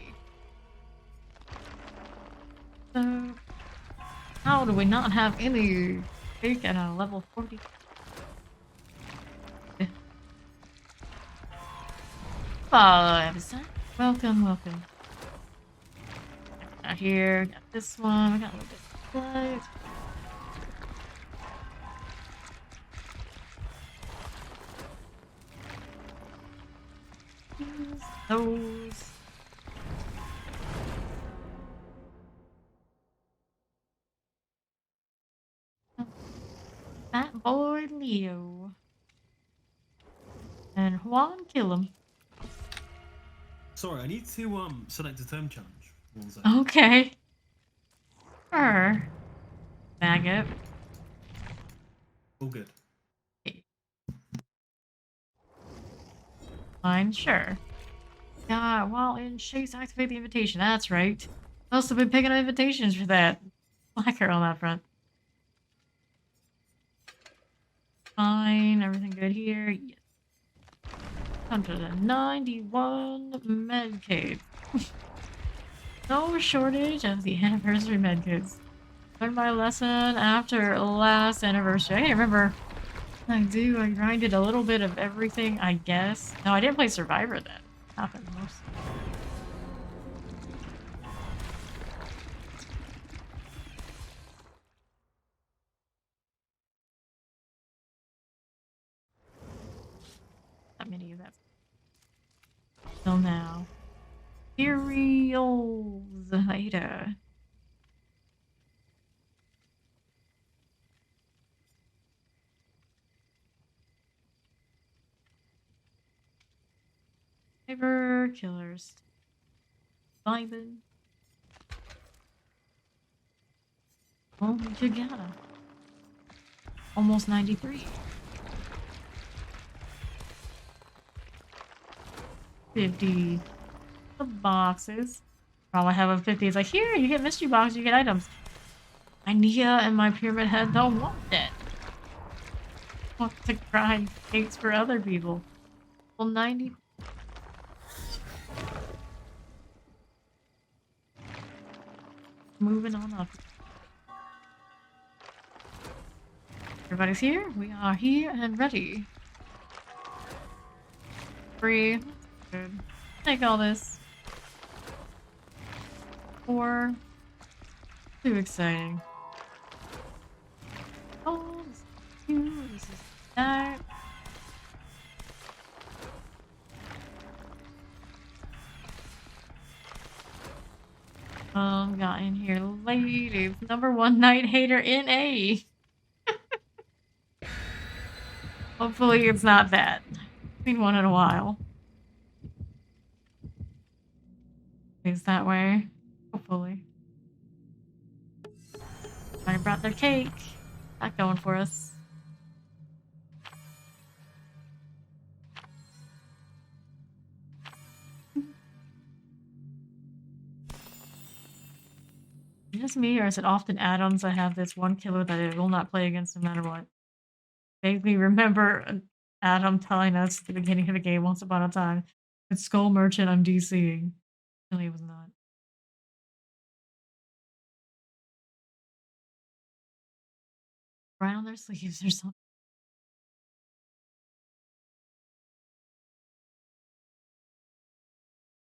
So, how do we not have any fake at a level 40? Hello, welcome, welcome. Got here, got this one, we got a little bit of light. Those. That boy Leo. And Juan, kill him. Sorry, I need to select a term challenge. One second. Okay. Sure. Maggot. All good. Fine, sure. Yeah, while in Chase, activate the invitation. That's right. Must have been picking up invitations for that. Black her on that front. Fine, everything good here. Yes. 191 medkit. No shortage of the anniversary medkits. Learned my lesson after last anniversary. I can't remember. I grinded a little bit of everything, I guess. No, I didn't play Survivor then. Happened most. Not many of that. Till now. Cereals later. Cyber killers. Vibin. Oh, you gotta. Almost 93. 50. The boxes. All I have of 50 is like, here, you get mystery boxes, you get items. My Nia and my pyramid head don't want that. I want to grind cakes for other people. Well, 90. Moving on up. Everybody's here. We are here and ready. Free. Good. Take all this. 4. Too exciting. Oh, this is cute. This is that. Got in here late. #1 night hater in A. Hopefully it's not that. Seen one in a while. It's that way. Hopefully. I brought their cake. Not going for us. Is it just me, or is it often Adams I have this one killer that I will not play against no matter what? Made me remember Adam telling us at the beginning of the game once upon a time. It's Skull Merchant I'm DCing. Really, it was not. Right on their sleeves or something.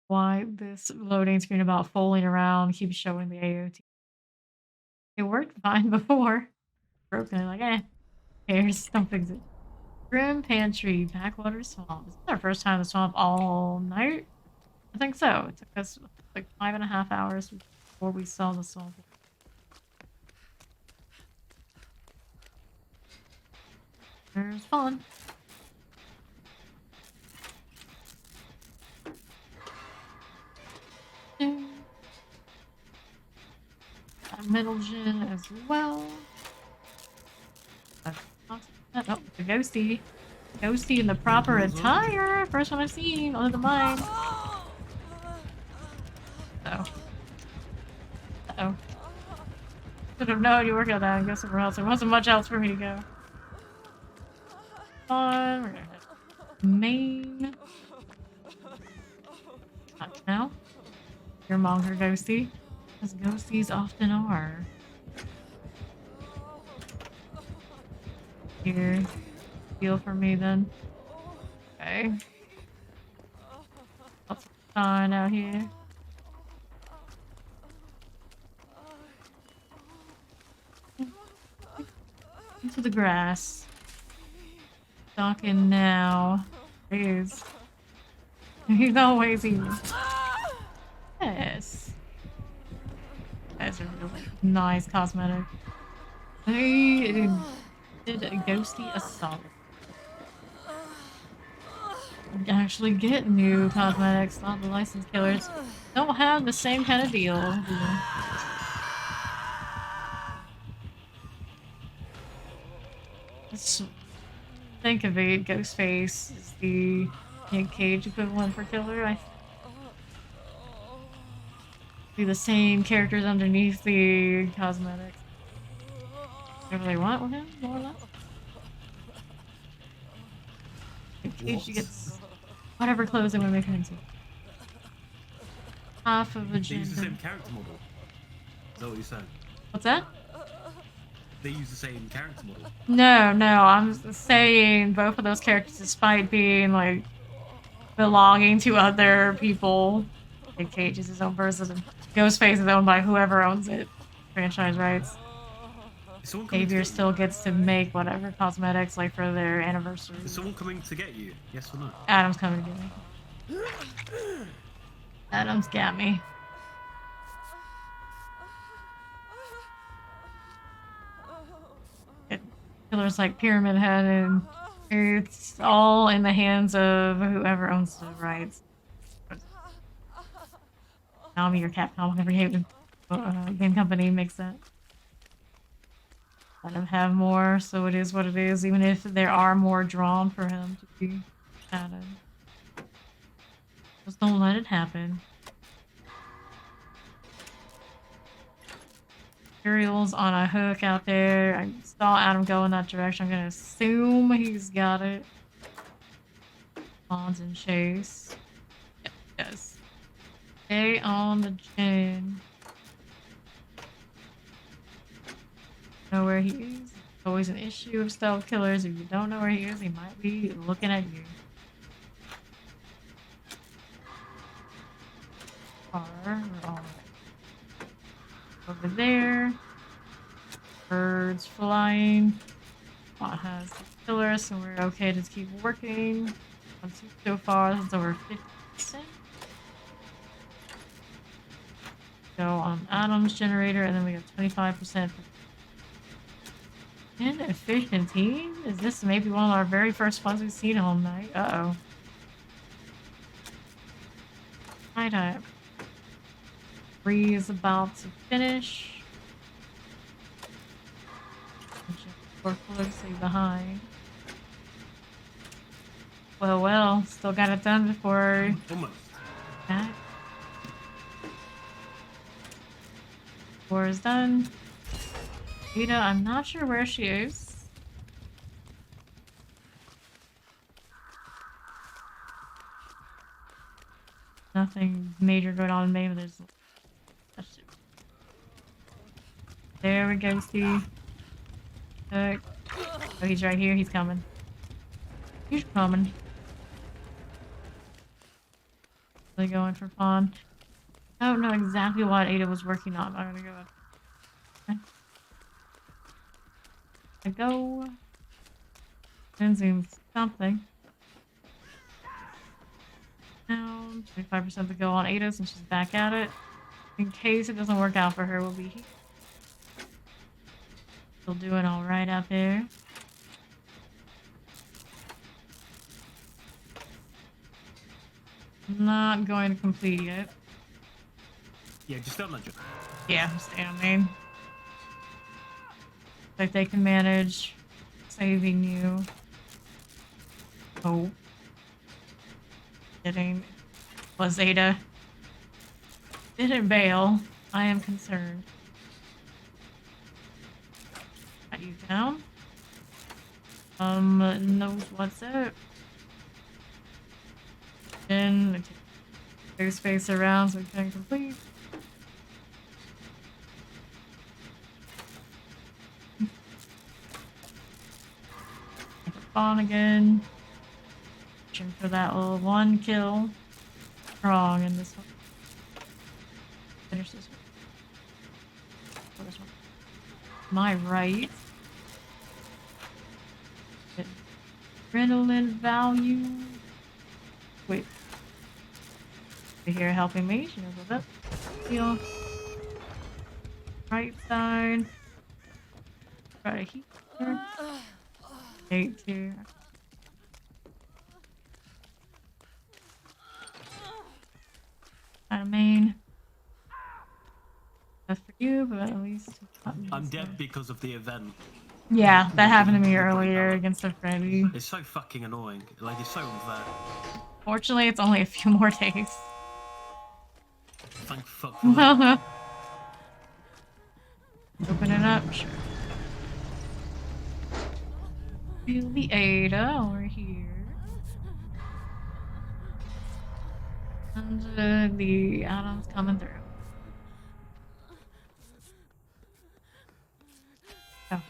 Why this loading screen about folding around keeps showing the AOT? It worked fine before. Broken, like, cares, don't fix it. Grim Pantry, Backwater Swamp. This is our first time in the swamp all night? I think so. It took us like 5.5 hours before we saw the swamp. There's fun. Metal gen as well. Oh, the ghosty. Ghosty in the proper attire. First one I've seen, other than mine. Uh-oh. Should have known you were working on that and go somewhere else. There wasn't much else for me to go. On. We're gonna hit main. Not now. Your monger ghosty. As ghosties often are. Here. Heal for me then. Okay. Lots of fun out here. Into the grass. Stalking now. Please. He's always eating. Yes. That's a really nice cosmetic. They did a ghosty assault. Actually get new cosmetics, not the licensed killers. Don't have the same kind of deal. Let's think of it. Ghostface is the Nick Cage equivalent for killer. I be the same characters underneath the cosmetics. Whatever they want with him, more or less. Nick Cage gets whatever clothes they want to make him into. Half of a They gender. use the same character model. Is that what you're saying? What's that? They use the same character model. No, I'm saying both of those characters, despite being like belonging to other people, Nick Cage is his own person, and Ghostface is owned by whoever owns it. Franchise rights. Is someone coming to Xavier get still you? gets to make whatever cosmetics like for their anniversary. Is someone coming to get you? Yes or no? Adam's coming to get me. Adam's got me. Killer's like Pyramid Head, and it's all in the hands of whoever owns the rights. Konami or Capcom, whatever game company makes that. Let him have more, so it is what it is, even if there are more drawn for him to be added. Just don't let it happen. Cheryl on a hook out there. I saw Adam go in that direction. I'm gonna assume he's got it. Bonds and chase. Yes. Stay on the chin. Know where he is. It's always an issue of stealth killers. If you don't know where he is, he might be looking at you. We're all over there. Birds flying. Bot has the killer, so we're okay to keep working. So far, that's over 50%. Go on Adam's generator, and then we have 25%. Inefficient team? Is this maybe one of our very first ones we've seen all night? Uh-oh. Tie-dye. Bree is about to finish. We're closely behind. Well, still got it done before Almost. that. War is done. Ada, I'm not sure where she is. Nothing major going on in Maine, but there's... There we go, Steve. Oh, he's right here. He's coming. He's coming. Really going for fun. I don't know exactly what Ada was working on. I'm gonna go. Okay. I go. Zoom something. Now, 25% to go on Ada since she's back at it. In case it doesn't work out for her, we'll be here. Still doing all right out there. Not going to complete yet. Yeah, just don't let you. Yeah, I'm staying on main. Like they can manage saving you. Oh. Kidding. Was Ada. Didn't bail. I am concerned. Got you down. Knows what's up. Then take space around so we can complete. Spawn again. Searching for that little one kill. Wrong in this one. Finish this one. Oh, this one. My right. Adrenaline value. Wait. You're here helping me. She knows what's up. Heal. Right side. Try to heal her. 8-2. Kind of main. That's for you, but at least I'm dead because of the event. yeah, that happened to me earlier against a Freddy. It's so fucking annoying. Like, it's so unfair. Fortunately, it's only a few more days. Thank fuck for that. Open it up, sure. Feel the Ada over here. And the atoms coming through. Oh.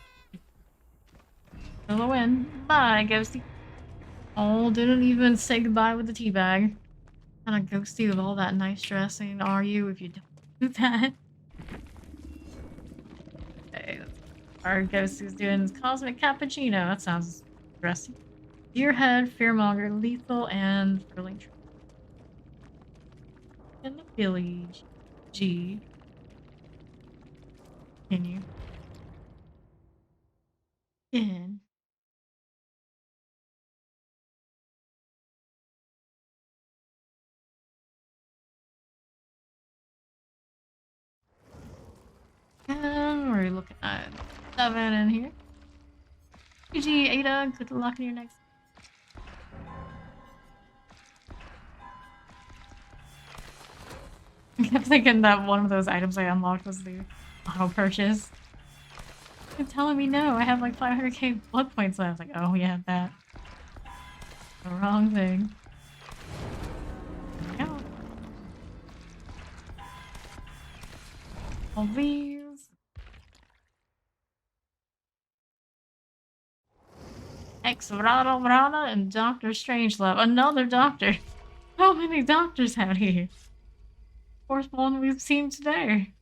Still a win. Bye, Ghosty. Oh, didn't even say goodbye with the teabag. Kind of ghosty with all that nice dressing are you if you don't do that? Okay, our ghosty's doing his cosmic cappuccino. That sounds dressy. Deerhead, Fearmonger, Lethal, and Thrilling Tree. In the village. G. Continue. In. And we're looking at 7 in here. GG, Ada. Good luck in your next. I kept thinking that one of those items I unlocked was the auto purchase. You're telling me no, I have like 500k blood points left. Like, oh yeah, that. The wrong thing. There we go. All these. Ex-Vrana and Dr. Strangelove. Another doctor. How many doctors out here? Fourth one we've seen today.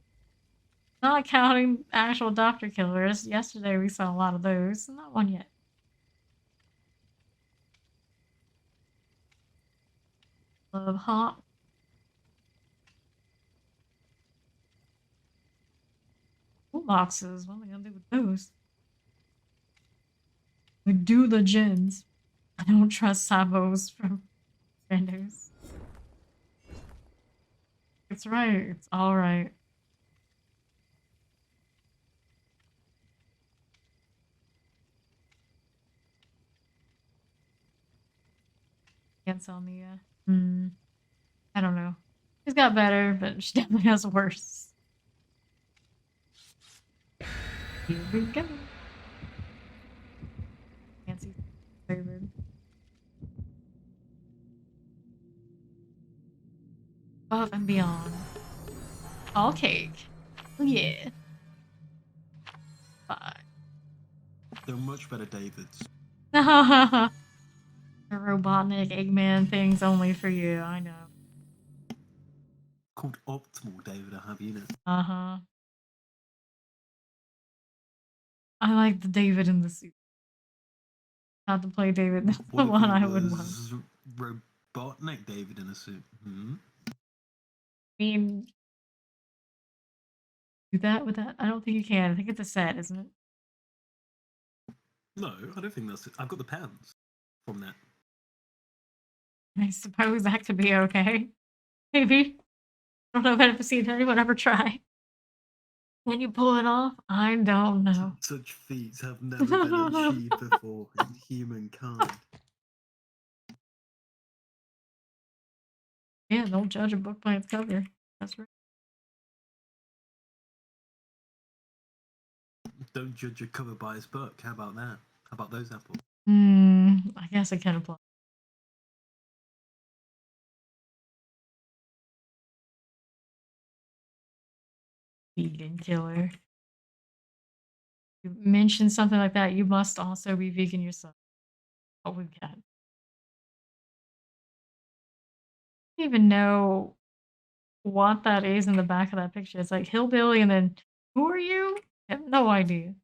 Not counting actual doctor killers. Yesterday we saw a lot of those. Not one yet. Love hot. Toolboxes. What am I gonna do with those? We do the gens. I don't trust sabos from vendors. It's right. It's all right. Can't sell me. I don't know. She's got better, but she definitely has worse. Here we go. Fancy favorite. Above and beyond. All cake. Oh yeah. Bye. They're much better Davids. The Robotnik Eggman things only for you. I know. Called Optimal David, I have unit. Uh-huh. I like the David in the suit. Not to play David. That's the What if one it I would want. was Robotnik David in a suit? Hmm? I mean, do that with that? I don't think you can. I think it's a set, isn't it? No, I don't think that's it. I've got the pants from that. I suppose that could be okay. Maybe. I don't know if I've seen anyone ever try. Can you pull it off? I don't know. Such feats have never been achieved before in humankind. Yeah, don't judge a book by its cover. That's right. don't judge a cover by its book. How about that? How about those apples? I guess I can apply. Vegan killer. You mentioned something like that. You must also be vegan yourself. Oh, we've got. I don't even know what that is in the back of that picture. It's like hillbilly, and then who are you? I have no idea.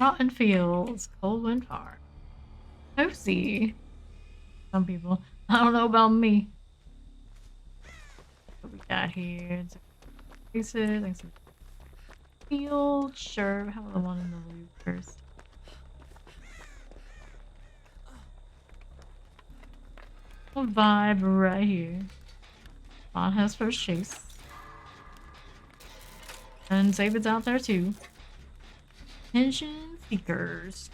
Rotten Fields, Coldwind Farm. Cozy. Some people. I don't know about me. What we got here? Some places and some fields. Sure. How about the one in the loop first? A vibe right here. On has first chase. And David's out there too. Tension seekers.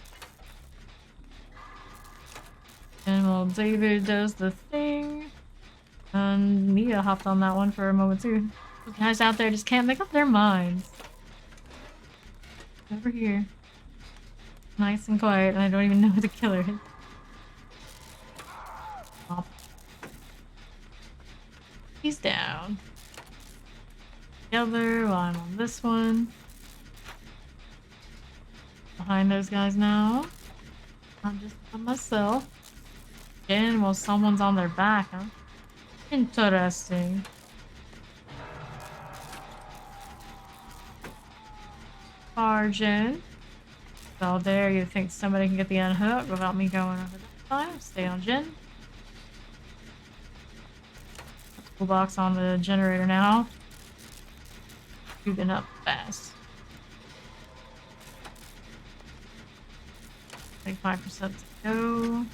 And while David does the thing, and Mia hopped on that one for a moment too. Those guys out there just can't make up their minds. Over here. Nice and quiet, and I don't even know who the killer is. Oh. He's down. Together while I'm on this one. Behind those guys now. I'm just on myself. Again, while someone's on their back, huh? Interesting. Barge in. So there, you think somebody can get the unhook without me going over that side. Stay on Jen. Toolbox on the generator now. Moving up fast. 25% to go.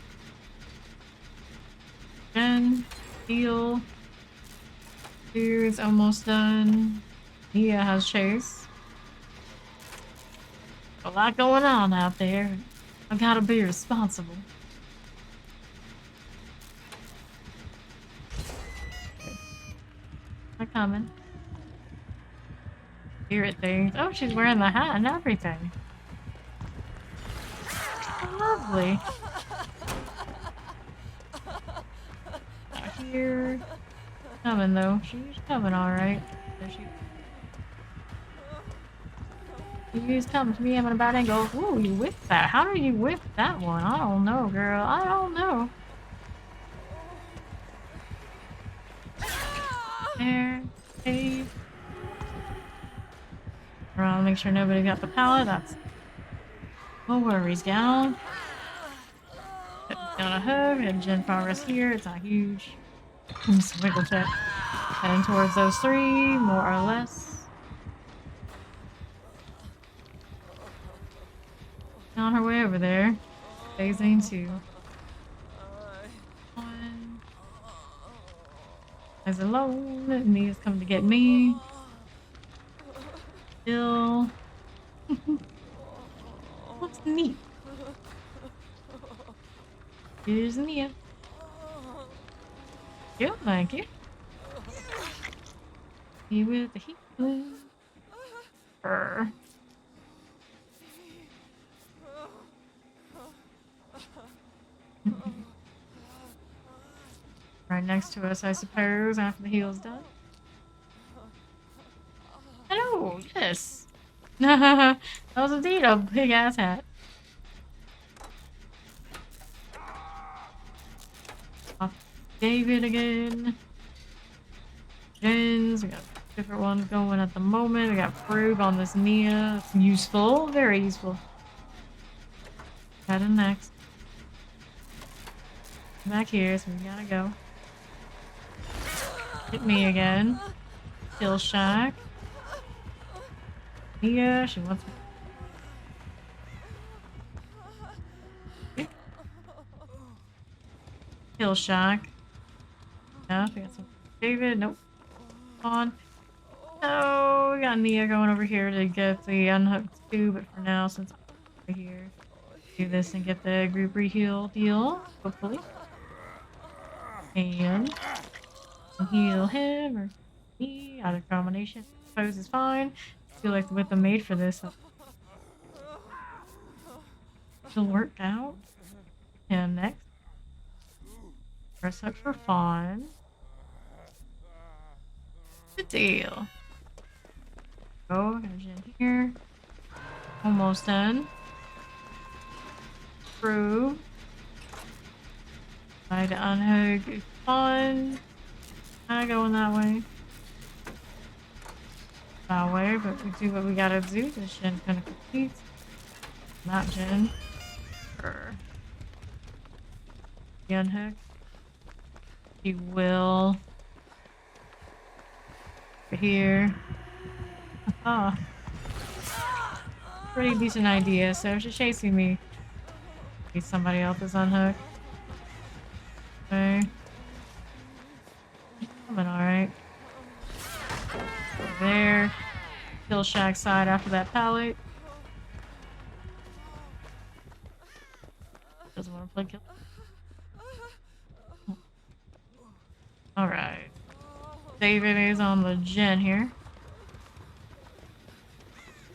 Jen, heal. Here is almost done. Mia has chase. A lot going on out there. I gotta be responsible. I'm coming. Spirit things. Oh, she's wearing the hat and everything. Lovely. Out here. Coming though. She's coming alright. There she She's coming to me. I'm in a bad angle. Ooh, you whipped that. How do you whip that one? I don't know, girl. I don't know. There. Hey. Around, make sure nobody got the pallet. That's no worries, gal. Down a hug. We have gen progress here. It's not huge. Just wiggle check. Heading towards those three, more or less. On her way over there. Phasing 2. One. Guys alone. Mia's coming to get me. Still. What's neat? Here's Mia. Yep, thank you. Me with the heat blue. Right next to us, I suppose, after the heal's done. Hello, yes. That was indeed a big ass hat. Off David again. Jens, we got different ones going at the moment. We got Frug on this Nia. It's useful, very useful. Got him next. Back here, so we gotta go. Hit me again. Kill Shack. Nia, she wants me. Kill Shack. Yeah, we got some David. Nope. On. Oh, we got Nia going over here to get the unhooked too, but for now, since I'm over here, do this and get the group reheal deal, hopefully. And heal him or me, either combination. pose is fine. I feel like with the made for this, it'll work out. And next, press hook for fawn. Good deal. Go, there's in here. Almost done. Through. Try to unhook fawn. Kinda going that way. That way, but we do what we gotta do. This gen's gonna complete. Not gen. The unhook. He will. Here. Ah. Pretty decent idea. So she's chasing me. Need somebody else's unhook. Okay. Coming alright. There. Kill Shack side after that pallet. Doesn't want to play kill. Alright. David is on the gen here.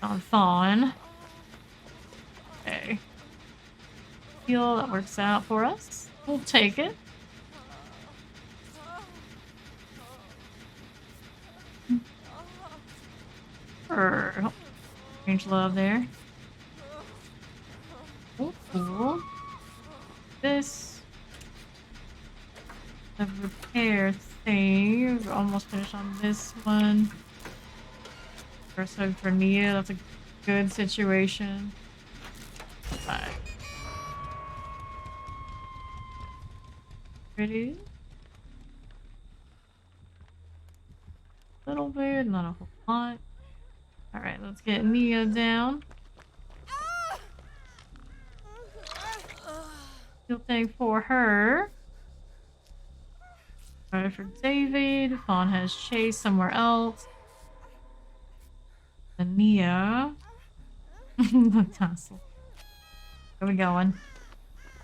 On fawn. Okay. Heal, that works out for us. We'll take it. Strange love there. Oh, cool. This. The repair thing. We're almost finished on this one. First hook for Nia. That's a good situation. Bye. Pretty. A little bit, not a whole lot. Alright, let's get Nia down. Heal thing for her. Alright, for David. Fawn has Chase somewhere else. And Nia. The tassel. Where we going?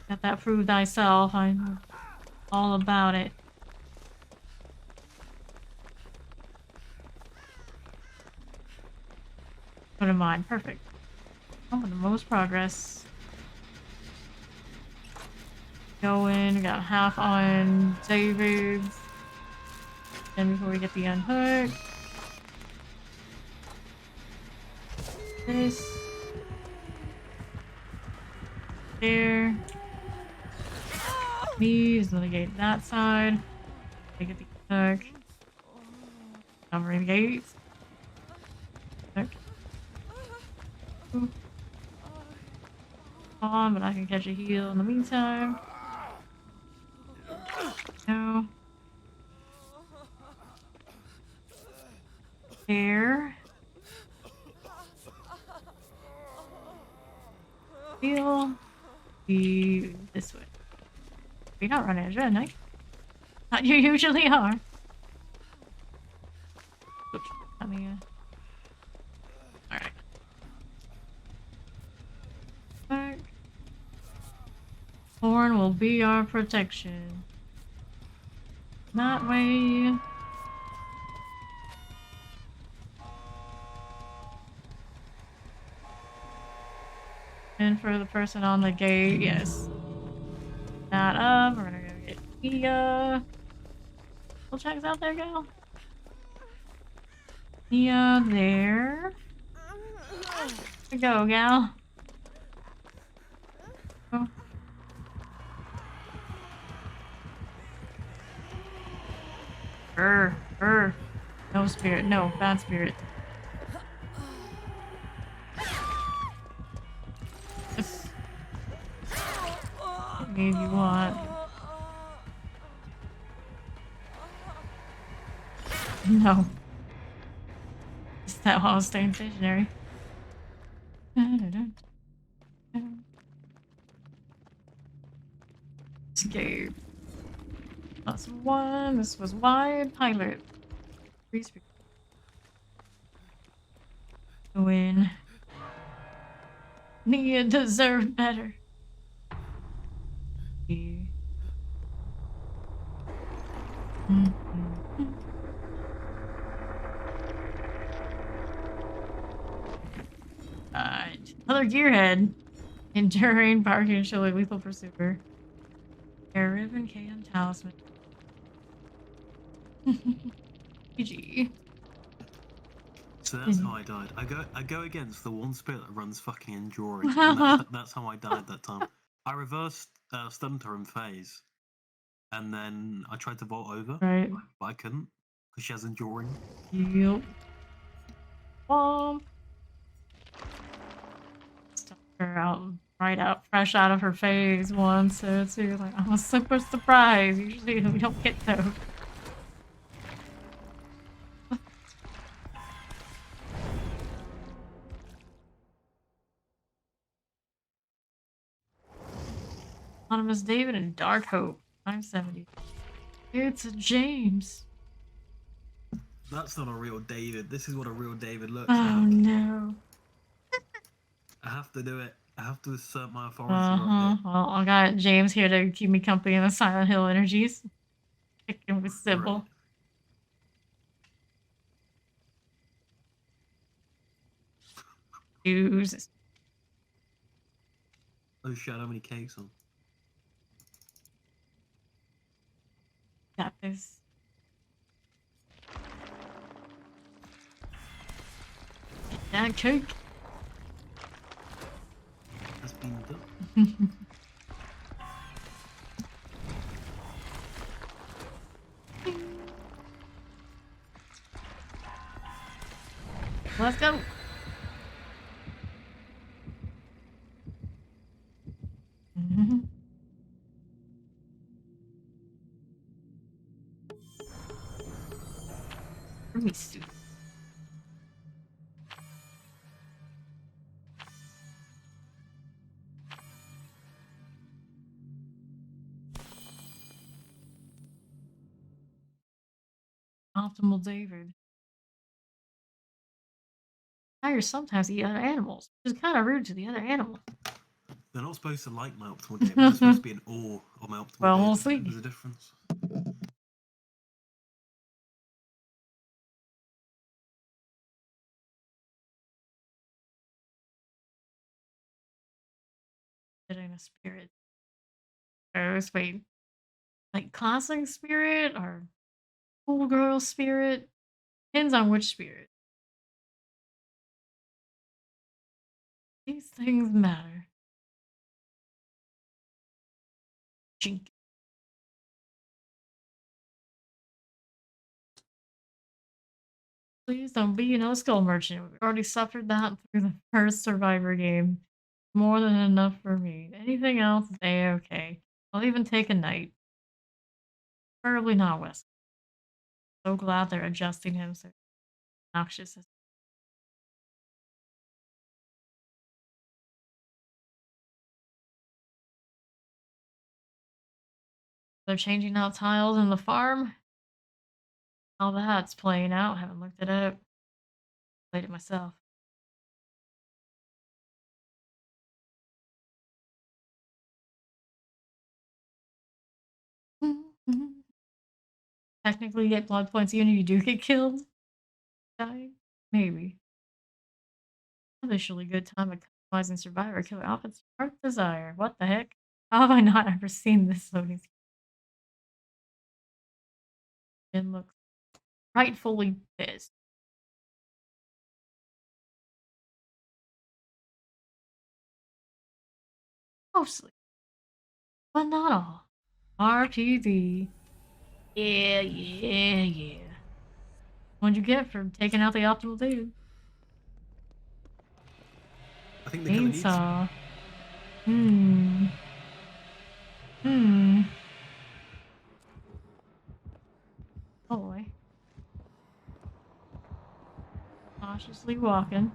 Got that prove thyself. I'm all about it. Put in mind. Perfect. Oh, with the most progress. Going. We got half on David's. Then before we get the unhook. This. There. These. Negate that side. They get the hook. Covering the gates. Hook. On, but I can catch a heal in the meantime. No. There. Heal. Be this way. You're not running out of night. Not you usually are. Oops. I mean, alright. Back. Horn will be our protection. That way. And for the person on the gate, yes. That up. We're gonna go get Nia. Full checks out there, gal. Nia there. Here we go, gal. Go. No spirit. No, bad spirit. Yes. Maybe you want. No. Is that why I was staying stationary? Escape. +1. This was wide pilot. Win. Nia deserved better. Another gearhead. Enduring, parking, chili, lethal pursuer. Air ribbon, can, talisman. GG. So that's how I died. I go against the one spirit that runs fucking enduring. And that's how I died that time. I reversed stunned her in phase. And then I tried to vault over. Right. But I couldn't. Because she has enduring. Yep. Stuck her out fresh out of her phase once, so it's like I'm a super surprise. Usually we don't get those. Anonymous David and Dark Hope. 570. It's a James. That's not a real David. This is what a real David looks Oh like. no. I have to do it. I have to assert my authority right here. Well, I got James here to keep me company in the Silent Hill energies. Kicking with Sybil. Right. Jesus. Oh shit, how many cakes on? Got this. That cake. Has been done. Let's go. Let me see. Optimal David. Tigers sometimes eat other animals, which is kind of rude to the other animal. They're not supposed to like my optimal David. They're supposed to be in awe of my optimal Well, David. we'll see. There's a difference. Getting a spirit. Wait. Like classic spirit or cool girl spirit? Depends on which spirit. These things matter. Chink. Please don't be no skull merchant. We've already suffered that through the first Survivor game. More than enough for me. Anything else is A-okay. I'll even take a night. Preferably not West. So glad they're adjusting him so obnoxious. They're changing out tiles in the farm. How that's playing out. Haven't looked it up. Played it myself. Technically, get blood points even if you do get killed. Dying? Maybe. Officially good time at customizing Survivor Killer outfits. Heart Desire. What the heck? How have I not ever seen this loading screen? It looks rightfully pissed. Mostly. But not all. RPD. Yeah. What'd you get for taking out the optimal dude? I think the killer needs Chainsaw. Oh boy. Cautiously walking.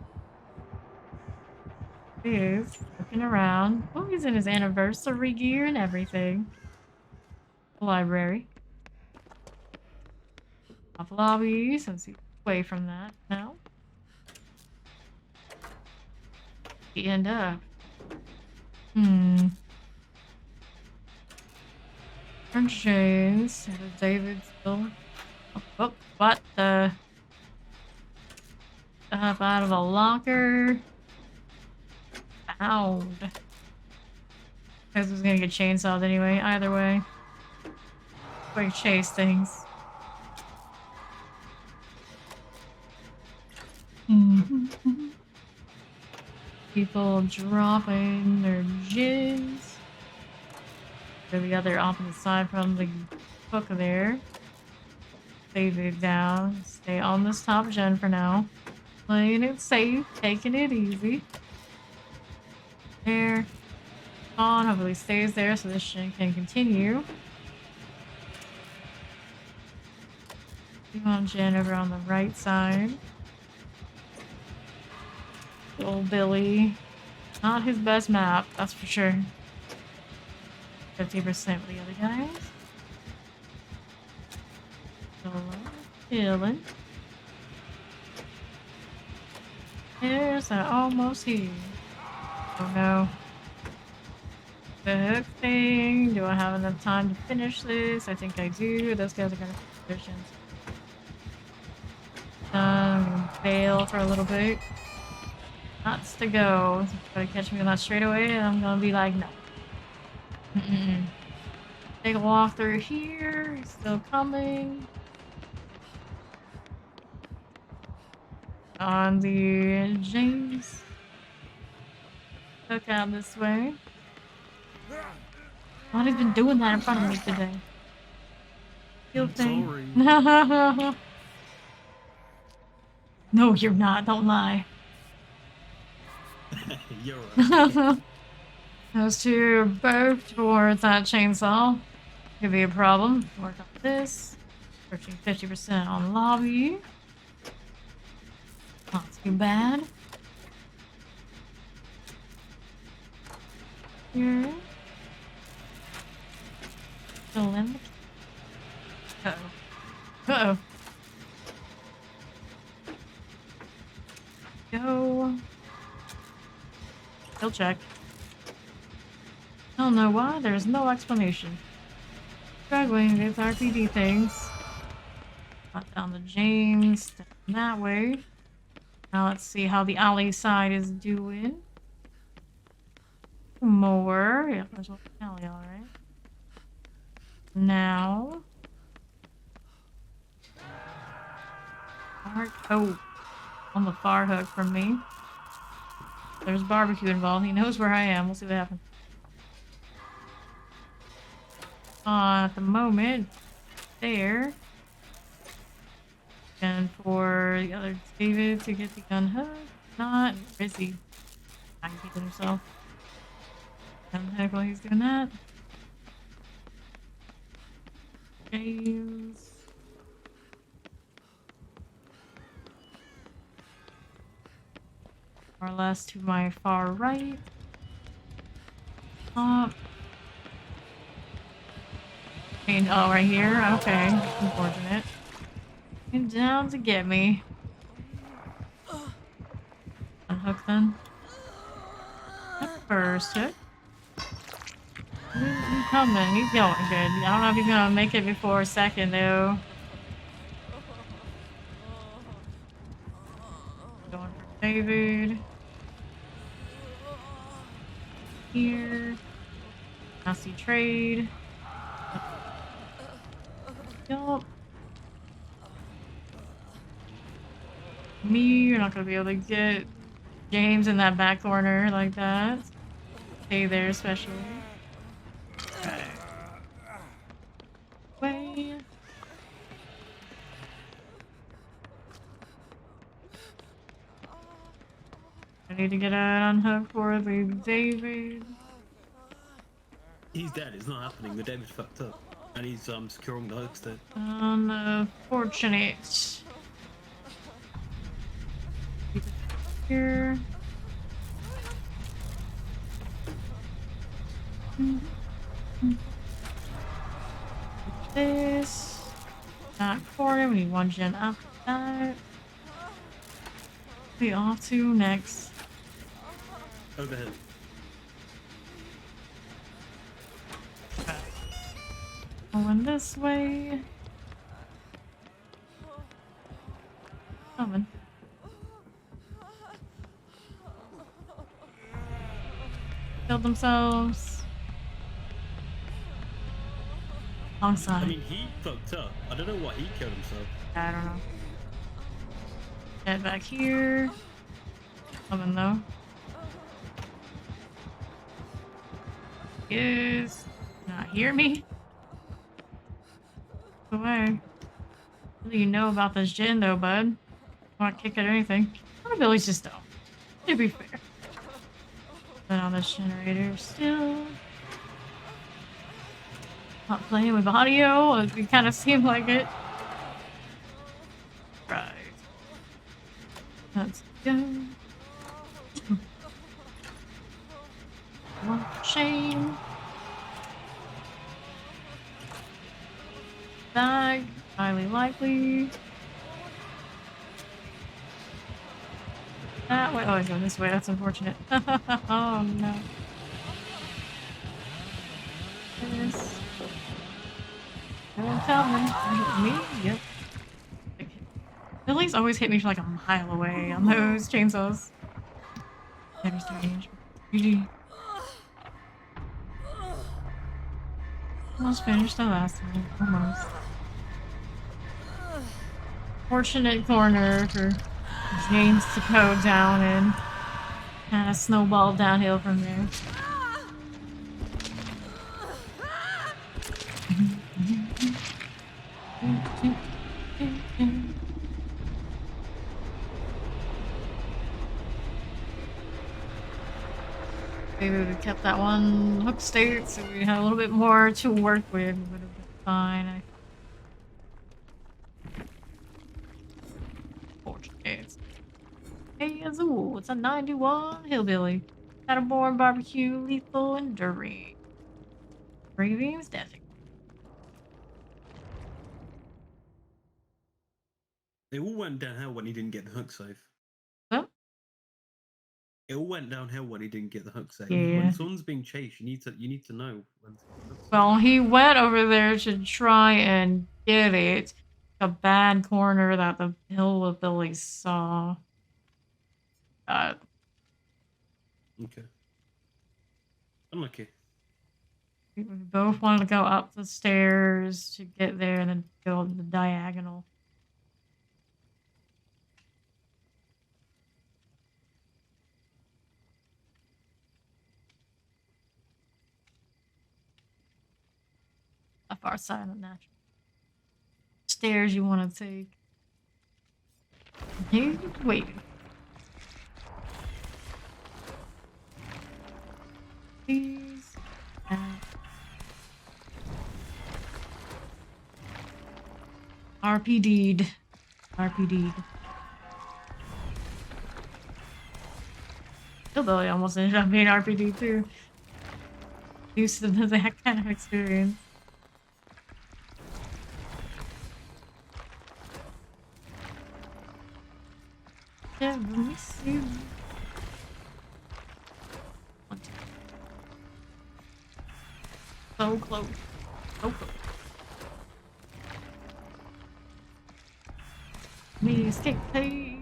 He is looking around. Oh, he's in his anniversary gear and everything. Library. Off lobby, since he's away from that now. He end up. Orange chains. David still. Oh, what the? Stuff out of a locker. Pound. Because was gonna get chainsawed anyway, either way. Quick chase things. People dropping their jizz. To the other opposite side from the hook there. Save it down. Stay on this top gen for now. Playing it safe, taking it easy. There. On, hopefully stays there so this gen can continue. On gen over on the right side. Old Billy. Not his best map, that's for sure. 50% for the other guys. Solo. Chillin'. There's an almost here. Oh no. The hook thing. Do I have enough time to finish this? I think I do. Those guys are gonna be positions. I'm gonna bail for a little bit. Lots to go. Try to catch me on that straightaway, and I'm gonna be like, no. Take a walk through here. He's still coming. On the James. Look out this way. God, he's been doing that in front of me today. Field thing. Sorry. No, you're not. Don't lie. You're right. Those two are both towards that chainsaw. Could be a problem. Work on this. Searching 50% on lobby. Not too bad. Here. Still in the... Uh-oh. Uh-oh. Go. Still check. I don't know why, there's no explanation. Struggling with RPD things. Got down the James, down that way. Now let's see how the alley side is doing. More. Yeah, there's one alley, alright. Now. Oh. On the far hook from me. There's barbecue involved. He knows where I am. We'll see what happens. At the moment, there. And for the other David to get the gun hook. Not busy. I can keep it himself. And heck while he's doing that. James. More or less to my far right. Up. And, oh, right here? Okay. Unfortunate. Came down to get me. Unhook then. That first hook. He's coming. He's going good. I don't know if he's gonna make it before second though. Going for David. Here. Nasty trade. Yup. Me, you're not gonna be able to get James in that back corner like that. Stay there, especially. Okay. Way. I need to get out on hook for the David. He's dead. It's not happening. The David's fucked up. And he's securing the hooks there. Unfortunate. Here. This. That corner. We need one gen after that. Be off to next. Overhead. Going this way. Coming. killed themselves. Long I side. mean, he fucked up. I don't know why he killed himself. I don't know. Head back here. Coming though. Is not hear me? Away. What do you know about this gin though, bud? Not kick it or anything. Billy's just dumb. To be fair. But on this generator still. Not playing with audio, it kind of seemed like it. Right. Let's go. What shame. Bag, highly likely. That way. Oh, he's going this way. That's unfortunate. Oh no. This. Don't tell him. Me? Yep. Billy's always hit me from like a mile away on those chainsaws. Never strange. GG. Almost finished the last one. Almost. Fortunate corner for James to go down and kind of snowball downhill from there. Maybe we would have kept that one hook state so we had a little bit more to work with. It would have been fine. Fortunate. Hey, Azul, it's a 91 Hillbilly. Battleborn, barbecue, lethal, enduring. Cravings, desert. It all went downhill when he didn't get the hook safe. What? It all went downhill when he didn't get the hook safe. Yeah. When someone's being chased, you need to know when to get the hook safe. Well, he went over there to try and get it. A bad corner that the Hillbilly saw. Okay. I'm okay. We both wanted to go up the stairs to get there and then go the diagonal. A far side of the natural stairs you want to take. Hey, wait. Please. RPD'd. RPD'd. Hillbilly almost ended up being RPD too. Used to that kind of experience. Yeah, let me see. So close. So close. Me escape. Hey.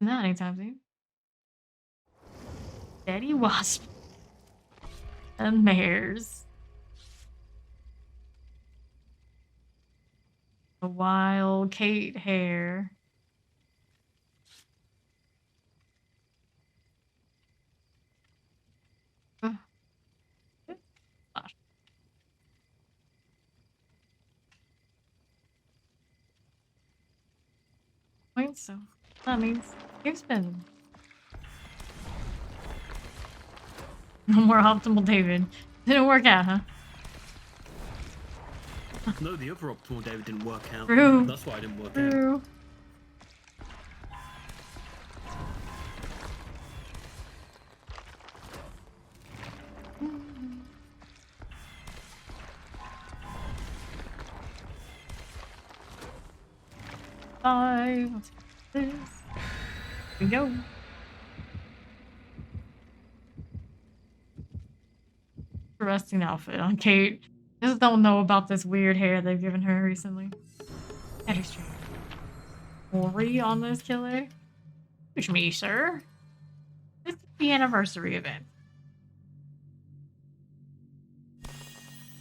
Not anytime soon. Daddy Wasp. And mares. The wild Kate hair. Wait, so that means you're spending. No more optimal David. Didn't work out, huh? No, the other optimal David didn't work out. True. That's why I didn't work out. True. Bye. Let's get this. Here we go. Interesting outfit on Kate. Just don't know about this weird hair they've given her recently. That is strange. Worry on this killer? Push me, sir. It's Happy anniversary event.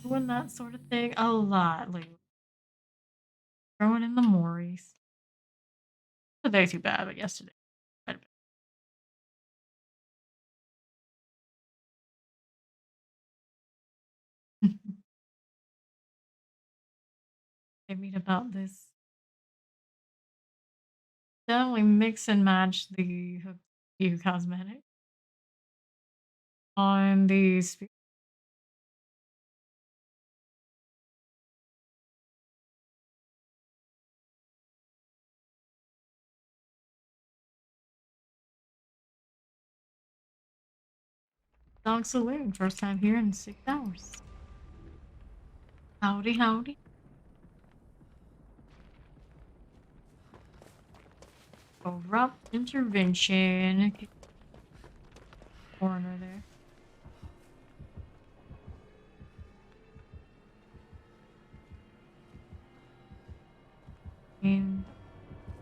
Doing that sort of thing a lot lately. Throwing in the Morries. Today too bad, but yesterday. Quite a bit. I read about this. Definitely mix and match the Hue cosmetic on the Dog Saloon. First time here in 6 hours. Howdy, howdy. Corrupt intervention. Corner there. In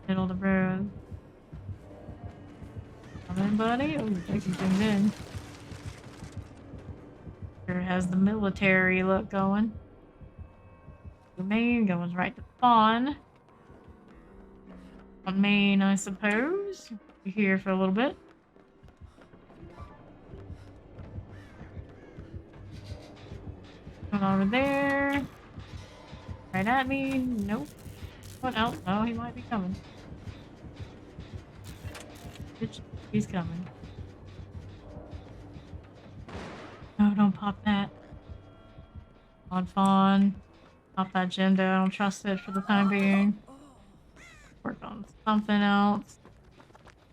middle of the road. Come in, buddy. Oh, thank you, zoomed in. Sure has the military look going. The main going right to spawn. On main, I suppose. Be here for a little bit. Going over there. Right at me. Nope. What else? Oh, he might be coming. Bitch, he's coming. No, don't pop that. On fawn. Pop that gender. I don't trust it for the time being. Work on something else.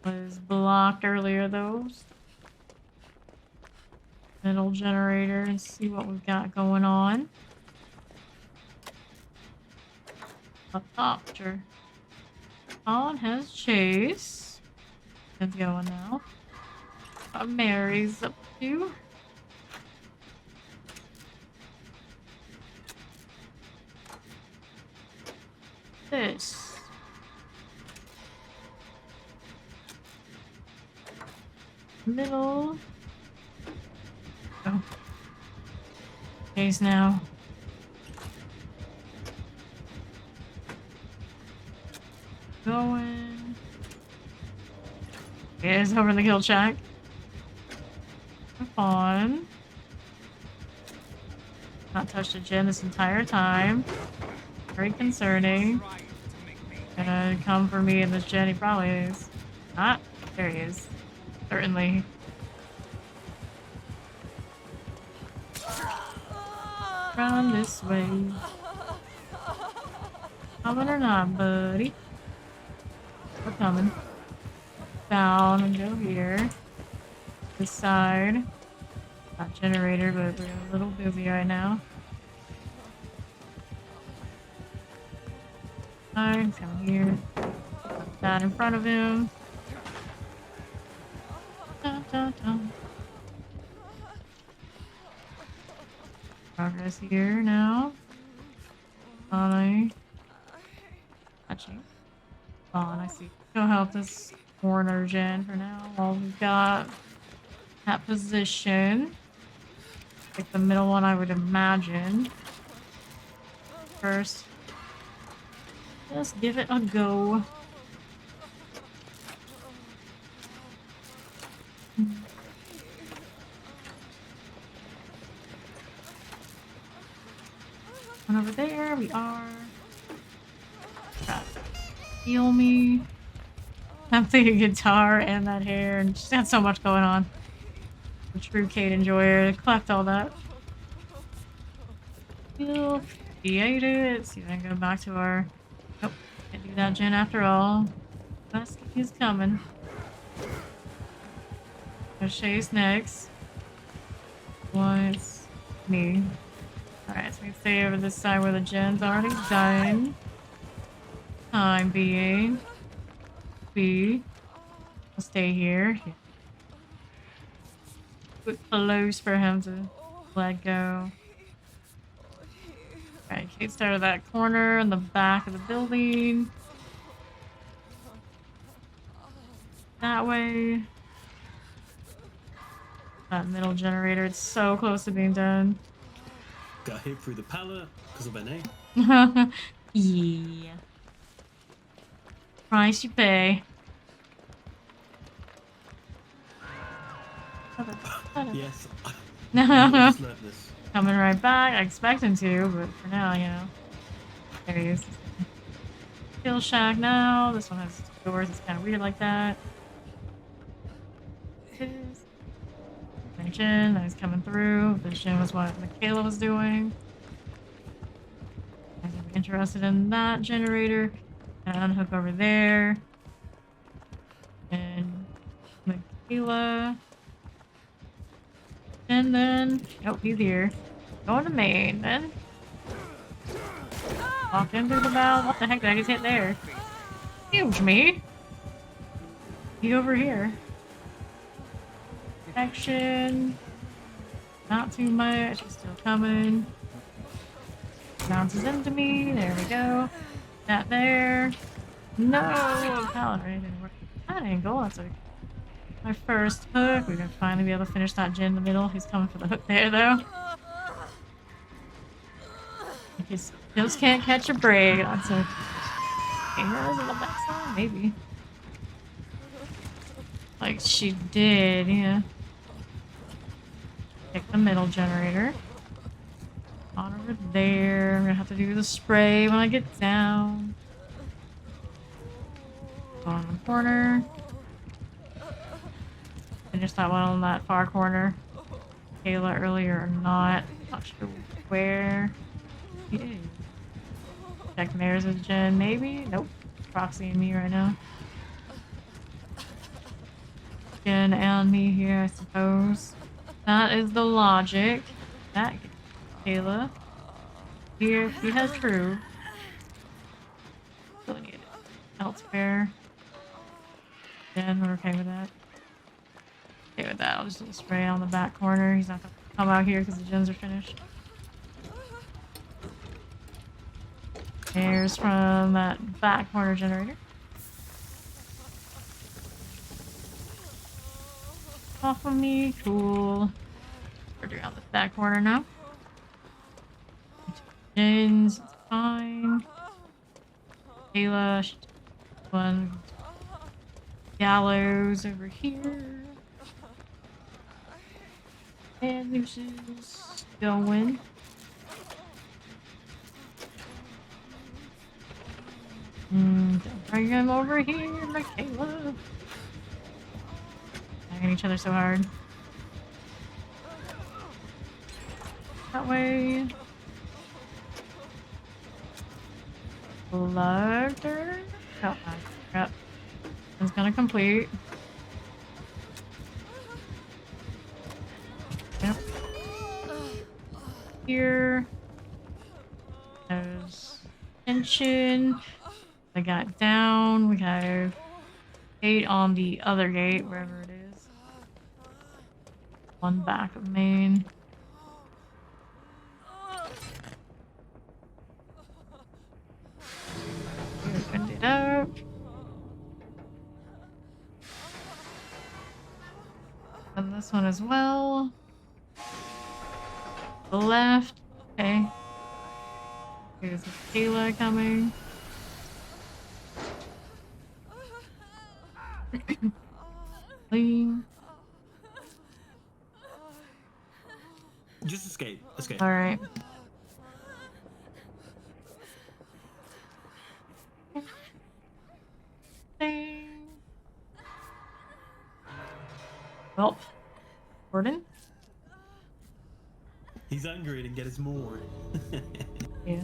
Was blocked earlier, those. Middle generator and see what we've got going on. Up top, sure. On has Chase. It's going now. Mary's up to. This. Middle. Oh. Chase now. Going. Is over in the kill shack. On. Not touched a gen this entire time. Very concerning. Gonna come for me in this gen. He probably is. Not. There he is. Certainly. Run this way. Coming or not, buddy? We're coming. Down and go here. This side. Not generator, but we're a little busy right now. Alright, come here. Put that in front of him. Dun, dun, dun. Progress here now. Ollie. Touching. On, I see. Go help this corner gen for now. While we've got that position. Like the middle one, I would imagine. First. Just give it a go. And over there we are. Heal me. I'm thinking guitar and that hair and just had so much going on. A true Kate enjoyer. Collect all that. Heal. We ate it. See if I can go back to our. Nope. Can't do that gen after all. Best he's coming. Chase next. What's me? Alright, so we can stay over this side where the gen's already done. Time being. We'll stay here. Put close for him to let go. Alright, Kate started that corner in the back of the building. That way. That middle generator, it's so close to being done. Got hit through the pallet because of an A. Yeah. Price you pay. Yes. Just learned this. Coming right back. I expect him to, but for now, you know. There he is. Kill shack now. This one has doors. It's kind of weird like that. Mention that he's coming through. Vision was what Michaela was doing. I'm interested in that generator. And unhook over there. And Michaela. And then, oh, he's here. Going to main, then. Walked in through the valve. What the heck did I just hit there? Huge me. He over here. Action. Not too much. He's still coming. Bounces into me. There we go. That there. No! Pallet right didn't work. That angle. That's okay. My first hook. We're gonna finally be able to finish that gen in the middle. He's coming for the hook there, though. He just can't catch a break. That's a camera's in the backside, maybe. Like she did, yeah. Pick the middle generator. On over there. I'm gonna have to do the spray when I get down. Go on the corner. Finish that one on that far corner. Kayla earlier or not. Not sure where he is. Check Mare's gen, maybe? Nope. Proxying me right now. Jen and me here, I suppose. That is the logic. That Kayla. Here, he has true. Really need it elsewhere. Jen, we're okay with that. Okay with that. I'll just do a spray on the back corner. He's not gonna come out here because the gens are finished. There's from that back corner generator. Off of me, cool. We're doing on the back corner now. Gens, it's fine. Kayla, one gallows over here. And Lucy's going. Bring him over here, Michaela. Banging each other so hard. That way. Larder. Oh, crap. It's gonna complete. Yep. Here. There's tension. I got down. We have 8 on the other gate, wherever it is. One back of main. Opened it up. And this one as well. The left. Okay. Here's Kayla coming. Clean. Just escape. Escape. Alright. Well, Gordon? He's hungry and get his more. Yeah.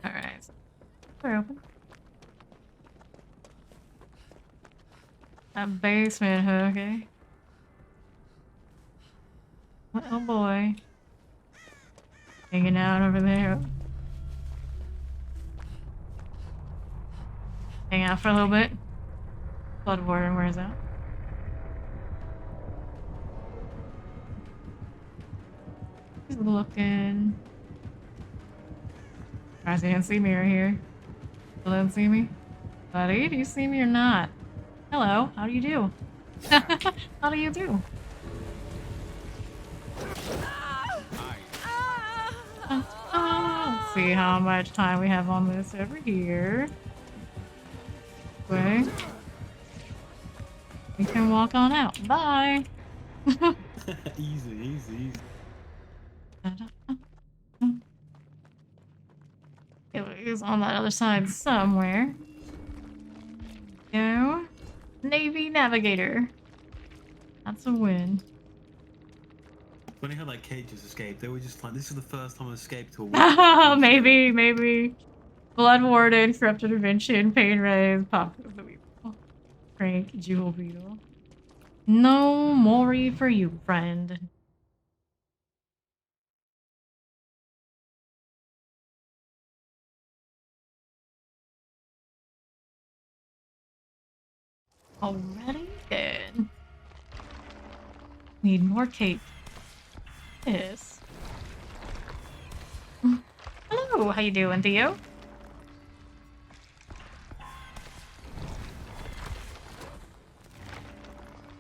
Alright. We're open. That basement hook, okay? Oh boy. Hanging out over there. Hang out for a little bit. Blood warden wears out. He's looking. Guys, he didn't see me right here. Still didn't see me? Buddy, do you see me or not? Hello, how do you do? How do you do? Let's see how much time we have on this over here. Way. We can walk on out. Bye. Easy, easy, easy. It was on that other side somewhere. Go. Navy Navigator. That's a win. Funny how like Kate just escaped. They were just like, this is the first time I escaped to a war. Maybe. Blood Warden, Corrupt Intervention, Pain Rays, Pop of the Weevil. Frank, Jewel Beetle. No Mori for you, friend. Already? Good. Need more cake. Yes. Hello, how you doing, Theo?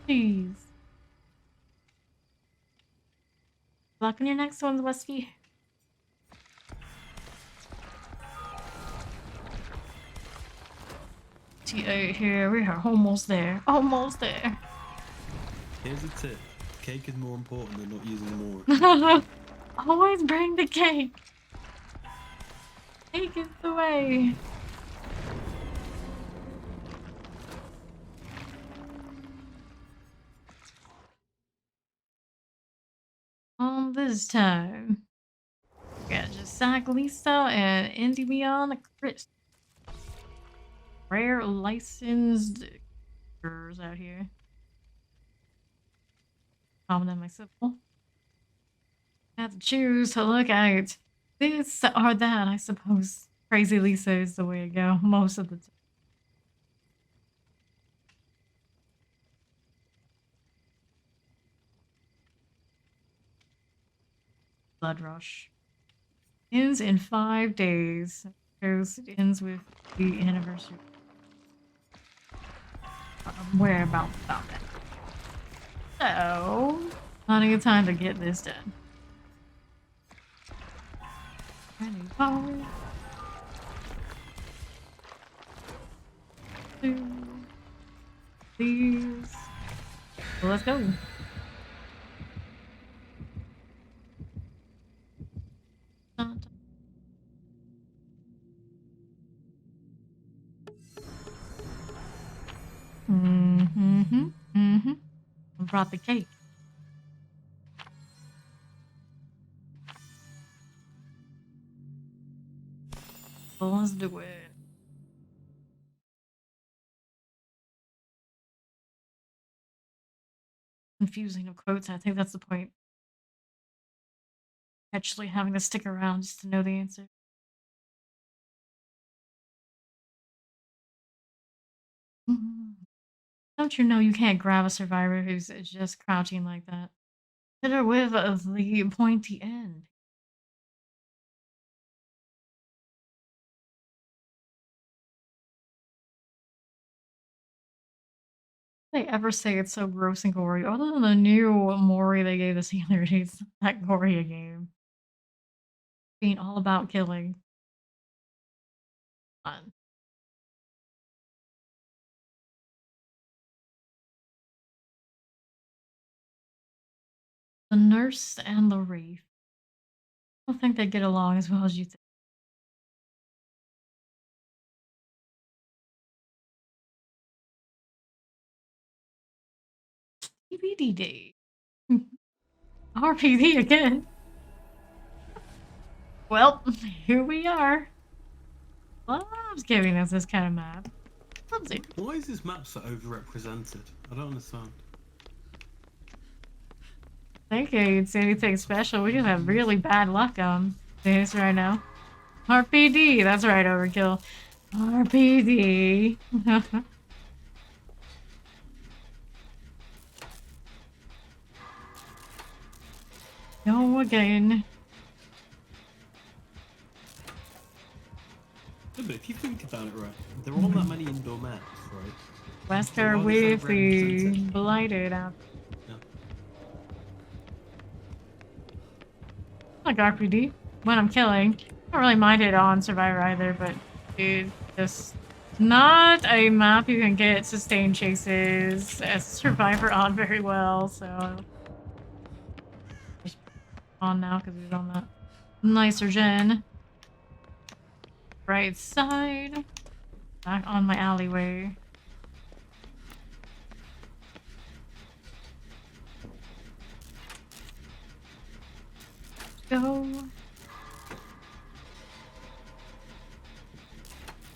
Jeez. Luck on your next ones, Westy. Here, we are almost there. Almost there. Here's a tip. Cake is more important than not using more. Always bring the cake. Cake is the way. This time. We got just Zach Lisa and Endymion Chris. Rare licensed girls out here. Common and my simple. Have to choose to look at this or that, I suppose. Crazy Lisa is the way to go most of the time. Blood Rush. Ends in 5 days. It ends with the anniversary. Where about that? So, not a good time to get this done. Ready, power. 2. These. Well, let's go. I brought the cake. Well, let's do it. Confusing of quotes. I think that's the point. Actually having to stick around just to know the answer. Don't you know you can't grab a survivor who's just crouching like that? Hit her with the pointy end. They ever say it's so gross and gory? Other than the new Mori they gave us the other day, it's not that gory a game. Being all about killing. Fun. The nurse and the wraith. I don't think they get along as well as you think. TBD day. RPD again. Well, here we are. Loves giving us this kind of map. Loves it. Why is this map so overrepresented? I don't understand. Thank you. You'd say anything special. We just have really bad luck on this right now. RPD. That's right, Overkill. RPD. Go again. Yeah, but if you think about it, right, there aren't that many indoor maps, right? Wesker While they're with celebrating the sunset. blighted out. Yeah. Like RPD. When I'm killing. I don't really mind it on Survivor either, but dude, just not a map you can get sustained chases as Survivor on very well, so just on now because he's on that nicer gen. Right side. Back on my alleyway. Go.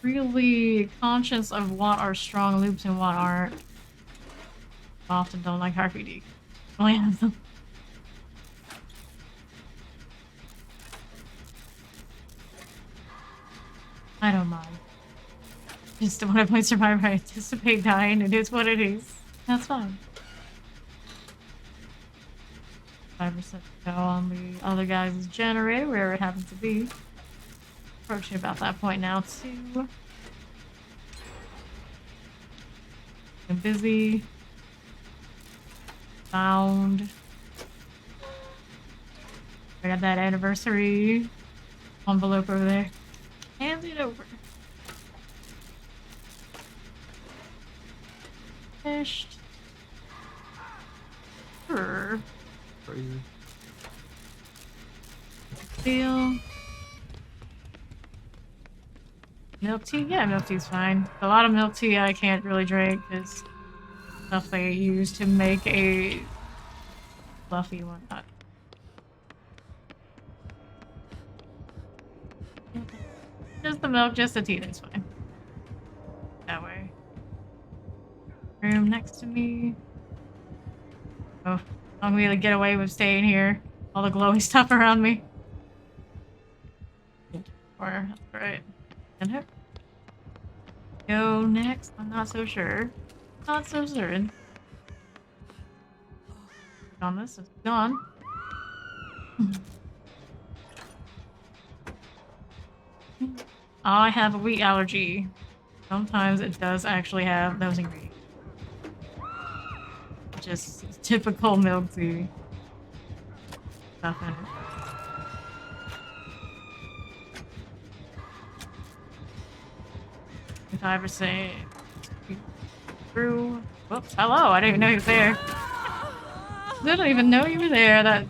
Really conscious of what are strong loops and what aren't. Often don't like RPD. Only have them. I don't mind. Just when I play Survivor, I anticipate dying. It is what it is. That's fine. 5% go on the other guy's generator, wherever it happens to be. Approaching about that point now, too. I'm busy. Found. I got that anniversary envelope over there. Hand it over. Finished. Sure. Crazy. Deal. Milk tea? Yeah, milk tea's fine. A lot of milk tea I can't really drink because stuff they use to make a fluffy one. Just the milk, just the tea, that's fine. That way. Room next to me. Oh, I'm gonna get away with staying here. All the glowy stuff around me. Or, that's right. And her. Go next? I'm not so sure. Not so certain. On this, it's gone. I have a wheat allergy. Sometimes it does actually have those ingredients. Just typical milk tea stuff in it. If I ever say through. Whoops, hello, I didn't even know you were there. Didn't even know you were there. That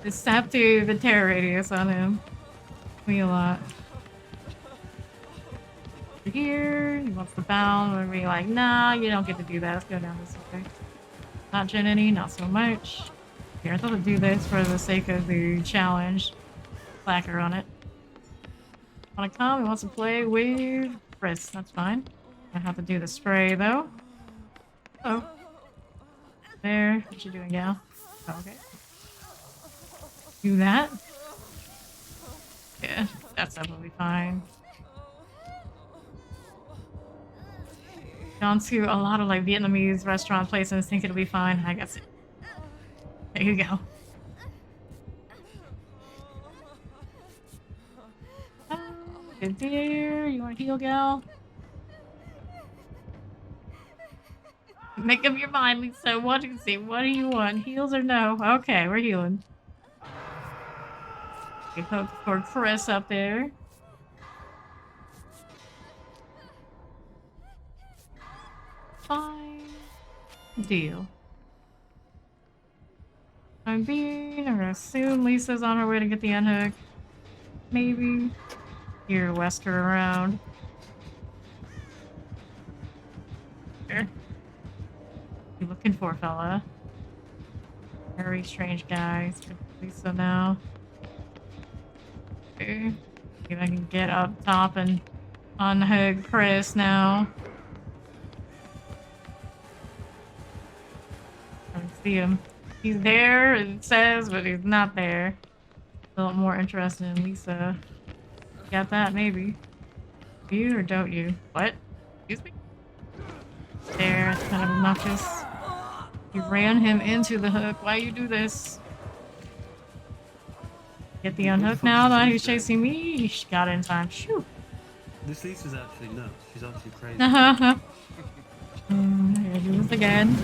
it snapped to the terror radius on him. Me a lot. Here, he wants the bound. We're being like, nah, you don't get to do that. Let's go down this way. Not Gen any, not so much. Here, I thought I'd do this for the sake of the challenge. Clacker on it. Wanna come? He wants to play with Chris. That's fine. I have to do the spray though. Oh. There. What you doing, gal? Oh, okay. Do that. Yeah, that's definitely fine. Gone to a lot of like Vietnamese restaurant places, think it'll be fine. I guess. There you go. Good dear. You want to heal, gal? Make up your mind, Lisa. What do you see? What do you want? Heals or no? Okay, we're healing. We hope for Chris up there. Fine. Deal. I'm gonna assume Lisa's on her way to get the unhook. Maybe. Hear Wesker around. Here. You looking for, fella? Very strange guy. It's Lisa now. Okay. See if I can get up top and unhook Chris now. I can see him. He's there, it says, but he's not there. A little more interested in Lisa. Got that, maybe. Do you or don't you? What? Excuse me? There, it's kind of obnoxious. You ran him into the hook. Why you do this? Get the unhook now that he's chasing me. She got it in time. Shoo. This Lisa's actually nuts. She's actually crazy. Here, do this again.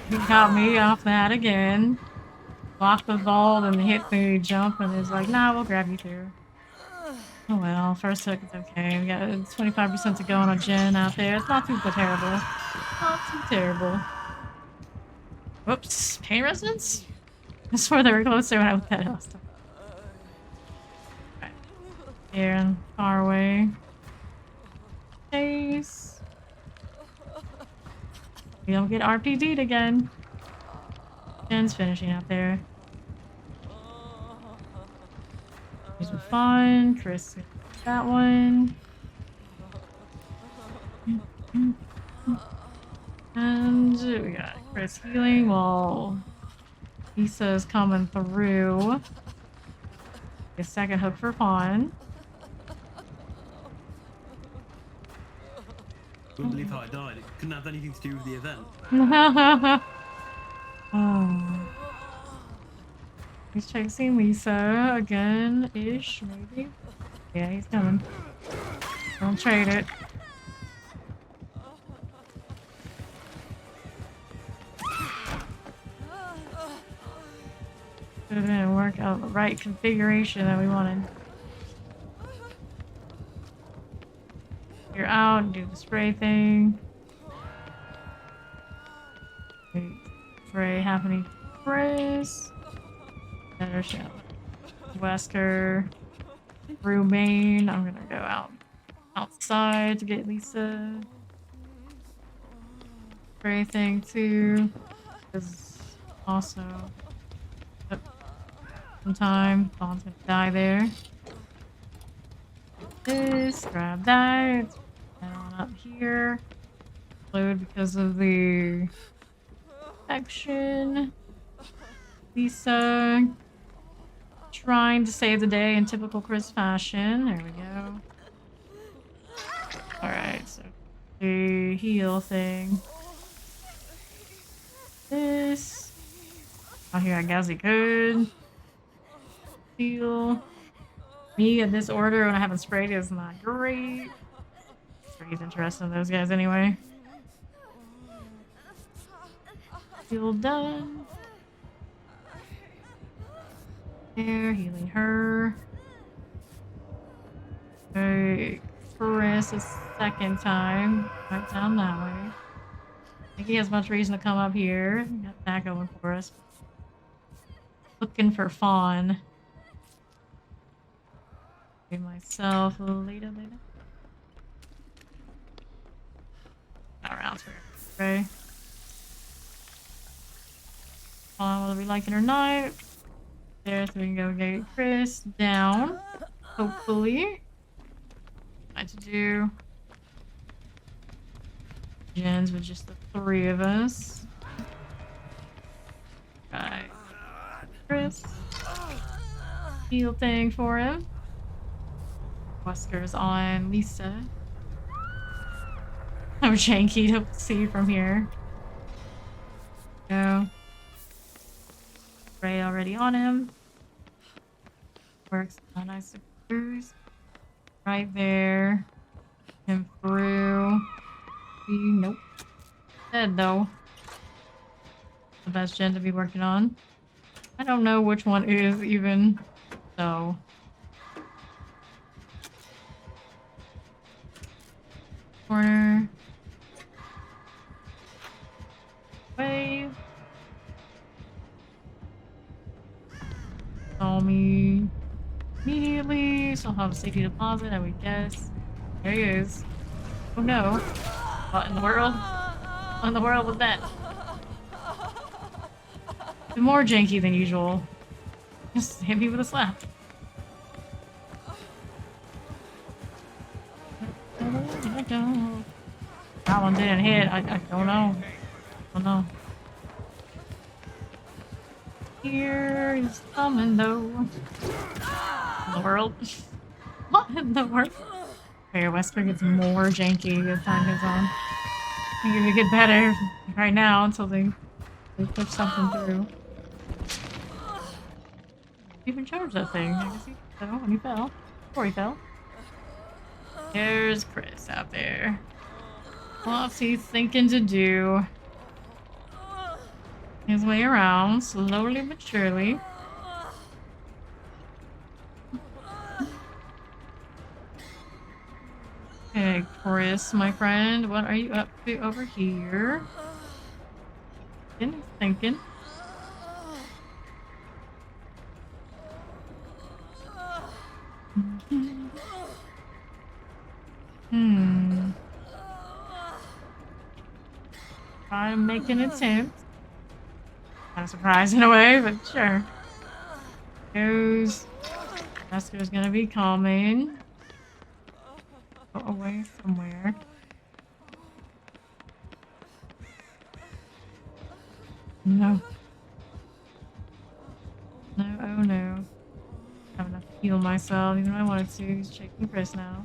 He caught me off that again. Blocked the ball and hit the jump and is like, nah, we'll grab you too. Oh well, first hook is okay. We got 25% to go on a gen out there. It's not too terrible. Not too terrible. Whoops. Pain resonance? I swore they were closer when I looked at it last time. Right. Here and far away. Chase. We don't get RPG'd again. Gen's finishing out there. These were fun. Chris, that one. And we got Chris healing while Lisa's coming through. A second hook for Fawn. Couldn't believe how I died. It couldn't have anything to do with the event. Oh. He's chasing Lisa again-ish, maybe? Yeah, he's coming. Don't trade it. It didn't work out the right configuration that we wanted. You're out, do the spray thing. Wait, spray happening. Chris. Better show. Wesker. Through Main. I'm gonna go outside to get Lisa. Spray thing too. Because also some time. Fawn's gonna die there. This, grab that. Head on up here. Load because of the action. Lisa trying to save the day in typical Chris fashion. There we go. Alright, so the heal thing. This. Out here, I guess he could. Heal. Me in this order when I haven't sprayed is not great. He's interested in those guys anyway. Heal done. There, healing her. Okay, Chris a second time. Right down that way. I think he has much reason to come up here. Got that going for us. Looking for Fawn. Myself later. Around here. Okay. Whether we like it or not. There, so we can go get Chris down. Hopefully. What to do. Gens with just the three of us. Right. Chris. Heal thing for him. Wesker's on Lisa. I'm janky to see from here. Go. Ray already on him. Works on nice cruise. Right there. Him through. Nope. Dead though. The best gen to be working on. I don't know which one is even. So. Corner. Wave. Saw me immediately, so I'll have a safety deposit, I would guess. There he is. Oh no. What in the world? What in the world was that? Been more janky than usual. Just hit me with a slap. That one didn't hit. I don't know. I don't know. Here is coming though. In the world? What in the world? Okay, Wesker gets more janky as time goes on. I think it'll get better right now until they push something through. Even charge that thing. I guess he fell when he fell. Before he fell. There's Chris out there. What's he thinking to do? His way around, slowly but surely. Hey, Chris, my friend, what are you up to over here? Thinking. Try to make an attempt. Kind of surprised in a way, but sure. Rescue's gonna be calming. Go away somewhere. No. No, oh no. I have enough to heal myself, even if I wanted to. He's shaking Chris now.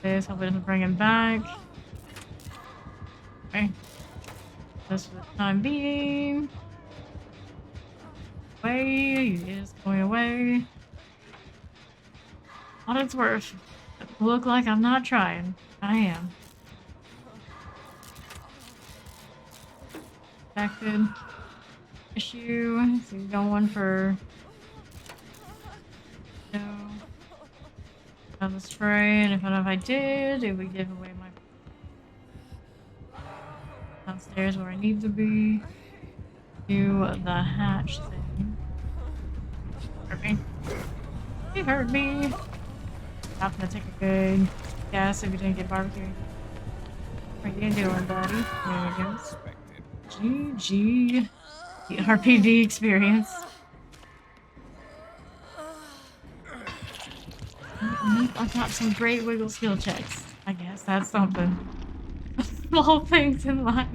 This, hope it doesn't bring him back. Okay. Just for the time being. Away, he is going away. What it's worth. Look like I'm not trying. I am. Affected. Issue. So he's going for. No. On the spray, and if I did, it would give away my. Downstairs where I need to be. Do the hatch thing. Hurt me. He hurt me. Not gonna take a good guess if you didn't get barbecue. What are you doing, buddy? There we go. GG. The RPD experience. I got some great wiggle skill checks. I guess that's something. Small things in life.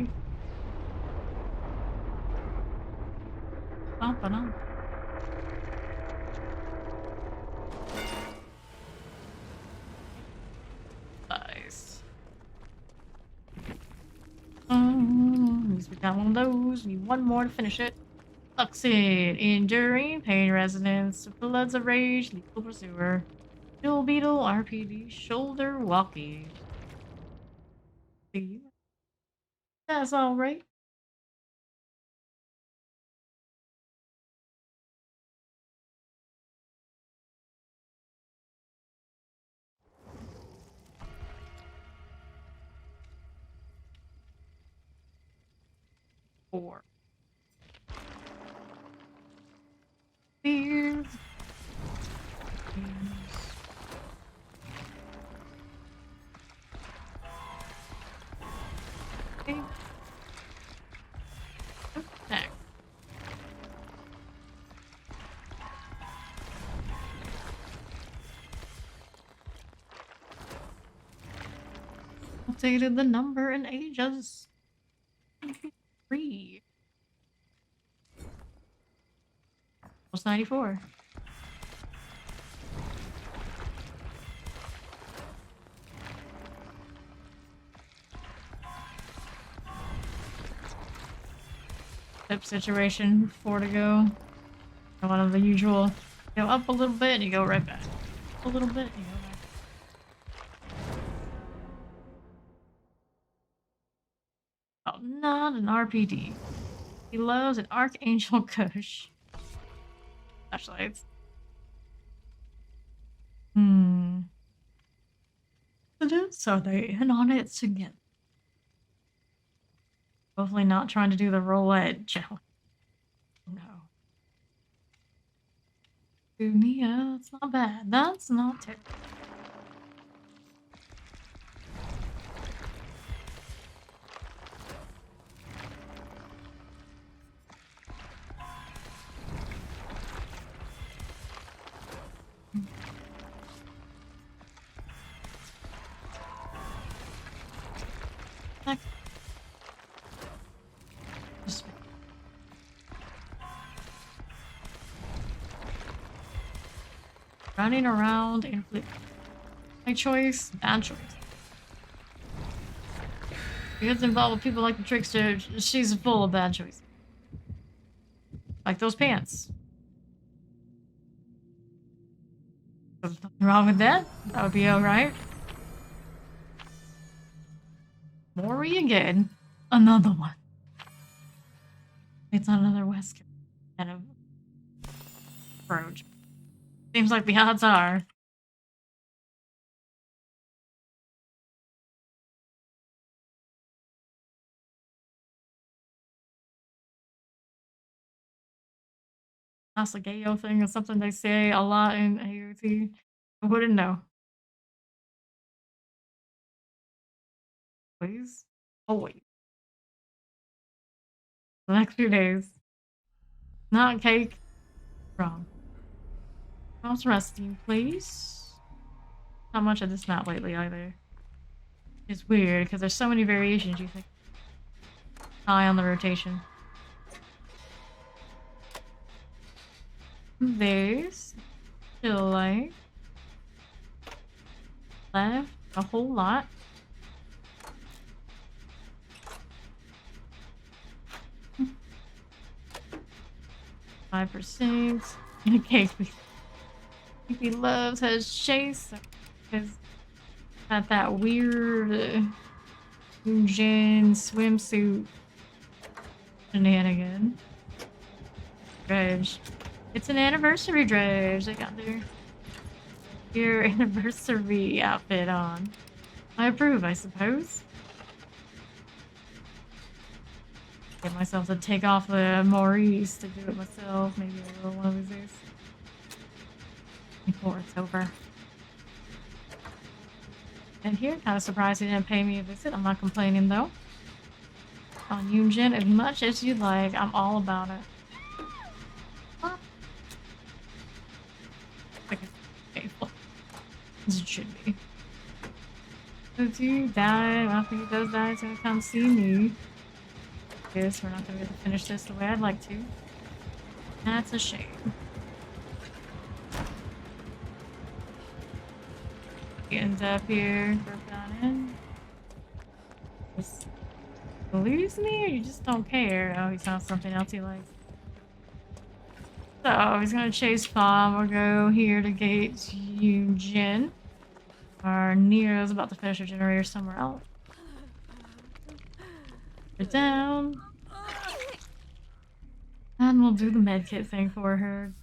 Stomping on. Nice. At least we got one of those. Need one more to finish it. Toxic, enduring, pain resonance, floods of rage, lethal pursuer, dual beetle, RPD, shoulder walkie. See, that's all right. Four. Beers. Okay. Okay. Updated the number and ages. 3. Almost 94. Tip situation, 4 to go. And one of the usual, go up a little bit and you go right back. A little bit and you go back. Oh, not an RPD. He loves an Archangel Kush. Flashlights. So they in on it again. Hopefully not trying to do the roulette challenge. No. Yeah, that's not bad. That's not terrible. Running around and flip. My choice, bad choice. If it's involved with people like the trickster, she's full of bad choices. Like those pants. There's nothing wrong with that. That would be alright. Maury again. Another one. It's on another West Coast kind of approach. Seems like the odds are. That's a Gayo thing or something they say a lot in AOT. I wouldn't know. Please? Oh wait. The next few days. Not cake. Wrong. How's resting, please? Not much of this map lately either. It's weird because there's so many variations you think. High on the rotation. There's still like left a whole lot. Hmm. 5% in a case he loves has chase because got that weird Jin swimsuit shenanigan. Dredge. It's an anniversary dredge. They got their anniversary outfit on. I approve, I suppose. Get myself to take off the Maurice to do it myself. Maybe I will one of these days. Before it's over. And here, kind of surprised he didn't pay me a visit. I'm not complaining though. On Yunjin, as much as you'd like, I'm all about it. What? Like it's painful. As it should be. If you die, after he does die, he's gonna come see me. Guess we're not gonna be able to finish this the way I'd like to. That's a shame. He ends up here, broke down in. Just believes me or you just don't care? Oh, he found something else he likes. So he's gonna chase Palm. We'll go here to gate Yunjin. Our Nero's about to finish her generator somewhere else. Put down. And we'll do the medkit thing for her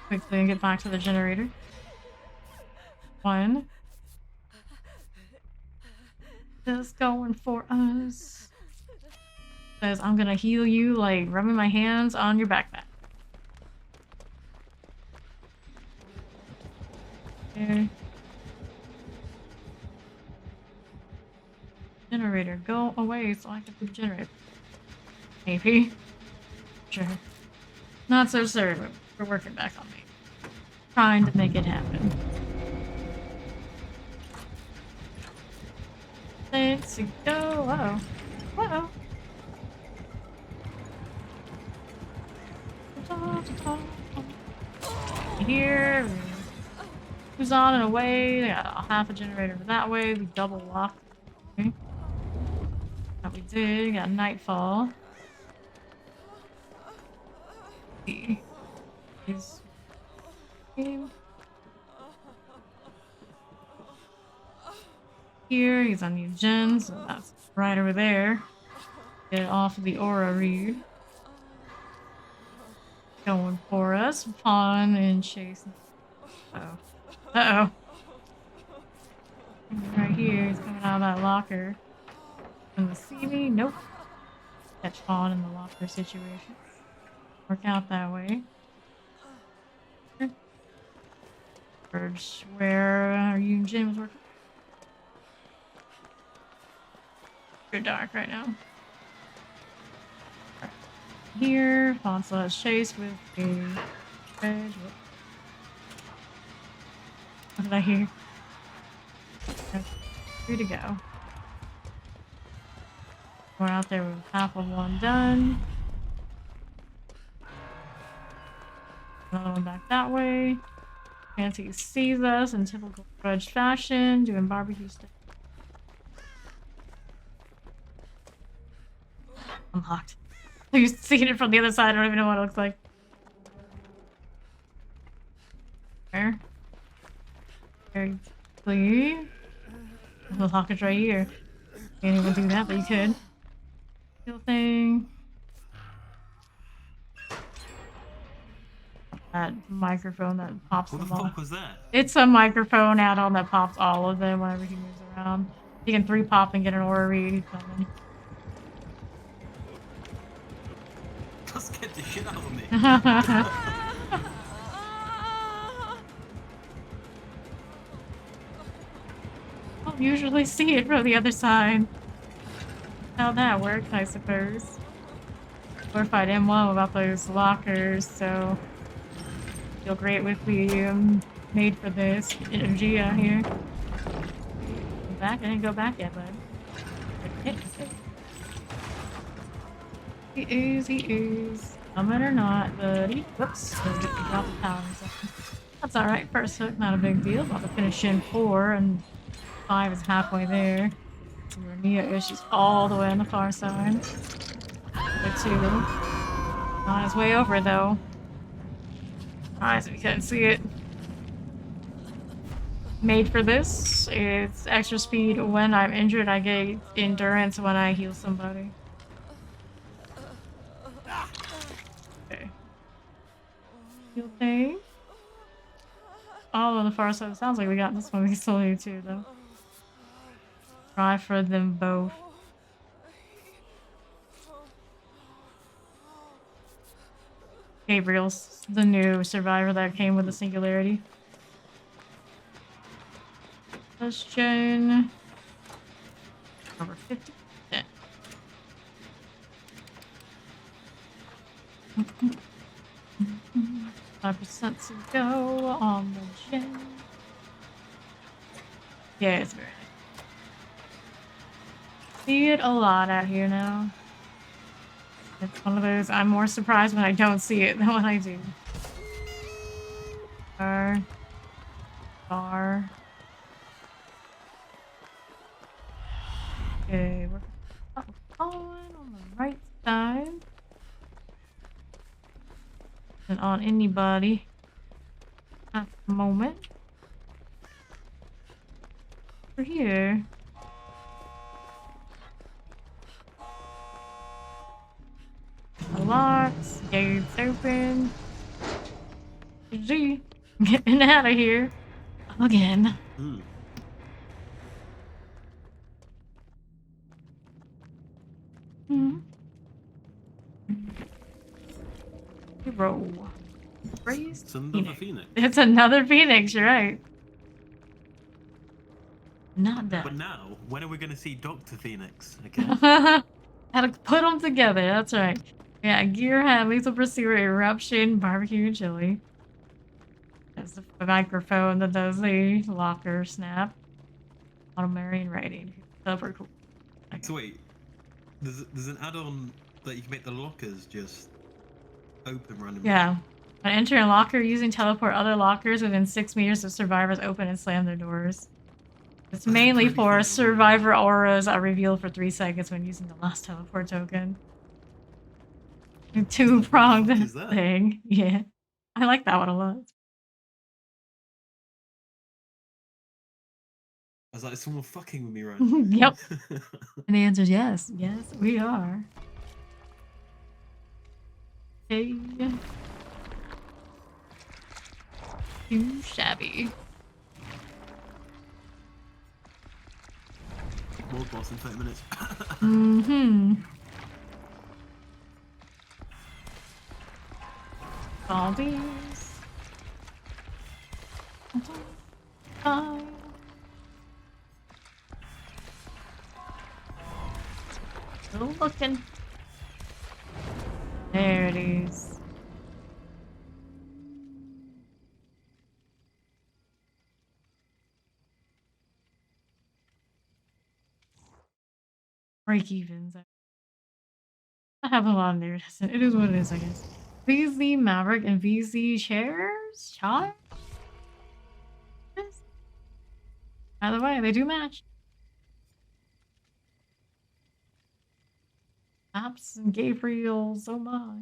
quickly and get back to the generator. 1. Just going for us. Says, I'm gonna heal you, like rubbing my hands on your backpack. Okay. Generator, go away so I can do the generator. Maybe. Sure. Not so certain. We're working back on me. Trying to make it happen. Let's go. Uh-oh. Uh-oh. Here. Who's on and away? They got a half a generator that way. We double locked. Okay. That we did. Got Nightfall. He's here. He's on Eugen, so that's right over there. Get off of the aura read. Going for us. Pawn and chase. Uh-oh. Uh-oh. Right here. He's coming out of that locker. Gonna see me? Nope. Catch Pawn in the locker situation. Work out that way. Verge where Yunjin was working. Too dark right now. Here, Fonsa has chased with a edge. What did I hear? Okay. 3 to go. We're out there with half of one done. Another one back that way. Fancy sees us in typical grudge fashion, doing barbecue stuff. Unlocked. You're seeing it from the other side, I don't even know what it looks like. There. Very clean. The lock is right here. Can't even do that, but you could. Heal thing. That microphone that pops What the them all. fuck was that? It's a microphone add-on that pops all of them whenever he moves around. You can 3-pop and get an aura read. He's coming. That scared the shit out of me. I don't usually see it from the other side. How that works, I suppose. Or if I didn't know about those lockers, so feel great with the made for this energy out here. Go back, I didn't go back yet, bud. He is. Coming or not, buddy. Whoops, drop the power in a second. That's alright, first hook, not a big deal. About to finish in 4, and 5 is halfway there. Where Nia is, she's all the way on the far side. The 2. On his way over, though. Alright, so we couldn't see it. Made for this. It's extra speed when I'm injured. I get endurance when I heal somebody. Okay. Heal thing. All on the far side. It sounds like we got this one. We still need 2, though. Try for them both. Gabriel's the new survivor that came with the singularity. Question over 50%. Mm-hmm. 5% to go on the gen. Yeah, it's very nice. See it a lot out here now. It's one of those, I'm more surprised when I don't see it than when I do. Bar. Okay, we're following on the right side. And on anybody at the moment. Over here. The locks, gates open. G, getting out of here again. Hero. Raised It's another Phoenix. It's another Phoenix, you're right. Not that. But now, when are we going to see Dr. Phoenix again? Had to put them together, that's right. Yeah, gear hat, lethal pursuer, eruption, barbecue, and chili. That's the microphone that does the locker snap. Automarian writing. Super cool. Okay. So wait, there's an add-on that you can make the lockers just open randomly. Yeah. When entering a locker, using teleport other lockers within 6 meters of survivors open and slam their doors. It's mainly for survivor auras are revealed for 3 seconds when using the last teleport token. Two-pronged thing. Yeah. I like that one a lot. I was like, is someone fucking with me right now? Yep. And the answer is yes. Yes, we are. Okay. Too shabby. More boss in 30 minutes. Mm-hmm. All these. Still looking. There it is. Break evens. I have a lot of narratives. It is what it is, I guess. VZ Maverick and VZ Chairs? Charge? Either way, they do match. Apps and Gabriel's, oh my.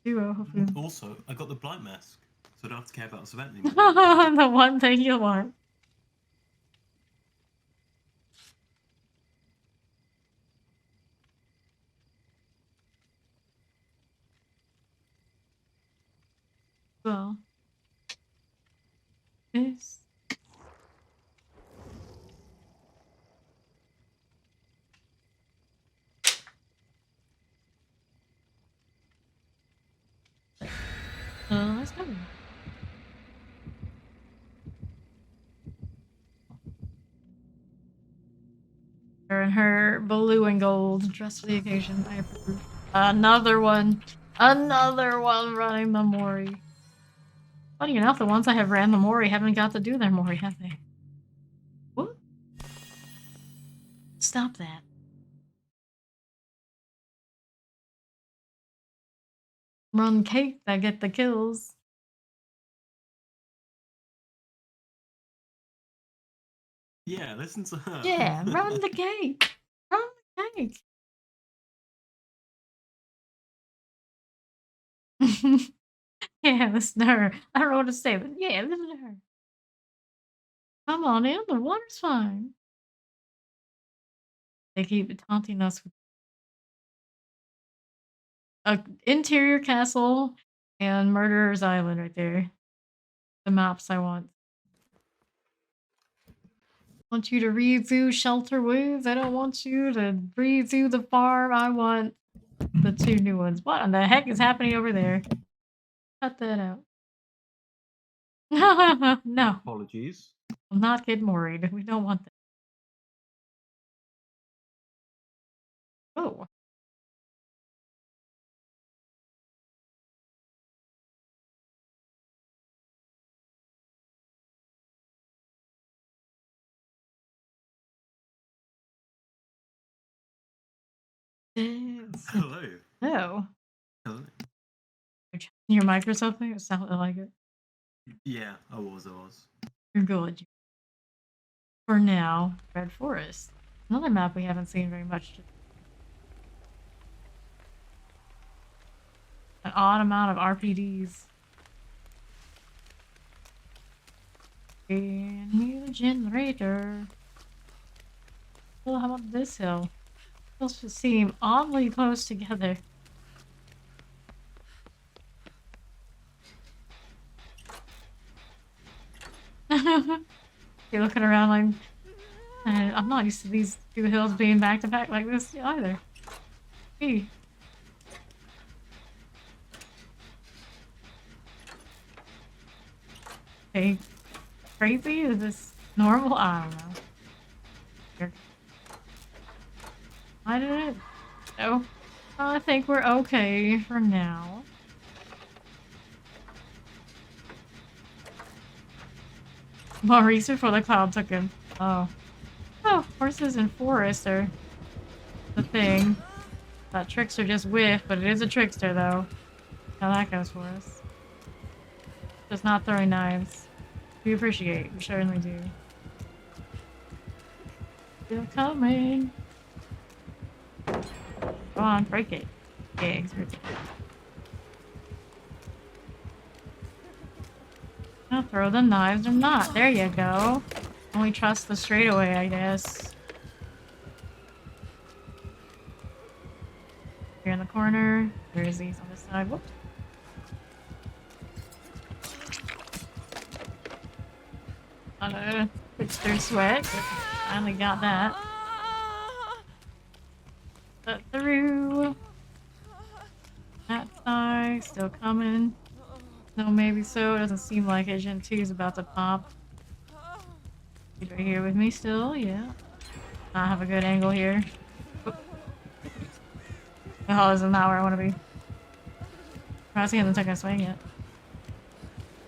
Duo, hopefully. Also, I got the blight mask. so I don't have to care about this event anymore. The one thing you want. Well, this. Let's go. Her and her blue and gold dress for the occasion. I approve. Another one. Another one running the Mori. Funny enough, the ones I have ran the Mori haven't got to do their Mori, have they? What? Stop that. Run cake that get the kills. Yeah, listen to her. Yeah, run the cake. Run the cake. Yeah, listen to her. I don't know what to say, but yeah, listen to her. Come on in, the water's fine. They keep taunting us with a interior castle and Murderer's Island right there. The maps I want. I want you to read through Shelter Woods. I don't want you to read through the farm. I want the 2 new ones. What in the heck is happening over there? Cut that out. No. Apologies. I'm not getting worried. We don't want that. Oh. Hello. Oh. Hello. You're checking your mic or something? It sounded like it. Yeah, I was. You're good. For now, Red Forest. Another map we haven't seen very much. An odd amount of RPDs. And new generator. Well, how about this hill? Those seem oddly close together. You're looking around like, I'm not used to these 2 hills being back to back like this either. Hey. Hey, crazy? Is this normal? I don't know. Here. I didn't know. I think we're okay for now. Maurice before the cloud took him. Oh. Oh, horses and forests are the thing. That trickster just whiffed, but it is a trickster though. How that goes for us. Just not throwing knives. We appreciate. We certainly do. Still coming. Go on, break it. Eggs. I'll throw the knives or not. There you go. Only trust the straightaway, I guess. Here in the corner. Where is these on this side? Whoops. It's through sweat. Finally got that. But through. That side. Still coming. No, maybe so. It doesn't seem like it. Gen 2 is about to pop. He's right here with me still, yeah. I have a good angle here. Oh, this is not where I want to be. Perhaps he hasn't taken a swing yet.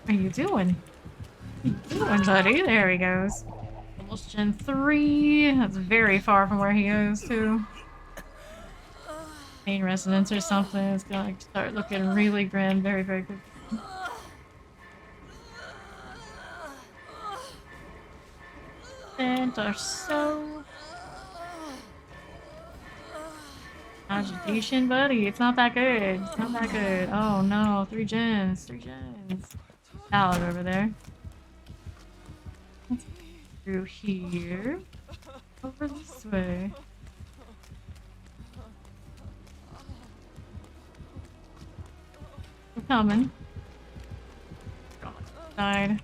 What are you doing? What are you doing, buddy? There he goes. Almost Gen 3. That's very far from where he goes to. Pain resonance or something. It's gonna start looking really grim very, very quickly. And are so agitation, buddy. It's not that good. It's not that good. Oh no, 3 gens. 3 gens. Salad over there. Let's go through here. Over this way. We're coming. Go on the side.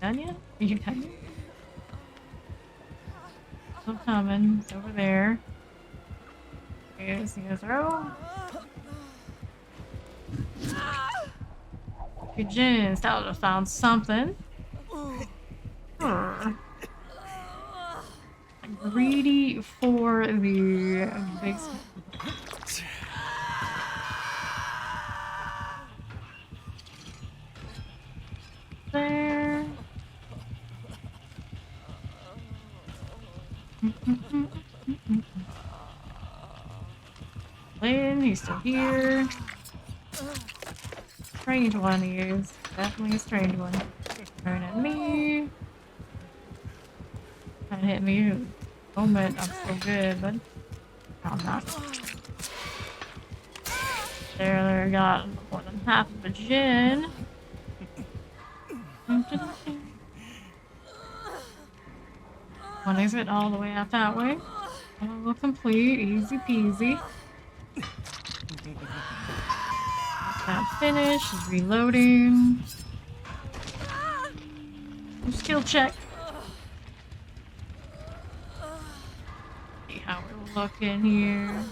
Done yet? Are you done yet? Still coming. It's over there. Okay, let's see a throw. Good Jins, that would have found something. Greedy for the big. There. Lynn, he's still here. Strange one he is. Definitely a strange one. Staring at me. Trying to hit me. Moment, I'm so good, but no, I'm not. There, got more than half of a gin. One exit all the way out that way. All complete, easy peasy. That finish is reloading. Skill check. See how we're looking here.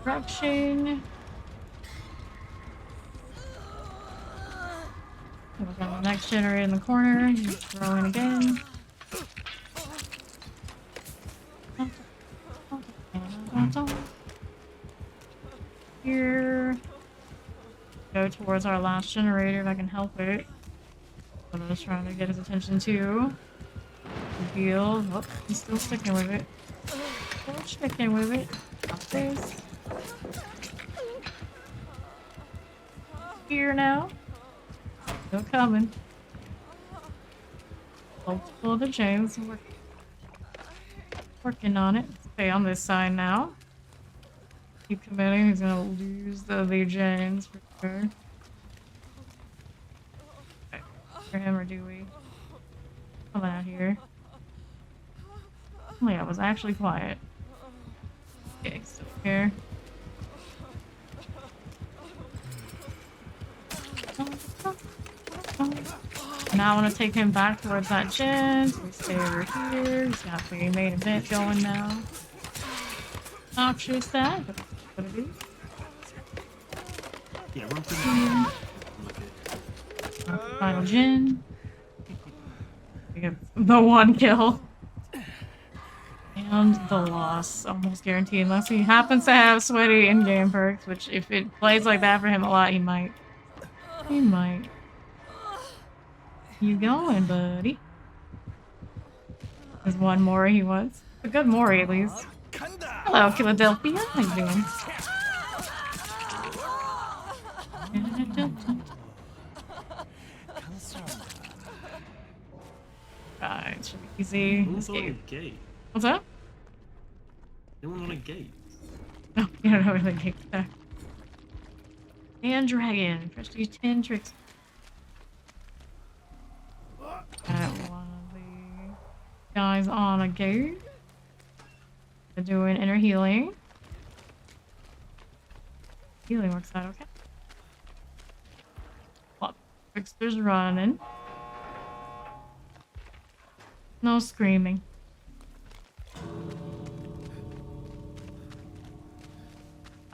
Corruption. Look on the next generator in the corner. He's throwing again. Here. Go towards our last generator if I can help it. But I was trying to get his attention too. Heal. Oh, he's still sticking with it. Still sticking with it. Got this. Here now. Still coming. Pull the chains. Working on it. Okay, on this side now. Keep committing. He's gonna lose the chains for sure. Okay. For him or do we? Come out here. Oh yeah, I was actually quiet. Okay, still here. Now I want to take him back towards that gen. So we stay over here. He's got the main event going now. Not sure it's that, but it's what it is. Yeah, run through the Final gen. We get the one kill. And the loss. Almost guaranteed. Unless he happens to have sweaty in-game perks, which if it plays like that for him a lot, he might. He might. You going, buddy? There's one more he was. A good Mori, at least. Hello, Philadelphia. How you doing? Right, should be easy. Gate. What's up? No one on a gate. No, you don't know where the gate's there. And dragon. Prestige 10 tricks. Got one of the guys on a gate. They're doing inner healing. Healing works out okay. Well, Trickster's running. No screaming.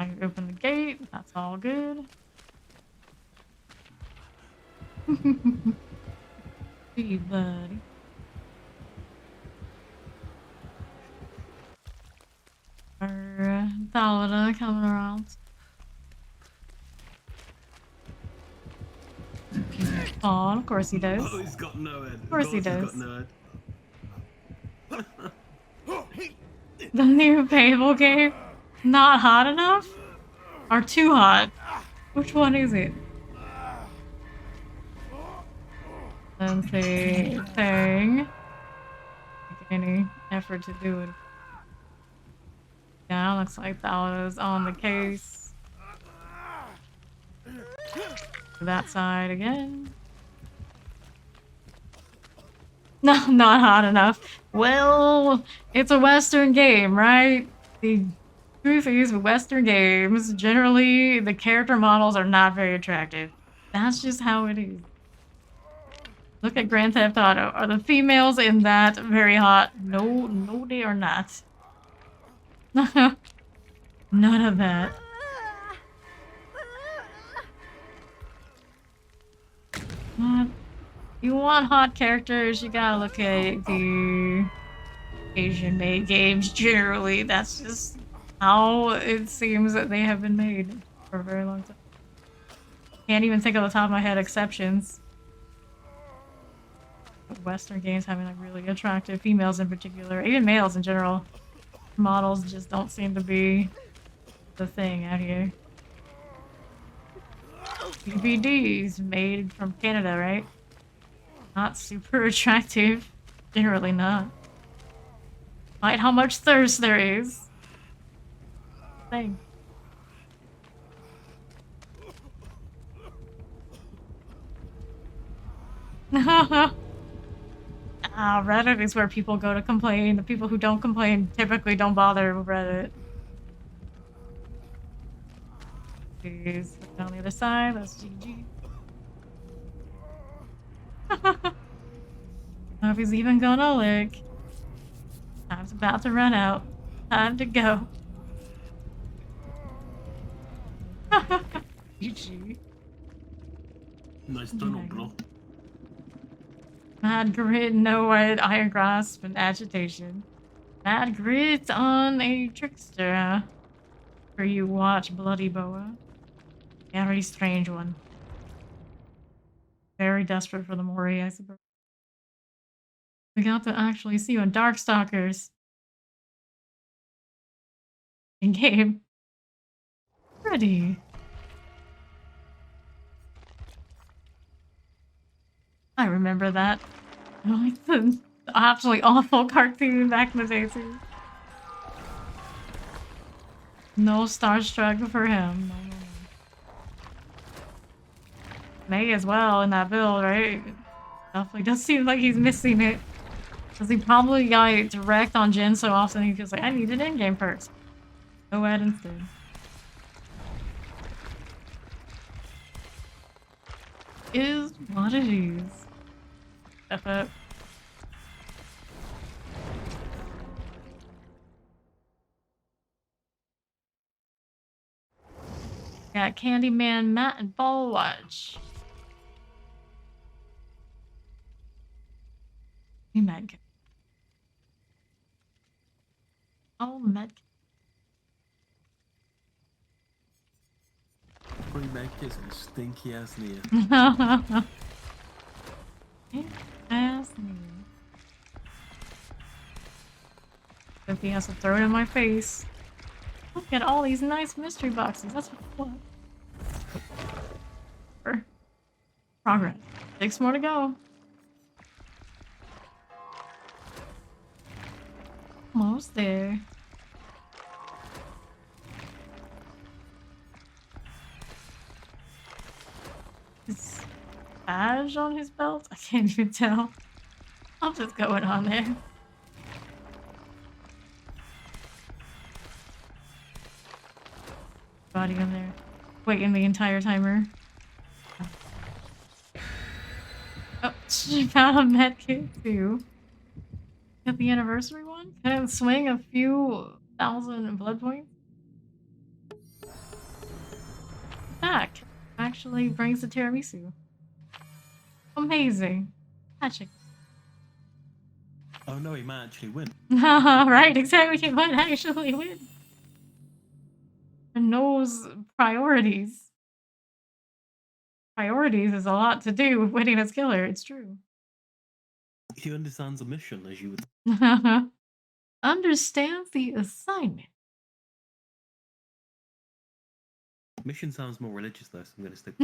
I can open the gate. That's all good. See you, buddy. Our Thalida coming around. Oh, of course he does. Oh, he's got no head. Of course he does. He's got no head. The new Fable game? Not hot enough? Or too hot? Which one is it? Let's see. Thing. Make any effort to do it. Yeah, looks like that was on the case. That side again. No, not hot enough. Well, it's a Western game, right? The truth is, with Western games, generally the character models are not very attractive. That's just how it is. Look at Grand Theft Auto. Are the females in that very hot? No, no, they are not. None of that. What? You want hot characters, you gotta look at the Asian-made games generally. That's just how it seems that they have been made for a very long time. Can't even think of the top of my head exceptions. Western games having like really attractive females in particular, even males in general. Models just don't seem to be the thing out here. DVDs made from Canada, right? Not super attractive. Generally not. Despite how much thirst there is. Thing. Reddit is where people go to complain. The people who don't complain typically don't bother with Reddit. Jeez, on the other side, that's GG. Know if he's even gonna lick. Time's about to run out. Time to go. GG. Nice tunnel, bro. Mad grit, no iron grasp, and agitation. Mad grit on a trickster. For you watch Bloody Boa. Very strange one. Very desperate for the Mori, I suppose. We got to actually see you in Darkstalkers. In game. Pretty. I remember that. Like the absolutely awful cartoon back in the day too. No starstruck for him. No, no, no. May as well in that build, right? Definitely does seem like he's missing it. Because he probably got direct on Jin so often he feels like, I need an in-game perks. Go ahead instead. Is what it is. Step up. Got Candyman, Matt, and Ball Watch. Hey, Medkit. Oh, Medkit. Free Medkits and stinky ass Nia. Ass me. If he has to throw it in my face. Look at all these nice mystery boxes. That's what I want. Progress. 6 more to go. Almost there. His badge on his belt? I can't even tell. I'll just go it on there. Body in there. Waiting the entire timer. Oh, she found a medkit too. Get the anniversary one? Can it swing a few thousand blood points? Back. Actually brings the tiramisu. Amazing. Magic. Oh no, he might actually win. Right, exactly. He might actually win. And knows priorities. Priorities is a lot to do with winning as killer. It's true. He understands a mission, as you would. Understands the assignment. Mission sounds more religious, though, so I'm going to stick.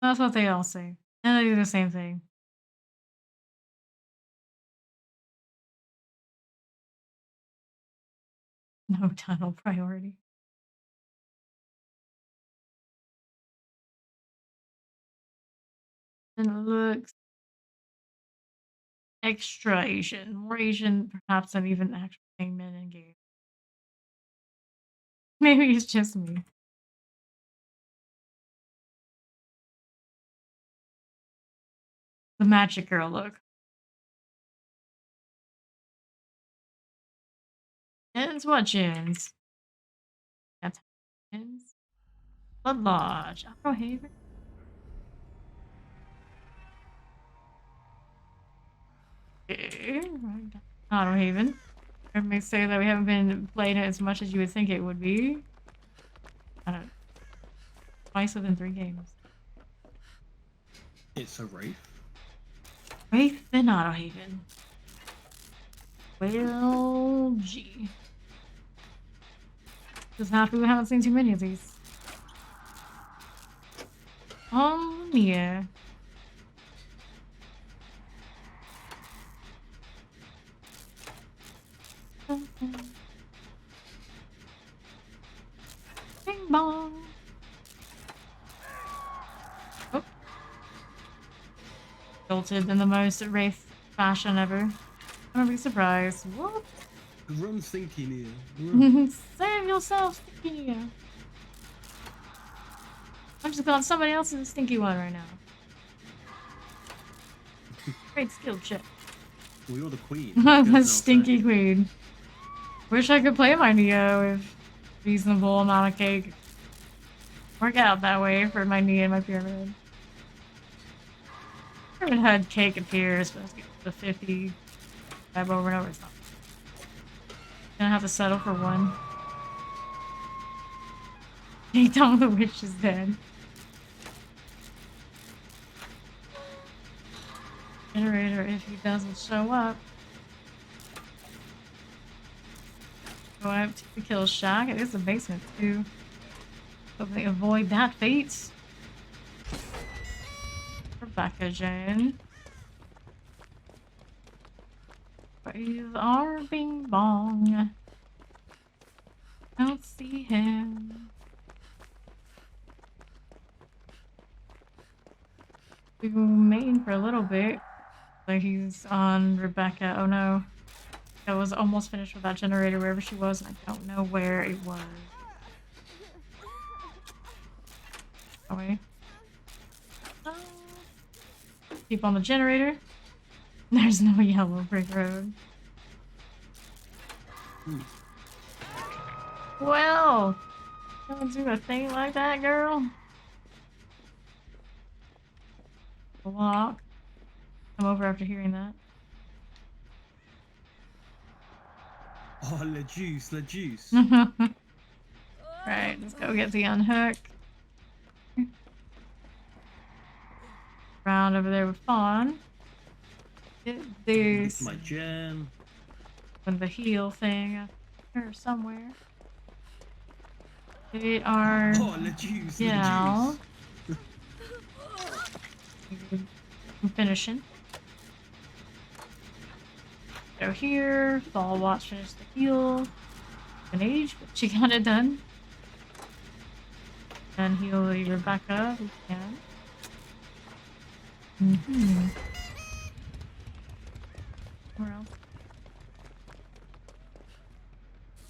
That's what they all say. And they do the same thing. No tunnel priority. And it looks extra Asian. More Asian, perhaps, than even actual men in game. Maybe it's just me. The magic girl look. Jins, what Jins? That's Jins. Blood Lodge. Haven. Haven. It may say that we haven't been playing it as much as you would think it would be. I don't know. Twice within 3 games. It's a wraith. Wraith in Haven. Well, gee. Just happy we haven't seen too many of these. Yeah. Bing bong. Oh. Jolted in the most Wraith fashion ever. Don't be surprised. What? Run, Stinky Nia. Run. Save yourself, Stinky Nia. I'm just on somebody else's stinky one right now. Great skill check. Well, you're the queen. The stinky queen. Wish I could play my Neo with reasonable amount of cake. Work out that way for my Neo and my pyramid. Pyramid had cake appears, but let's get the 50 tab over and over. It's not. Gonna have to settle for one. Take down the witch is dead. Generator if he doesn't show up. Go up to the kill shack. It is the basement too. Hopefully avoid that fate. Rebecca Jane. Praise our bing bong. Don't see him. We were mating for a little bit. So he's on Rebecca. Oh no. I was almost finished with that generator wherever she was, and I don't know where it was. Away. Keep on the generator. There's no yellow brick road. Well, don't do a thing like that, girl. Block. Come over after hearing that. Oh, le juice, le juice. Right, let's go get the unhook. Round over there with Fawn. Get this. My gem. And the heal thing here somewhere. They are. Oh, le juice, yeah. le juice. I'm finishing. Go here. Fall watch finish the heal. An age, but she got it done. And heal Rebecca if we can. Where else?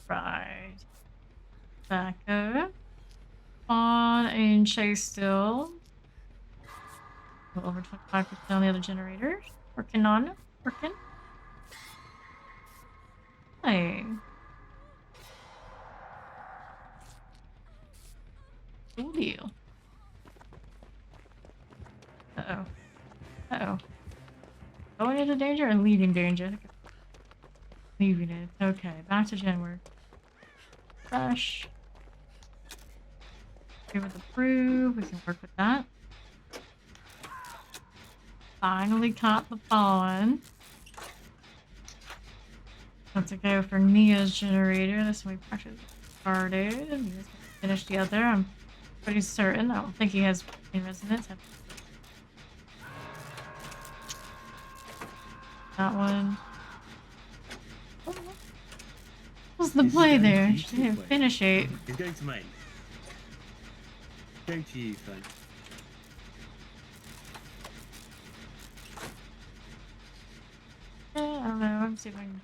Right. Rebecca. On and Chase still. Over 25% on the other generators. Working on it. Working. Hey. Cool deal. Uh-oh. Uh-oh. Going into danger or leaving danger? Leaving it. Okay, back to gen work. Fresh. Here with approve. We can work with that. Finally caught the Fawn. Let's go for Nia's generator. This one we practically started. Nia's finished the other. I'm pretty certain. I don't think he has any resonance. That one. Oh, What's the He's play going to there? you She to didn't play. finish it. He's going to main. Going to you, Faye. I don't know. I'm see if I can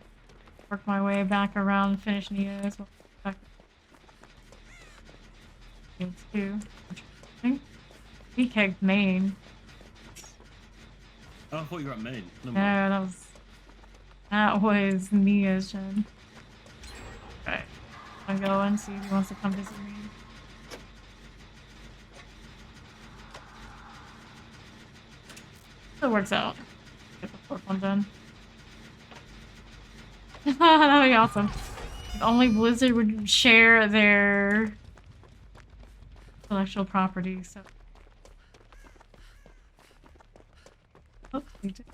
work my way back around and finish Nia's. Back two. He kicked main. Oh, I thought you were at main. No, Yeah, that was Nia's turn. Right. I'll go and see if he wants to come visit me. It works out. Get the fourth one done. That'd be awesome. If only Blizzard would share their intellectual property, so. Oh, they did.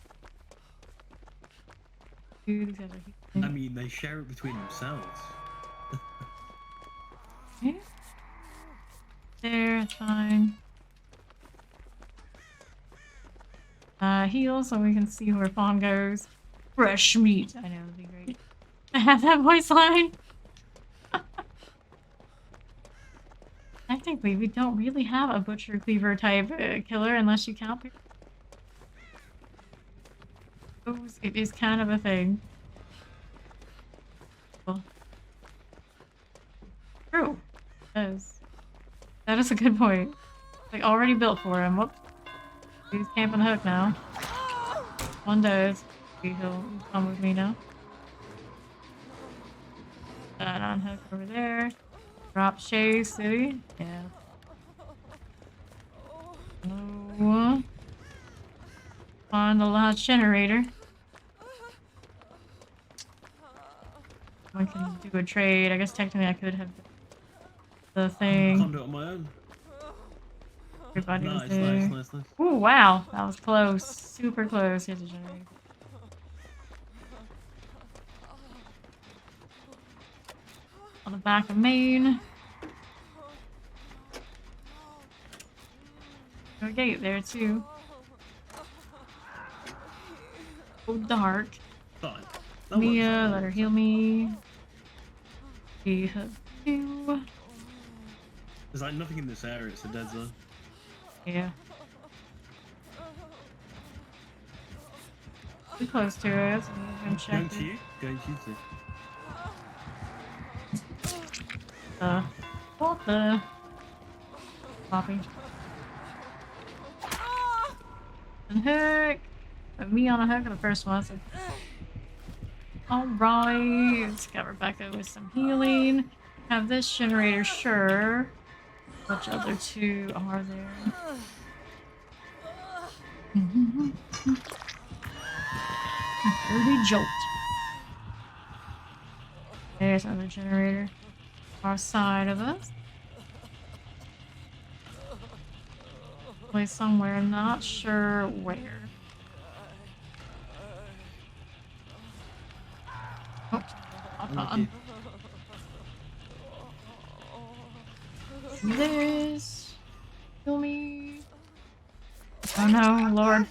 Dude, these guys are huge. I mean, they share it between themselves. Yeah. There, it's fine. Heal so we can see where Fawn goes. Fresh meat. I know, it'd be great. I have that voice line. Technically, we don't really have a butcher cleaver type killer unless you count people. It is kind of a thing. Well, true. That is a good point. Like already built for him. Whoop. He's camping hook now. One does. He'll come with me now. That on hook over there. Drop chase city. Yeah. Oh. Find the last generator. I can do a trade. I guess technically I could have the I thing. can't do it on my own. Everybody was Nice, there. nice. Ooh, wow. That was close. Super close. Here's a generator. On the back of main. There's a gate there too. Oh, dark. Fine. That Mia, works. let her heal me. She hooked you. There's like nothing in this area, it's a dead zone. Yeah. Too close to it. So I'm Going check to you? Going to you too. What the? Poppy. And hook. Put me on a hook in the first one. So. Alright. Let's get Rebecca with some healing. Have this generator, sure. Which other two are there? Dirty jolt. There's another generator. Far side of us. Place somewhere, not sure where. Oh, hop on. This. Kill me. Oh no, Lord.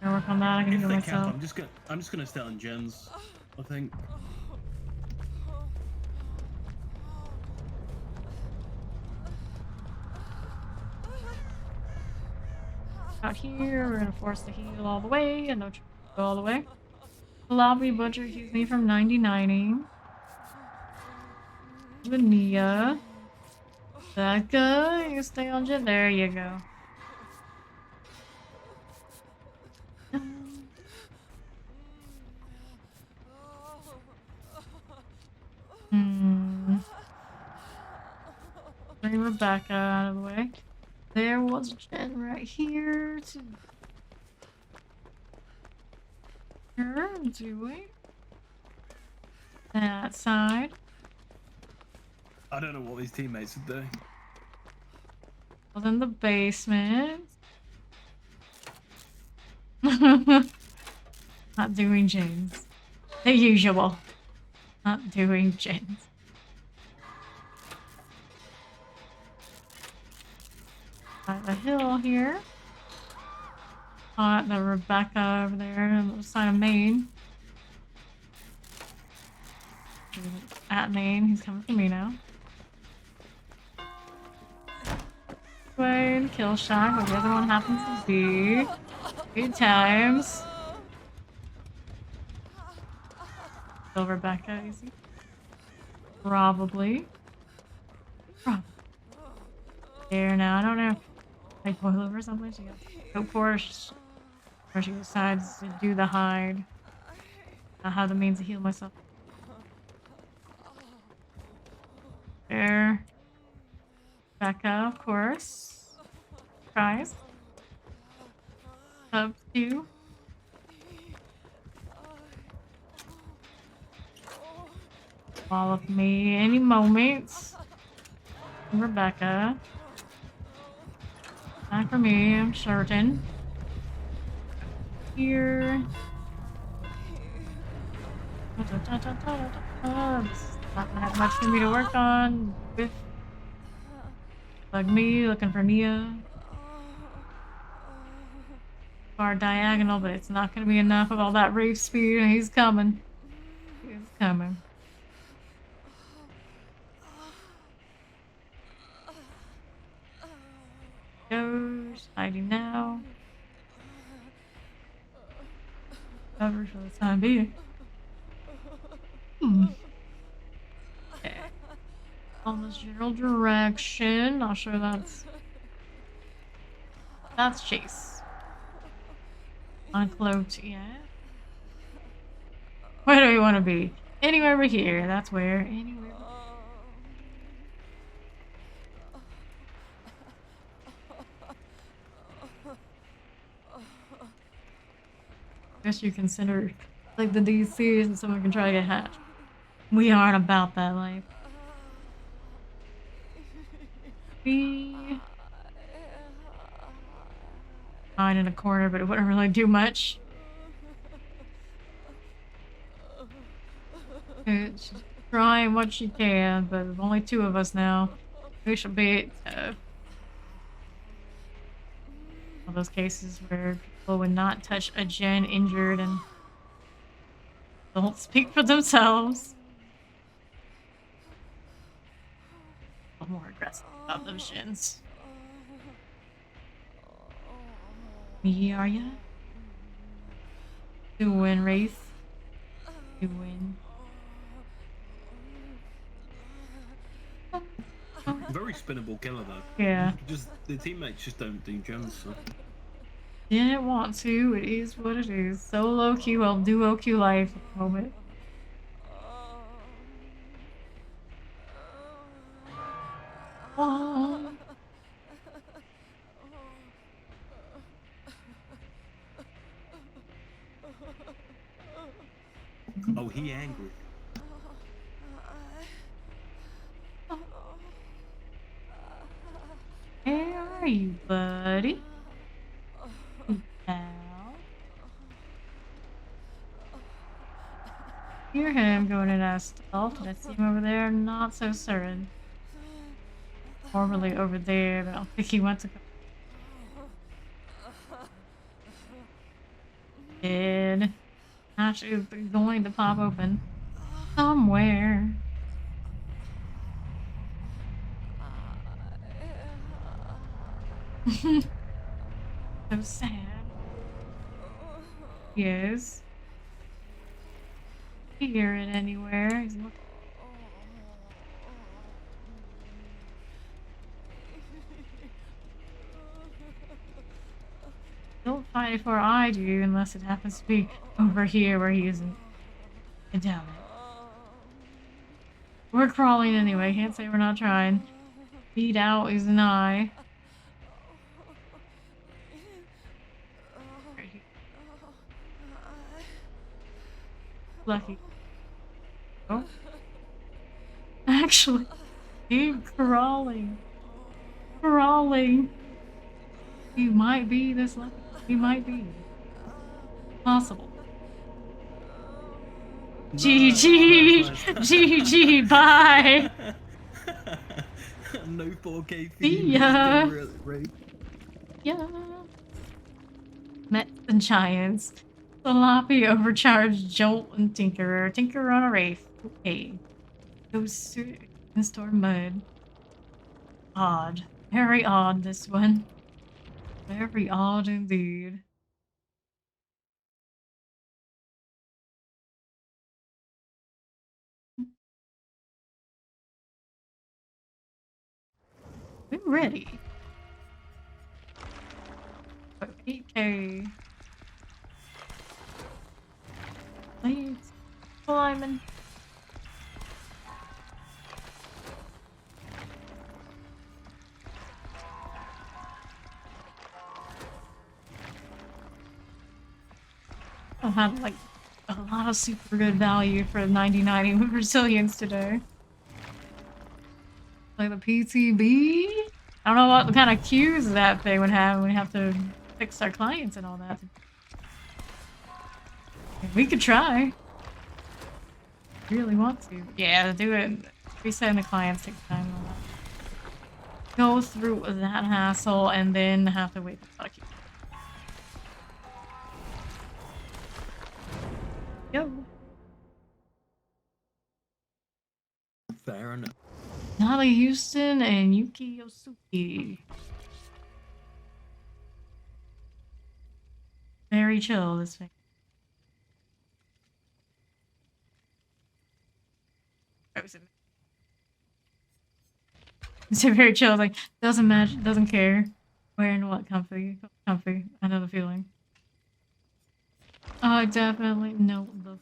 Gonna work on that. I can If heal they myself. camp, I'm just gonna stay on gens, I think. Out here, we're gonna force the heal all the way, and no go all the way. Lobby Butcher keeps me from 99ing. Vania. Becca, you stay on jet. There you go. Bring Rebecca out of the way. There was a gen right here to her doing that side. I don't know what these teammates are doing. Was in the basement. Not doing gens. The usual. Not doing gens. Got the hill here. Got the Rebecca over there on the side of Maine. at me, and he's coming for me now. Wayne, kill shot, but the other one happens to be 8 times. Kill Rebecca, easy. Probably. There now, I don't know. Like boil over something, she gets go for it, or she decides to do the hide. I have the means to heal myself. There. Becca, of course. Tries. Up to. Follow me any moment. Rebecca. Back for me, I'm certain. Here. This is not gonna have much for me to work on. With like me looking for Nia. Far diagonal, but it's not gonna be enough of all that rave speed, and he's coming. He's coming. Goes hiding now. Cover for the time being. Okay. Almost general direction. Not sure that's Chase. Uncloaked yet. Where do we want to be? Anywhere but here. That's where. Anywhere. I guess you consider like the DCs and someone can try to get hatched. We aren't about that life. We hide in a corner, but it wouldn't really do much. She's trying what she can, but there's only 2 of us now. We should be all those cases where people would not touch a gen injured and don't speak for themselves. A little more aggressive about those gens. Me, are ya? You win, Wraith. You win. Very spinnable killer though. Yeah. Just the teammates just don't do gems. So. Didn't want to. It is what it is. Solo queue, well, duo queue life at the moment. Oh. Oh, he angry. Where are you, buddy? Now. Hear him going in as stealth. Did I see him over there? Not so certain. Formerly over there, but I don't think he went to go. Did. Actually, going to pop open. Somewhere. So sad. He is. Hear it anywhere. He's looking. Don't fight before I do, unless it happens to be over here where he isn't. I doubt it. We're crawling anyway. Can't say we're not trying. Beat out is an eye. Right here. Lucky. Oh. Actually, keep crawling. Crawling. He might be this lucky. He might be. Possible. GG! GG! Bye! No 4K See ya! Yeah. Mets and Giants. Sloppy, overcharged, Jolt, and Tinkerer. Tinkerer on a Wraith. Okay. Those in-store mode. Odd. Very odd, this one. Very odd indeed. We're ready. 8K. Please. Climbing. I had like a lot of super good value for 9090 with resilience today. Like the PTB? I don't know what kind of queues that thing would have when we have to fix our clients and all that. We could try. Really want to. Yeah, do it. Resetting the clients takes time and all that. Go through that hassle and then have to wait for the queue. Yo. Fair enough. Natalie Houston and Yuki Yosuke. Very chill, this thing. It's very chill, like, doesn't match, doesn't care. Wearing what? Comfy. Comfy. I know the feeling. Oh, I definitely know the...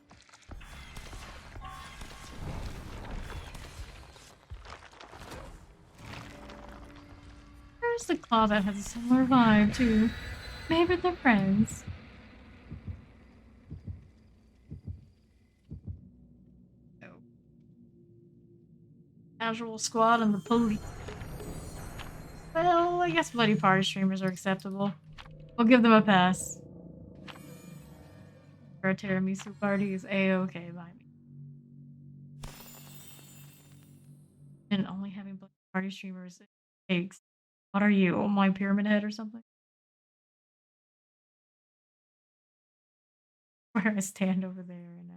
There's the claw that has a similar vibe, too. Maybe they're friends. Casual squad and the police. Well, I guess bloody party streamers are acceptable. We'll give them a pass. For a tiramisu party is a-okay by me. And only having bloody party streamers takes. What are you, my pyramid head or something? Where I stand over there right now.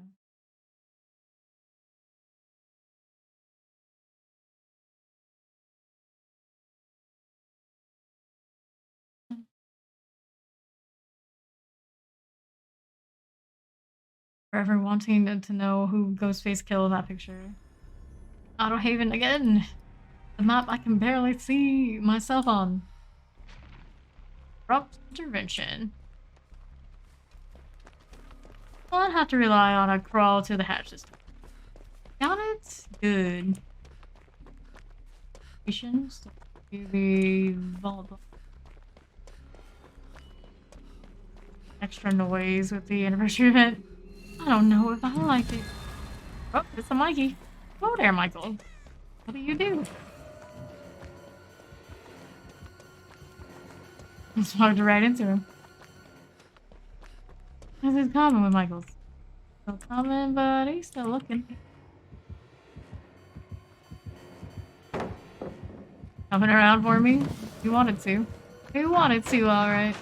Forever wanting to know who Ghostface killed in that picture. Auto Haven again! The map I can barely see myself on. Abrupt intervention. I'll have to rely on a crawl to the hatch system. Got it? Good. Patience. The vault. Extra noise with the anniversary event. I don't know if I like it. Oh, it's a Mikey. Hello there, Michael. What do you do? I just walked right into him. This is common with Michaels. Still coming, but he's still looking. Coming around for me? You wanted to. You wanted to, alright.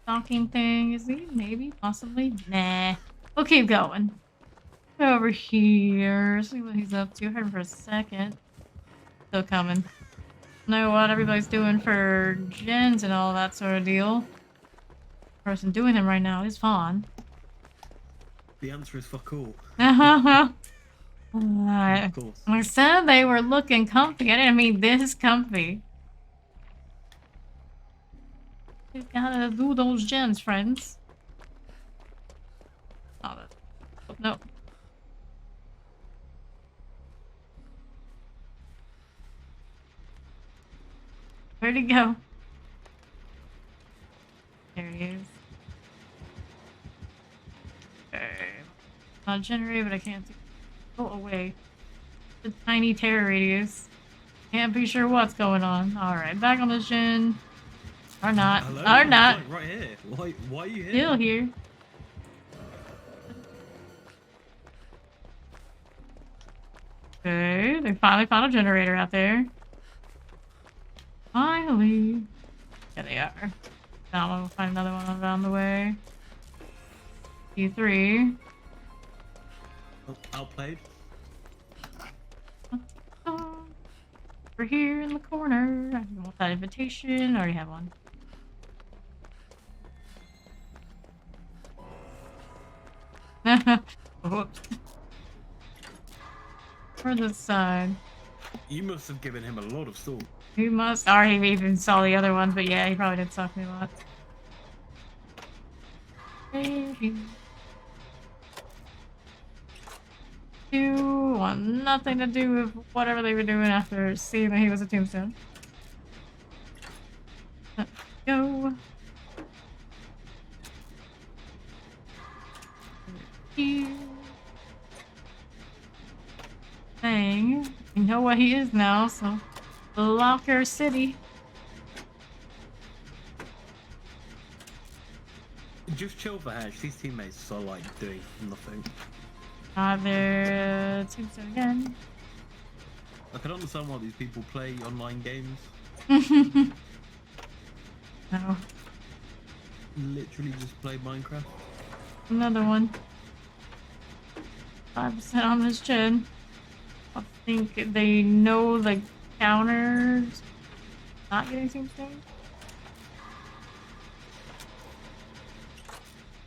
Stalking thing, is he? Maybe? Possibly? Nah. We'll keep going. Go over here, see what he's up to. Heard him for a second. Still coming. Know what everybody's doing for gens and all that sort of deal. The person doing them right now is Fawn. The answer is fuck all. Alright. Of course. I said they were looking comfy. I didn't mean this comfy. You gotta do those gens, friends. Oh, no. Where'd he go? There he is. Okay. Not generated, but I can't see. Go away. The tiny terror radius. Can't be sure what's going on. Alright, back on this gen. Or not. Hello? Or not. I'm right here. Why are you here? Still here. Okay, they finally found a generator out there. Finally. Yeah, they are. Now we'll find another one around the way. Q3. Outplayed. We're here in the corner. I want that invitation. I already have one. Whoops. For this side. You must have given him a lot of salt. He must. Or he even saw the other ones, but yeah, he probably did suck me a lot. Maybe. You want nothing to do with whatever they were doing after seeing that he was a tombstone. Let's go. Here. Dang. You know what he is now, so Locker City. Just chill for Hash. These teammates are like doing nothing. Their tombstone again. I can understand why these people play online games. No. Literally just play Minecraft. Another one. 5% on this chin. I think they know the counters. Not getting tombstone.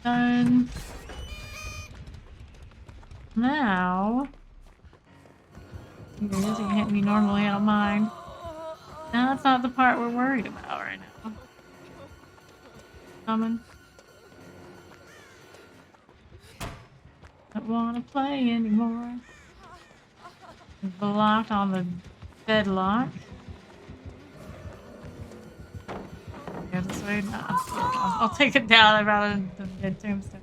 Done. Now. He can hit me normally, I don't mind. Now that's not the part we're worried about right now. Coming. Don't want to play anymore. Blocked on the deadlock. Yeah, this way. No, I'll take it down rather than the tombstone.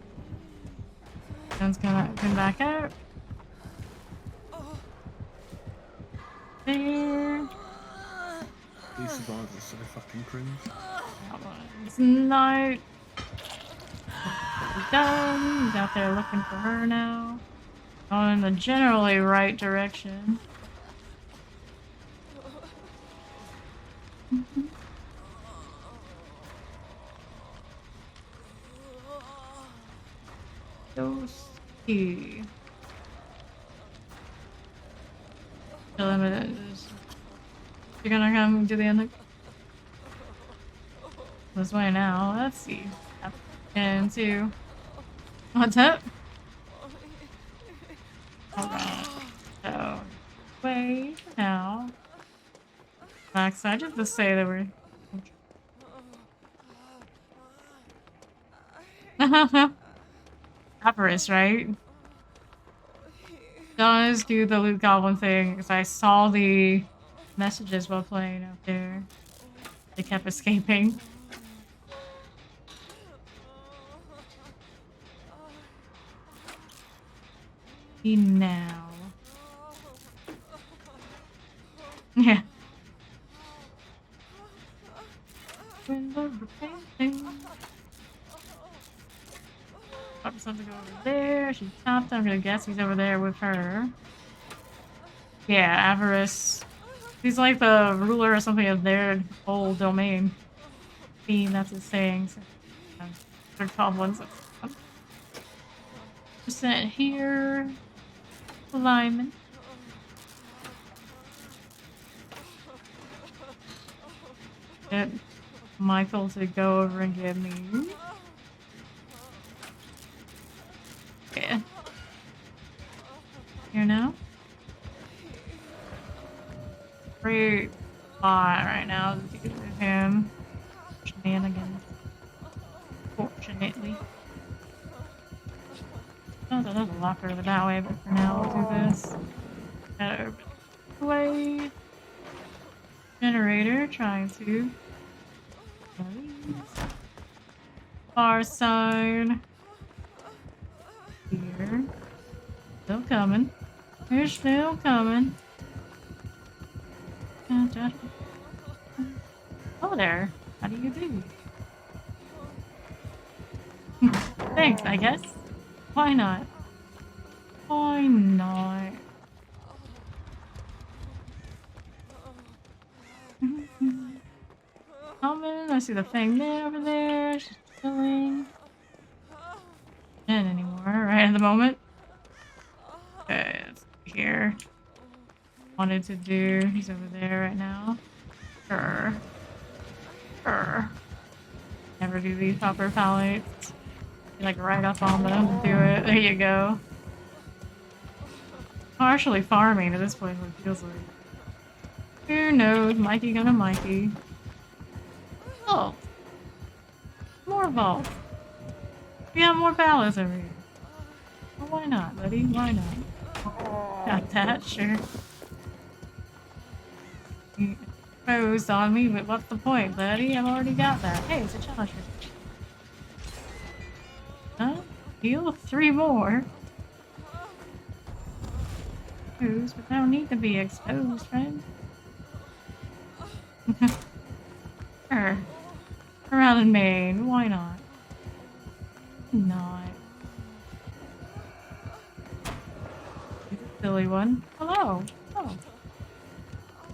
Stone's gonna come back out. There. These survivors are so fucking cringe. It's not done. He's out there looking for her now. Going in the generally right direction. Those key. You're gonna come to the end of this way now. Let's see. And two. What's up? Alright. So, wait now. Max, I just to say that we're. Avarice, right? Does do the loot goblin thing because I saw the messages while playing out there. They kept escaping. Now. Yeah. When the repainting. Something go over there. She tapped. I'm gonna guess he's over there with her. Yeah, Avarice. He's like the ruler or something of their whole domain. Theme, that's his saying. So, they're goblins. Percent here. Alignment. Get Michael to go over and get me. Yeah. Here now. Great spot right now to do with him. Shenanigans. Fortunately. Oh, there's a locker over that way, but for now we'll do this. Gotta open the way. Generator trying to. Far side. Here. Still coming. They're still coming. Oh there. How do you do? Thanks, I guess. Why not? Why not? Coming. I see the Fang Man over there. She's chilling. Not anymore, right at the moment. here. Wanted to do. He's over there right now. Sure. Never do these hopper pallets. You like right up on them and do it. There you go. Partially farming at this point, what it feels like. Who knows? Mikey gonna Mikey. Vault. More vault. We have more pallets over here. Well, why not, buddy? Why not? Got that, sure. You posed on me, but what's the point, buddy? I've already got that. Hey, it's a challenge. Huh? Heal 3 more. But I don't need to be exposed, friend. Sure. Around in Maine, why not? Not. He's a silly one. Hello. Oh.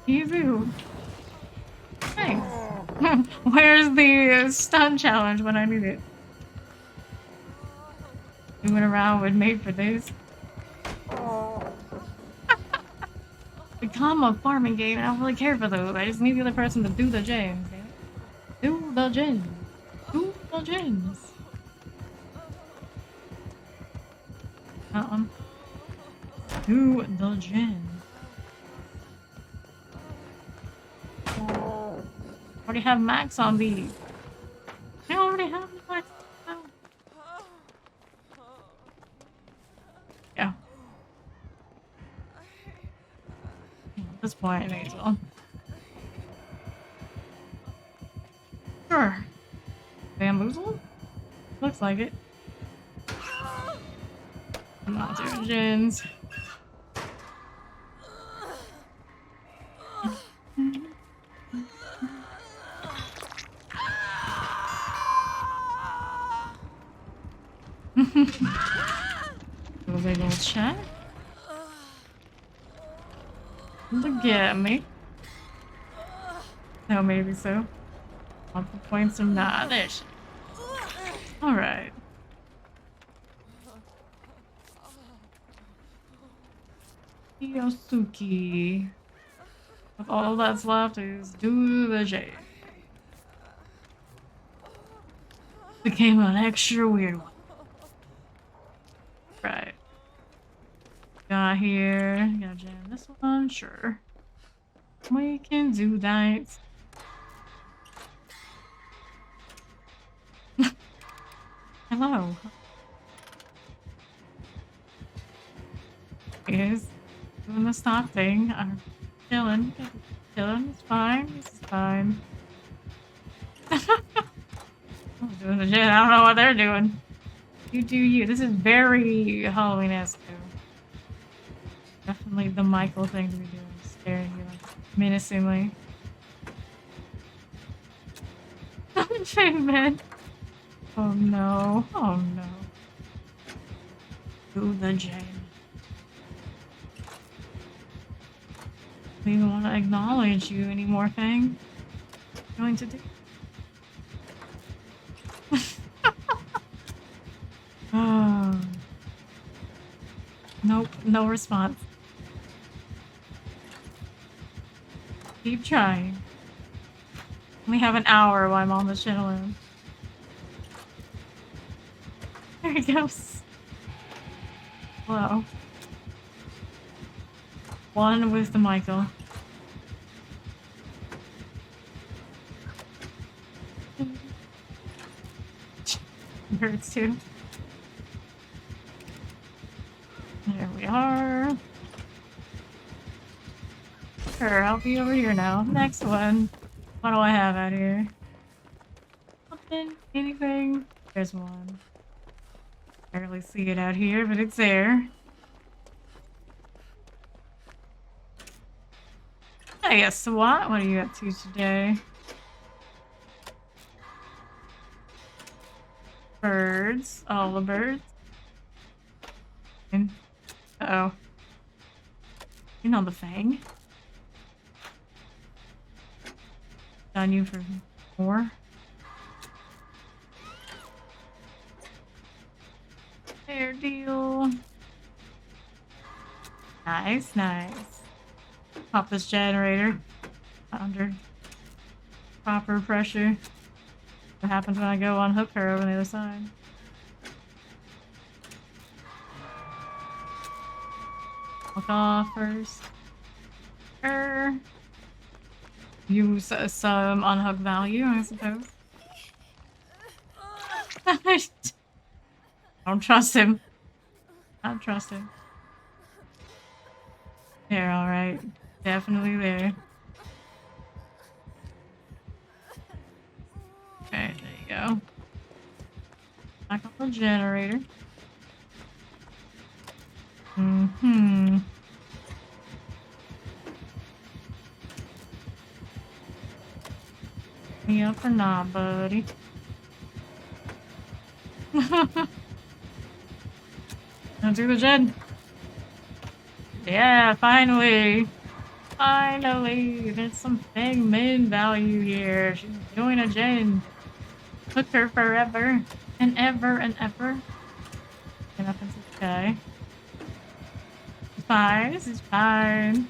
You. Thanks. Where's the stun challenge when I need it? Doing around with mate for days. Become a farming game. I don't really care for those. I just need the other person to do the gens. Do the gens. Do the gens. Do the gens. Already have max on these. I already have max. Oh. Yeah. At this point, I think so. Sure. Bamboozled? Looks like it. I'm not doing gins. Do a big old check. Look at me. No, maybe so. Want the points or not? There she is. Alright. Yosuke. All that's left is do the J. Became an extra weird one. Right. Got here. Gotta jam this one. Sure. We can do that. Hello. Is doing the stop thing. I'm chilling. Chilling. It's fine. This is fine. I'm doing the shit. I don't know what they're doing. You do you. This is very Halloween-esque too. Definitely the Michael thing to be doing. Staring you like menacingly. Man. Oh no. Oh no. Do the Jane. Don't even want to acknowledge you anymore, thing. Going to do. Oh. Nope, no response. Keep trying. We have an hour while I'm on the channel. There he goes. Hello. One with the Michael. Hurts too. There we are. Sure, I'll be over here now. Next one. What do I have out here? Nothing? Anything? There's one. Barely see it out here, but it's there. Hey, a SWAT? What are you up to today? Birds. All the birds. Uh-oh. You know the Fang? On you for more? Fair deal. Nice, nice. Pop this generator under proper pressure. What happens when I go unhook her over on the other side? Hook off first. Use some unhook value, I suppose. Don't trust him. I don't trust him. There, alright. Definitely there. Okay, there you go. Back on the generator. Mm-hmm. Me up or not, buddy? Don't do the gen. Yeah, finally. Finally. There's some big min value here. She's doing a gen. Took her forever and ever and ever. And up into the sky. She's fine. This is fine.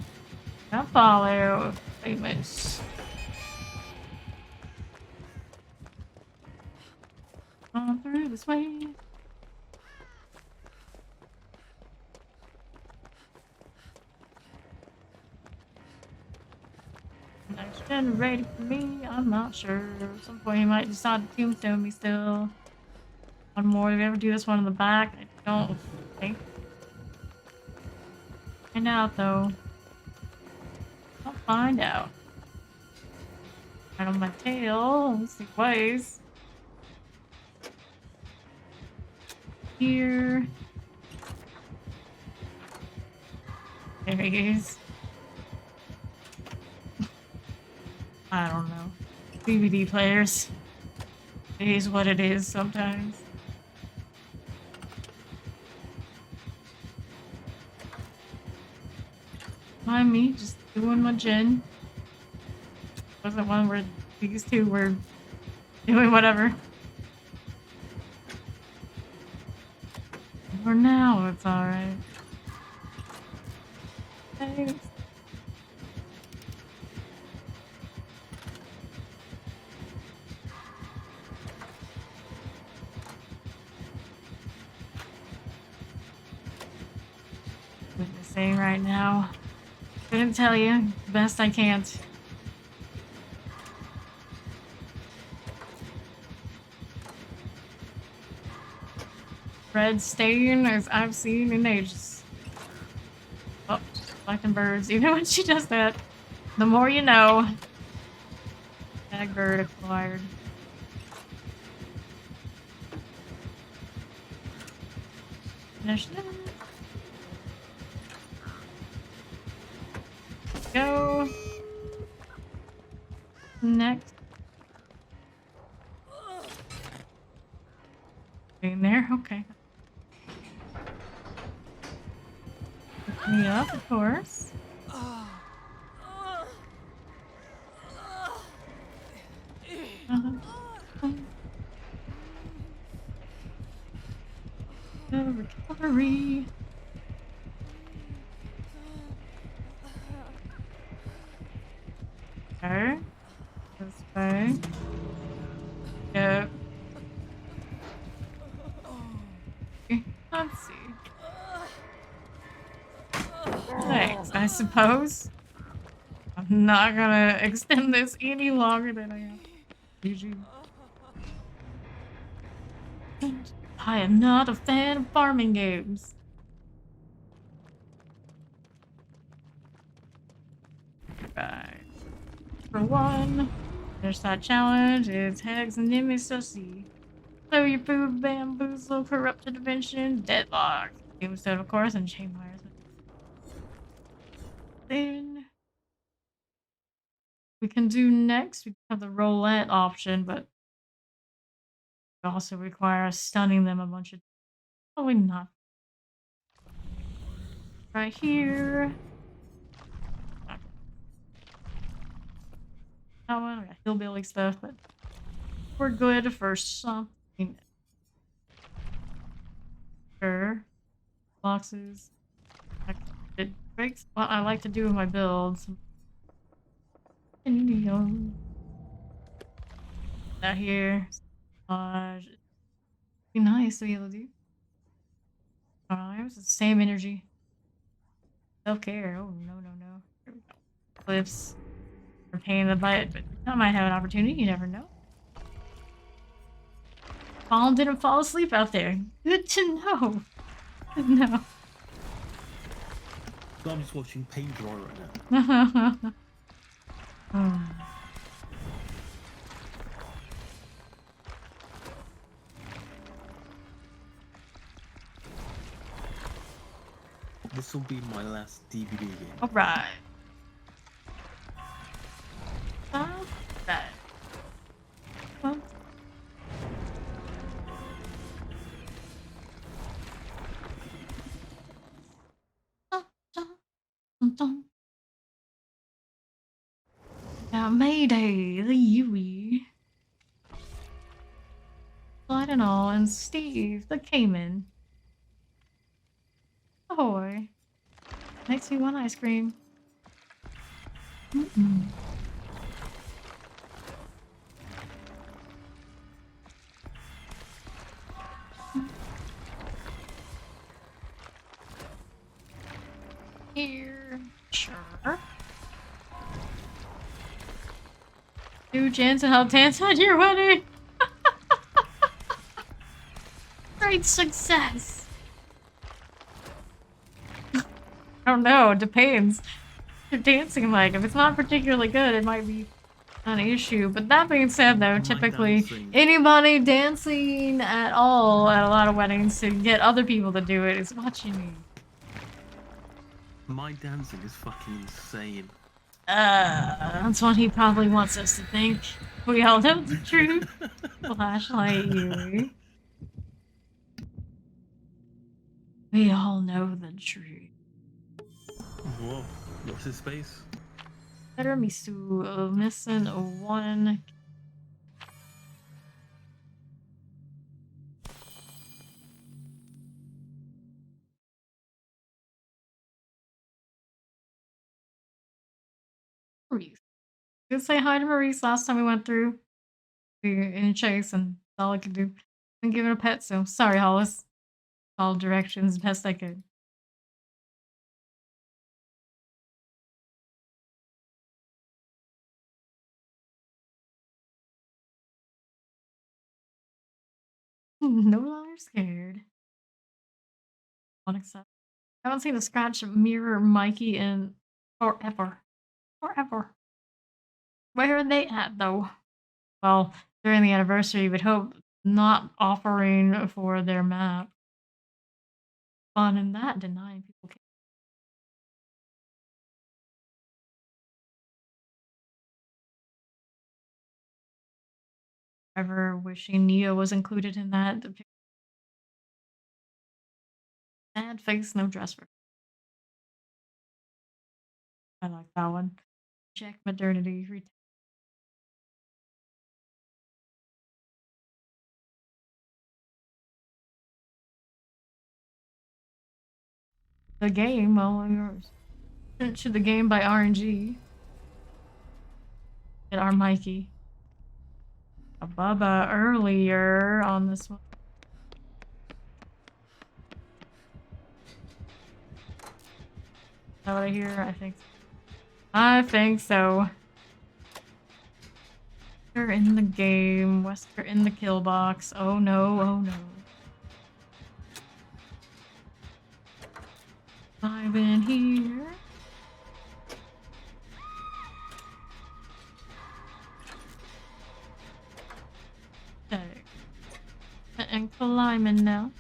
I'll follow. Famous. On through this way. Next generator for me, I'm not sure. At some point he might decide to tombstone me still. One more. Did we ever do this one in the back? I don't think. Find out though. I'll find out. Right on my tail. Let's see ways. Here. There he is. I don't know. DVD players. It is what it is sometimes. Mind me, just doing my gen. Wasn't one where these two were doing whatever. For now, it's alright. Thanks. Witnessing right now. Couldn't tell you. Best I can't. Red stain as I've seen in ages. Oh, collecting birds. Even when she does that, the more you know. Tag bird acquired. Finish that. Go. Next. In there, okay. Pick me up, of course. Recovery. Okay. This way. Yep. Okay, let's see. Thanks, I suppose. I'm not gonna extend this any longer than I am. GG. I am not a fan of farming games. Right. For one, there's that challenge. It's Hex and Nemesis. So your food, bamboozle, corrupted dimension, deadlock. Tombstone, of course, and chain wires. Then we can do next. We have the roulette option, but it also requires stunning them a bunch of. Probably not. Right here. That one, we got hillbilly stuff, but we're good for something. Sure. Boxes. breaks what I like to do with my builds. Out here. Be nice to be able to do. It's the same energy. Self-care. Oh, no, no, no. Here we go. Cliffs are pain in the butt, but I might have an opportunity. You never know. Fallen didn't fall asleep out there. Good to know. Good to know. So I'm just watching paint dry right now. This will be my last DVD game. Alright. Alright. Well. Now, Mayday, the Yui. Slide and all, and Steve, the Cayman. Ahoy. Makes me want ice cream. Here. Sure. Do Jansen help dance at your wedding? Great success. I don't know, it depends. You're dancing like, if it's not particularly good, it might be an issue. But that being said, though, typically anybody dancing at all at a lot of weddings to get other people to do it is watching me. My dancing is fucking insane. That's what he probably wants us to think. We all know the truth. Flashlight Yui. We all know the truth. Whoa, what's his face? Better Misu missing one. Maurice. Did say hi to Maurice last time we went through. We were in chase, and that's all I could do. And give it a pet, so sorry, Hollis. All directions best I could. No longer scared. Unacceptable. I haven't seen a scratch mirror Mikey in forever. Forever. Where are they at, though? Well, during the anniversary, you would hope not offering for their map. Fun in that, denying people can. Ever wishing Neo was included in that. Sad face, no dress for. I like that one. Check modernity. The game, well, yours. Sent to the game by RNG. Get our Mikey. A Bubba earlier on this one. Is that what I hear? I think so. I think so. Wesker in the game. Wesker in the kill box. Oh no, oh no. I've been here. Okay. And climbing now.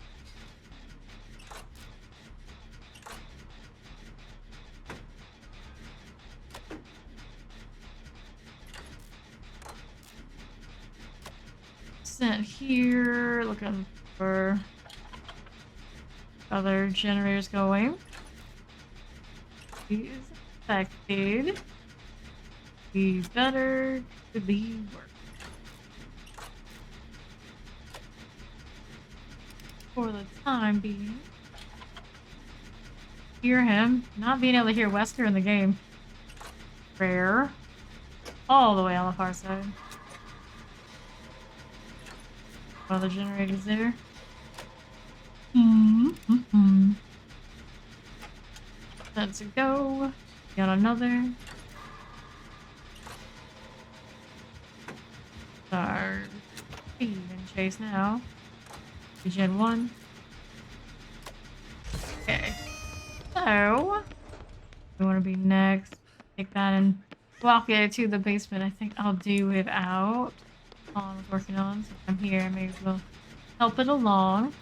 Sent here, looking for other generators going. He is affected. Be better to be work. For the time being. hear him. Not being able to hear Wesker in the game. Rare. All the way on the far side. While the generator's there. Let's go. Got another. Start speed and chase now. Gen 1. Okay. So, we want to be next. Take that and walk it to the basement. I think I'll do without all I was working on. So I'm here. I may as well help it along.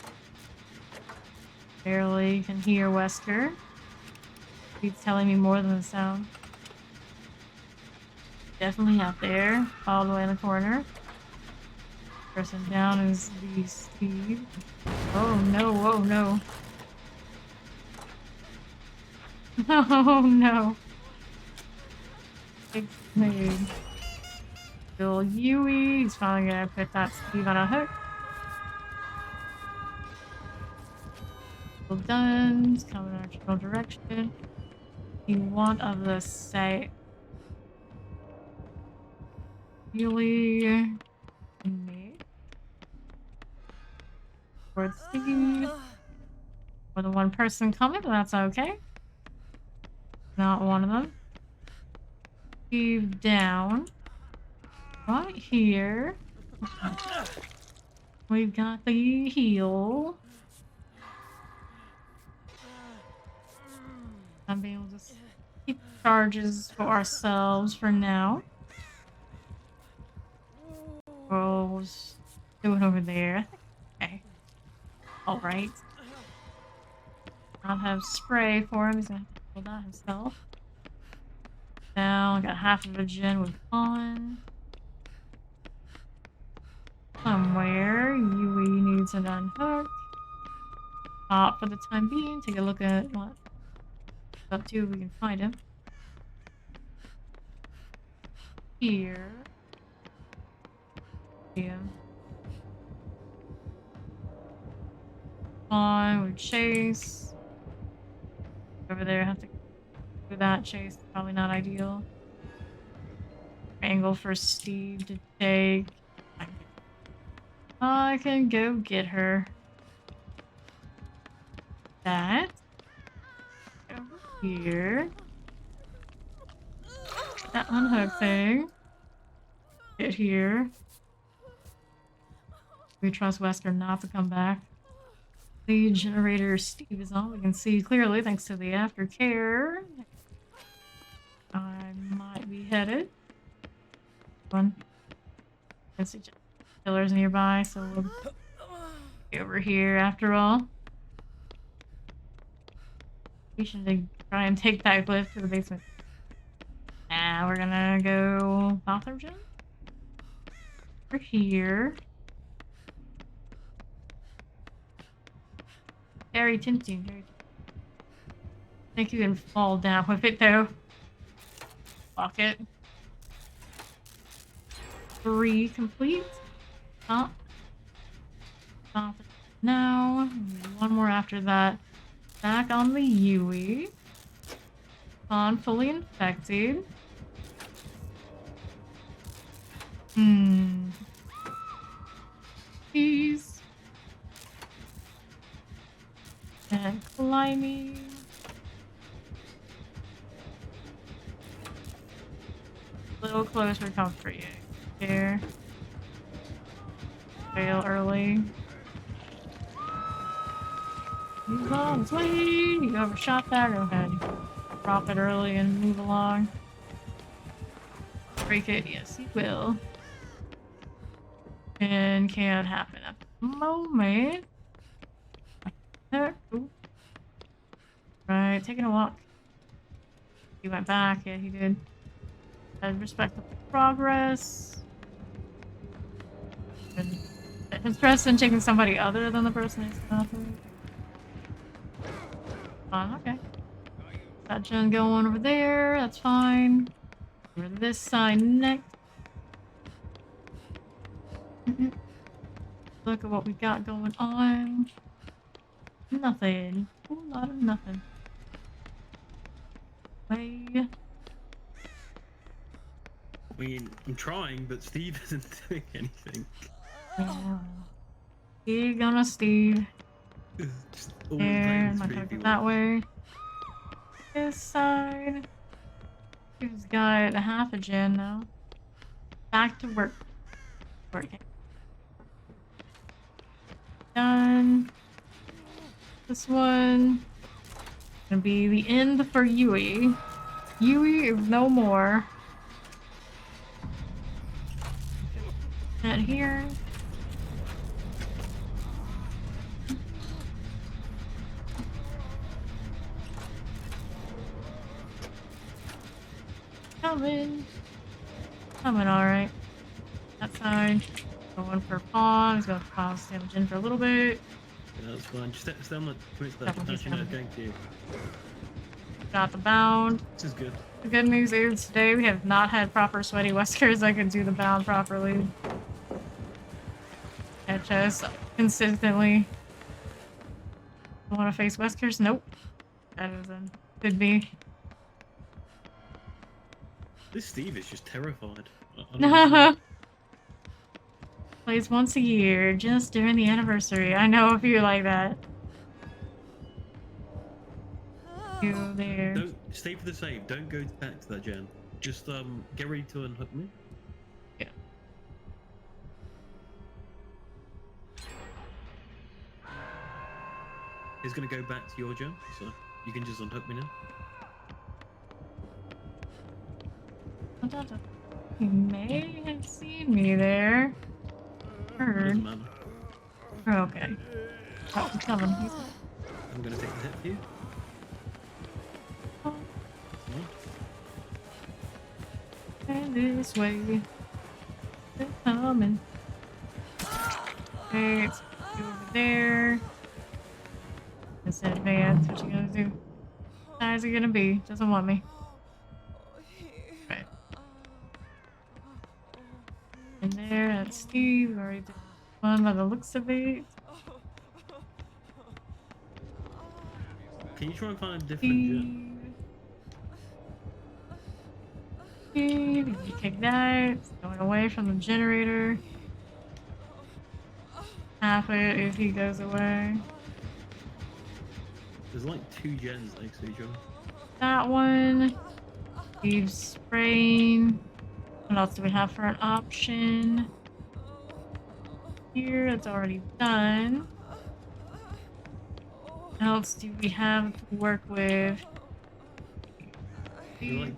Barely can hear Wesker. He's telling me more than the sound. Definitely out there, all the way in the corner. Person down is the Steve. Oh no, oh no. Oh no. Big made. Bill Yui, he's finally gonna put that Steve on a hook. Well done, it's coming in our general direction. You want of the site. Yui. Me. For Steve. For the one person coming, but that's okay. Not one of them. Steve down. Right here. We've got the heal. I'm being able to keep charges for ourselves for now. We'll just do it over there. Okay. Alright. I'll have spray for him. He's gonna have to pull that himself. Now I got half of a gen with on. Somewhere Yui needs an unhook. Stop for the time being. Take a look at what he's up to if we can find him. Here. Yeah. On, we chase. Over there, have to do that chase. Probably not ideal. Angle for Steve to take. I can go get her. That. Over here. That unhook thing. Get here. We trust Wesker not to come back. The generator Steve is on. We can see clearly thanks to the aftercare. I might be headed. One. I can see killers nearby, so we'll be over here after all. We should try and take that lift to the basement. Nah, we're gonna go bathroom gym. We're here. Very tempting, very tempting. I think you can fall down with it though. Lock it. 3 complete. Stop. Stop it now. One more after that. Back on the Yui. On fully infected. Please. And climbing. A little close for comfort, yeah. There. Fail early. He's on his way. You overshot that. Go ahead. Drop it early and move along. Break it. Yes, he will. And can't happen at the moment. Ooh. Right, taking a walk. He went back. Yeah, he did. I'd respect the progress. And interest in taking somebody other than the person who's not there. Okay. That gen going over there. That's fine. Over this side next. Look at what we got going on. Nothing. A whole lot of nothing. Way. I mean, I'm trying, but Steve isn't doing anything. Yeah. Big on a Steve. Just always There. playing I'm this not gonna go 3v1. that way. This side. Steve's got a half a gen now. Back to work. Working. Done. This one. Gonna be the end for Yui. Yui is no more. That here. Coming. Coming alright. That side. Going for pause. Go for pause damage in for a little bit. Yeah, that's fine. Just stay on the points that Definitely actually no, going to you. Got the bound. This is good. The good news is today we have not had proper sweaty Weskers that can do the bound properly. Catch us consistently. I want to face Weskers? Nope. That isn't. Could be. This Steve is just terrified. I don't know. Plays once a year, just during the anniversary. I know a few like that. You there. Don't stay for the save. Don't go back to that gen. Just get ready to unhook me. Yeah. He's gonna go back to your gen, so you can just unhook me now. He may have seen me there. Heard. Doesn't matter. Oh, okay. Oh, he's coming. He's I'm gonna take the hit for you. and this way. They're coming. Okay, it's over there. Let's advance. What you gonna do? How's it gonna be? Doesn't want me. Right. And there, that's Steve. Already did one by the looks of it. Can you try and find a different gen? Steve, you kick that. It's going away from the generator. Half it if he goes away. There's like 2 gens next to each other. That one. Steve's spraying. What else do we have for an option? Here, it's already done. What else do we have to work with?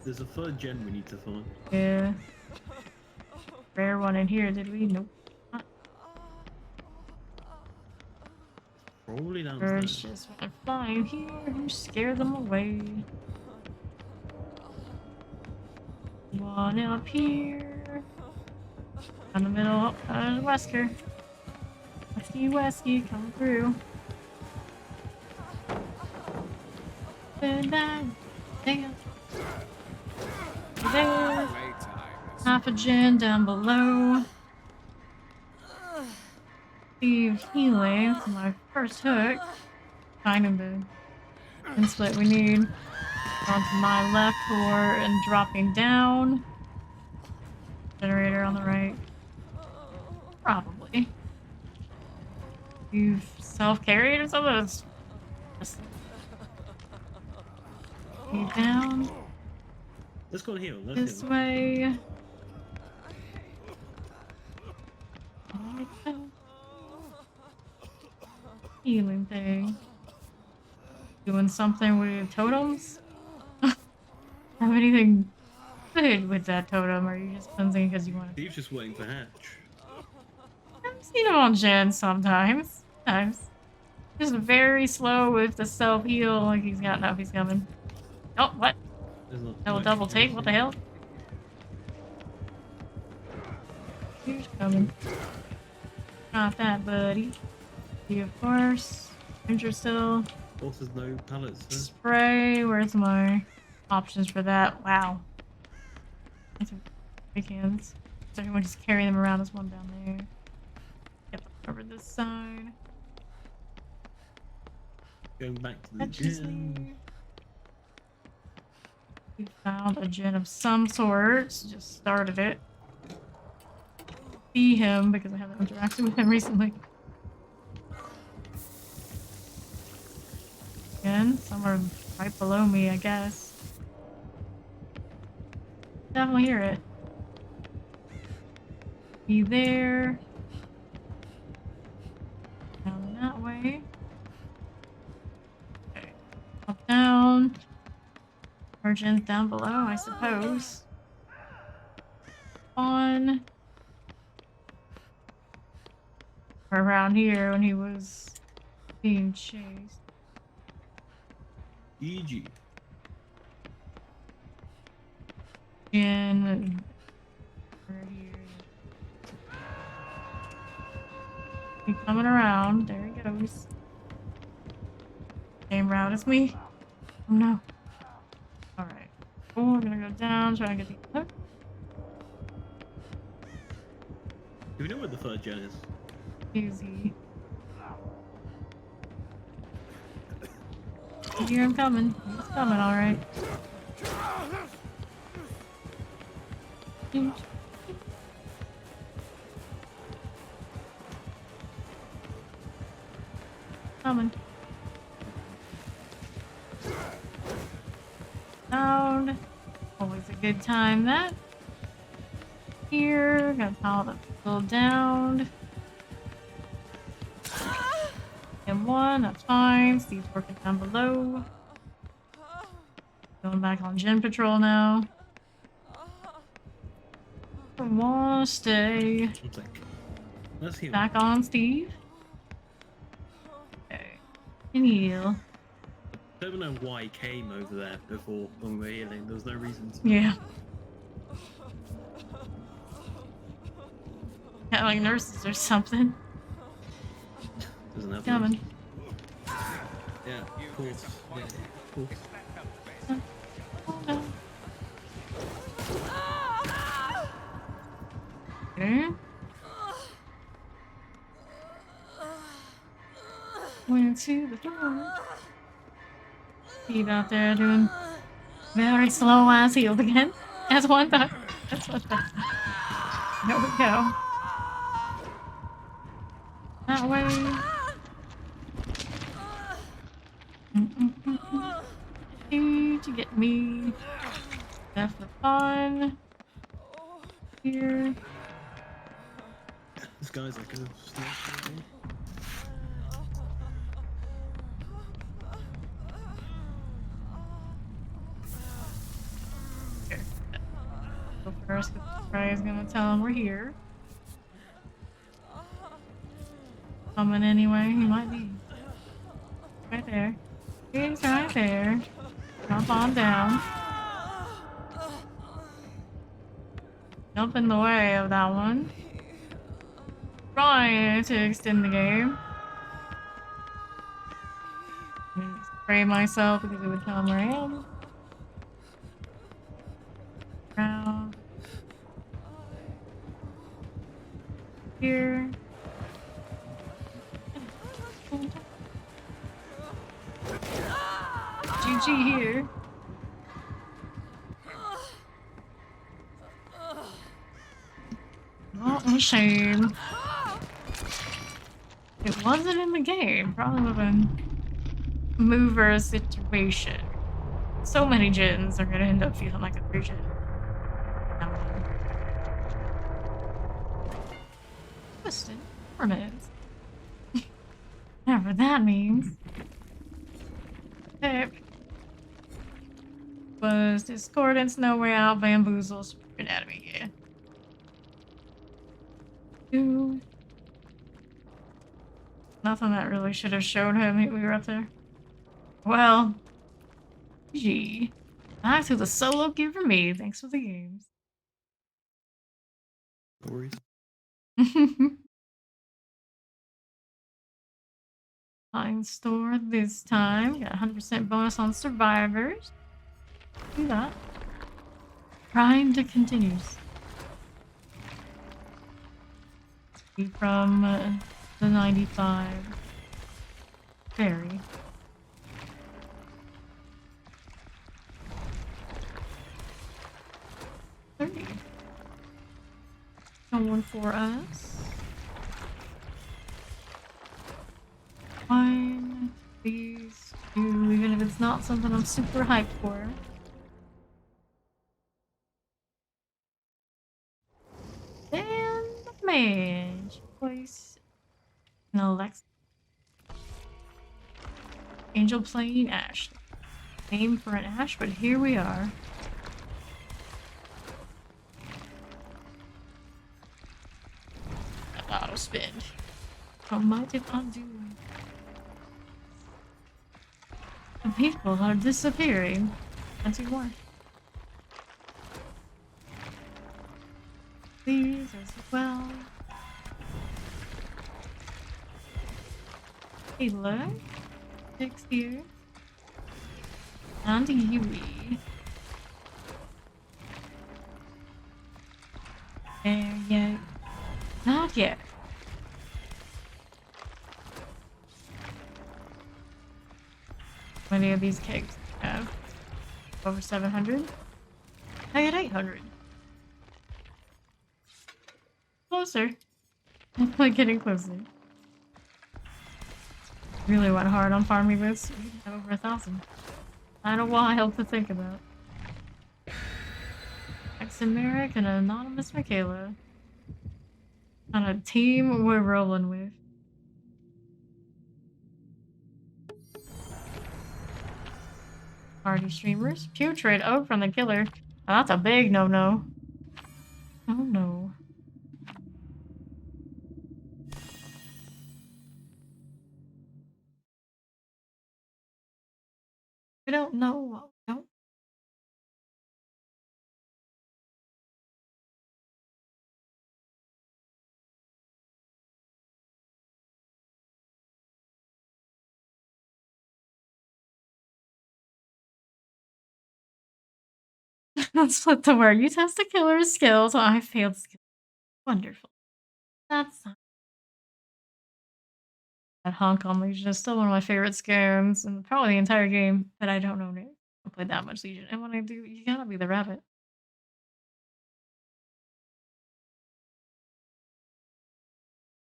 There's a 3rd gen we need to find. Yeah. Rare one in here, did we? Nope. Probably Birds downstairs. just went flying here. Who scared them away? One up here. Down the middle. Wesker. Wesky, come through. And then, damn. There. Half a gen down below. Steve healing for my first hook. Kind of the split we need. Onto my left core and dropping down. Generator on the right. Probably. You've self-carried or something? It's just you down. Let's go heal. This way. Healing thing. Doing something with totems? Have anything good with that totem, or are you just cleansing because you want to? Steve's just waiting for Hatch. I've seen him on gen sometimes. Just very slow with the self heal, like he's got enough, he's coming. Oh, what? No double take? What the hell? Here's coming. Got that, buddy. You, of course. Ranger still. Also, there's no pallets. So. Spray. Where's my options for that? Wow. That's big hands. So everyone just carry them around. There's one down there. Get them over this side. Going back to the That just gym. leave. We found a gen of some sort. Just started it. See him because I haven't interacted with him recently. Again, somewhere right below me, I guess. Definitely hear it. Be there. Down that way. Okay. Up, down. Merchants down below, I suppose. On. Or around here when he was being chased. EG. And right here. He coming around. There he goes. Same route as me. Oh no. Alright. Oh, I'm gonna go down, try to get the hook. Do we know where the third gen is? Easy. I hear him coming. He's coming, alright. Coming. Down. Always a good time, that. Here. Gotta pile that little down. And one, that's fine. Steve's working down below. Going back on gen patrol now. I wanna stay. Let's heal. Back on Steve. Okay. And heal. I don't know why he came over there before when we were healing. There was no reason to. Yeah. Got like nurses or something. Doesn't have Coming. Yeah, of course. Yeah, of course. Oh no. Okay. Went to the door. Steve out there doing very slow ass healed again. That's one time. That's one time. There we go. That way. Need to get me. That's the fun. Here. This guy's like a snake. Go first, because Ray's gonna tell him we're here. Coming anyway, he might be. Right there. He's right there. Jump on down. Jump in the way of that one. Trying to extend the game. I'm gonna spray myself because it would tell him where I am. Around. Here. GG here. What a shame. It wasn't in the game. Probably would have been a mover situation. So many gens are gonna end up feeling like a 3-gen. Twisted ornaments. Whatever that means. Okay. Was discordance, no way out, bamboozles, anatomy, yeah. 2. Nothing that really should have showed him we were up there. Well, gee. Back to the solo queue for me. Thanks for the games. No worries. Fine store this time. Got 100% bonus on survivors. Do that. Grind continues. From the 95 ferry. Someone for us. One, these two, even if it's not something I'm super hyped for. And man, choice. An Alexa. Angel playing Ash. Name for an Ash, but here we are. Auto spin. What might it undo? The people are disappearing. Plenty more. These as well. Taylor. 6 here. And Yui. There yet. Not yet. How many of these kegs do you have? Over 700? I get 800. Closer. Definitely getting closer. Really went hard on farming this. We have over 1,000. Kinda wild to think about. Eximeric and Anonymous Michaela. On a team we're rolling with. Party streamers. Putrid. Oh, from the killer. Oh, that's a big no-no. Oh no. We don't know what we don't. That's what the word. You test the killer's skills. Oh, I failed skills. Wonderful. That's not that Hong Kong Legion is still one of my favorite scams and probably the entire game, but I don't own it. I play that much Legion. And when I do, you gotta be the rabbit.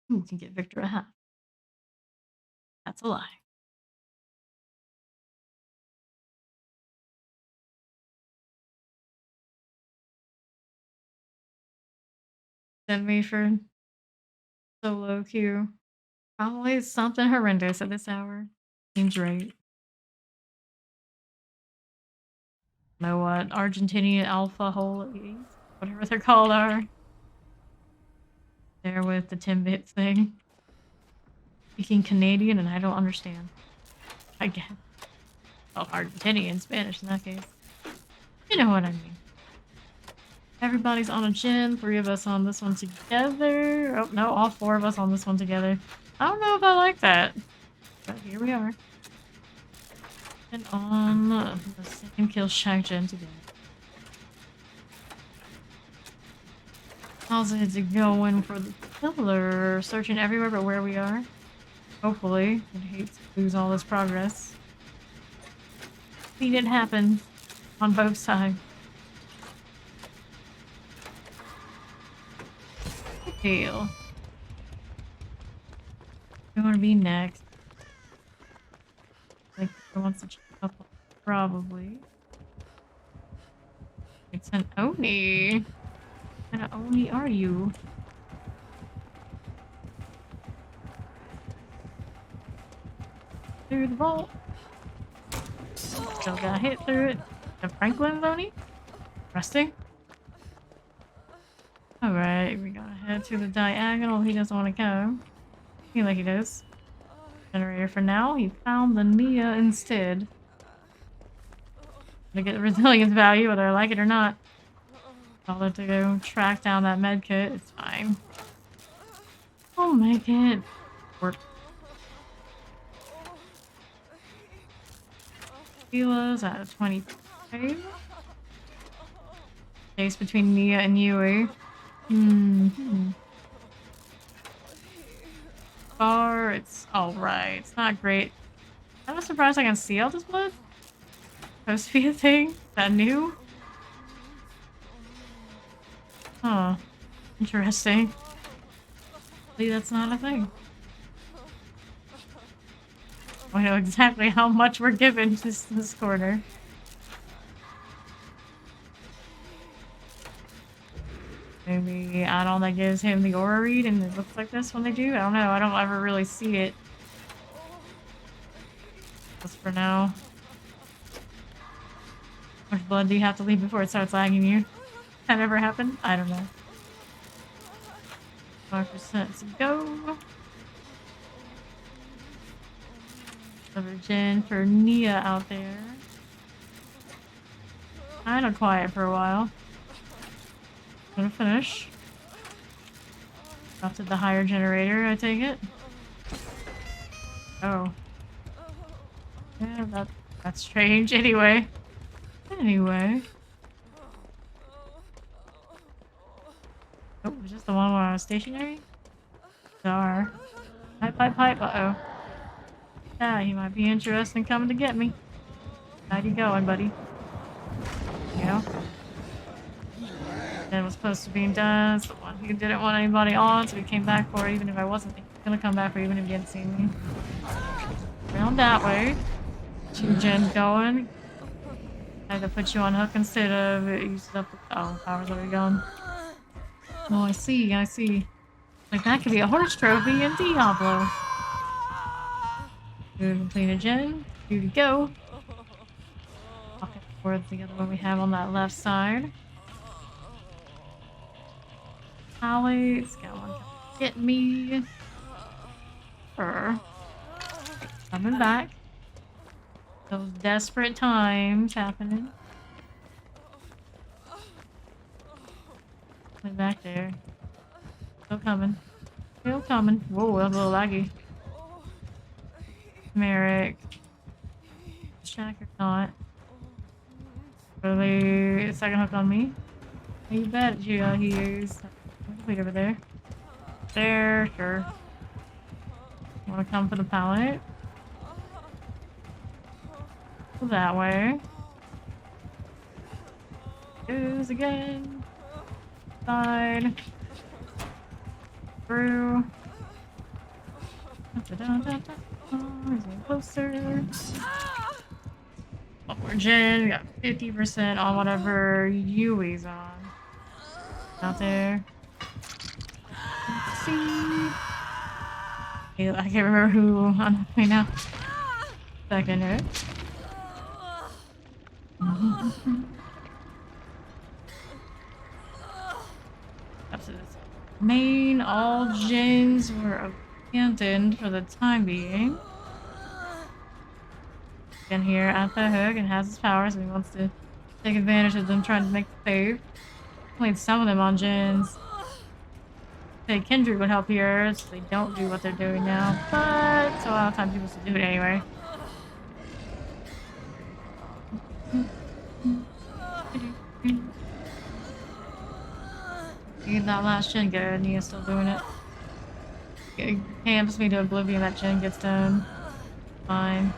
Who can get Victor a half? That's a lie. Send me for solo queue. Probably something horrendous at this hour. Seems right. Know what? Argentinian Alpha Holy, whatever they're called are. There with the Timbit thing. Speaking Canadian and I don't understand. I guess. Well, Argentinian Spanish in that case. You know what I mean. Everybody's on a gin. 3 of us on this one together. Oh, no, all 4 of us on this one together. I don't know if I like that. But here we are. And on the same kill shack gen together. How's it going for the killer? Searching everywhere but where we are. Hopefully. I'd hate to lose all this progress. Seen it happen on both sides. Good deal. We want to be next. Like, who wants to check up? Probably. It's an Oni. What kind of Oni are you? Through the vault. Still got hit through it. The Franklin's Oni? Resting? Alright, we gotta head to the diagonal. He doesn't want to go. I feel like he does. Generator for now. He found the Nia instead. To get the resilience value, whether I like it or not. Bother to go track down that med kit. It's fine. I'll make it work. Kilos out of 25. Chase between Nia and Yui. Far, it's alright. It's not great. I'm surprised I can see all this blood. Supposed to be a thing? That new? Huh. Interesting. See, that's not a thing. I know exactly how much we're given this corner. Maybe add-on that gives him the aura read and it looks like this when they do? I don't know. I don't ever really see it. Just for now. How much blood do you have to leave before it starts lagging you? That ever happened? I don't know. 5% to go. Another gen for Nia out there. Kinda quiet for a while. Gonna finish. Off to the higher generator, I take it. Oh. Yeah, that's strange. Anyway. Oh, was this the one where I was stationary? Bizarre. Pipe. Uh-oh. Yeah, he might be interested in coming to get me. How you going, buddy? You know? That was supposed to be done. It's the one who didn't want anybody on, so he came back for it, even if I wasn't gonna come back for it, even if he hadn't seen me. Around that way. 2 gens going. I had to put you on hook instead of it used up. Oh, power's already gone. Oh, I see. Like that could be a horse trophy in Diablo. Complete a gen. 2 to go. Walking towards the other one we have on that left side. Alex, got one coming to get me. Coming back. Those desperate times happening. Way back there. Still coming. Whoa, that was a little laggy. Merrick. Shack or not. Really? Second hook on me? You bet he is. Wait over there. There, sure. Wanna come for the pallet? Go that way. Goes again. Side. Through. Getting closer. One more gen. We got 50% on whatever Yui's on. Out there. Let's see. I can't remember who on right now. Second it. Up to this main. All gens were abandoned for the time being. In here at the hook and has his power, so he wants to take advantage of them trying to make the save. Played some of them on gens. Say Kindred would help here, so they don't do what they're doing now, but it's a lot of times people still do it anyway. Get that last gen good, Nia's still doing it. Camps me to oblivion, that gen gets done. Fine.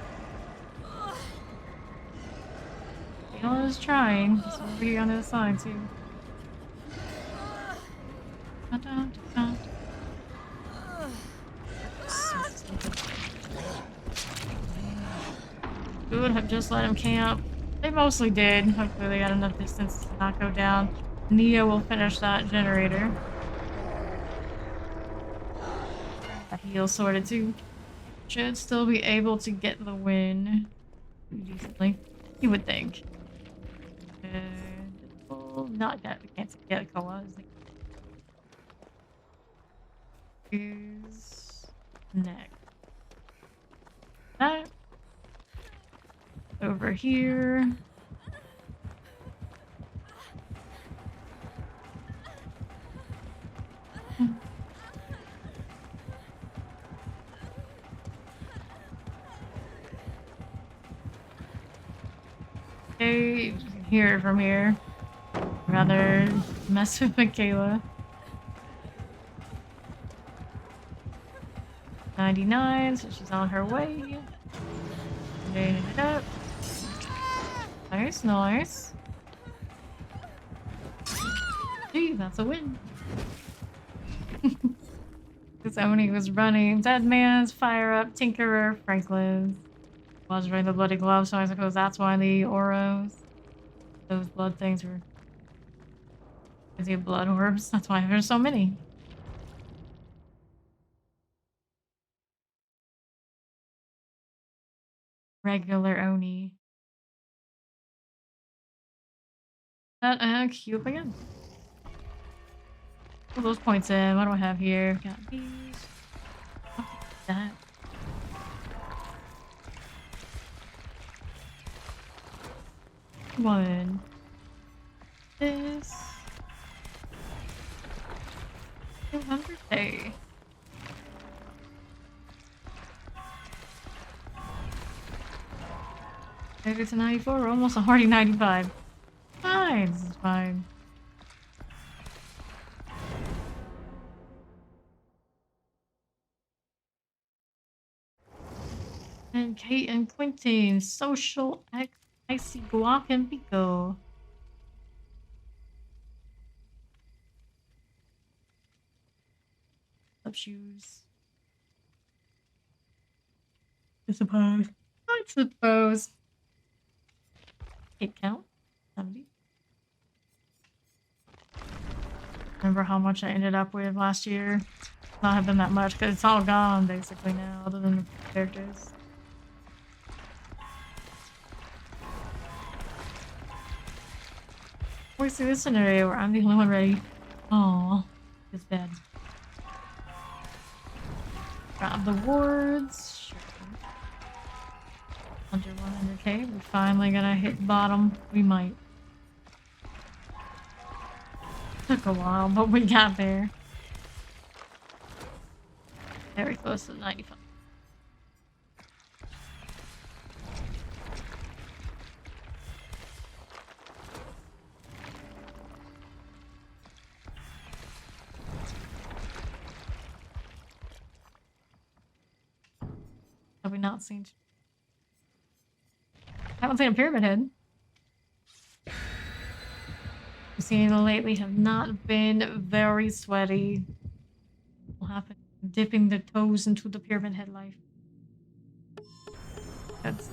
I was trying. He's over here on the other side too. Good, have just let him camp. They mostly did. Hopefully they got enough distance to not go down. Nia will finish that generator. That heal sorted too. Should still be able to get the win decently. You would think. Not that we can't get a Koa. Is next. That over here. Okay, you can hear it from here. Rather mess with Michaela. 99, so she's on her way. Cleaning it up. Nice. Gee, that's a win. This Oni was running. Dead Man's, Fire Up, Tinkerer, Franklin's. Was wearing the bloody gloves, so I suppose that's why the Oros, those blood things were. Is he blood orbs? That's why there's so many. Regular Oni. That cube again. Put those points in. What do I have here? Got these. I'll take that. One. This. 200k. Maybe it's a 94. We're almost already 95. Fine. This is fine. And Kate and Quentin. Social X. Icy Guac and Pico. Love shoes. I suppose. I suppose. It count. 70. Remember how much I ended up with last year? Not have been that much because it's all gone basically now, other than the characters. We see this scenario where I'm the only one ready. Oh, it's bad. Grab the wards. Sure. Under 100k. We're finally gonna hit bottom. We might. Took a while, but we got there. Very close to 95. Have we not seen? Haven't seen a pyramid head. We've seen lately have not been very sweaty. What happened? Dipping the toes into the pyramid head life. That's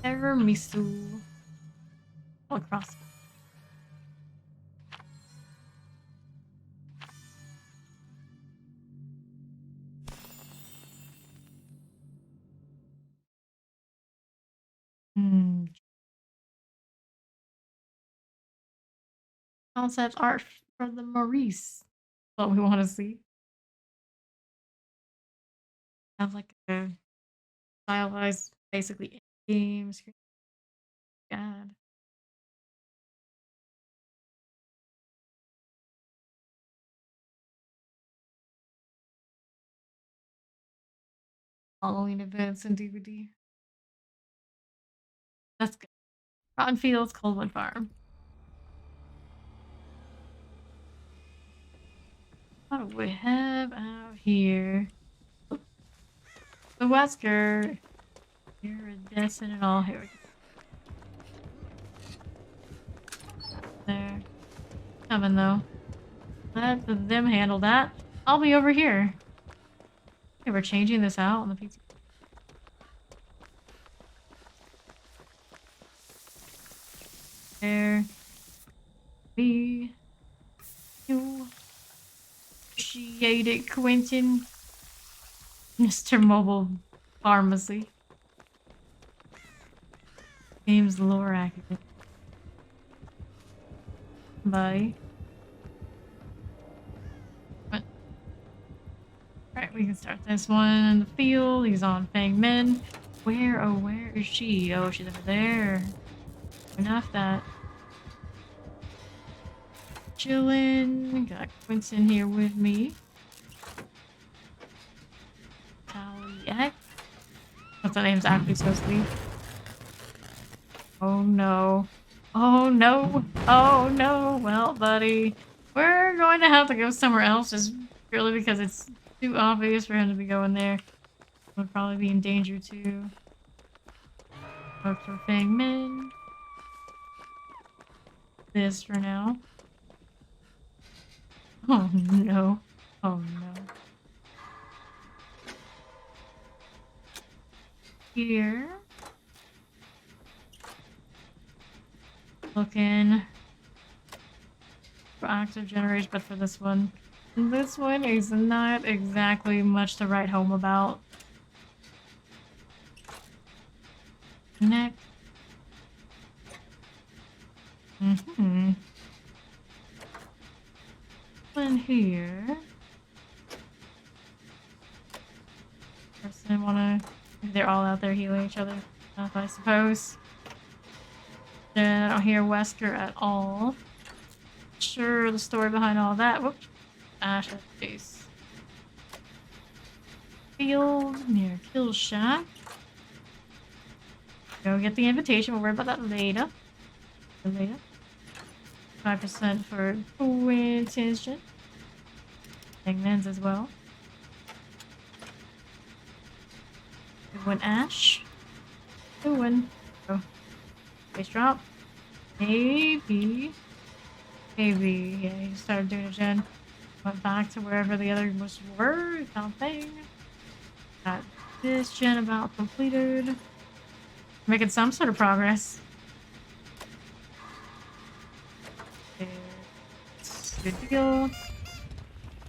Tiramisu. All across. Concept art for the Maurice. What we want to see. Have like a stylized, basically game screen. God. Halloween events and DVD. That's good. Rotten Fields, Coldwood Farm. What do we have out here? The Wesker. Iridescent and all. Here we go. There. Coming though. Let them handle that. I'll be over here. Okay, we're changing this out on the PC. There. Me. You. Appreciate it, Quentin. Mr. Mobile Pharmacy. Game's lore accurate. Bye. Alright, we can start this one in the field. He's on Fang Min. Where, oh, where is she? Oh, she's over there. Enough that. Chillin'. Got Quentin here with me. Tally. What's that name's actually supposed to be? Oh no. Oh no. Oh no. Well, buddy. We're going to have to go somewhere else just purely because it's too obvious for him to be going there. We'll probably be in danger too. Look for Fang Min. This for now. Oh no. Oh no. here. Looking for active generators, but for this one. This one is not exactly much to write home about. Next. In here. Person wanna. They're all out there healing each other, I suppose. Then I don't hear Wesker at all. Sure, the story behind all that. Whoops. Ash at the face. Field near Kill Shack. Go get the invitation. We'll worry about that later. 5% for Quintention. Segments as well. Good one, Ash. Good one. Oh. Base drop. Maybe. Yeah, he started doing a gen. Went back to wherever the other ones were. Found thing. Got this gen about completed. Making some sort of progress. Good deal.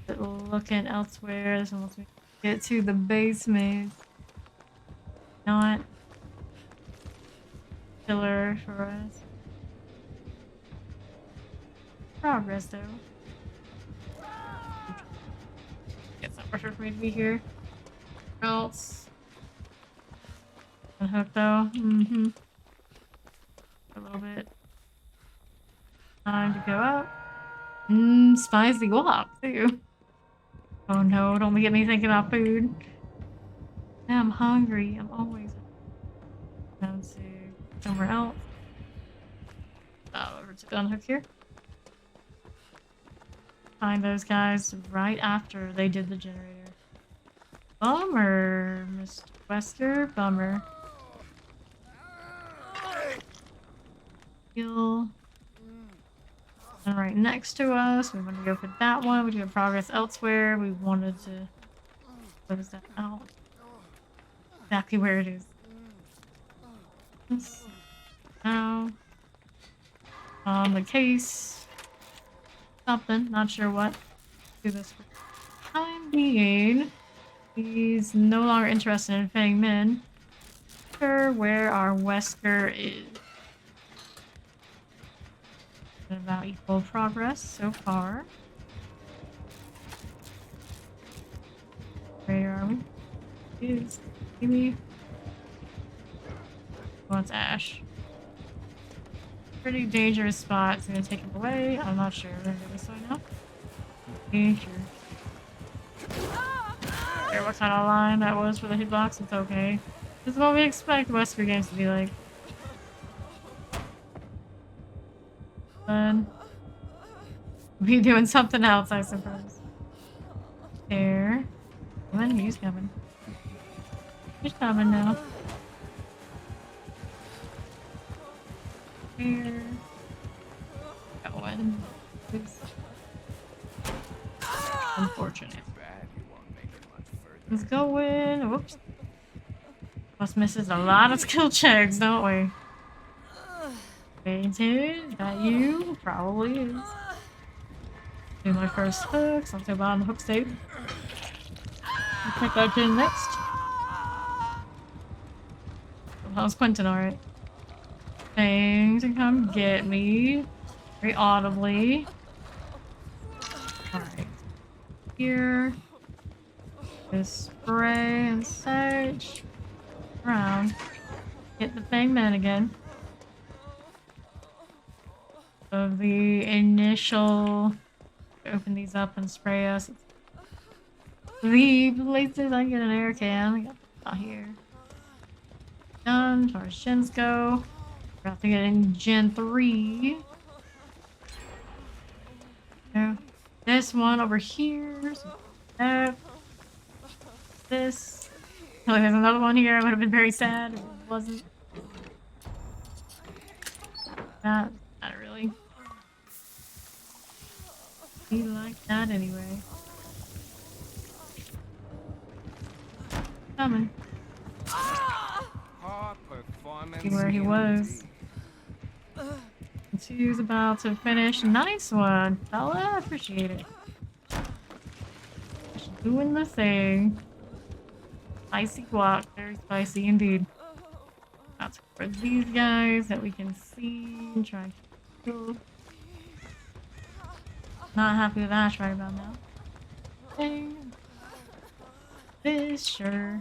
But looking elsewhere. This one wants me to get to the basement. Not killer for us. Progress though. It's not pressure for me to be here. Else. Unhook though. A little bit. Time to go up. Spicy guac too. Oh no, don't get me thinking about food. I'm hungry. I'm always down to somewhere else. Over to the unhook here. Find those guys right after they did the generator. Bummer, Mr. Wesker. Bummer. Heal. And right next to us, we want to go for that one. We do have progress elsewhere. We wanted to close that out. Exactly where it is. Now, on the case, something, not sure what. Do this for the time being. He's no longer interested in Fang Min. Sure where our Wesker is. About equal progress so far. Where are we? Is Amy? Wants Ash. Pretty dangerous spot. It's gonna take him away. I'm not sure. We're gonna go this way now. Okay, sure. Care what kind of line that was for the hitbox. It's okay. This is what we expect Wesker games to be like. Be doing something else, I suppose. There. When he's coming. He's coming now. Here. Going. Please. Unfortunate. Let's go in. Whoops. Must misses a lot of skill checks, don't we? Painted, is that you? Probably is. Do my first hook, something about the hook state. I'll take that in next. That was Quentin, alright. Thing to come get me. Very audibly. Alright. Here. Just spray and such. Around. Get the Fang Man again. Of the initial open these up and spray us. The places I get an air can. We got not here. Done. As far as gens go. We're about to get in Gen 3. Yeah. This one over here. So this. Oh, there's another one here. I would have been very sad if it wasn't. Not really. Be like that anyway. Coming. See where he was. Two's about to finish. Nice one, fella. Appreciate it. Just doing the thing. Spicy guac. Very spicy indeed. That's for these guys that we can see and try and kill. Not happy with Ash right about now. Okay. This, sure.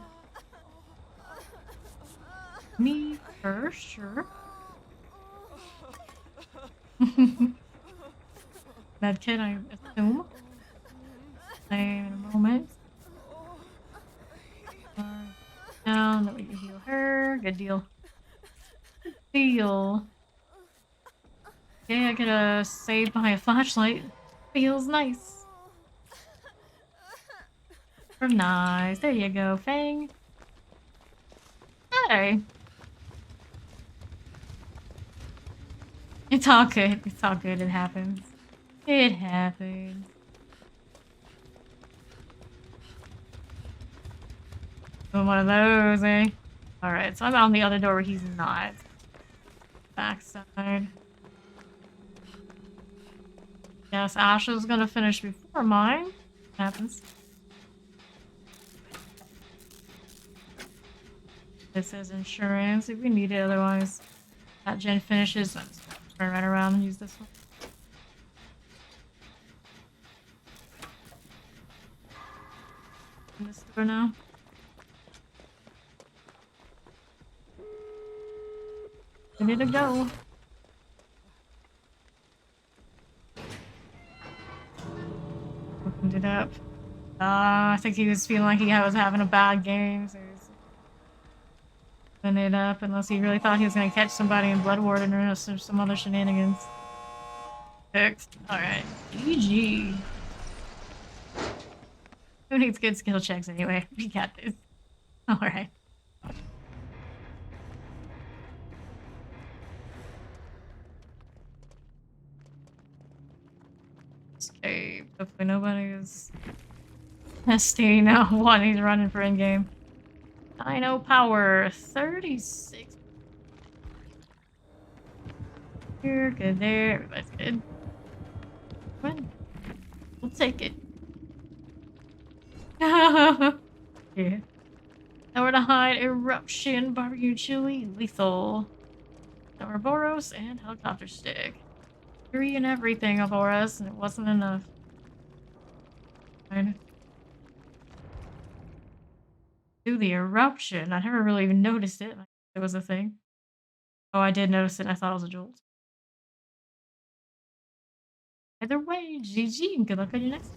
Me first, sure. That kid, I assume. In a moment. Down, that we can heal her. Good deal. Good deal. Okay, I get a save by a flashlight. Feels nice. Nice. There you go, Fang. Hey. It's all good. It's all good. It happens. It happens. One of those, eh? Alright, so I'm on the other door where he's not. Backside. Yes, Ash is gonna finish before mine. Happens. This is insurance if we need it, otherwise that gen finishes. I'm just gonna turn right around and use this one. In this door now. Ready to go. Opened it up. I think he was feeling like he was having a bad game, so he's open it up unless he really thought he was gonna catch somebody in Blood Warden or some other shenanigans. Fixed. Alright. GG. Who needs good skill checks anyway? We got this. Alright. Escape. Hopefully nobody is testing what he's running for in-game. Dino power 36. Here, good there. Everybody's good. Win. We'll take it. Yeah. Nowhere to hide. Eruption. Barbecue chili. Lethal. Ouroboros and helicopter stick. 3 and everything for us, and it wasn't enough. Fine. Do the eruption. I never really even noticed it. It was a thing. Oh, I did notice it, and I thought it was a jolt. Either way, GG, and good luck on your next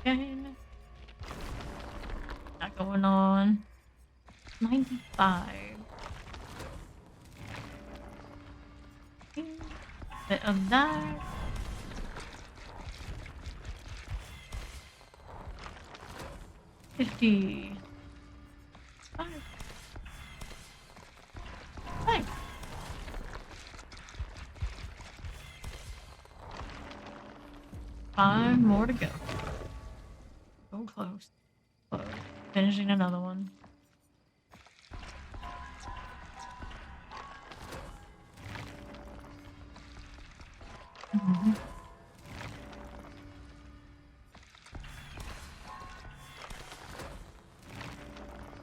game. Not going on. 95. Bit of that. $50. Thanks. Five more to go. So close. Close. Finishing another one. Mm-hmm.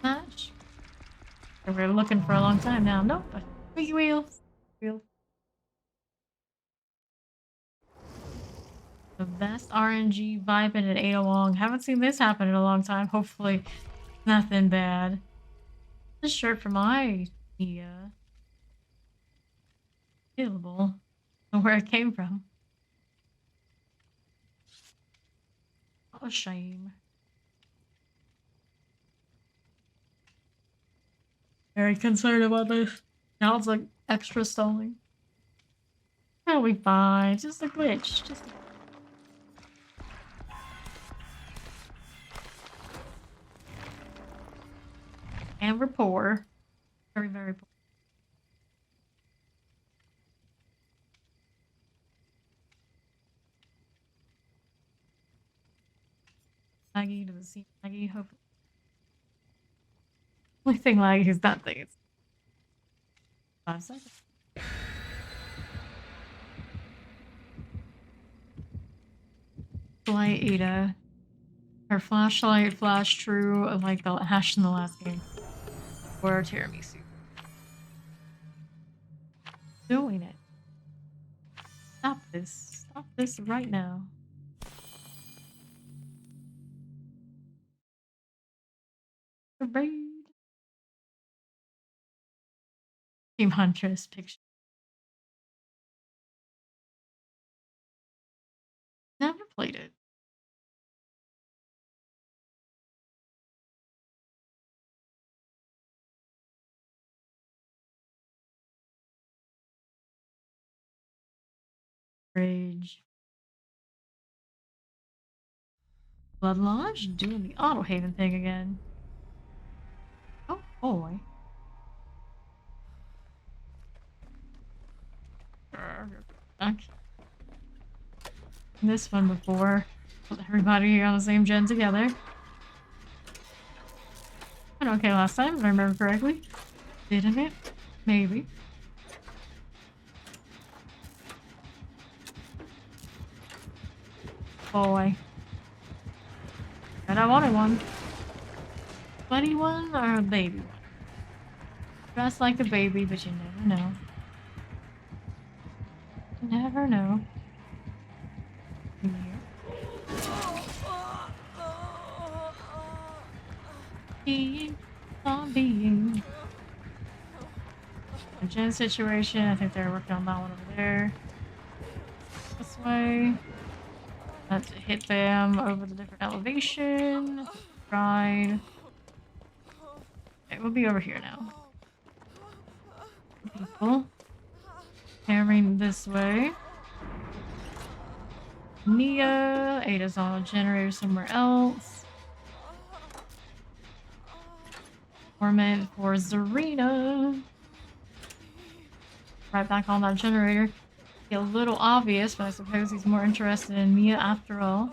Match. We're looking for a long time now. Nope. Squeaky wheels. Wheel. The best RNG vibing at 8 along. Haven't seen this happen in a long time. Hopefully, nothing bad. This shirt from IKEA. Available. Know where it came from. What a shame. Very concerned about this. Now it's like extra stalling. That'll be fine. Just a glitch. Just a... And we're poor. Very, very poor. Laggy doesn't seem laggy. Hope. Only thing laggy is that thing. It's seconds. Light Ada. Her flashlight flashed true like the hash in the last game. Or tiramisu. Doing it. Stop this. Stop this right now. Raid. Team Huntress picture. Never played it. Rage. Blood Lodge doing the Auto Haven thing again. Oh boy. Back. This one before. Everybody here on the same gen together. Went okay last time, if I remember correctly. Didn't it? Maybe. Boy. But I wanted one. Buddy one or a baby one? Dressed like a baby, but you never know. You never know. Here. Being on being. A gen situation, I think they're working on that one over there. This way. Let's hit them over the different elevation. Ride. Okay, we'll be over here now. People. Carrying this way. Nia. Ada's on a generator somewhere else. Torment for Zarina. Right back on that generator. Be a little obvious, but I suppose he's more interested in Mia after all.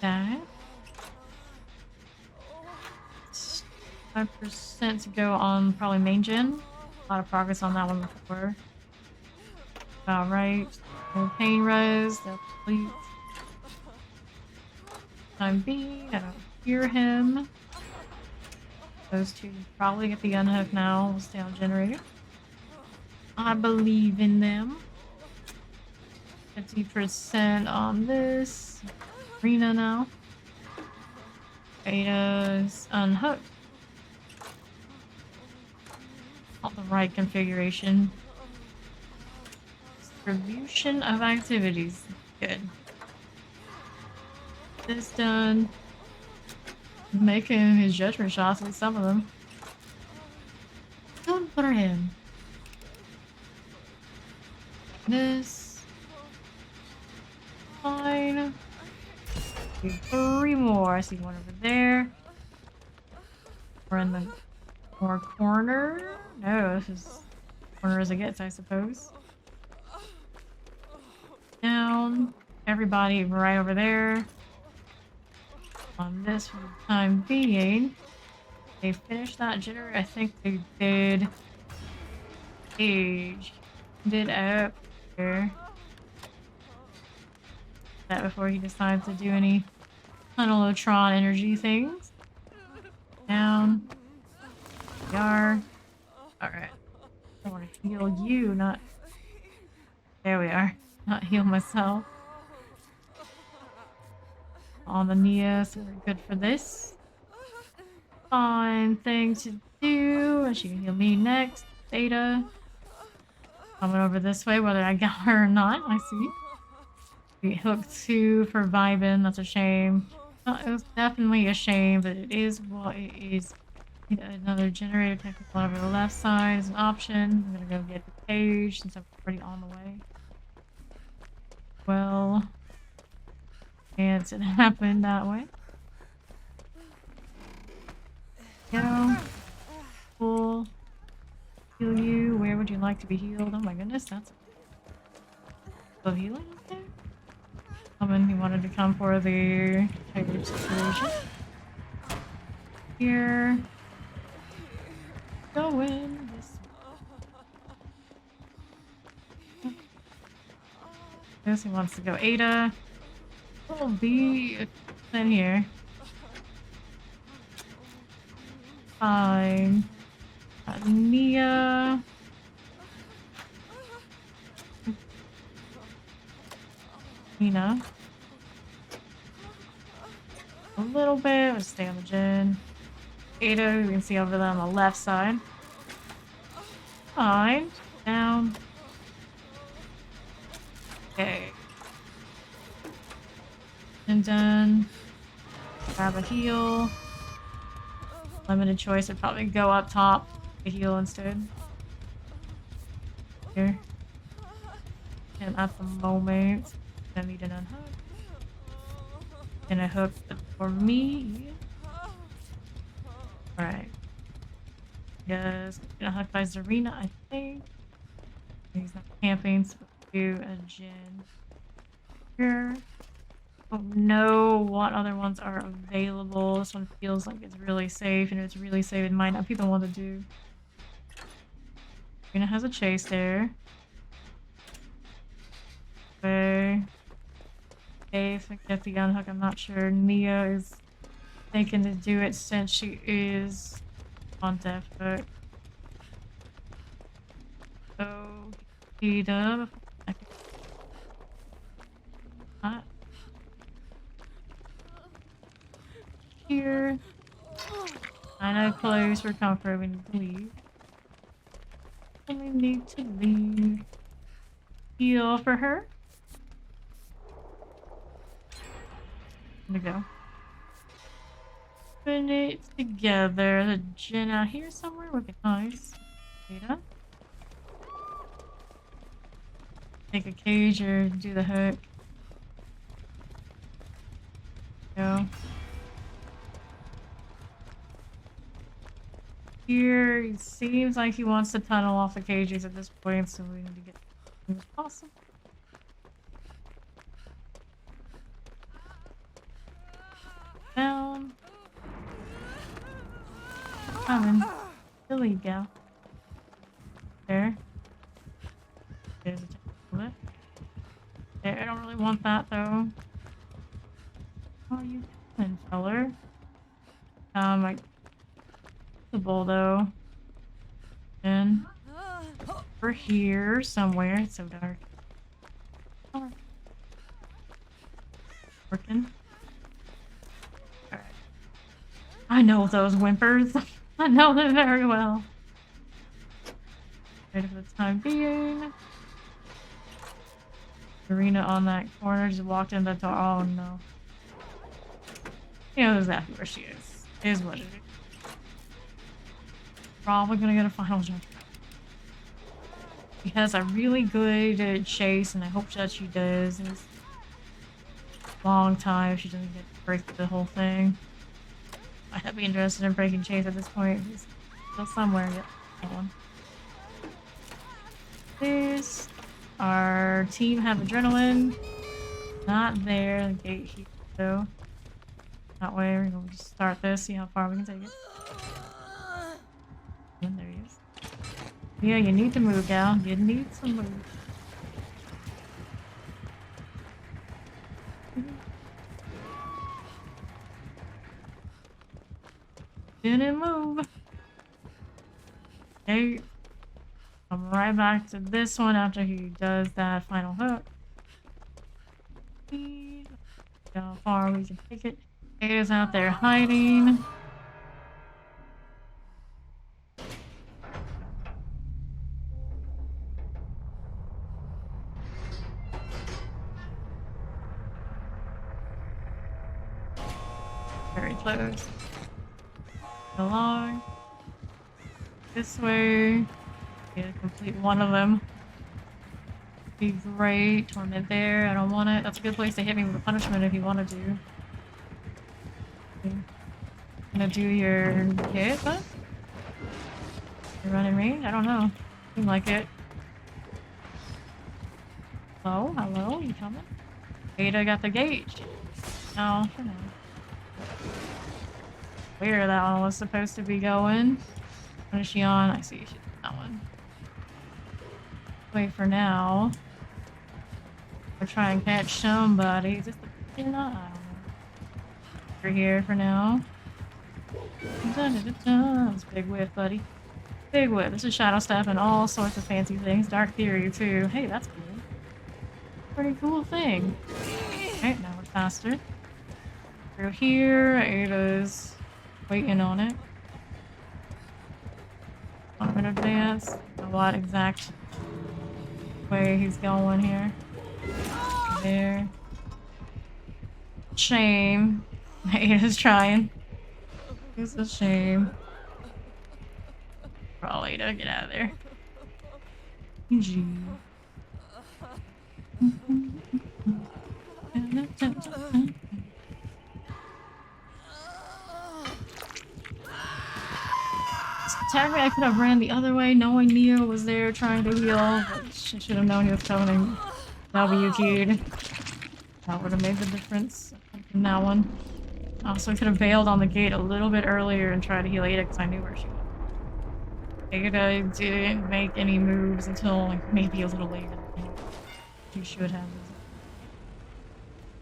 That. 5% to go on probably main gen. A lot of progress on that one before. Alright. No pain res. They'll complete. Time being, I don't hear him. Those two probably get the unhook now. We'll stay on generator. I believe in them. 50% on this. Arena now. Ada's unhooked. Not the right configuration. Distribution of activities. Good. This done. Making his judgment shots with some of them. Don't put her in. This. Fine. 3 more. I see one over there. We're in the more corner. No, this is corner as it gets, I suppose. Down. Everybody right over there. On this for the time being. They finished that generator. I think they did. Age. Did up there. That before he decides to do any Tunnelotron energy things. Down. We are. Alright. I want to heal you, not. There we are. Not heal myself. On the Nia, so we're good for this. Fine thing to do. And she can heal me next. Theta. Coming over this way, whether I got her or not. I see. We hooked 2 for vibing. That's a shame. It was definitely a shame, but it is what it is. Another generator technical over the left side is an option. I'm gonna go get the page since I'm already on the way. Well, and it happened that way. Go. Cool. Heal you. Where would you like to be healed? Oh my goodness, that's a healing up there. He wanted to come for the tiger situation. Here. going this way. Guess he wants to go Ada. Will be in here. Fine. Nia. Nina. A little bit. Let's stay on the gin. Ada, you can see over there on the left side. Fine. Down. Okay. And then grab a heal. Limited choice would probably go up top. A heal instead. Here. And at the moment, I need an unhook. And a hook for me. Alright. Yes, gonna hook by Zarina, I think. He's not camping, so we'll do a gin here. Don't know what other ones are available. This one feels like it's really safe, and if it's really safe, it might not be the one to do. Zarina has a chase there. Okay. If I get the unhook, I'm not sure. Nia is thinking to do it since she is on death hook. So, Ada. Here. I know clothes for comfort. We need to leave. We need to leave. Heal for her. There we go. Put it together. The gin out here somewhere would be nice. Ada. Take a cage or do the hook. Go. Here, it seems like he wants to tunnel off the cages at this point, so we need to get as soon as possible. Down. Coming. There you go. There. There's a template. There, I don't really want that though. Oh, you coming, feller? Like the bowl though. And we're here somewhere. It's so dark. Oh. Working. Alright. I know those whimpers. I know them very well. Ready for the time being. Arena on that corner just walked in the door. Oh no. You know exactly where she is. Is what it is. Probably gonna get a final jump. She has a really good chase, and I hope that she does. It's a long time if she doesn't get to break the whole thing. I'd be interested in breaking chase at this point. He's still somewhere. Yep. Hold on. This. Our team have adrenaline. Not there. The gate here, though. That way, we're gonna just start this, see how far we can take it. And there he is. Yeah, you need to move, gal. You need to move. Didn't move. Okay. Come right back to this one after he does that final hook. See how far we can take it. Ada's out there hiding. Very close. Along. This way. Yeah, complete one of them. Be great. Torment there. I don't want it. That's a good place to hit me with a punishment if you wanted to. Okay. Gonna do your hit, but your running range? I don't know. Seemed like it. Hello? Hello? You coming? Ada got the gauge. No, for now. Where that one was supposed to be going. What is she on? I see she's on that one. Wait for now. We'll try and catch somebody. Is this the pin? I don't know. We're here for now. It's big whiff, buddy. Big whiff. This is Shadow Step and all sorts of fancy things. Dark Theory, too. Hey, that's cool. Pretty cool thing. Alright, now we're faster. Through here. Ada's waiting on it. I'm in advance. I know what exact way he's going here. There. Shame. Ada's trying. It's a shame. Crawl, Ada, get out of there. Gee. Technically, I could have ran the other way, knowing Neo was there trying to heal, but I should have known he was coming. W keyed. That would have made the difference in that one. Also, I could have bailed on the gate a little bit earlier and tried to heal Ada because I knew where she was. Ada didn't make any moves until like maybe a little later. He should have.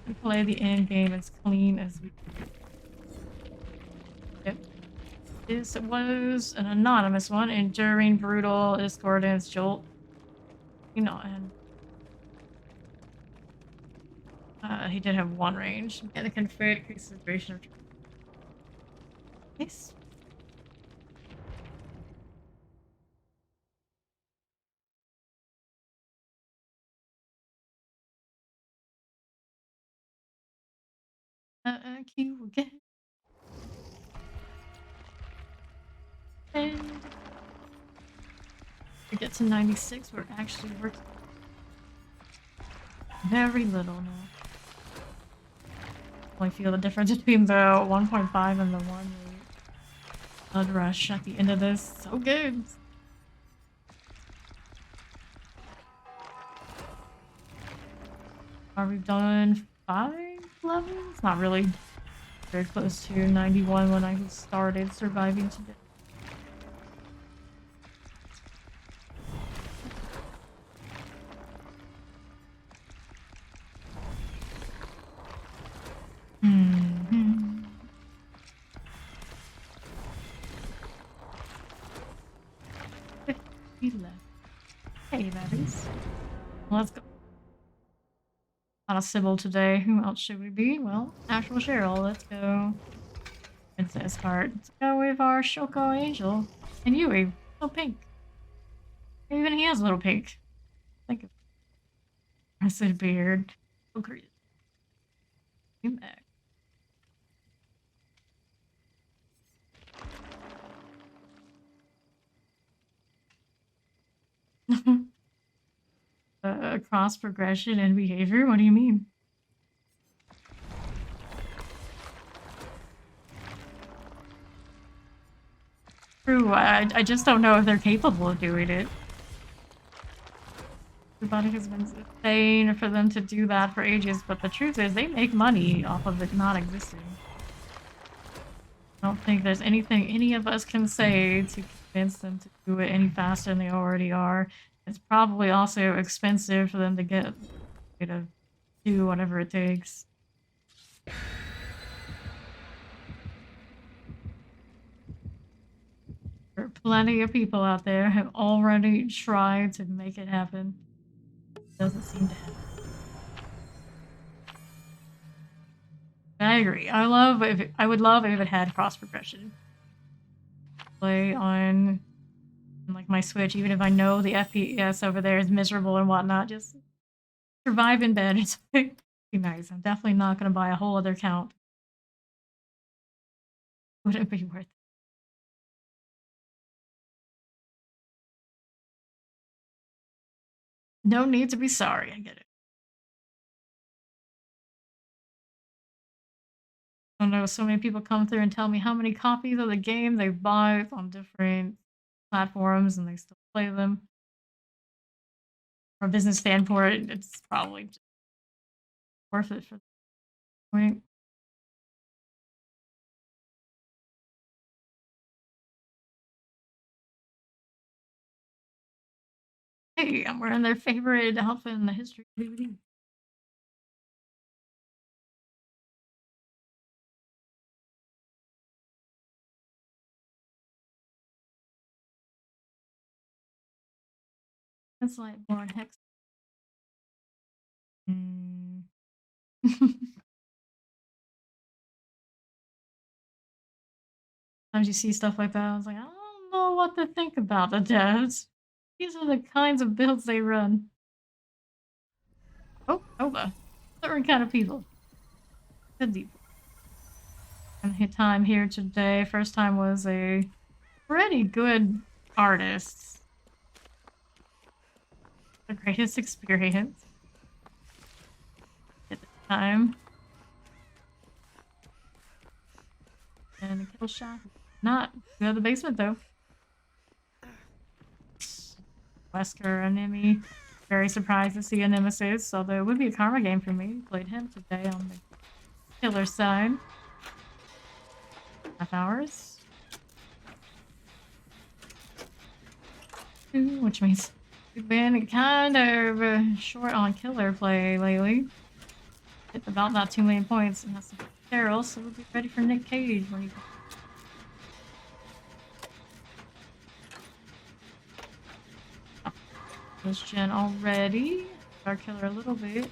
We play the end game as clean as we can. Yep. This was an anonymous one. Enduring, brutal, discordance, jolt. You know, and he did have one range. Yeah, the confederate consideration of nice. Q again. And we get to 96. We're actually working very little now. I feel the difference between the 1.5 and the 1 rate. Blood rush at the end of this. So good. Are we done 5 levels? Not really. Very close to 91 when I started surviving today. Mm-hmm. 50 left. Hey, baddies. Let's go. Not a Sybil today. Who else should we be? Well, actual Cheryl. Let's go. Princess card. Let's go with our Shoko Angel. And Yui. Little pink. Even he has a little pink. Think of aggressive beard. So crazy. Come back. Cross progression and behavior? What do you mean? True, I just don't know if they're capable of doing it. Everybody has been saying for them to do that for ages, but the truth is they make money off of it not existing. I don't think there's anything any of us can say to convince them to do it any faster than they already are. It's probably also expensive for them to get to do whatever it takes. There are plenty of people out there who have already tried to make it happen. It doesn't seem to happen. I agree. I would love if it had cross progression. Play on like my Switch, even if I know the FPS over there is miserable and whatnot, just survive in bed. It's be nice. I'm definitely not gonna buy a whole other account. Would it be worth it? No need to be sorry. I get it. I don't know. So many people come through and tell me how many copies of the game they've bought on different platforms, and they still play them. From a business standpoint, it's probably just worth it for the point. Hey, I'm wearing their favorite outfit in the history DVD. That's like born hex. Mm. Sometimes you see stuff like that, I was like, I don't know what to think about the devs. These are the kinds of builds they run. Oh, Nova. Different kind of people. Good people. And hit time here today. First time was a pretty good artist. The greatest experience. At the time. And a kill shot. Not go to the basement though. Wesker Anemi. Very surprised to see a nemesis, although it would be a karma game for me. Played him today on the killer side. Half hours. Which means we've been kind of short on killer play lately. Hit about not 2 million points, and that's Cheryl, so we'll be ready for Nick Cage when he comes. This gen already. Our killer a little bit.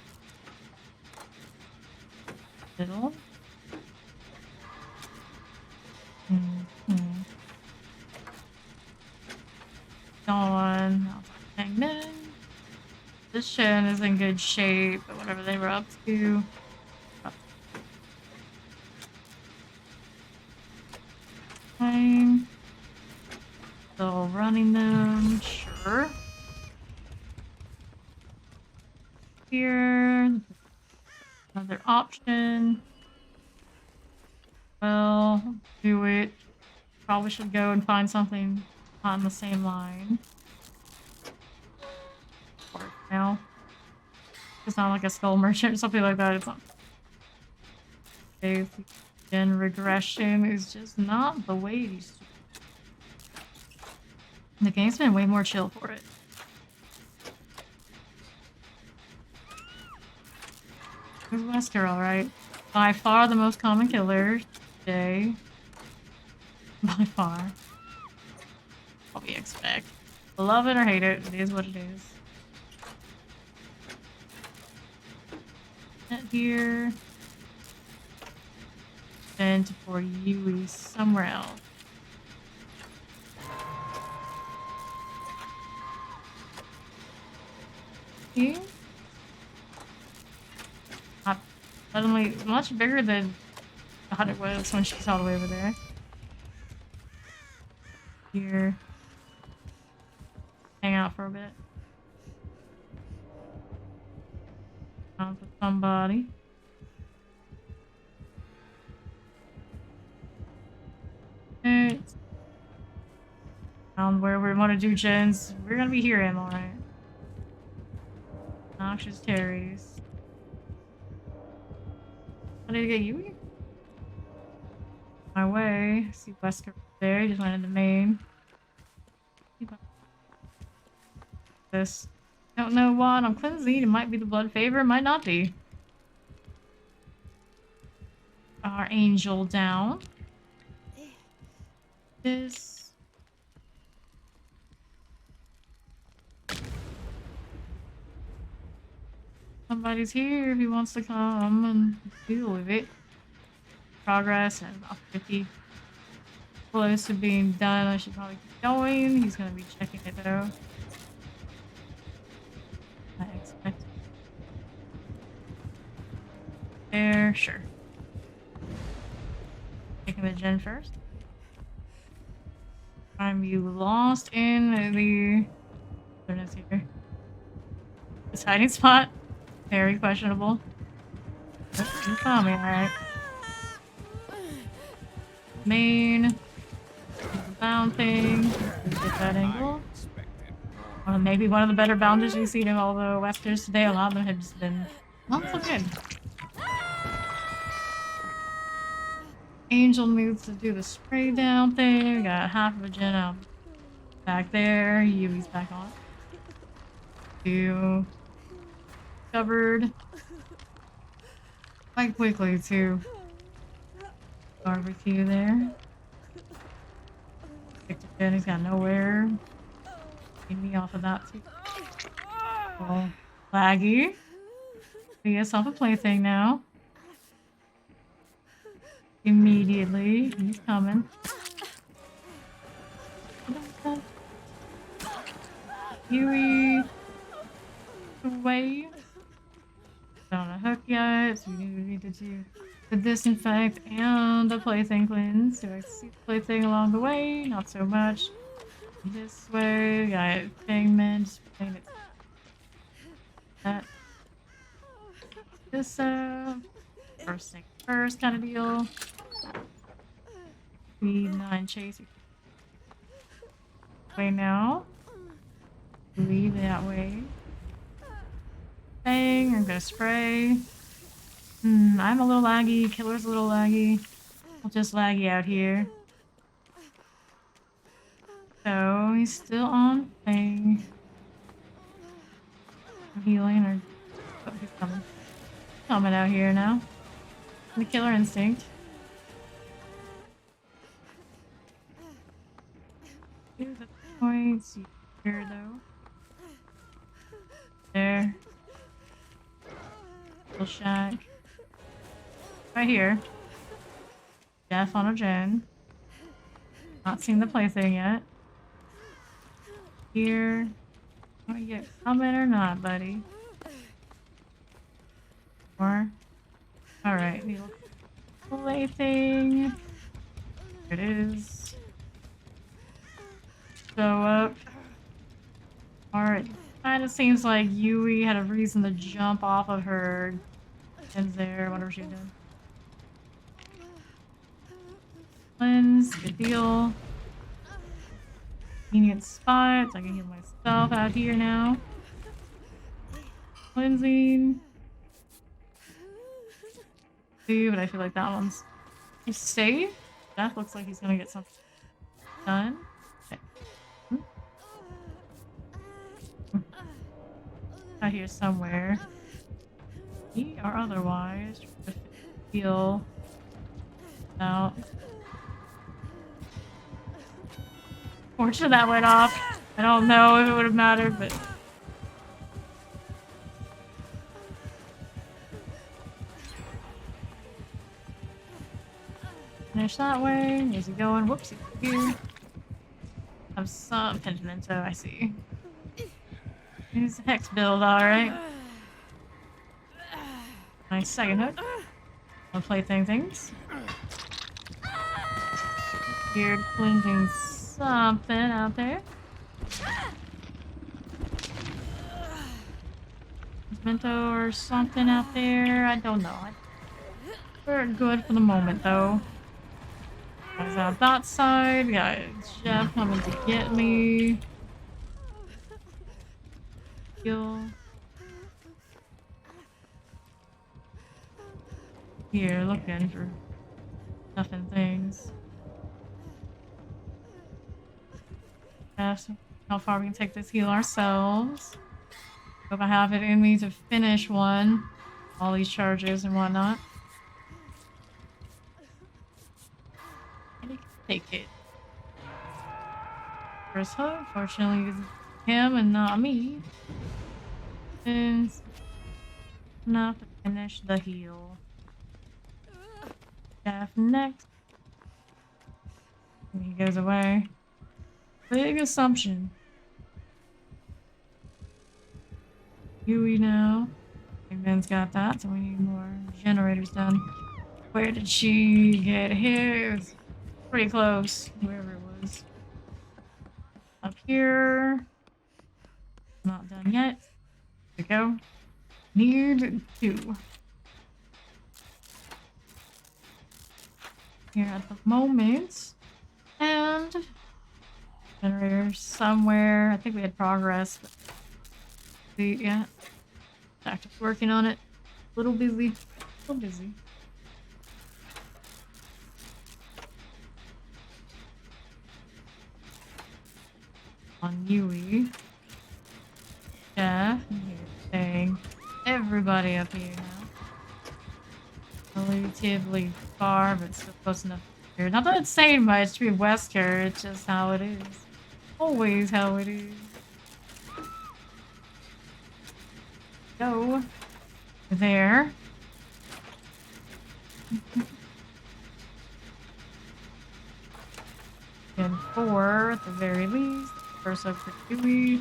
Little. Dawn. Hang then. This Shen is in good shape, but whatever they were up to. Fine. Still running them, sure. Here. Another option. Well, do it. Probably should go and find something on the same line. Or now. It's not like a skull merchant or something like that. It's not. Again, regression is just not the way it used to. The game's been way more chill for it. Who's Wesker, alright? By far the most common killer today. By far. What we expect. Love it or hate it, it is what it is. Here. And for Yui somewhere else. See? Not suddenly much bigger than I thought it was when she's all the way over there. Here. Hang out for a bit. Found for somebody. Right. Found where we want to do gens. We're gonna be here, am alright. Noxious Terry's. How did I get you? My way. See Wesker there. He just went into main. This. Don't know what. I'm cleansing. It might be the blood favor. It might not be. Our angel down. This. Somebody's here if he wants to come and deal with it. Progress at about 50. Close to being done. I should probably keep going. He's gonna be checking it though. I expect. There, sure. Taking the gen first. Time you lost in the wilderness here. This hiding spot. Very questionable. You saw me, alright. Main. Bound thing. Get that angle. Maybe one of the better bounders we've seen in all the Westers today. A lot of them have just been not so good. Angel moves to do the spray down thing. Got half of a gen out back there. Yui's back on. to covered quite quickly too. Barbecue there. Stick to bed. He's got nowhere. Get me off of that too. Well, laggy. Get yourself a plaything now. Immediately. He's coming. Huey. Away. On a hook yet, so we need to do the disinfect and the plaything cleanse. Do I see the plaything along the way? Not so much. This way, got pigment, just paint it. That. This first thing first kind of deal. B9 chase. Way now. Leave that way. Thing. I'm gonna spray. I'm a little laggy. Killer's a little laggy. I'll just laggy out here. So he's still on thing. I'm healing or oh, he's coming. Coming out here now. The killer instinct. Here's the points here though. There. Little shack. Right here. Jeff on a gen. Not seen the plaything yet. Here. Are you coming or not, buddy? Or alright, little plaything. There it is. Show up. Alright. Kinda seems like Yui had a reason to jump off of her ends there, whatever she did. Cleanse, good deal. Convenient spots. I can heal myself out here now. Cleansing. See, but I feel like that one's safe. That looks like he's gonna get something done. Okay. Out here somewhere. He or otherwise. Heal out. Fortunate that went off. I don't know if it would have mattered, but finish that way. Where's he going? Whoopsie. Here. Have some Pentimento, I see. He's a hex build, alright. Nice second hook. I'll plaything things. Weird cleansing something out there. Mento or something out there. I don't know. We're good for the moment though. Guys out that side. Got Jeff coming to get me. Heal. Here, looking for nothing things. How far we can take this heal ourselves. Hope I have it in me to finish one. All these charges and whatnot. And he can take it. First hook, fortunately, it's him and not me. Is enough to finish the heal. Jeff next. And he goes away. Big assumption. Huey now. Ben's got that, so we need more generators done. Where did she get here? It was pretty close, wherever it was. Up here. Not done yet. There we go. Need 2. Here at the moment. And generator somewhere. I think we had progress. But see, yeah. Active working on it. A little busy. A little busy. On Yui. Yeah. everybody up here now. Relatively far, but still close enough here. Not that it's saying much to be Wesker, it's just how it is. Always how it is. Go. There. And 4 at the very least. First up for Dewey.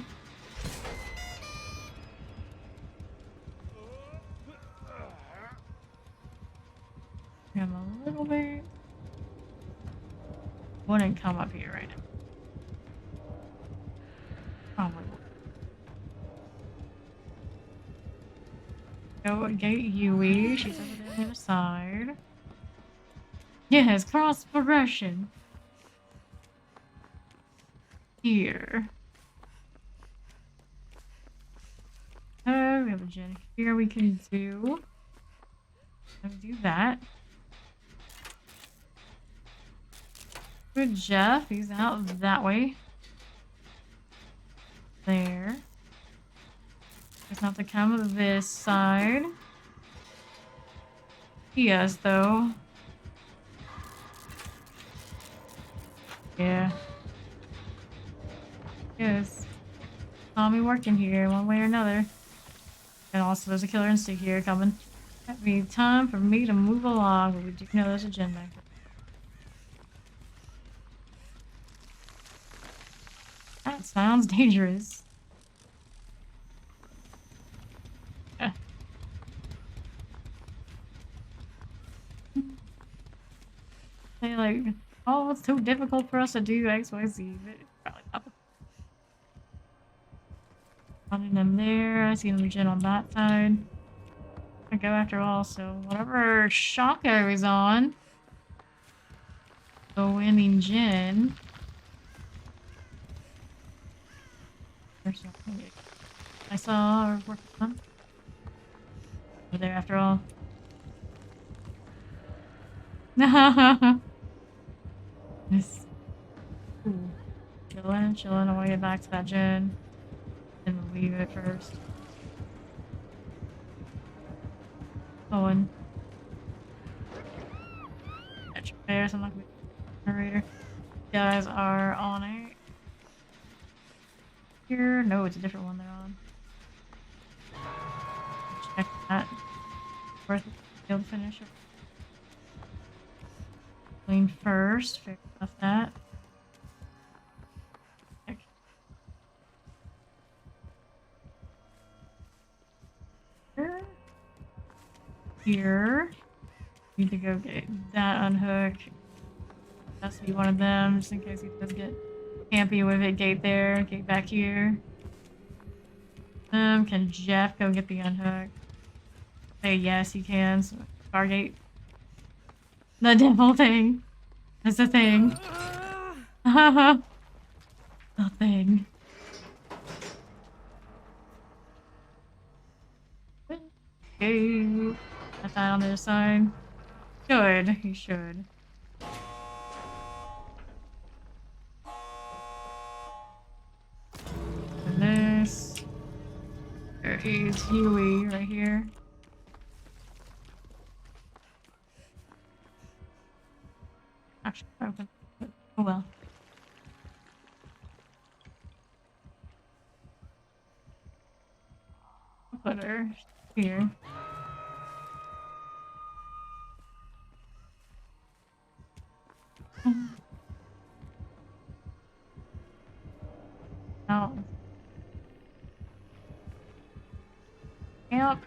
Him a little bit. Wouldn't come up here right now. Probably won't. Go get Yui. She's over there on the other side. Yes, cross progression. Here. Oh, we have a gen here we can do. Let's do that. Good Jeff, he's out that way. There. Just have to come to this side. Yes, though. Yeah. Yes. Saw me working here one way or another. And also there's a killer instinct here coming. That'd be time for me to move along, but we do know there's a gen back there. That sounds dangerous. Yeah. They like, oh, it's too difficult for us to do X, Y, Z, but it's probably not. Finding them there, I see them gen on that side. I go after all, so whatever Shako is on. Go winning gen. I saw or working on. Over there after all. Nice. Ooh. Chillin'. I want to get back to that gen. And we'll leave it first. Going. Catch bears, I'm not gonna be a narrator. You guys are on it. Here? No, it's a different one they're on. Check that. Worth it. Field finish. Clean first. Fair enough that. Check. Here. Need to go get that unhook. Has to be one of them, just in case he does get campy with it. Gate there, gate back here. Can Jeff go get the unhook? Say yes, he can. So, Stargate. The devil thing. That's the thing. The thing. Okay. Got that on the other side. Should. He should. And this. There is Huey right here. Actually, open. Oh well. I'll put her here. No. Yep.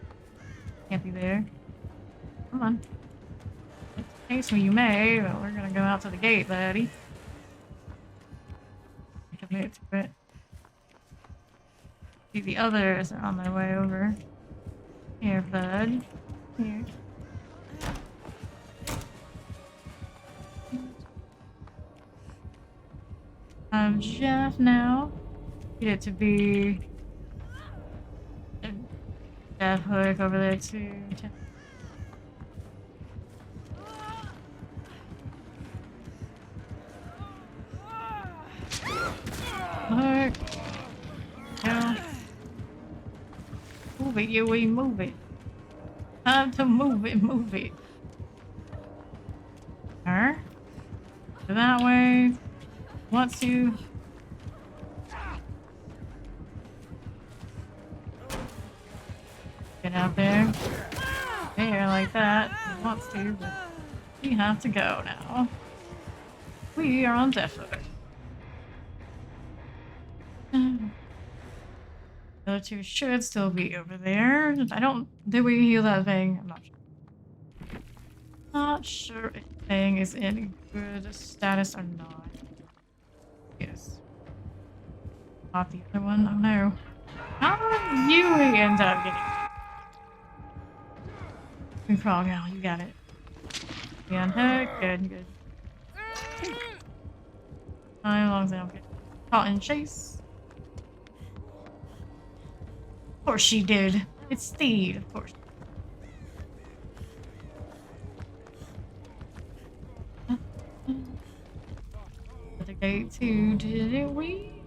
Can't be there. Come on. Chase me, you may, but we're gonna go out to the gate, buddy. Commit to it. See, the others are on their way over. Here, bud. Here. Jeff now. Get it to be Jeff Hook over there too. Hook. Yeah. Move it, Yui, move it. Time to move it, move it. Her. Go that way. Want to. Get out there. There, like that. He wants to, but we have to go now. We are on death alert. The other two should still be over there. I don't. Did we heal that thing? I'm not sure. Not sure if the thing is in good status or not. Yes. Not the other one. Oh no. How did you end up getting? Good crawl now. You got it. Yeah, unhook. Good, good. As long as I don't get caught in chase. Of course she did. It's Steed, of course. The gate too, didn't we?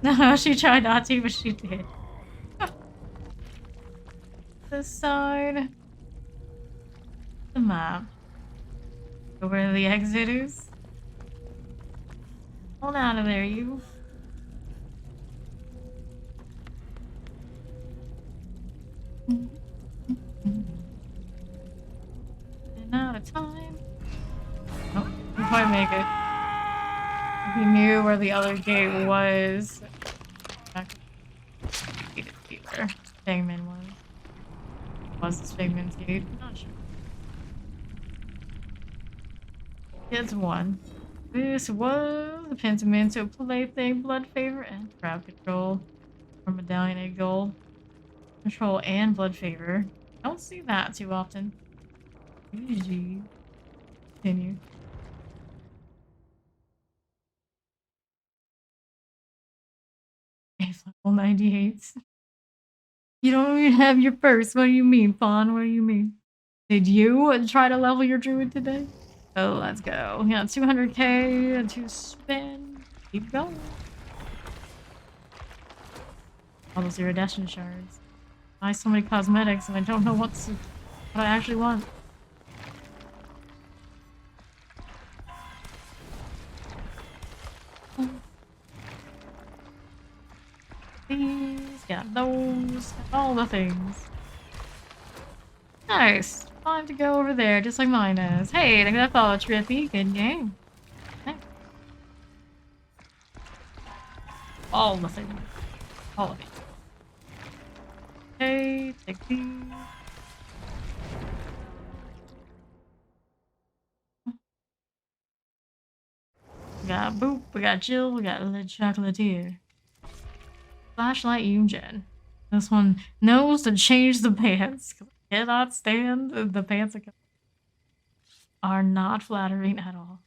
No, she tried not to, but she did. This side. The map. Go where the exit is. Hold out of there, you. Been out of time. Nope, didn't quite make it. He knew where the other gate was. He didn't see where Fangman was. Was this Fangman's gate? Not sure. It's one. This was the Pentimento Plaything, Blood Favor, and Crowd Control. Or Medallion Egg Gold. Control and Blood Favor. Don't see that too often. GG. Continue. It's level 98. You don't even have your first. What do you mean, Fawn? What do you mean? Did you try to level your druid today? Oh, let's go. Yeah, 200k to spin. Keep going. All those iridescent shards. Buy so many cosmetics and I don't know what I actually want. These, got those, all the things. Nice. Time to go over there, just like mine is. Hey, look at that follow Trippy. Good game. Okay. All the things. All of it. Okay, take these. We got Boop, we got Jill, we got Le Chocolatier. Flashlight Eugen. This one knows to change the pants. I cannot stand the pants that are not flattering at all.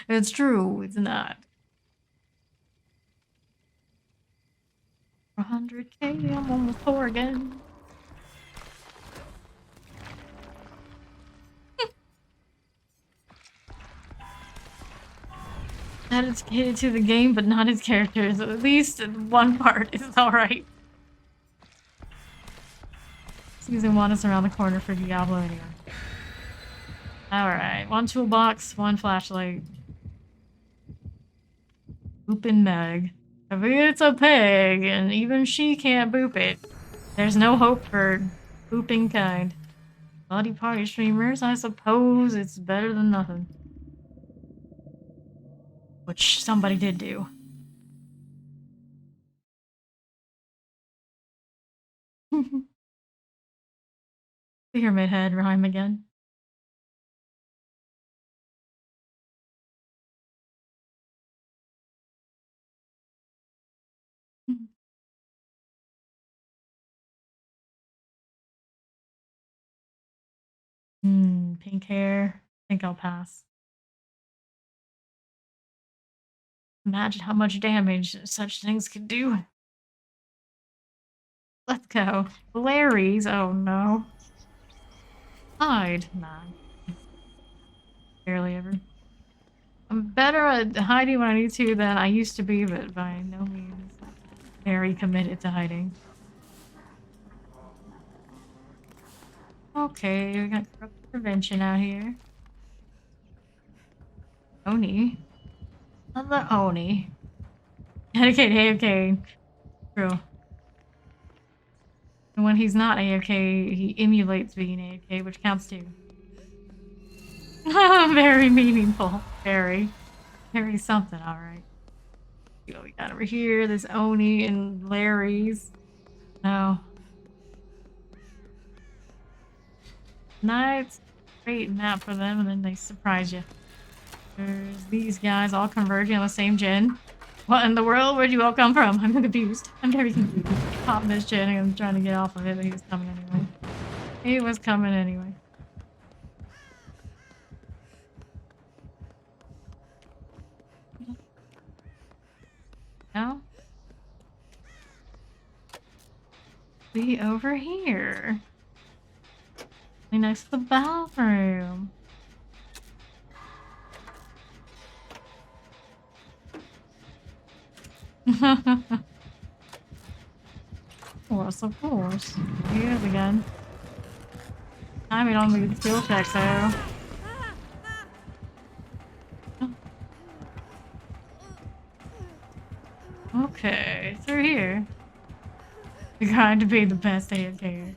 It's true, it's not. 100k, I'm almost 4 again. That is dedicated to the game, but not his characters. At least one part is alright. Season 1 is around the corner for Diablo anyway. Alright, 1 toolbox, 1 flashlight. Boopin' Meg. If it's a pig, and even she can't boop it, there's no hope for booping kind. Bloody party streamers, I suppose it's better than nothing. Which somebody did do. Pyramid Head rhyme again. Pink hair. I think I'll pass. Imagine how much damage such things could do. Let's go. Larry's. Oh no. Hide. Nah. Barely ever. I'm better at hiding when I need to than I used to be, but by no means very committed to hiding. Okay, we got corrupt prevention out here. Oni. Another Oni. Dedicated AFK. True. And when he's not AFK, he emulates being AFK, which counts too. Very meaningful. Very. Very something, alright. What we got over here? There's Oni and Larry's. No. Nice. Great map for them, and then they surprise you. There's these guys all converging on the same gen. What in the world? Where'd you all come from? I'm confused. I'm very confused. Popping this gen and I'm trying to get off of it, but he was coming anyway. He was coming anyway. Now? Be over here. Be next to the bathroom. Of course. He is again. I mean, on the skill check, so. Okay, through here. You're going to be the best AFK.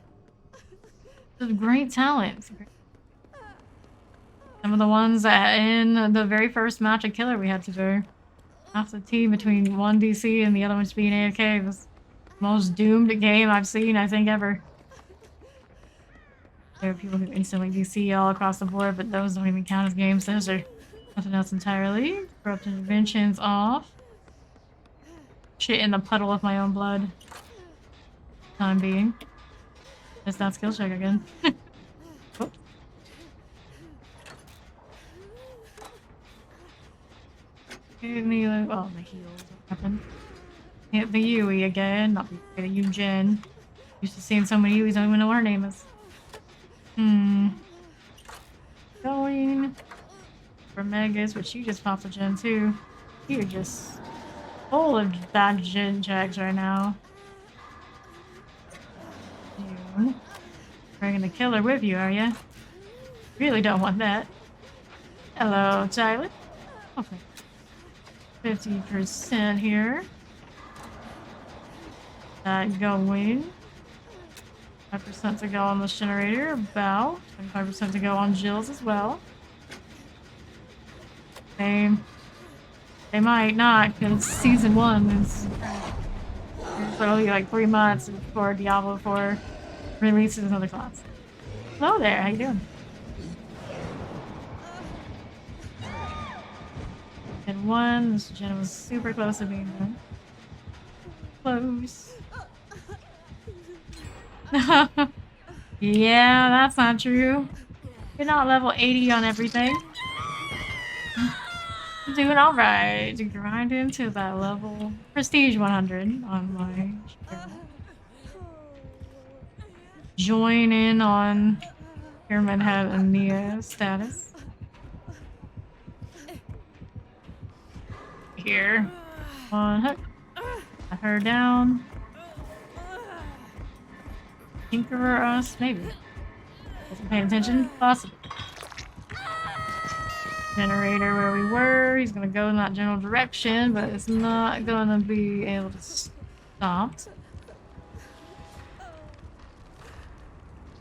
There's great talent. Some of the ones that in the very first match of Killer we had to do. Half the team between one DC and the other one just being AFK was the most doomed game I've seen, I think, ever. There are people who instantly DC all across the board, but those don't even count as games. Those are something else entirely. Corrupt interventions off. Shit in the puddle of my own blood. Time being. It's not skill check again. Oh. Hit me, oh, the heals. What happened? Hit the Yui again. Not the Eugen. Used to seeing so many Yuis, don't even know what her name is. Going for Megas, but she just popped a gen too. You're just full of bad gen checks right now. You bringing the killer with you, are you? Really don't want that. Hello, Tyler. Okay. 50% here. That going. 5% to go on this generator, about 25% to go on Jill's as well. They might not, because season 1 is literally like 3 months before Diablo 4 releases another class. Hello there, how you doing? And 1, this gen was super close to being done. Close. Yeah, that's not true. You're not level 80 on everything. Doing alright. To grind into that level. Prestige 100 on my Cheryl. Join in on Pyramid Head and Nia status. Here. One hook. Got her down. Tinkerer us? Maybe. Wasn't paying attention? Possible. Generator where we were. He's gonna go in that general direction, but it's not gonna be able to stop.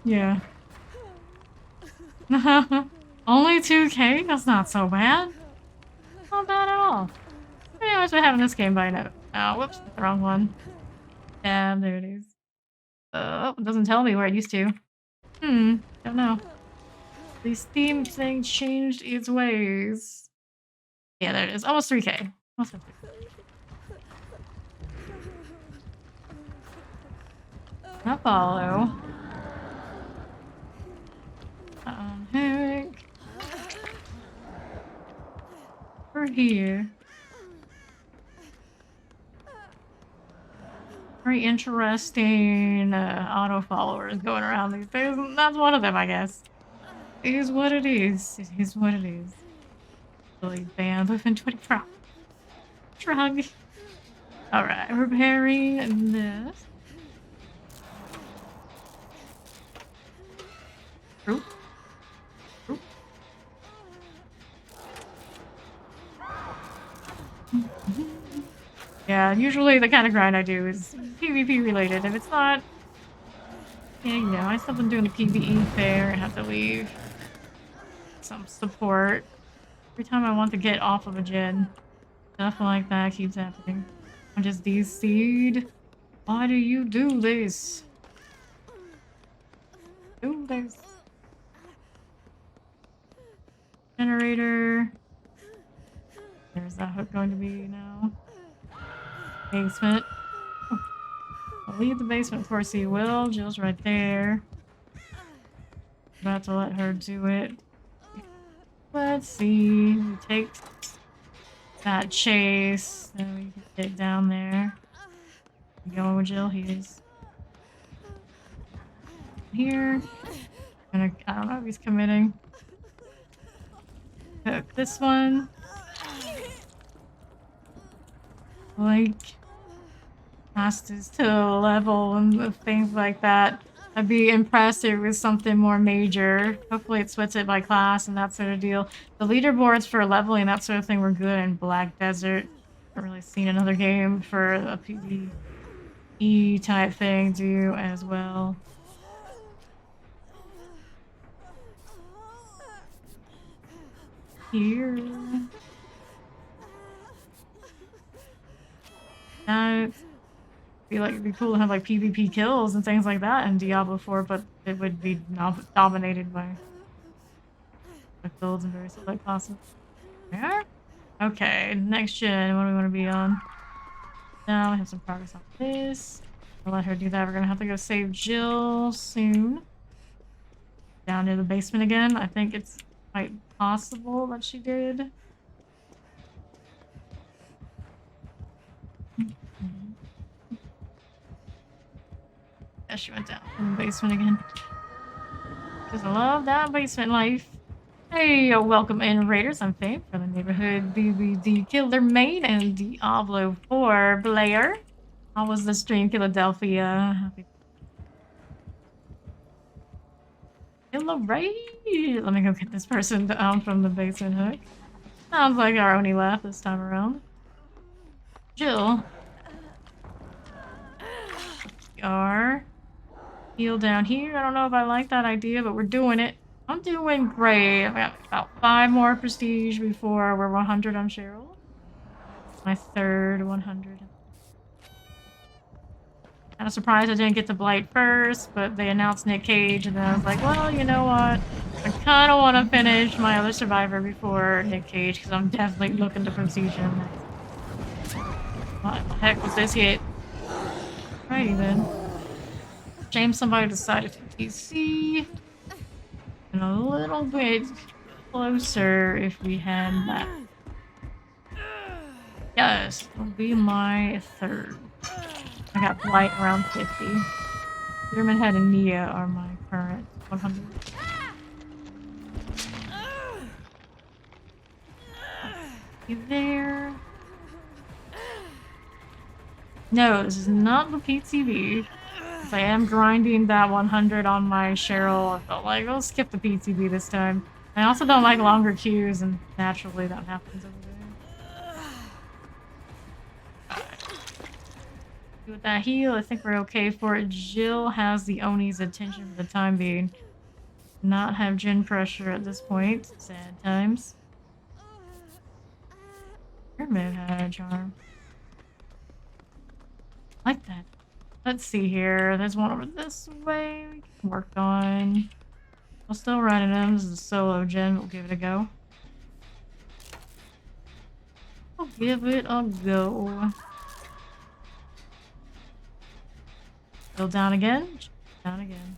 Yeah. Only 2k? That's not so bad. Not bad at all. Anyways, we're having this game by note. Oh, whoops, the wrong one. Damn, there it is. Oh, it doesn't tell me where it used to. Don't know. The Steam thing changed its ways. Yeah, there it is. Almost 3k. Almost 3K. I follow. Heck. We're here. very interesting auto followers going around these days. And that's one of them, I guess. It is what it is. It is what it is. Really banned within 24 hours. Shrug. Alright, repairing this. Oop. Oop. Yeah, usually the kind of grind I do is PvP related. If it's not, yeah, you know, I still been doing the PvE fair and have to leave some support. Every time I want to get off of a gen, stuff like that keeps happening. I'm just DC'd. Why do you do this? Do this. Generator. There's that hook going to be now. Basement. Oh. I'll leave the basement, of course he will. Jill's right there. About to let her do it. Let's see. We take that chase. Then we can get down there. You going with Jill? He is. Here. I don't know if he's committing. Hook this one. Like, masters to a level and things like that. I'd be impressed if it was something more major. Hopefully it splits it by class and that sort of deal. The leaderboards for leveling, that sort of thing, were good in Black Desert. I haven't really seen another game for a PvE type thing do as well. Here. I feel like it'd be cool to have like PvP kills and things like that in Diablo 4, but it would be dominated by like builds and various other classes. Yeah? Okay, next gen, what do we want to be on? Now we have some progress on this. I'll let her do that. We're gonna have to go save Jill soon. Down near the basement again. I think it's quite possible that she did. Yeah, she went down in the basement again. Because I love that basement life. Hey, welcome in, Raiders. I'm Faye from the neighborhood BBD Killer Main and Diablo 4 Blair. How was the stream, Philadelphia? Happy Killer Raid. Let me go get this person down from the basement hook. Sounds like our only left this time around. Jill. We are. Heal down here. I don't know if I like that idea, but we're doing it. I'm doing great. I've got about 5 more prestige before we're 100 on Cheryl. My third 100. Kind of surprised I didn't get to Blight first, but they announced Nick Cage, and then I was like, well, you know what? I kind of want to finish my other survivor before Nick Cage, because I'm definitely looking to prestige him. What the heck was this hit? Alrighty then. Shame somebody decided to TC. And a little bit closer if we had that. Yes, it'll be my third. I got Blight around 50. German Head and Nia are my current 100. You there? No, this is not the PTV. I am grinding that 100 on my Cheryl. I felt like I'll skip the PTB this time. I also don't like longer queues, and naturally that happens over there. Alright. With that heal, I think we're okay for it. Jill has the Oni's attention for the time being. Not have gen pressure at this point. Sad times. Pyramid had a charm. Like that. Let's see here. There's one over this way we can work on. We'll still run him. This is a solo gen. We'll give it a go. We'll give it a go. Still down again. Down again.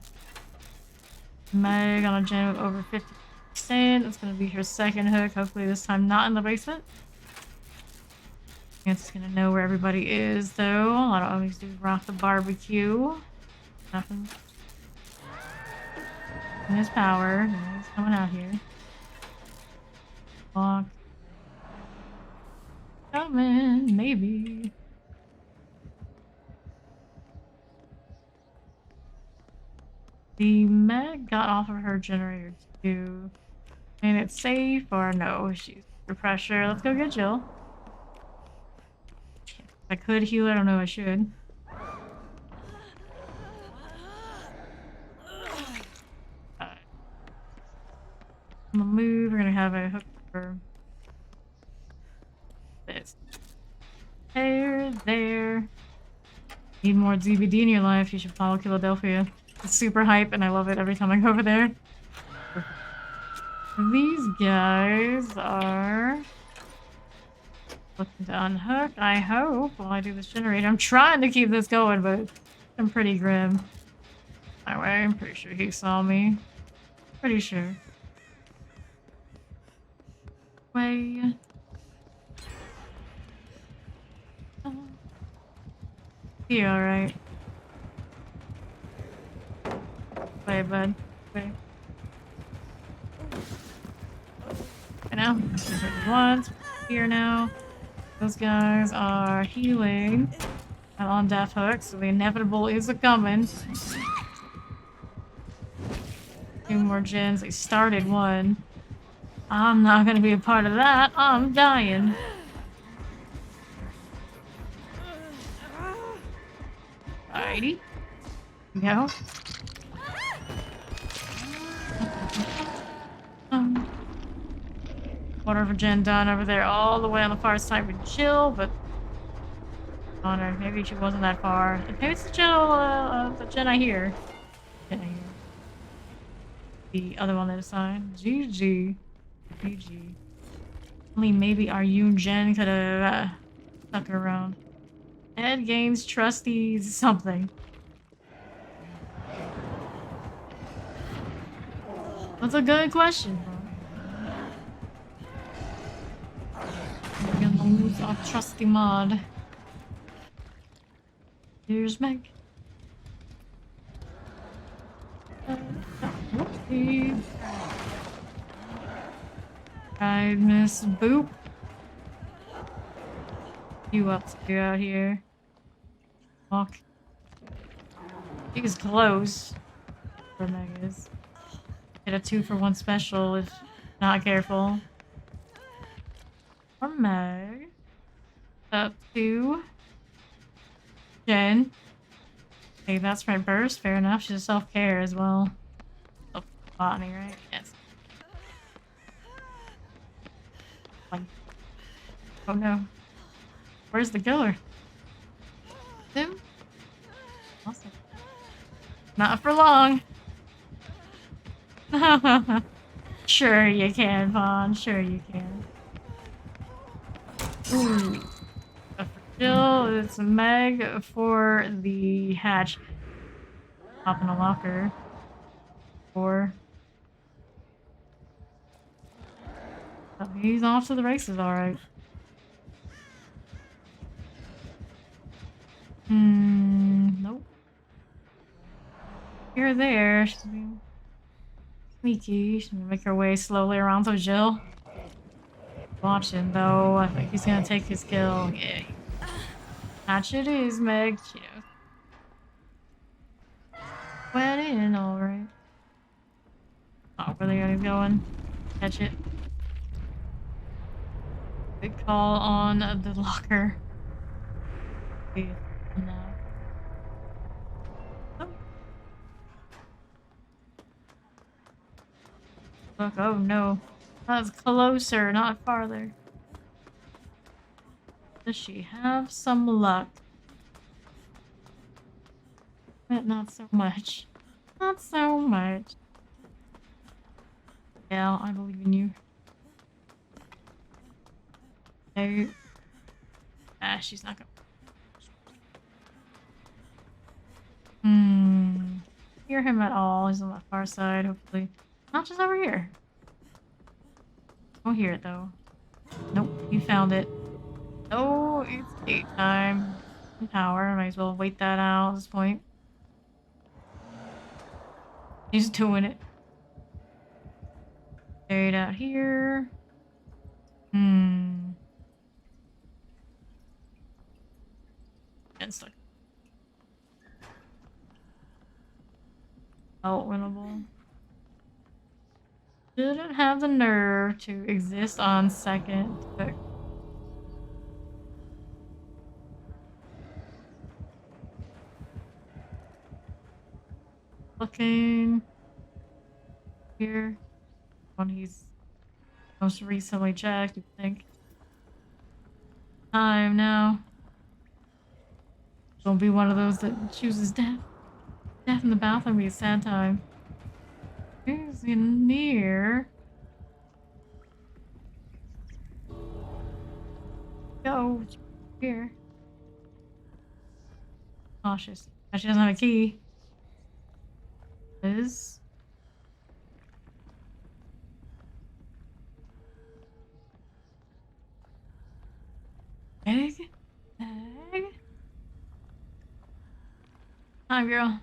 Meg on a gen of over 50%. It's going to be her second hook. Hopefully this time not in the basement. It's gonna know where everybody is, though. All I always do is rock the barbecue. Nothing. And his power. He's coming out here. Walk. Coming, maybe. The Meg got off of her generator too. And it's safe or no? She's under pressure. Let's go get Jill. If I could heal her, I don't know I should. I'm gonna move. We're gonna have a hook for this. There. Need more DVD in your life. You should follow Philadelphia. It's super hype and I love it every time I go over there. These guys are looking to unhook, I hope, while I do this generator. I'm trying to keep this going, but I'm pretty grim. Anyway, I'm pretty sure he saw me. Pretty sure. Way. You alright? Way, bud. Way. I know. Once. Here now. Those guys are healing. I'm on death hook, so the inevitable is a-coming. 2 more gens. They started 1. I'm not gonna be a part of that. I'm dying. Alrighty. Go. Quarter of a gen done over there, all the way on the far side with Jill, but on her. Maybe she wasn't that far. Maybe it's the Jill, the gen I hear. The other one that assigned. GG. GG. Only maybe our Yoon Gen could have stuck her around. Ed gains trustees something. That's a good question, bro. We're gonna lose our trusty mod. Here's Meg. Whoopsie. Right, Miss Boop. You up to out here? Walk. She's close. Where Meg is. Get a 2-for-1 special if not careful. Or Meg. Up to Jen. Hey, that's my burst. Fair enough. She's self-care as well. Self-botany, right? Yes. Like, oh no. Where's the killer? Him? Awesome. Not for long. Sure you can, Vaughn. Sure you can. Ooh. For Jill, it's Meg for the hatch. Hop in a locker. Or. Oh, he's off to the races, alright. Nope. You're there. She's being sneaky. She's gonna make her way slowly around to Jill. Watching though. I think he's gonna take his kill. Yeah. Hatch it is, Meg. She knows. Went in, alright. Oh, where they guys going? Catch it. Big call on the locker. Okay, now. Oh. Look, oh no. That's closer, not farther. Does she have some luck? But not so much. Not so much. Yeah, I believe in you. No. Ah, she's not gonna. Hear him at all. He's on the far side, hopefully. Not just over here. Don't hear it though. Nope, you found it. Oh, it's daytime. Power. Might as well wait that out at this point. He's doing it. Straight out here. Hmm. And stuck. Oh, winnable. Didn't have the nerve to exist on second. But looking here. One he's most recently checked, you think. Time now. Don't be one of those that chooses death. Death in the bathroom would be a sad time. Who's in near? Go here. Cautious. She doesn't have a key. Is egg? Egg? Time, girl.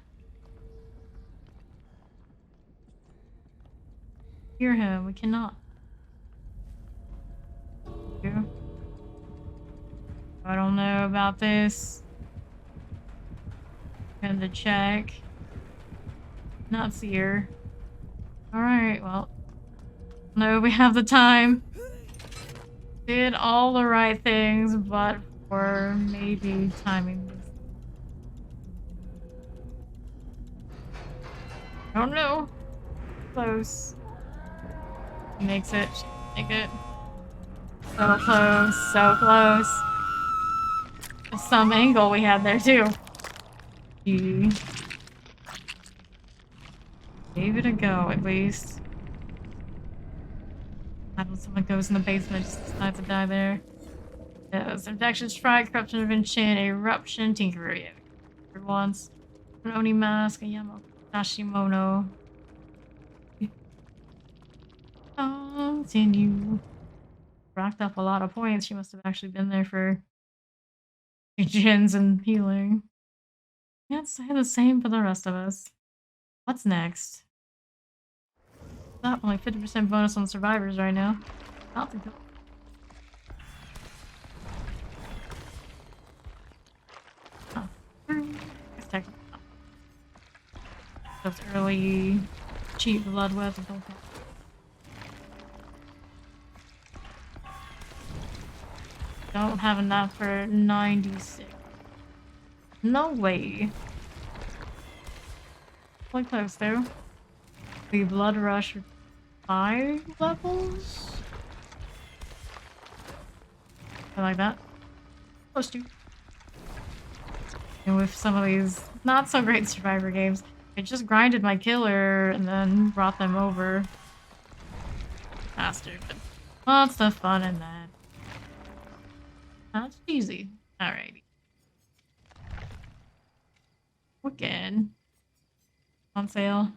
Hear him. We cannot. You. I don't know about this. Had to check. Not see her. Alright, well. No, we have the time. Did all the right things, but for maybe timing this. I don't know. Close. Makes it. Make it. So close. So close. Some angle we had there too. Gee. Gave it a go at least. When someone goes in the basement, just decides to die there. Subjection, strike, corruption of enchant, eruption, tinkerer. Yeah, once. An Oni mask, a Yamo Tashimono. Continue. Racked up a lot of points. She must have actually been there for gens and healing. Can't say the same for the rest of us. What's next? Not only 50% bonus on survivors right now. Not the good. Oh. It's technically not. Those early cheap blood weapons don't count. Don't have enough for 96. No way. Quite close though. The blood rush 5 levels? I like that. Close to. And with some of these not so great survivor games, I just grinded my killer and then brought them over faster, but lots of fun in that. That's easy. Alrighty. Again. On sale.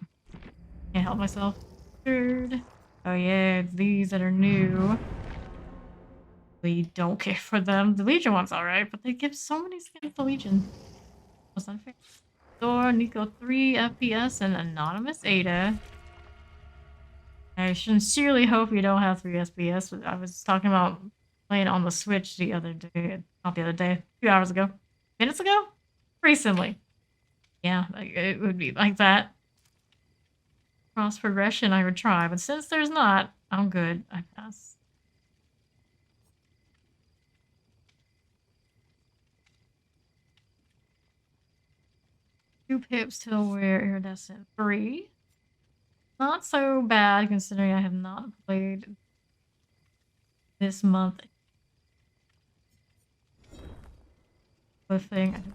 Can't help myself. Third. Oh yeah, it's these that are new. We don't care for them. The Legion one's alright, but they give so many skins to Legion. That's unfair. Thor, Nico 3 FPS, and Anonymous Ada. I sincerely hope you don't have 3 FPS. I was talking about playing on the Switch the other day. Not the other day. A few hours ago. Minutes ago? Recently. Yeah, it would be like that. Cross progression I would try, but since there's not, I'm good. I pass. Two pips till we're iridescent. 3. Not so bad considering I have not played this month. The thing, I do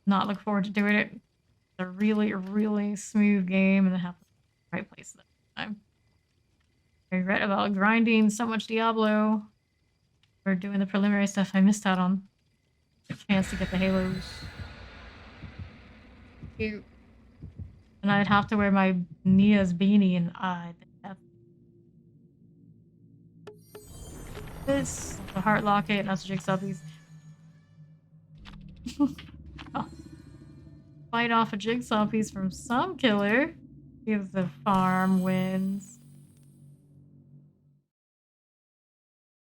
not look forward to doing it. It's a really, really smooth game and I have the right place at the time. I regret about grinding so much Diablo or doing the preliminary stuff. I missed out on the chance to get the halos. Cute. And I'd have to wear my Nia's beanie and I think that's This, the heart locket, and that's a jigsaw piece. Oh, fight off a jigsaw piece from some killer. Gives the farm wins.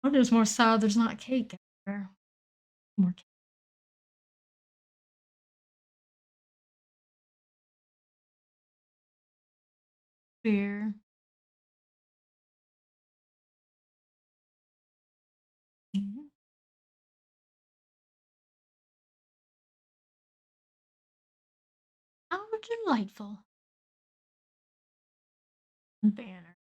Oh, there's more salad. There's not cake there. More cake. Beer. Mhm. How delightful. Banner.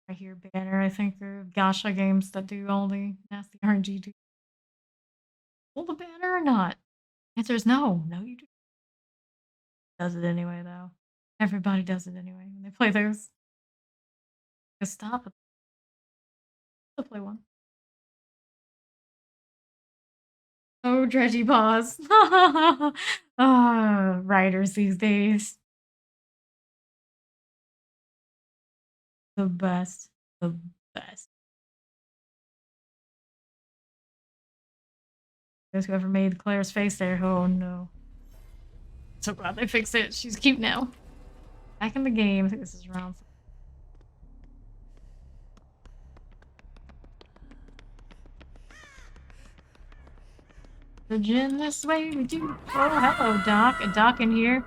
I hear Banner. I think they're Gacha games that do all the nasty RNG. Do pull the banner or not? Answer is no. No, you do. Does it anyway, though. Everybody does it anyway when they play those. Just stop it. I'll play one. Oh, dredgy paws. Ah, writers these days. The best. The best. Those whoever made Claire's face there. Oh no. So glad they fixed it. She's cute now. Back in the game. I think this is round 4. The gym this way we do. Oh, hello, Doc. A Doc in here.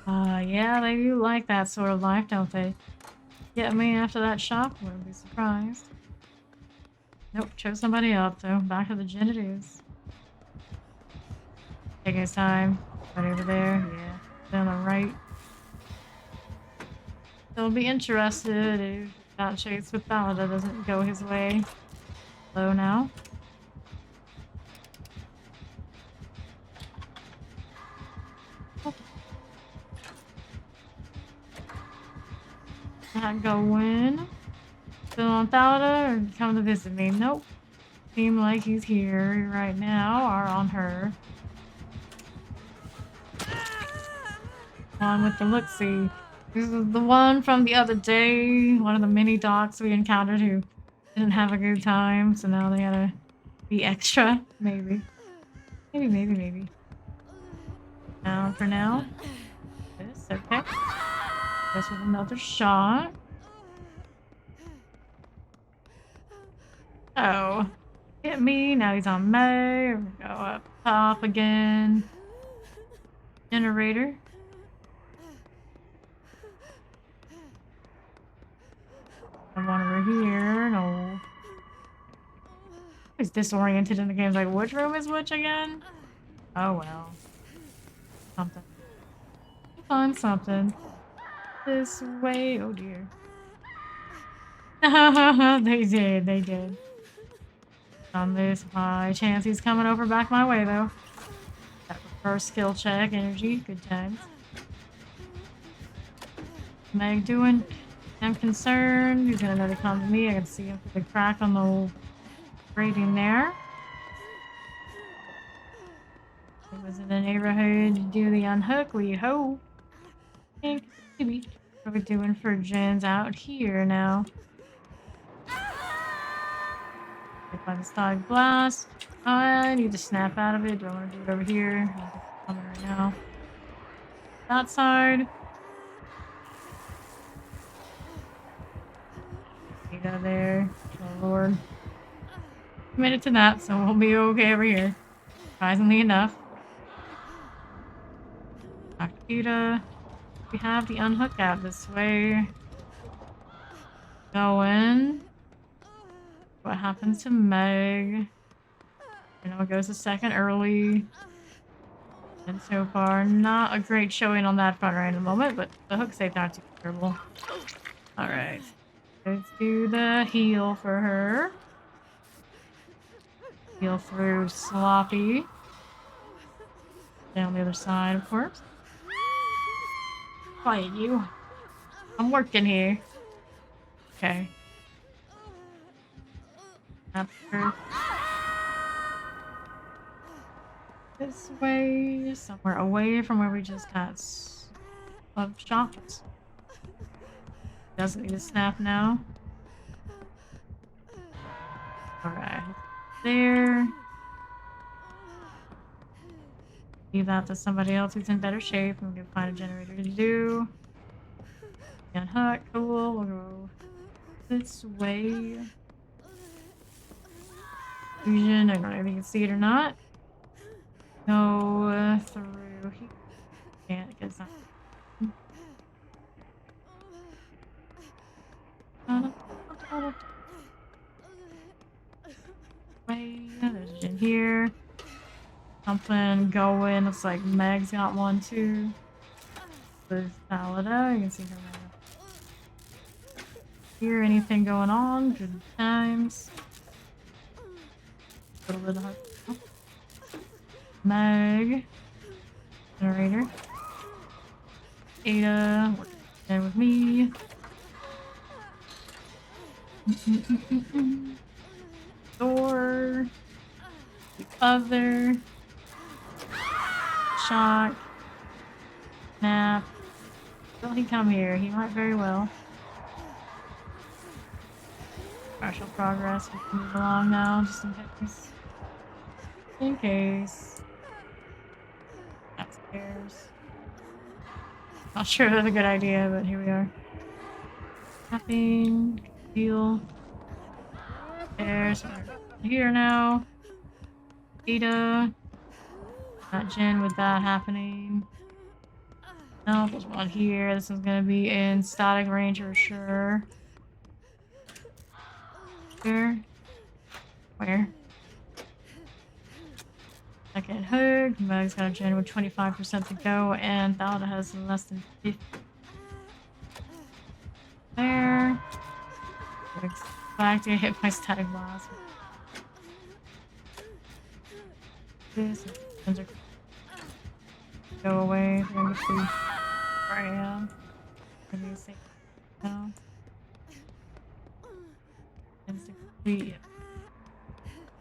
Yeah, they do like that sort of life, don't they? Get me after that shop? Wouldn't be surprised. Nope, chose somebody else, though. Back to the gym it is. Taking his time. Right over there. Yeah. Down the right. He'll be interested if that chase with Balada doesn't go his way. Hello now. Not going. Still on Balada or come to visit me? Nope. Seem like he's here right now or on her. On with the look-see. This is the one from the other day. One of the mini docs we encountered who didn't have a good time, so now they gotta be extra. Maybe. Maybe. Now for now. This, okay. This with another shot. Oh. Hit me. Now he's on May. Go up top again. Generator. One over here. No. He's disoriented in the game. Like, which room is which again? Oh well. Something. Find something. This way. Oh dear. They did. On this high chance he's coming over back my way though. That first skill check, energy, good times. Meg doing? I'm concerned. He's gonna know to come to me. I can see him through the crack on the grating there. It was in the neighborhood to do the unhook. We hope. Maybe. What are we doing for gens out here now? By the side blast. I need to snap out of it. Do I want to do it over here? I'm coming right now. That side. Get out of there. Oh lord. Committed to that, so we'll be okay over here. Surprisingly enough. Akita. We have the unhook out this way. Going. What happens to Meg? You know, it goes a second early. And so far, not a great showing on that front right at the moment, but the hook safe not too terrible. Alright. Let's do the heal for her. Heal through Sloppy. Down the other side, of course. Quiet you. I'm working here. Okay. After this way, somewhere away from where we just got of shots. Doesn't need to snap now. there. Leave that to somebody else who's in better shape. I'm gonna find a generator to do. Unhook, cool. We'll go this way. Fusion, I don't know if you can see it or not. Go through here. Can't get some. There's a gen here. Something going. Looks like Meg's got one too. With Palada, you can see her right here. Anything going on? Good times. A little bit of Meg. Generator. Ada. Working with me. Door. The other. Shock. Nap. Will he come here? He might very well. Partial progress. We can move along now, just in case. In case. Upstairs. Not sure that's a good idea, but here we are. Tapping. Heal. There's here now. Ada. Not Jen with that happening. No, there's one here. This is gonna be in static range for sure. Where? Second hook. Meg's got a Jen with 25% to go, and Thalda has less than 50. There. Back to hit my static blast. This is go away. They're gonna see where I am. Let me see. No.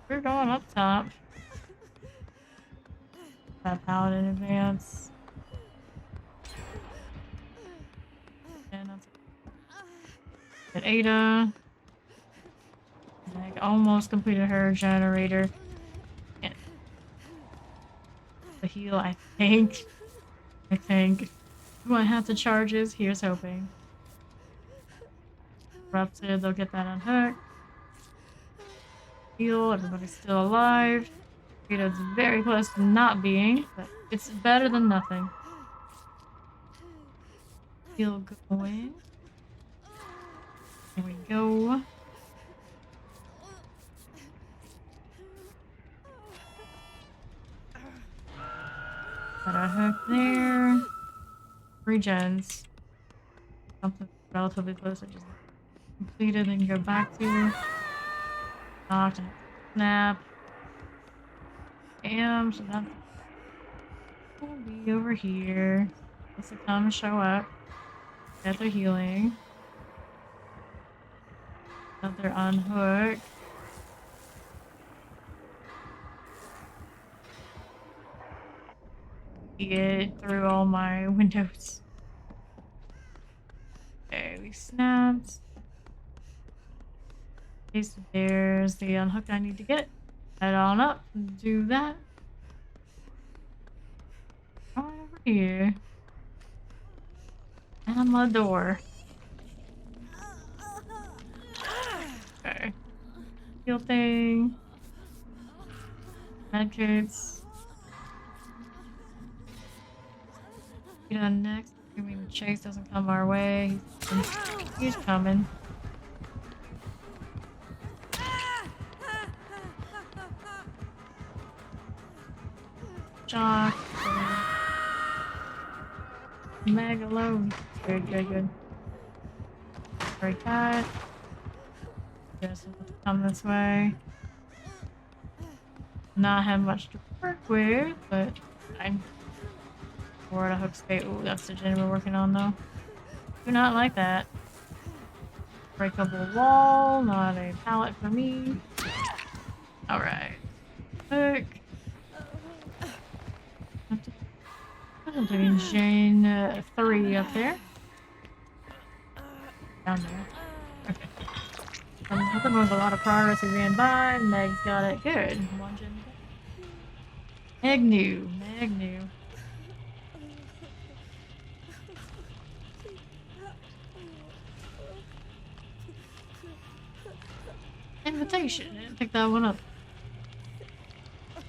We're going up top. That paladin advance. And that's at Ada. Meg almost completed her generator. And the heal, I think. Do I have the charges? Here's hoping. Corrupted, they'll get that unhooked. Heal, everybody's still alive. It's very close to not being, but it's better than nothing. Heal going. Here we go. Got a hook there. Regens. Something relatively close. I just completed and go back to. Knocked and snap. Bam. So that will be over here. Let's come and show up. Get their healing. Got their unhook. Get through all my windows. Okay, we snapped. Okay, so there's the unhook I need to get. Head on up and do that. Right over here. And my door. Okay. Heal thing. Medkits. Get on next. I mean, Chase doesn't come our way. He's coming. Shock. Meg alone. Good. Very tight. Guess we'll have to come this way. Not have much to work with, but fine. Or a hook spade. Ooh, that's the gen we're working on though. Do not like that. Breakable wall, not a pallet for me. Alright. Hook. I'm doing Jane 3 up there. Down there. Okay. I think with a lot of progress we ran by. Meg's got it. Good. One gen. Meg knew. Meg knew. Invitation. Didn't pick that one up.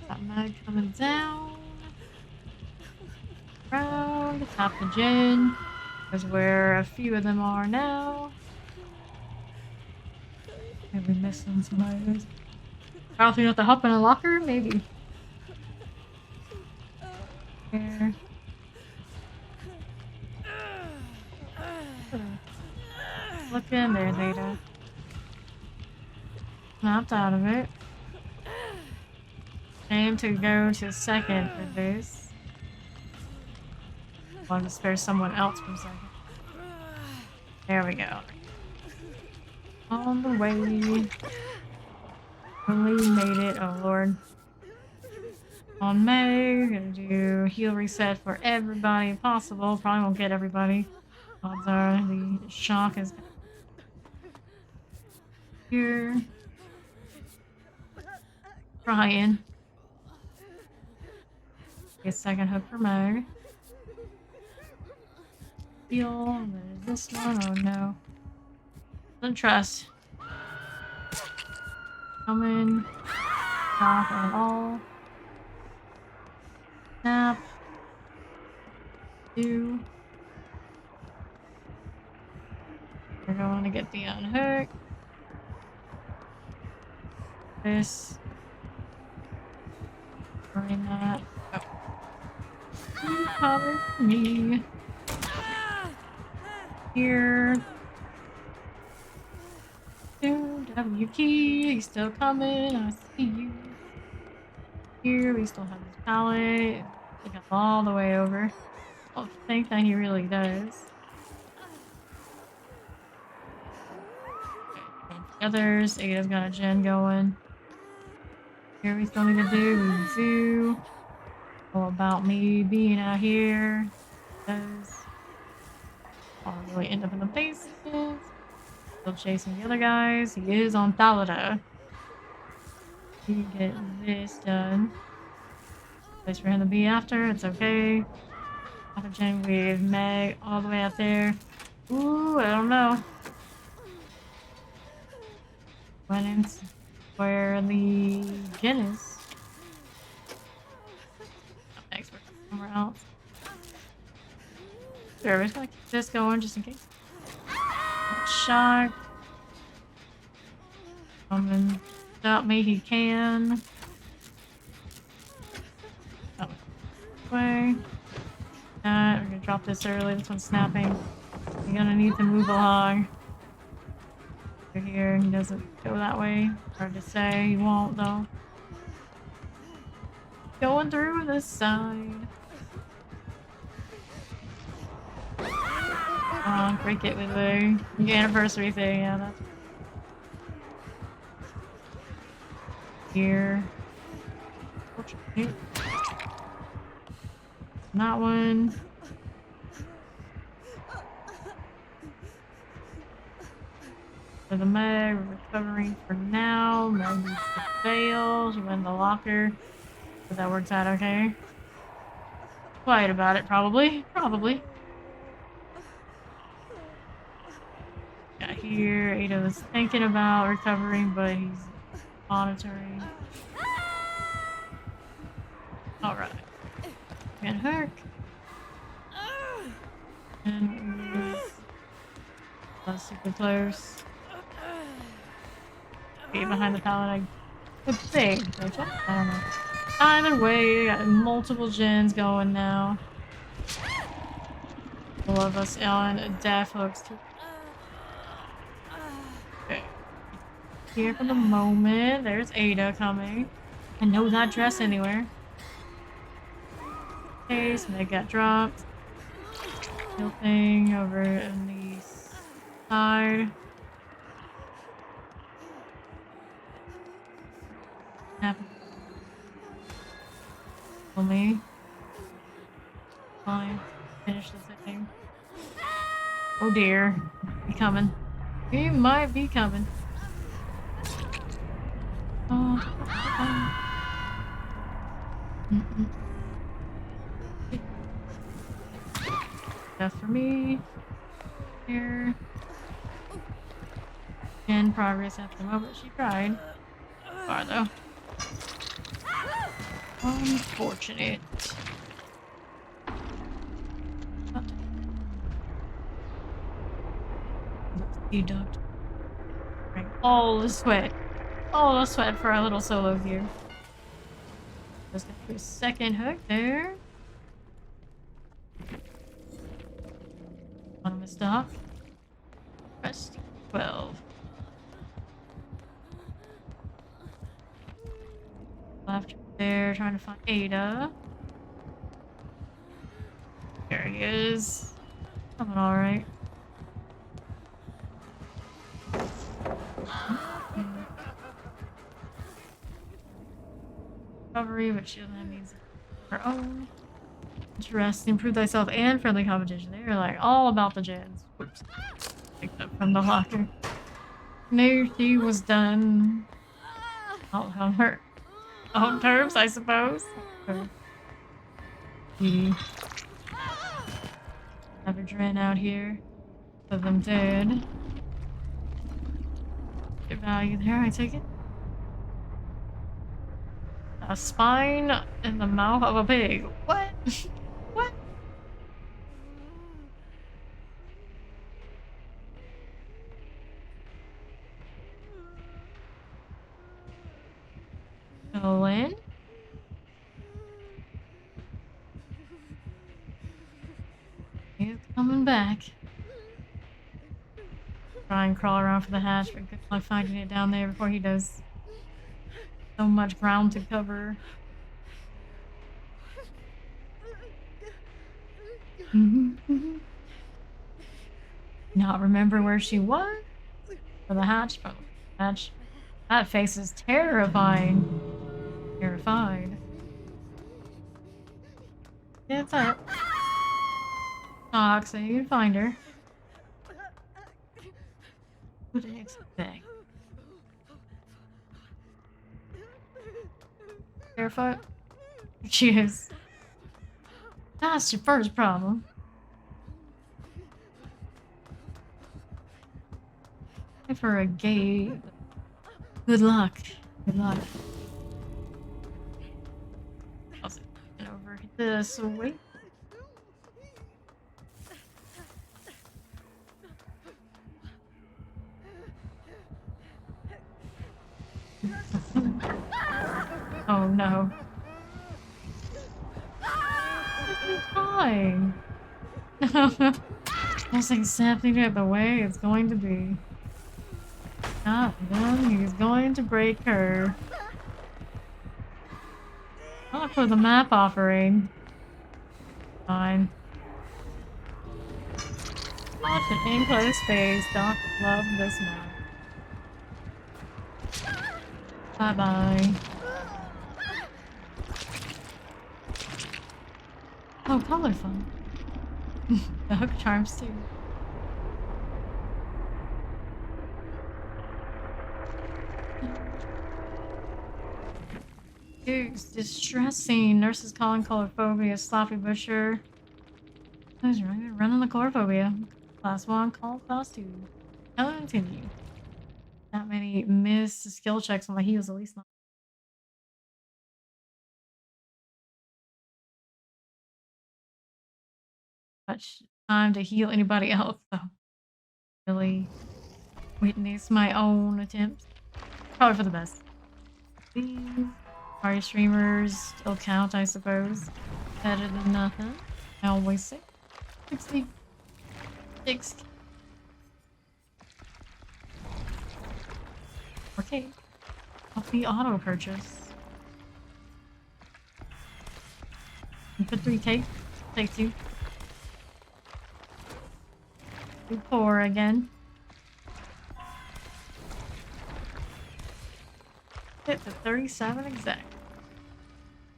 Got Meg coming down. Round. Top the gen. Is where a few of them are now. Maybe missing some items. Probably not the hop in a locker? Maybe. Here. Look in there, Zeta. Snapped out of it. Aim to go to second for this. Want to spare someone else for a second. There we go. On the way. Really made it. Oh lord. On May, gonna do heal reset for everybody possible. Probably won't get everybody. Odds are the shock is here. Trying. Get a second hook for May. Heal. There's this one. Oh no. Doesn't trust. Coming. Shock and all. Snap. Do. We're going to get the unhook. This. Bring that. Oh. Cover me. Here. W key. He's still coming. I see you. Here we still have this pallet. It got all the way over. I don't think that he really does. Okay, the others. Ada's got a gen going. Here we still need to do. We do. All about me being out here. Does. I'll really end up in the basement. Still chasing the other guys. He is on Thalida. We get this done. Place for him to be after. It's okay. Gen with Meg all the way out there. Ooh, I don't know. Went into where the gen is. Meg's working somewhere else. Sure, we're just gonna keep this going just in case. Shock. Coming. Stop me, he can. Oh. Way. We're gonna drop this early. This one's snapping. You're gonna need to move along. Over here, he doesn't go that way. Hard to say. He won't though. Going through this side. Break it with the anniversary thing. Yeah, that's here. That one. For the Meg, we're recovering for now. Meg needs to fail. She went in the locker. But that works out okay. Quiet about it, probably. Probably. Got here. Ada was thinking about recovering, but he's monitoring. Alright. Get hook. And that's super close. Be behind the pallet, I would think. I don't know. Either way, got multiple gens going now. All of us on death hooks. Okay. Here for the moment. There's Ada coming. I know that dress anywhere. Okay, so they got dropped. Still thing over on the side. Kill me. Fine. Finish this thing. Oh dear. He coming. He might be coming. Mm-mm. Enough for me. Here. And progress at the moment. She tried. Far though. Unfortunate. Deduct. Right. All the sweat. All the sweat for our little solo here. Just gonna do a second hook there. Autonomous dock. Press 12. Left there, trying to find Ada. There he is. Coming alright. Recovery, but she doesn't have needs of her own. Interesting. Improve thyself and friendly competition. They're like all about the gens. Whoops. Picked up from the locker. Knew she was done. All on her own terms, I suppose. Have a Dren out here. Of them dead. Good value there, I take it. A spine in the mouth of a pig. What? What? Go in. He's coming back. Try and crawl around for the hatch, but good luck finding it down there before he does. So much ground to cover. Not remember where she was? For the hatch? Probably the hatch. That face is terrifying. Terrified. Yeah, it's up. Talk, so you can find her. What did I expect? Barefoot? She is. That's your first problem. For a gate. Good luck. Good luck. I'll sit over this way. Oh no. It's fine. Just accepting it the way it's going to be. Not then he's going to break her. Not for the map offering. Fine. Watch an enclosed space. Don't love this map. Bye bye. Oh, colorful. The hook charms too. It's distressing. Nurses calling colophobia. Sloppy butcher. Who's running the colophobia? Class 1, call class 2. Continue. Not many missed skill checks on my heels, at least not much time to heal anybody else, so really witness my own attempts. Probably for the best. These party streamers still count, I suppose. Better than nothing. I always say 66. Okay. Off the auto purchase. Put 3 take. Take 2. Do 4 again. Hit the 37 exact.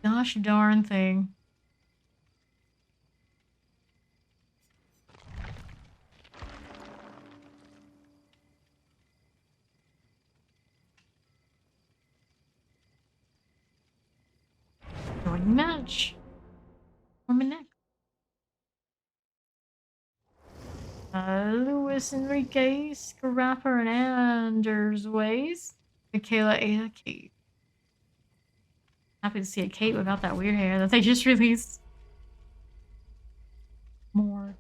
Gosh darn thing. Join match. For my neck. Luis Enrique, Scrapper, and Anders Ways. Michaela, Ada, Kate. Happy to see a Kate without that weird hair that they just released. More.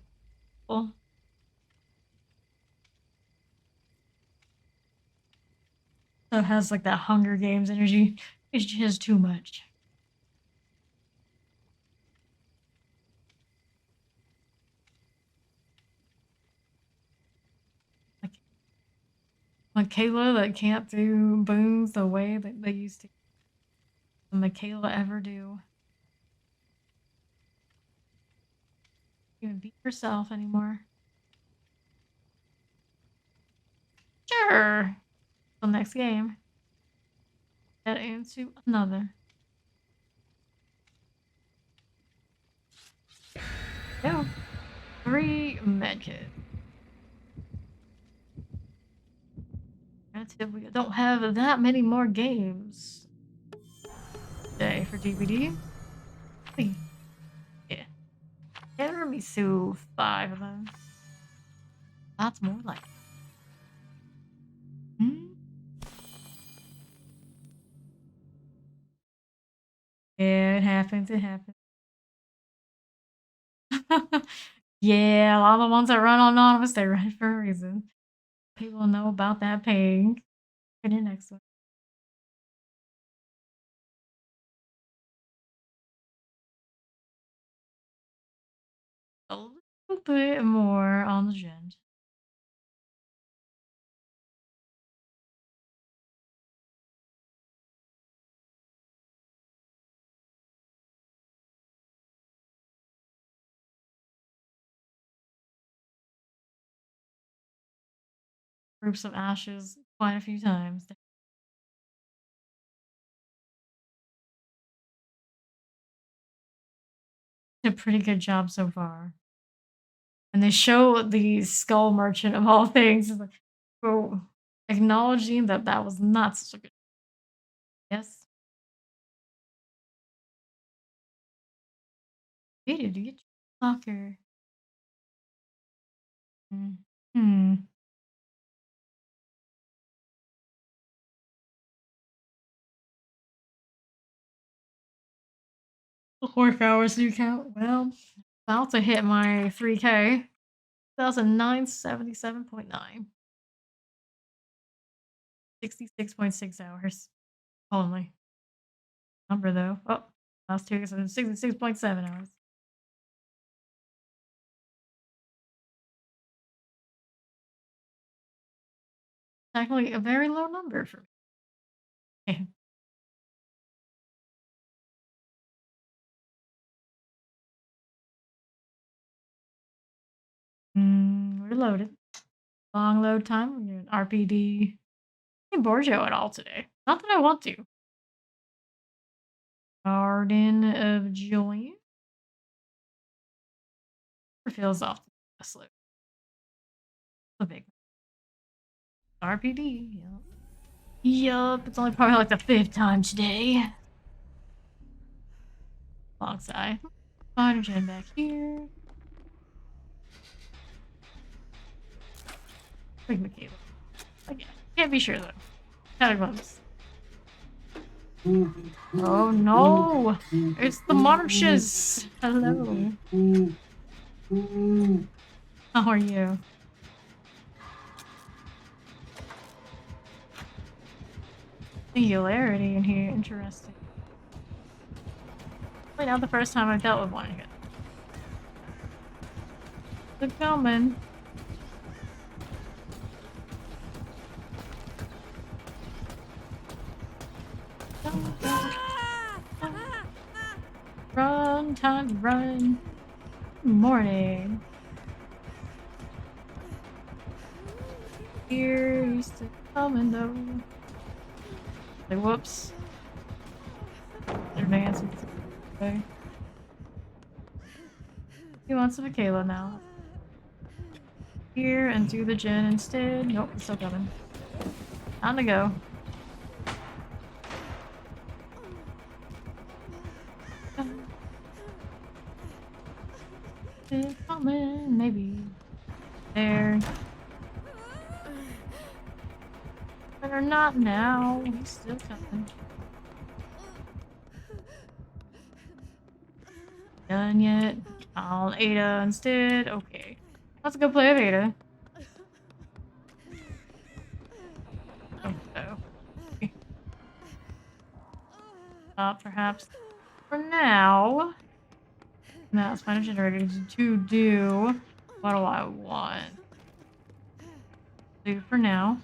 Cool. So it has like that Hunger Games energy. It's just too much. Like Michaela that can't do boons the way that they used to. Michaela ever do. Even beat herself anymore. Sure. Till next game. Get into another. Go. 3 medkit. Granted, we don't have that many more games today for DVD. Yeah. Tiramisu, 5 of them. That's more like. Yeah, it happens. It happens. Yeah, a lot of the ones that run on anonymous, they run for a reason. People know about that ping. For your next one. A little bit more on the gen. Groups of ashes quite a few times. Did a pretty good job so far. And they show the skull merchant of all things, like, bro, acknowledging that that was not such a good. Yes. Hey, did you get your locker? Hmm. Horse hours do you count? Well, about to hit my 3K. 2,977.9. 66.6 hours. Only. Number though. Oh, last 2 is 66.7 hours. Actually, a very low number for me. We're loaded. Long load time. We're doing RPD. Borgio at all today. Not that I want to. Garden of Joy. Feels off the slow. The big RPD. Yep. Yup. It's only probably like the 5th time today. Alongside. Hydrogen back here. Big Michaela. Again. Can't be sure though. Catacombs. Oh no! It's the marshes! Hello. How are you? Singularity in here, interesting. Wait, not the first time I've dealt with one again. It's coming. Run, time to run. Good morning. Here used to coming though. Like, whoops. Advance. Okay. He wants a Michaela now. Here and do the gen instead. Nope, it's still coming. On to go. It's coming, maybe. There. Better not now. He's still coming. Done yet? I'll Ada instead. Okay. Let's go play with Ada. Oh. Okay. Perhaps for now. Now let's find a generator to do. What do I want? Do for now.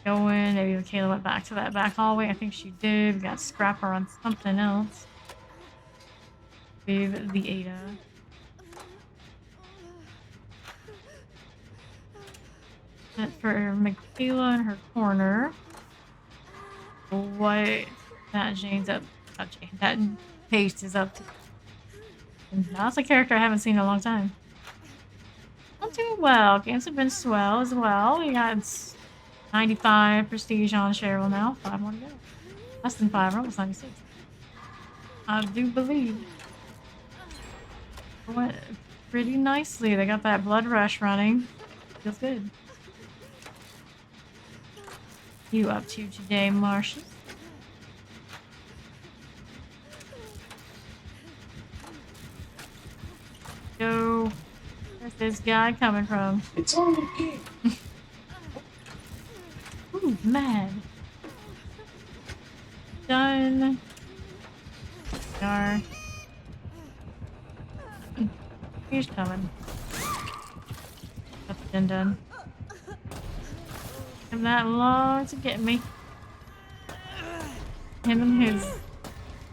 Go in. Maybe Kayla went back to that back hallway. I think she did. We got Scrapper on something else. With the Ada. Set for Michaela in her corner. What that Jane's up. Not Jane. That Paste is up to. And that's a character I haven't seen in a long time. Not too well. Games have been swell as well. We got 95 prestige on Cheryl now. 5 more to go. Less than 5. We're almost 96. I do believe. Went pretty nicely. They got that blood rush running. Feels good. You up to today, Marcia? Go. Where's this guy coming from? It's on the game. Ooh, mad. Done. Darn. He's coming. That's been done. Him that long to get me. Him and his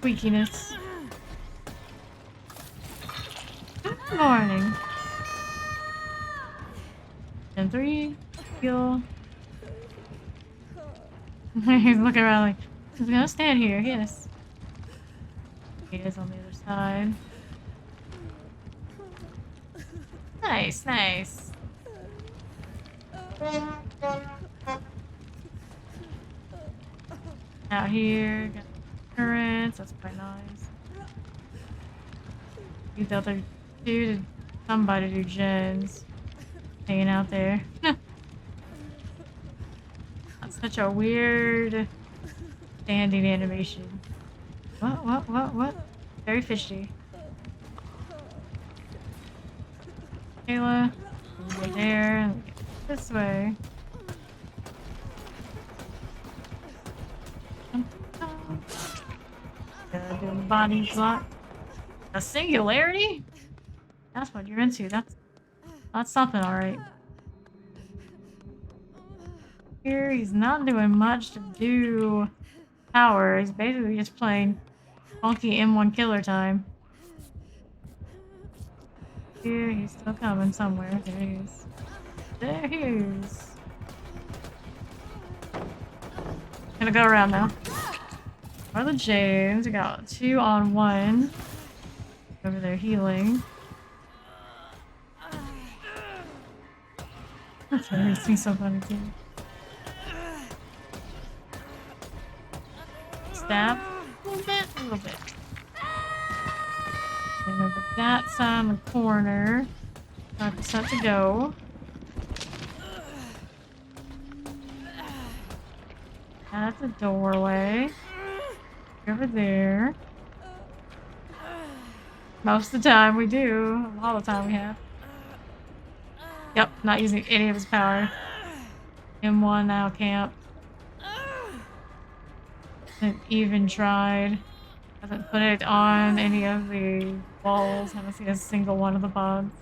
squeakiness. Good morning. 10-3. Heal. He's looking around like, he's gonna stand here, yes. He is on the other side. Nice, nice. Out here, got currents, that's quite nice. These other dude, somebody do gens. Hanging out there. That's such a weird standing animation. What? Very fishy. Kayla, over there, this way. Gotta do a body block. A singularity? That's what you're into. That's something, alright. Here, he's not doing much to do power. He's basically just playing funky M1 killer time. Here, he's still coming somewhere. There he is. There he is. Gonna go around now. Are the James? We got 2 on 1. Over there healing. That's everything so funny too. Stab. A little bit. And over that side in the corner. Set to go. That's a doorway. Over there. Most of the time we do. A lot of the time we have. Yep, not using any of his power. M1 now camp. Hasn't even tried. Hasn't put it on any of the walls. Haven't seen a single one of the pods.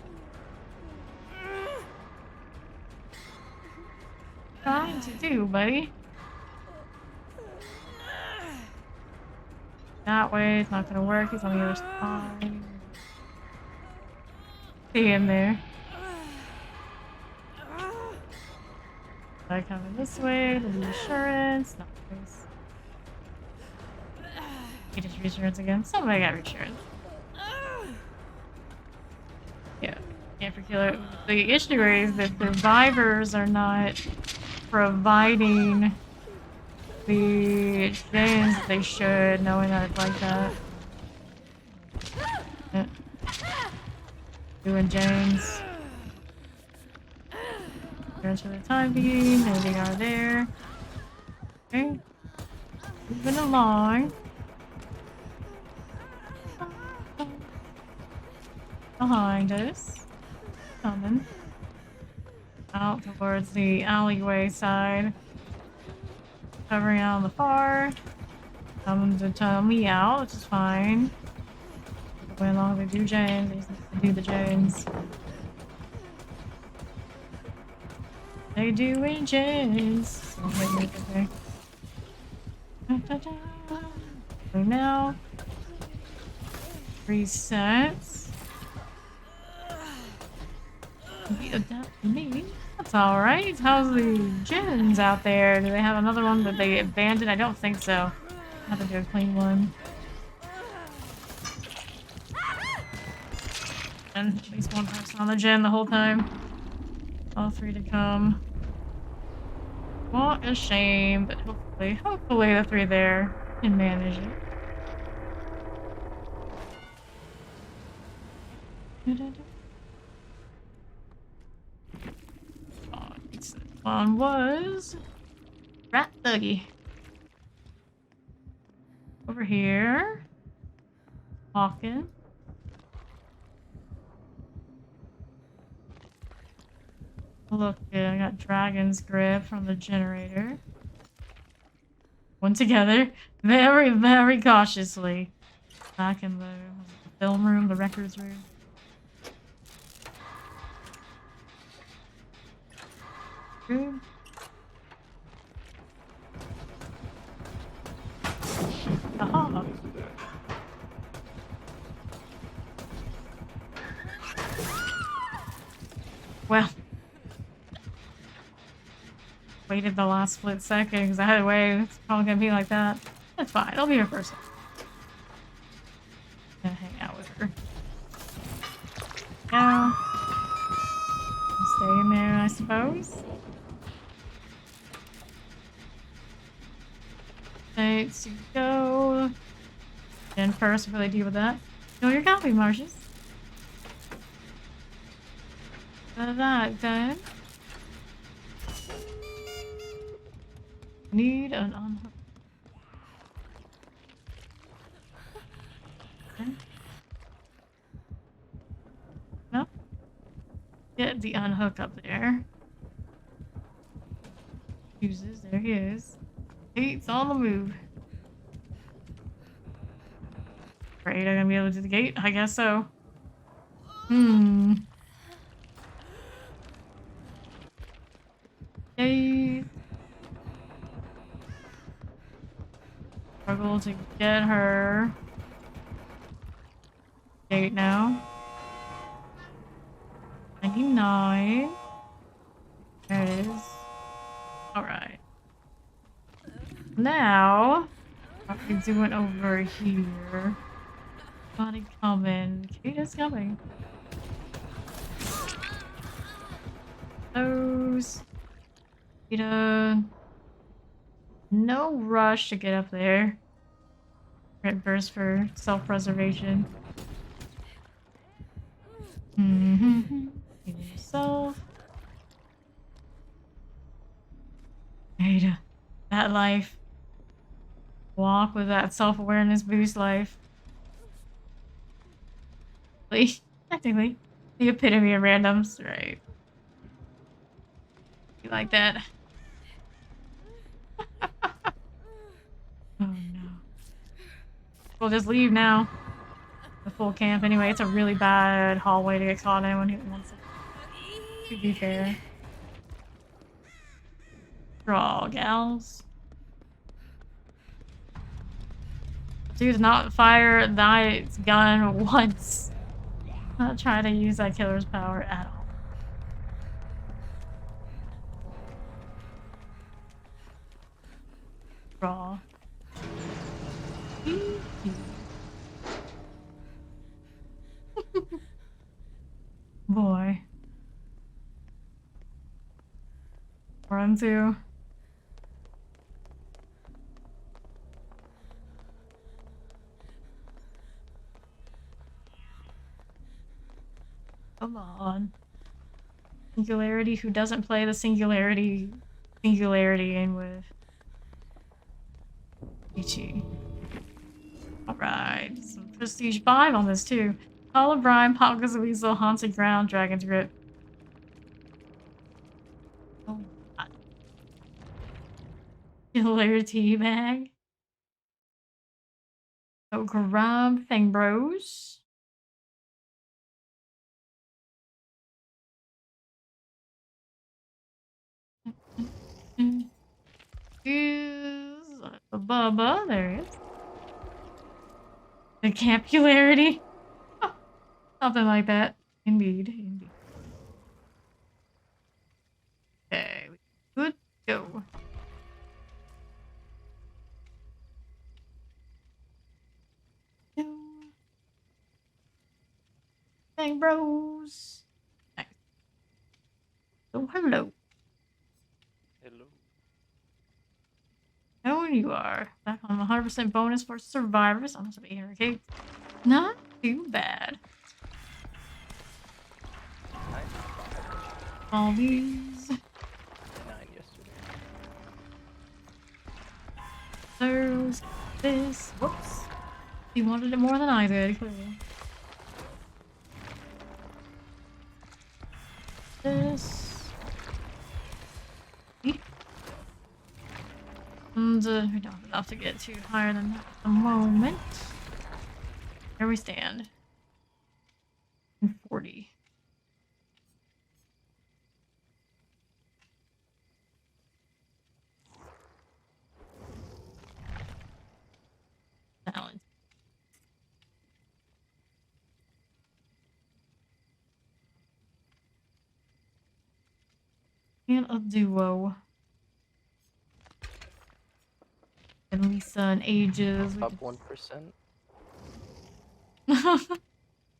Trying to do, buddy. That way, it's not gonna work. He's on the other side. See him there. I coming this way, the reassurance. Not this. He just reassurance again. Somebody got reassurance. Yeah. Can't for killer. The issue is that survivors are not providing the things that they should, knowing that it's like that. Yeah. Doing James. There's for the time being. There they are there. Okay. Moving along. Behind us. Coming. Out towards the alleyway side. Covering out on the far. Coming to tell me out, which is fine. Going along to do James. They just need to do the James. They doing James. Okay. So now. Resets. Me. That's alright. How's the gens out there? Do they have another one that they abandoned? I don't think so. I have to do a clean one. And at least one person on the gen the whole time. All three to come. What a shame, but hopefully the three there can manage it. One was Rat Thuggy. Over here. Walking. Look, I got Dragon's Grip from the generator. One together. Very, very cautiously. Back in the film room, the records room. Good. Aha. Well. Waited the last split second because I had to wait. It's probably gonna be like that. That's fine. I'll be here first. Gonna hang out with her. Yeah. Stay in there, I suppose. Let's go. And first, before they deal with that, fill your coffee, Marcius. That done. Need an unhook. Okay. No? Get the unhook up there. Uses, there he is. Gate's on the move. Great, I'm gonna be able to do the gate? I guess so. Gate. Struggle to get her. Gate now. 99. There it is. Alright. Now, what are we doing over here? Body coming. Kate is coming. Those. Peter. No rush to get up there. Red burst for self-preservation. Heal yourself. Ada. That life. Walk with that self-awareness boost life. Technically. The epitome of randoms, right? You like that? Oh no. We'll just leave now. The full camp anyway. It's a really bad hallway to get caught in when he wants it. To be fair. Draw, gals. Dude, not fire that gun once. Not try to use that killer's power at all. Draw. Boy. Run to. Come on. Singularity, who doesn't play the Singularity in with Ichi. Alright, some prestige 5 on this too. Call of Brine, Pockets of Weasel, Haunted Ground, Dragon's Grip. Oh, God. Killer Teabag. Oh, Grub, Thing Bros. Is Bubba, there he is. The Capularity. Something like that. Indeed, indeed. Okay, good, go. Thing Bros. Nice. So, hello. Hello. How you are. Back on 100% bonus for survivors. Almost 800k. Not too bad. All these. 9 yesterday. Those. This. Whoops. He wanted it more than I did, clearly. This. And we don't have enough to get too higher than that at the moment. There we stand. 40. Talent. And a duo. And Lisa and Ages. Up 1%. I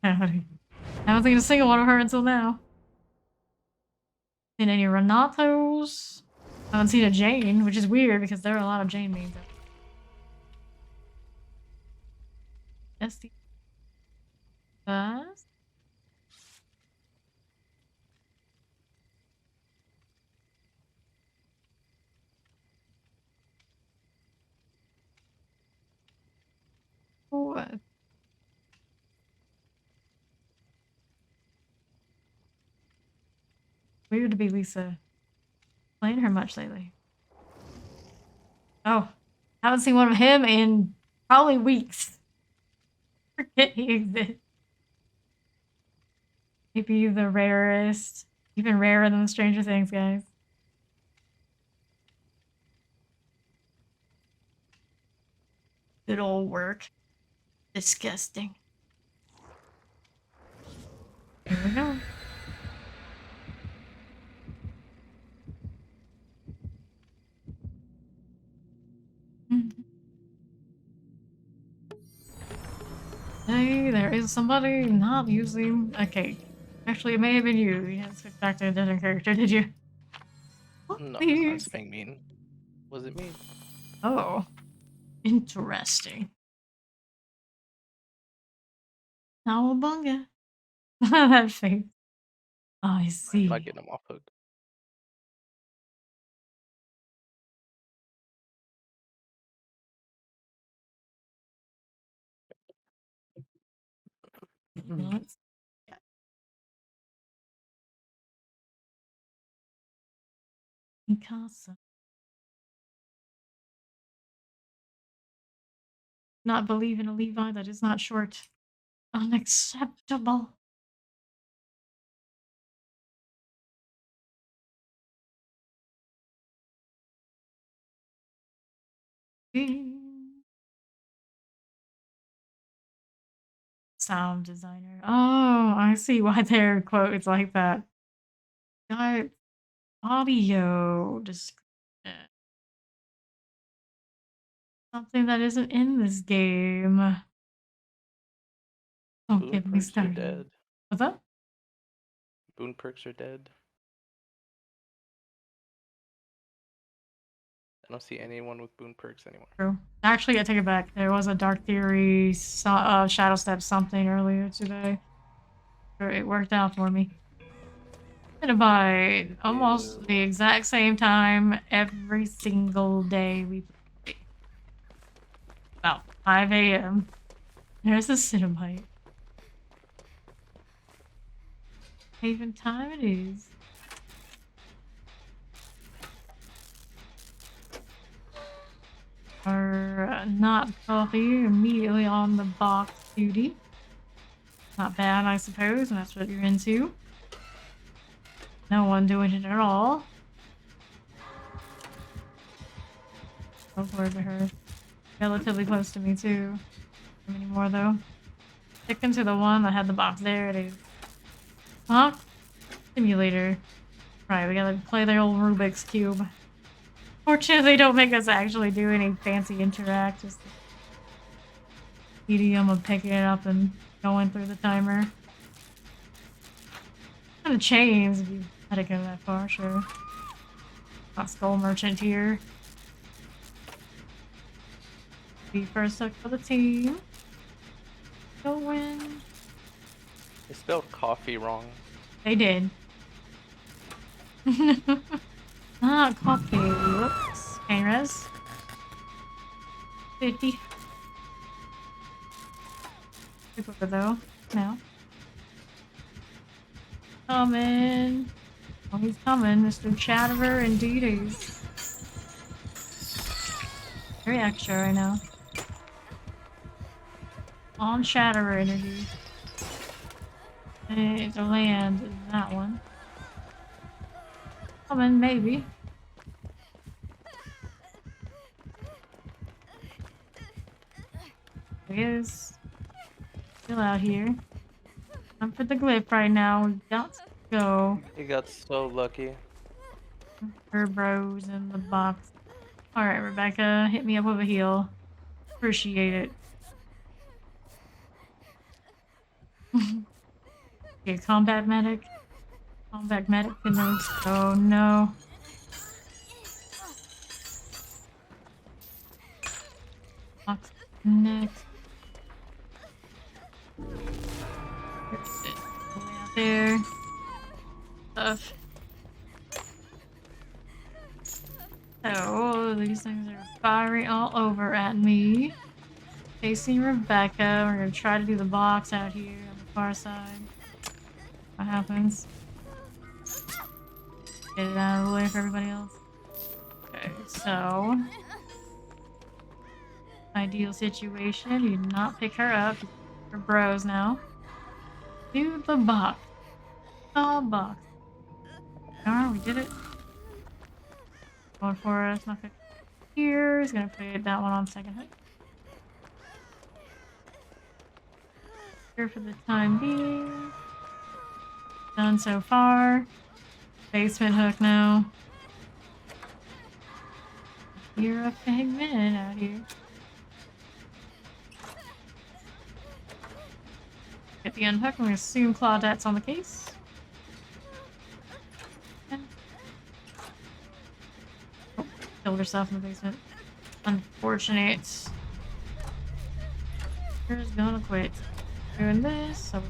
haven't seen a single one of her until now. Seen any Renatos? I haven't seen a Jane, which is weird because there are a lot of Jane memes. SD. Fast. What? Weird to be Lisa. Playing her much lately. Oh, haven't seen one of him in probably weeks. Forget he exists. Maybe the rarest. Even rarer than the Stranger Things guys. Good old work. Disgusting. Here we go. Hey, there is somebody not using a cake. Actually, it may have been you. You had switched back to a different character, did you? No, Please. I was being mean. Was it me? Oh, interesting. Cowabunga. That face. Oh, I see. I'm not getting him off hook. Let's- Mikasa. Not believe in a Levi that is not short. Unacceptable. Sound designer. Oh, I see why their quote is like that. Got audio description. Something that isn't in this game. Don't Boon get me perks are started. dead. What's up? Boon perks are dead. I don't see anyone with boon perks anymore. True. Actually, I take it back. There was a Dark Theory Shadow Step something earlier today. Sure, it worked out for me. By almost the exact same time every single day we play. About 5 a.m. There's a Cinnamite. Even time it is. Or not coffee immediately on the box duty. Not bad, I suppose, and that's what you're into. No one doing it at all. Go forward to her. Relatively close to me too. How many more though? Sticking to the one that had the box. There it is. Box simulator. Right, we gotta play the old Rubik's Cube. Fortunately, they don't make us actually do any fancy interact. Just the medium of picking it up and going through the timer. Kind of chains if you had to go that far, sure. Not Skull Merchant here. Be first up for the team. Go win. They spelled coffee wrong. They did. Ah, coffee. Whoops. Pain res. 50. Skip over though. Now. Coming. Oh, he's coming. Mr. Chatterer indeed is. Very extra right now. On Chatterer energy. And to land is that one. Coming, maybe. There he is. Still out here. I'm for the glyph right now. We got to go. You got so lucky. Her bros in the box. Alright, Rebecca, hit me up with a heal. Appreciate it. Okay, combat medic. Combat medic in those. Oh no. Box next. There's it. Way out there. Stuff. So, these things are firing all over at me. Facing Rebecca. We're gonna try to do the box out here on the far side. What happens? Get it out of the way for everybody else. Okay, so. Ideal situation. You do not pick her up. Her bros now. Do the box. The box. Alright, we did it. Going for us. Not gonna here. He's gonna put that one on second hook. Here for the time being. Done so far. Basement hook now. You're a pigment out here. Get the unhook. I'm gonna assume Claudette's on the case. Oh, killed herself in the basement. Unfortunate. Here's gonna quit. Doing this, so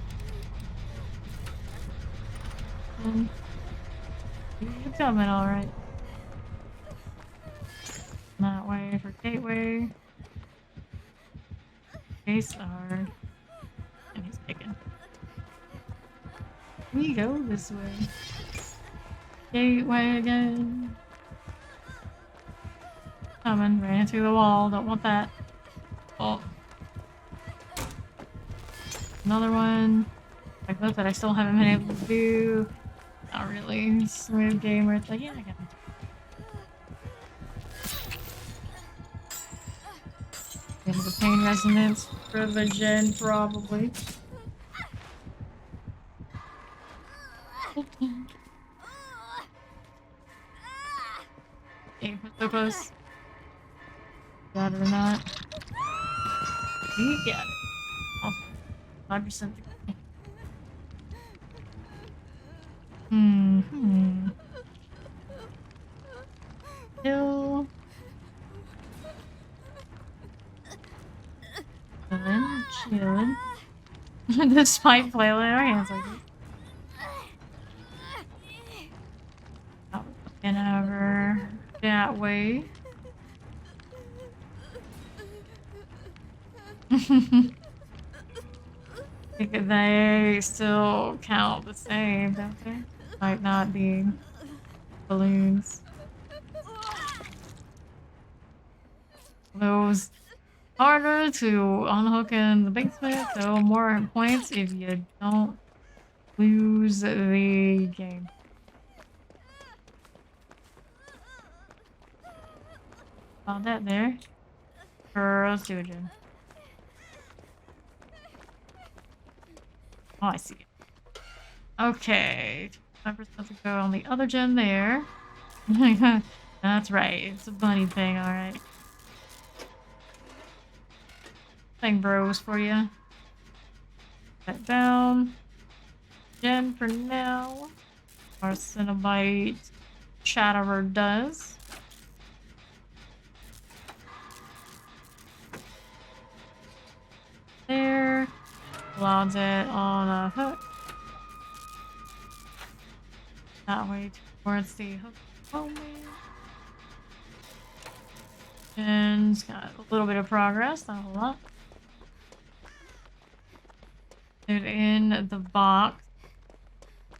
you're coming alright. That way for gateway. Case R. And he's picking. We go this way. Gateway again. Coming, ran into the wall, don't want that. Oh. Another one. I hope that I still haven't been able to do. Not really. Smooth game where it's like, yeah, I got it. Into the pain resonance for the gen, probably. Okay, we're so close. Got it or not? We got it. Awesome. 5% to go. Kill. Chillin'. Despite flailing our hands like this. And over that way. They still count the same, don't they? Like not being balloons. Those harder to unhook in the basement, so more points if you don't lose the game. Found that there. Let's do it again. Oh, I see it. Okay. 5% to go on the other gen there. That's right. It's a bunny thing, alright. Thing bros for you. That down. Gen for now. Our Cenobite Chatterer does. There. Loads it on a hook. That way towards the hook moment. And it's got a little bit of progress, not a whole lot. Put it in the box.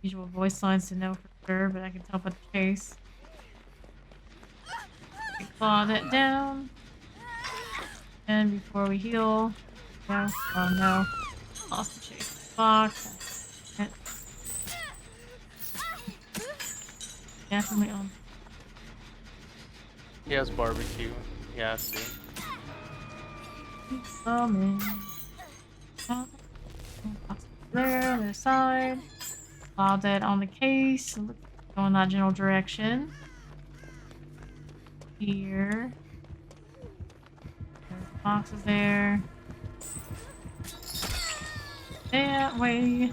Usual voice lines to know for sure, but I can tell by the chase. Claw it down. And before we heal, no, oh no, lost the chase box. Definitely on. He has barbecue. Yeah, I see. Summon. There, other side. Loud it on the case. Go in that general direction. Here. There's boxes there. That way.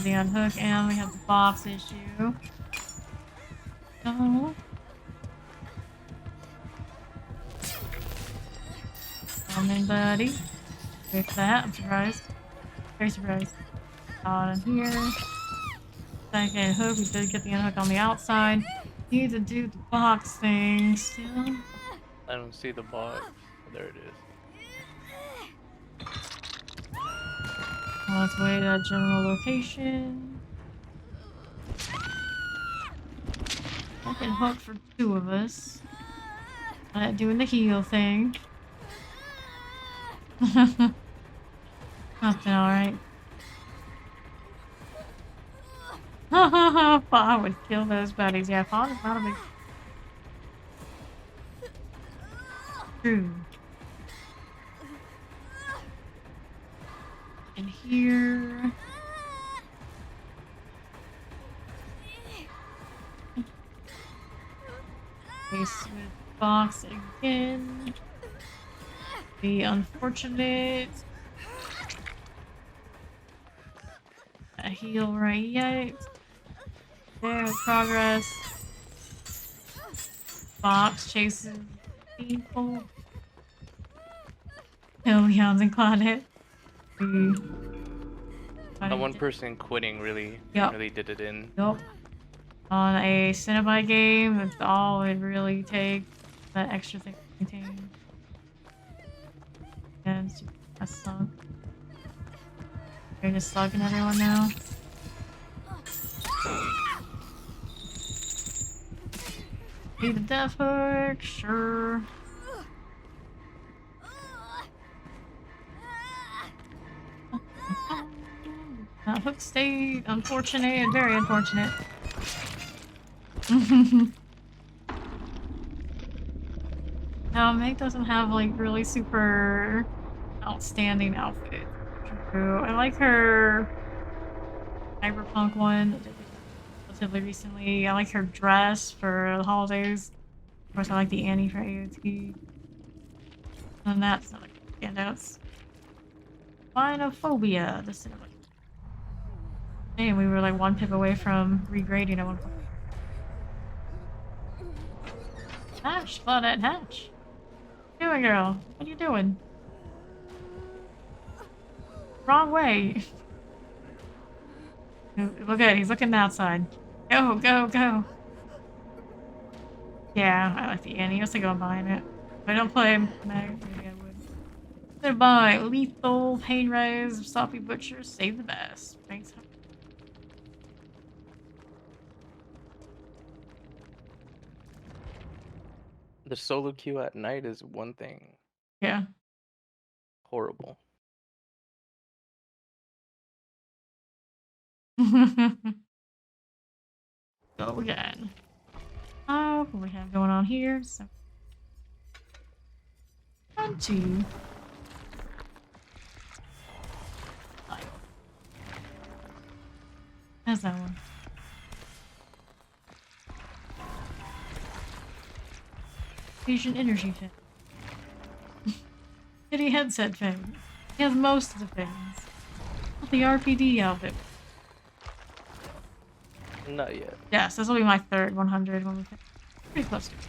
The unhook, and we have the box issue. Oh. Come in, buddy. Fix that. I'm surprised. Very surprised. On here. Second hook. We did get the unhook on the outside. Need to do the box thing still. I don't see the box. There it is. Let's wait at general location. I can hook for 2 of us. Doing the heal thing. Nothing, alright. I would kill those buddies. Yeah, Fawn is not a big. True. In here. Face with box again. The unfortunate. A heal right yet. There, progress. Box chases people. Kill Leons and Claudette. That one person quitting really did it in. Yup. On a Cenobite game, that's all it really takes. That extra thing to maintain. And I sunk. You're just slugging everyone now. Be the death hook, sure. That hook stayed unfortunate, very unfortunate. Now, Meg doesn't have like really super outstanding outfit. True. I like her cyberpunk one that did relatively recently. I like her dress for the holidays. Of course, I like the Annie for AOT. And that's not like standouts. Phobia, the cinema. And we were like 1 pip away from regrading at one point. Hatch, Claudette, hatch. doing, girl? What are you doing? Wrong way. Look at it. He's looking outside. Go, go, go. Yeah, I like the Annie. I was thinking about buying it. If I don't play Mag, maybe I would. I'm gonna buy Lethal, Pain Rise, Sloppy Butcher, Save the Best. Thanks. The solo queue at night is one thing. Yeah. Horrible. Go again. Oh, what we have going on here? So, 1, 2. How's that one? Patient energy fan. Kitty headset fan. He has most of the things. Not the RPD outfit. Not yet. Yes, this will be my third 100 when we get pretty close to it.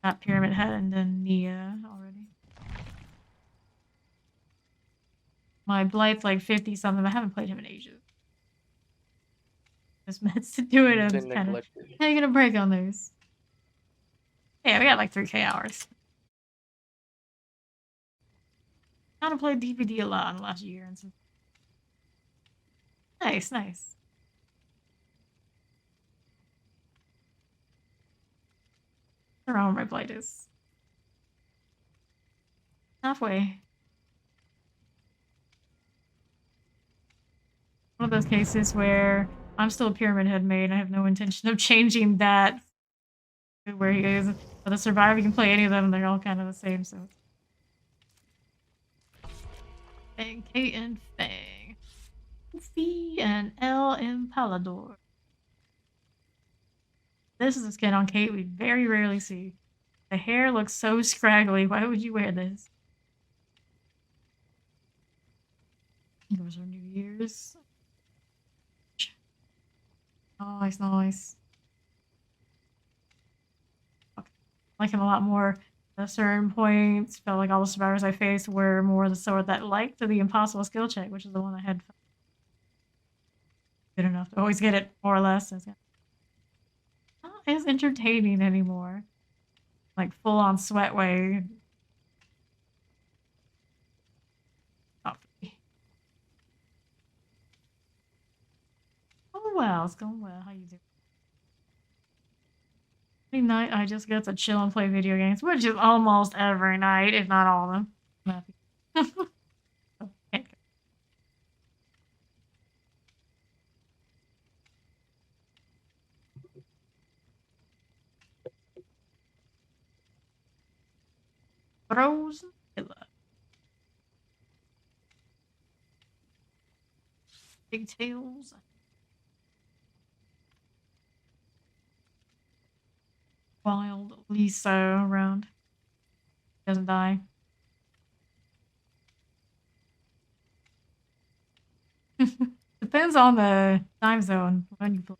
Got Pyramid Head and then Nia already. My Blight's like 50 something. I haven't played him in ages. Just meant to do it and Been kind of neglected. taking a break on those. Yeah, we got like 3K hours. Kind of played DPD a lot in the last year and some. Nice, nice. I don't know where my Blight is. Halfway. One of those cases where I'm still a Pyramid Head maid. I have no intention of changing that to where he is. But the Survivor, you can play any of them, and they're all kind of the same, so. Fang, Kate, and Fang. Luffy and El Impalador. This is a skin on Kate we very rarely see. The hair looks so scraggly. Why would you wear this? Those are New Year's. Nice, nice. Okay. I like him a lot more. At certain points, felt like all the survivors I faced were more the sort that liked the impossible skill check, which is the one I had. Good enough to always get it, more or less. It's not as entertaining anymore. Like full on sweat way. Oh well, it's going well. How you doing? Every night I just get to chill and play video games, which is almost every night, if not all of them. I'm happy. Okay. Frozen Villa. Big tails. Wild Lisa around. Doesn't die. Depends on the time zone when you play.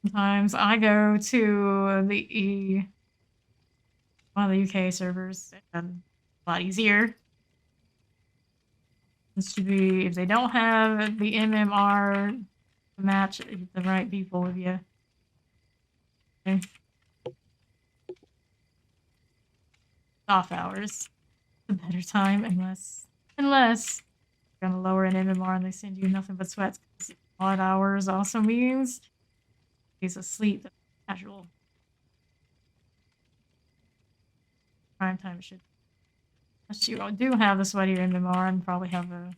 Sometimes I go to the one of the UK servers, and a lot easier. This should be if they don't have the MMR to match the right people with you. Okay. Off hours, the better time, unless you're gonna lower an MMR and they send you nothing but sweats. Odd hours also means he's asleep. Casual. Prime time should. Unless you do have the sweatier MMR and probably have the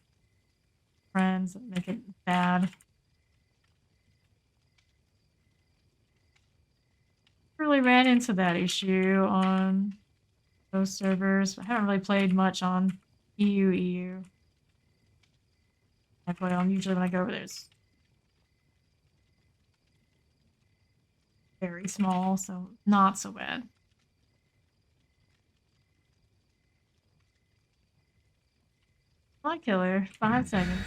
friends that make it bad. Really ran into that issue on those servers. I haven't really played much on EU. I play on usually when I go over there. It's very small, so not so bad. Fly killer, 5 seconds.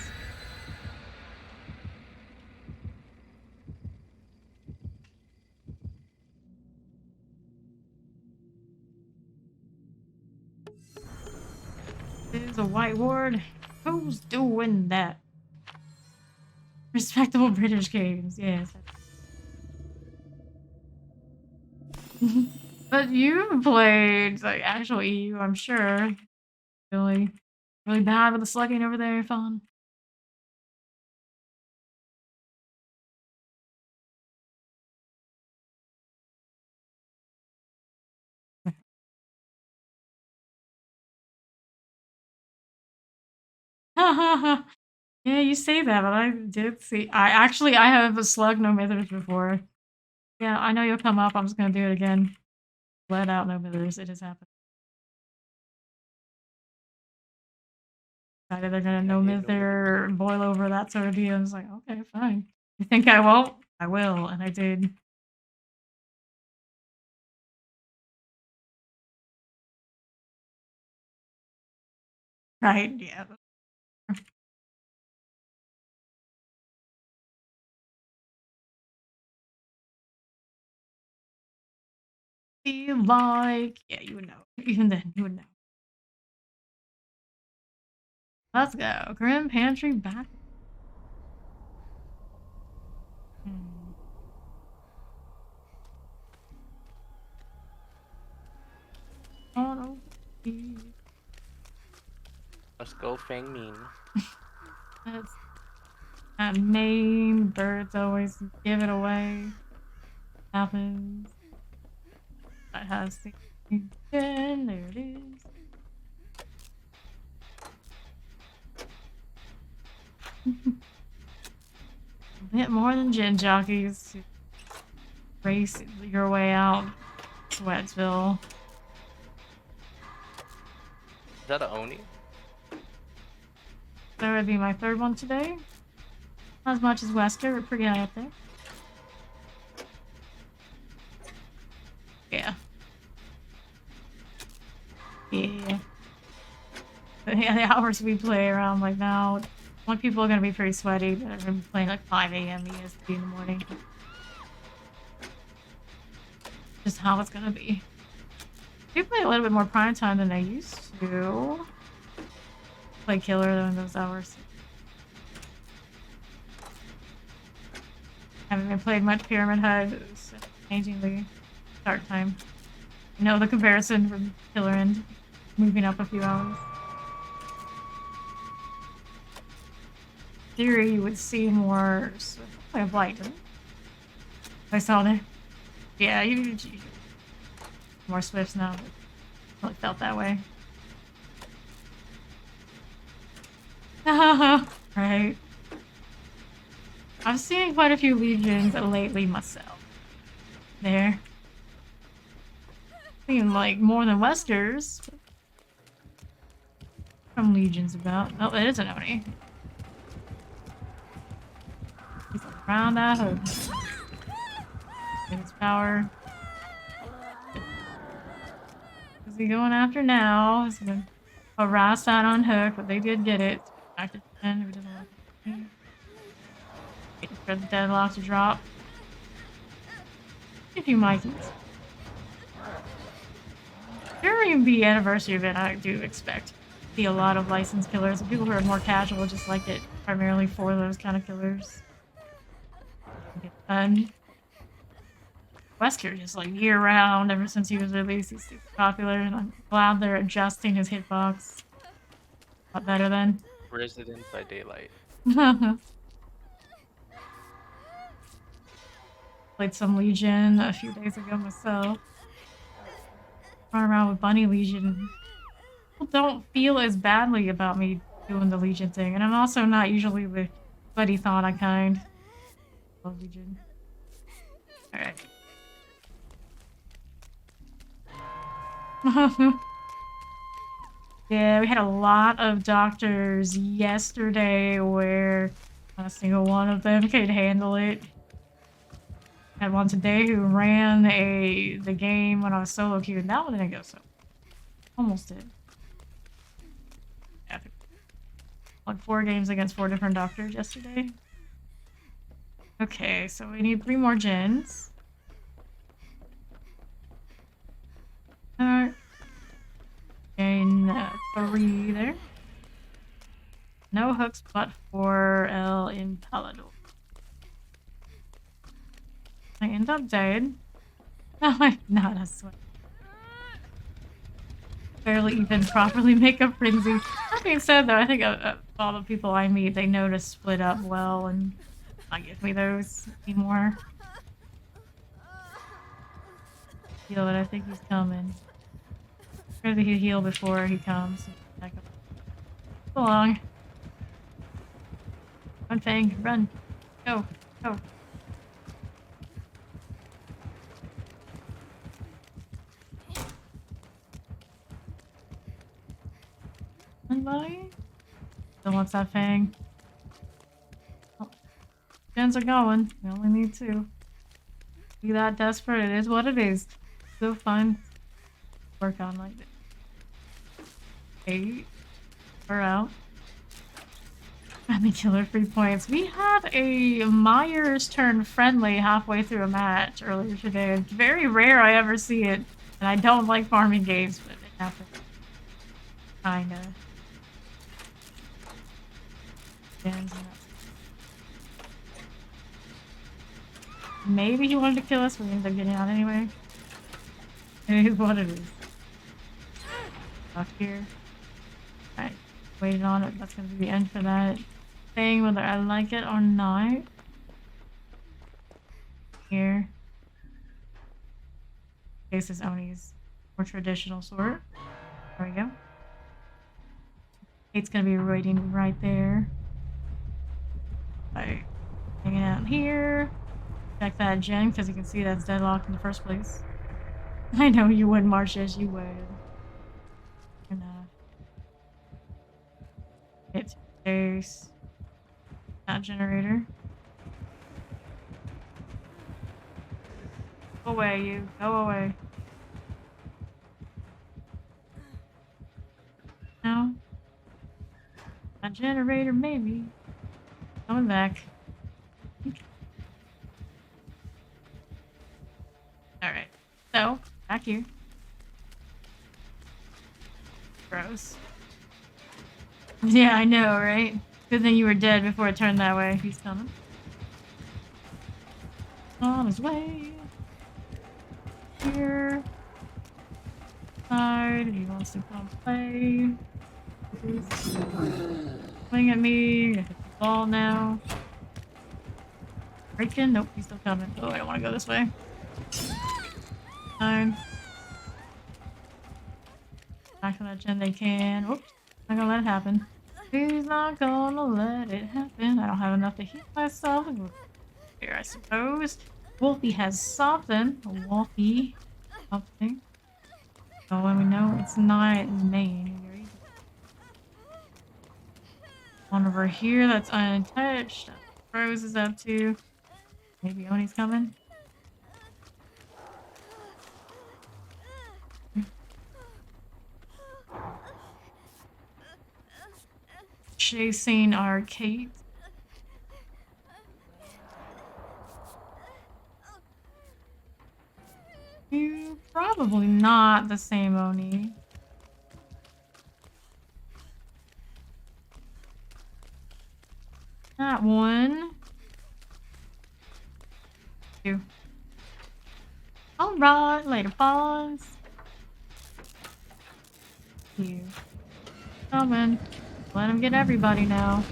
There's a white ward. Who's doing that? Respectable British games, yes. But you've played like actual EU, I'm sure. Really, really bad with the slugging over there, Fawn. Yeah, you say that, but I did see. I have a slug no mithers before. Yeah, I know you'll come up. I'm just gonna do it again. Let out no mithers. It has happened. Decided they're gonna no mither, boil over, that sort of deal. I was like, okay, fine. You think I won't? I will, and I did. Right? Yeah. Feel like, yeah, you would know. Even then, you would know. Let's go. Grim Pantry back. Oh, no. Let's go Fang Mean. That's that main birds always give it away. Happens. That has the again. There it is. A bit more than gin jockeys to race your way out Sweatsville. Is that a Oni? That would be my third one today. Not as much as Wesker, but pretty high up there. Yeah. Yeah. But yeah, the hours we play around like now, some people are gonna be pretty sweaty, but I'm gonna be playing like 5 a.m. EST in the morning. Just how it's gonna be. We play a little bit more prime time than I used to. Play killer though in those hours. Haven't been played much Pyramid Head. It's changing the start time. You know the comparison from killer end, moving up a few hours. In theory, you would see more. I have light, didn't I saw there. Yeah, you more Swifts now. But really felt that way. Right. I've seen quite a few Legions lately myself. There. Seem like more than Westers. Some Legions about. Oh, it is an Oni. He's around that hook. His power. Who's he going after now? He's gonna harass that on hook, but they did get it. Back to 10 who doesn't want to. Waiting for the deadlock to drop. A few Mikeys. During the anniversary event, I do expect to see a lot of licensed killers. And people who are more casual just like it primarily for those kind of killers. And Wesker just like year round ever since he was released. He's super popular, and I'm glad they're adjusting his hitbox a lot better than Resident by Daylight. Played some Legion a few days ago myself. Run around with Bunny Legion. People don't feel as badly about me doing the Legion thing, and I'm also not usually the buddy thought I kind. Love Legion. Alright. Yeah, we had a lot of doctors yesterday where not a single one of them could handle it. Had one today who ran the game when I was solo queued. That one didn't go so. Almost did. Yeah, like 4 games against 4 different doctors yesterday. Okay, so we need 3 more gens. Okay, 3 there. No hooks but for El Impalador. I end up dead. Oh my god, I swear. Barely even properly make a frenzy. That being said, though, I think all the people I meet, they know to split up well and not give me those anymore. Feel it, I think he's coming. Maybe he heal before he comes. Back up. Go along. Run, Fang, run. Go, go. Anybody? Still wants that Fang. Oh, gens are going. We only need 2. Be that desperate, it is what it is. So fun. Work on like this. 8. We're out. Friendly killer 3 points. We had a Myers turn friendly halfway through a match earlier today. It's very rare I ever see it. And I don't like farming games, but it happens. Kinda. Maybe he wanted to kill us, but we ended up getting out anyway. It is what it is. Up here. Alright, waiting on it. That's gonna be the end for that thing, whether I like it or not. Here. This is Oni's more traditional sort. There we go. Kate's gonna be waiting right there. Alright. Hanging out here. Check that gen, because you can see that's deadlocked in the first place. I know you would, Marcius, you would. Enough. Hit base. That generator. Go away, you. Go away. No. A generator, maybe. Coming back. Alright. So, back here. Gross. Yeah, I know, right? Good thing you were dead before it turned that way. He's coming. On his way. Here. Side. He wants to come play. Swing at me. Hit the ball now. Breaking? Nope, he's still coming. Oh, I don't want to go this way. Fine. Back to that gen they can. Oops. Not gonna let it happen. He's not gonna let it happen. I don't have enough to heal myself. Here, I suppose. Wolfie has something. A Wolfie. Something. So when we know it's not main. One over here that's untouched. Rose is up to. Maybe Oni's coming. Chasing our Kate. You probably not the same Oni. That one. 2. Alright, later pawns. You. Coming. Let him get everybody now.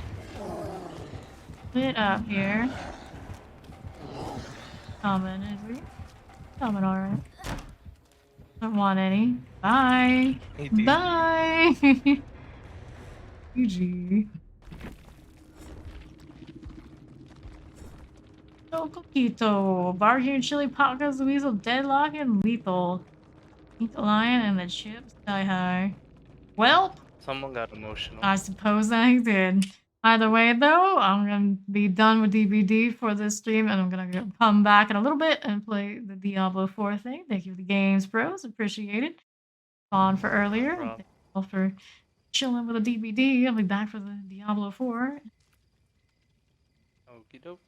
Split up here. Coming, is he? Coming, alright. Don't want any. Bye. Bye. GG. No coquito. Bargain, chili, pacas, weasel, deadlock, and lethal. Eat the lion and the chips die high. Well. Someone got emotional. I suppose I did. Either way, though, I'm going to be done with DBD for this stream, and I'm going to come back in a little bit and play the Diablo 4 thing. Thank you for the games, bros. Appreciate it. On for earlier. Thank you all for chilling with the DBD. I'll be back for the Diablo 4. Okie doke.